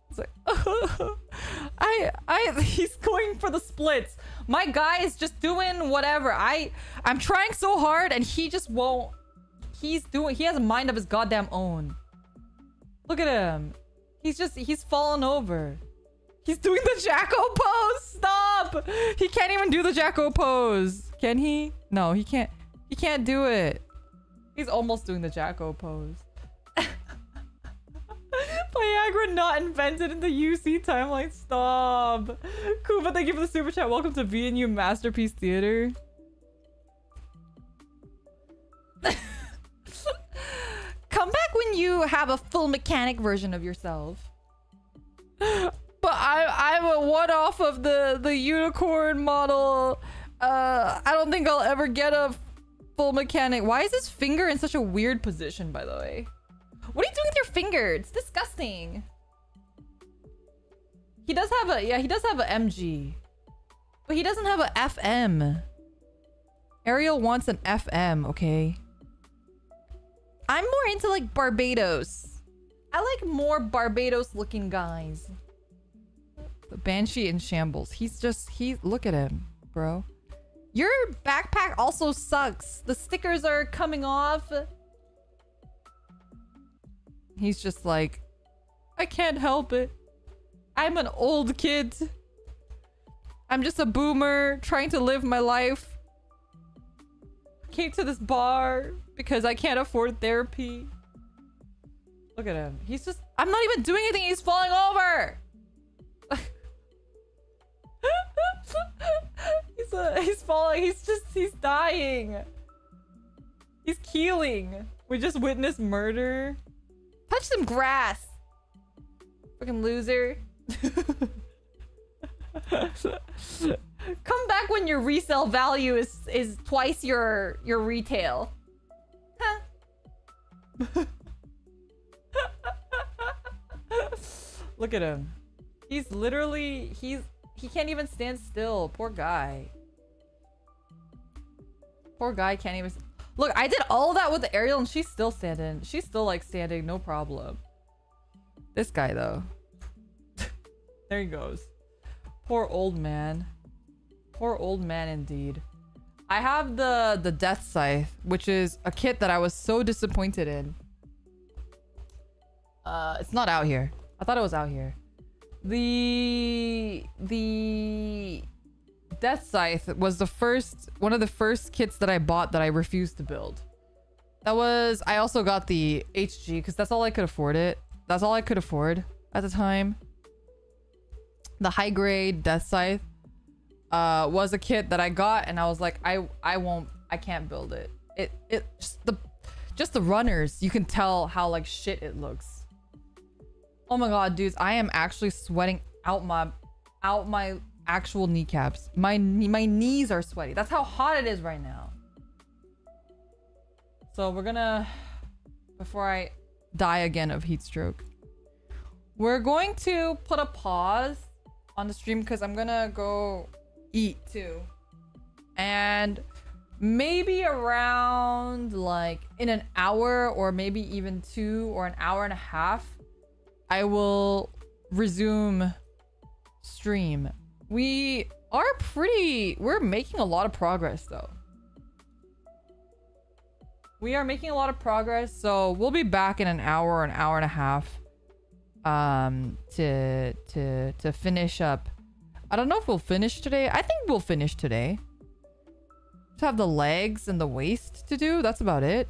Speaker 1: It's like, he's going for the splits. My guy is just doing whatever. I'm trying so hard and he just won't. He has a mind of his goddamn own. Look at him. He's fallen over. He's doing the Jacko pose. Stop. He can't even do the Jacko pose. Can he? No, he can't. He can't do it. He's almost doing the Jacko pose. Viagra not invented in the UC timeline. Stop. Kuba, thank you for the super chat. Welcome to VNU Masterpiece Theater. Come back when you have a full mechanic version of yourself. But I'm a one-off of the unicorn model. I don't think I'll ever get a full mechanic. Why is his finger in such a weird position, by the way? What are you doing with your finger? It's disgusting. He does have a, yeah, he does have a MG. But he doesn't have a FM. Ariel wants an FM, okay? I'm more into like Barbados. I like more Barbados looking guys. The Banshee in shambles. Look at him, bro. Your backpack also sucks. The stickers are coming off. He's just like, I can't help it. I'm an old kid. I'm just a boomer trying to live my life. Came to this bar because I can't afford therapy. Look at him. He's just, I'm not even doing anything. He's falling over. He's falling. He's dying. He's keeling. We just witnessed murder. Touch some grass. Freaking loser. Come back when your resale value is twice your retail. Huh? Look at him. He's literally, he can't even stand still. Poor guy. Poor guy can't even. Look, I did all that with Ariel and she's still standing. She's still like standing, no problem. This guy though. There he goes. Poor old man. Poor old man indeed. I have the Death Scythe, which is a kit that I was so disappointed in. It's not out here. I thought it was out here. The Death Scythe was one of the first kits that I bought that I refused to build. I also got the HG because that's all I could afford That's all I could afford at the time. The high grade Death Scythe was a kit that I got and I was like, I can't build it. It just the runners, you can tell how like shit it looks. Oh my god, dudes, I am actually sweating out my actual kneecaps. My knees are sweaty. That's how hot it is right now. So we're gonna, before I die again of heat stroke, we're going to put a pause on the stream because I'm gonna go eat too. And maybe around like in an hour or maybe even 2 or an hour and a half, I will resume stream. We're making a lot of progress though. We are making a lot of progress, so we'll be back in an hour or an hour and a half to finish up. I don't know if we'll finish today. I think we'll finish today. Just have the legs and the waist to do. That's about it.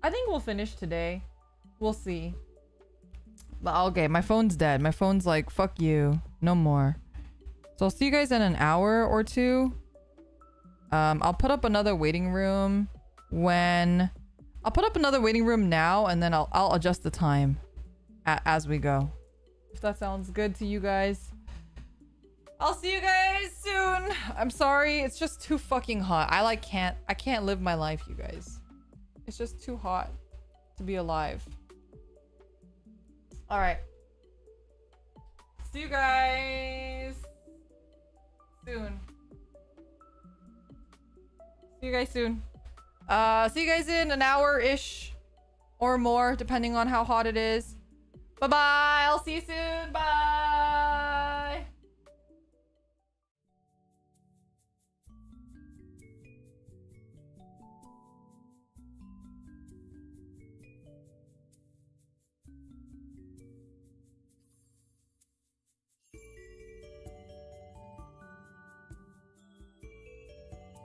Speaker 1: I think we'll finish today. We'll see. But okay, my phone's dead. My phone's like, fuck you. No more. So I'll see you guys in an hour or 2. I'll put up another waiting room I'll put up another waiting room now, and then I'll adjust the time as we go. If that sounds good to you guys. I'll see you guys soon. I'm sorry, it's just too fucking hot. I can't live my life, you guys. It's just too hot to be alive. All right. See you guys soon. See you guys soon. See you guys in an hour-ish or more, depending on how hot it is. Bye-bye. I'll see you soon. Bye.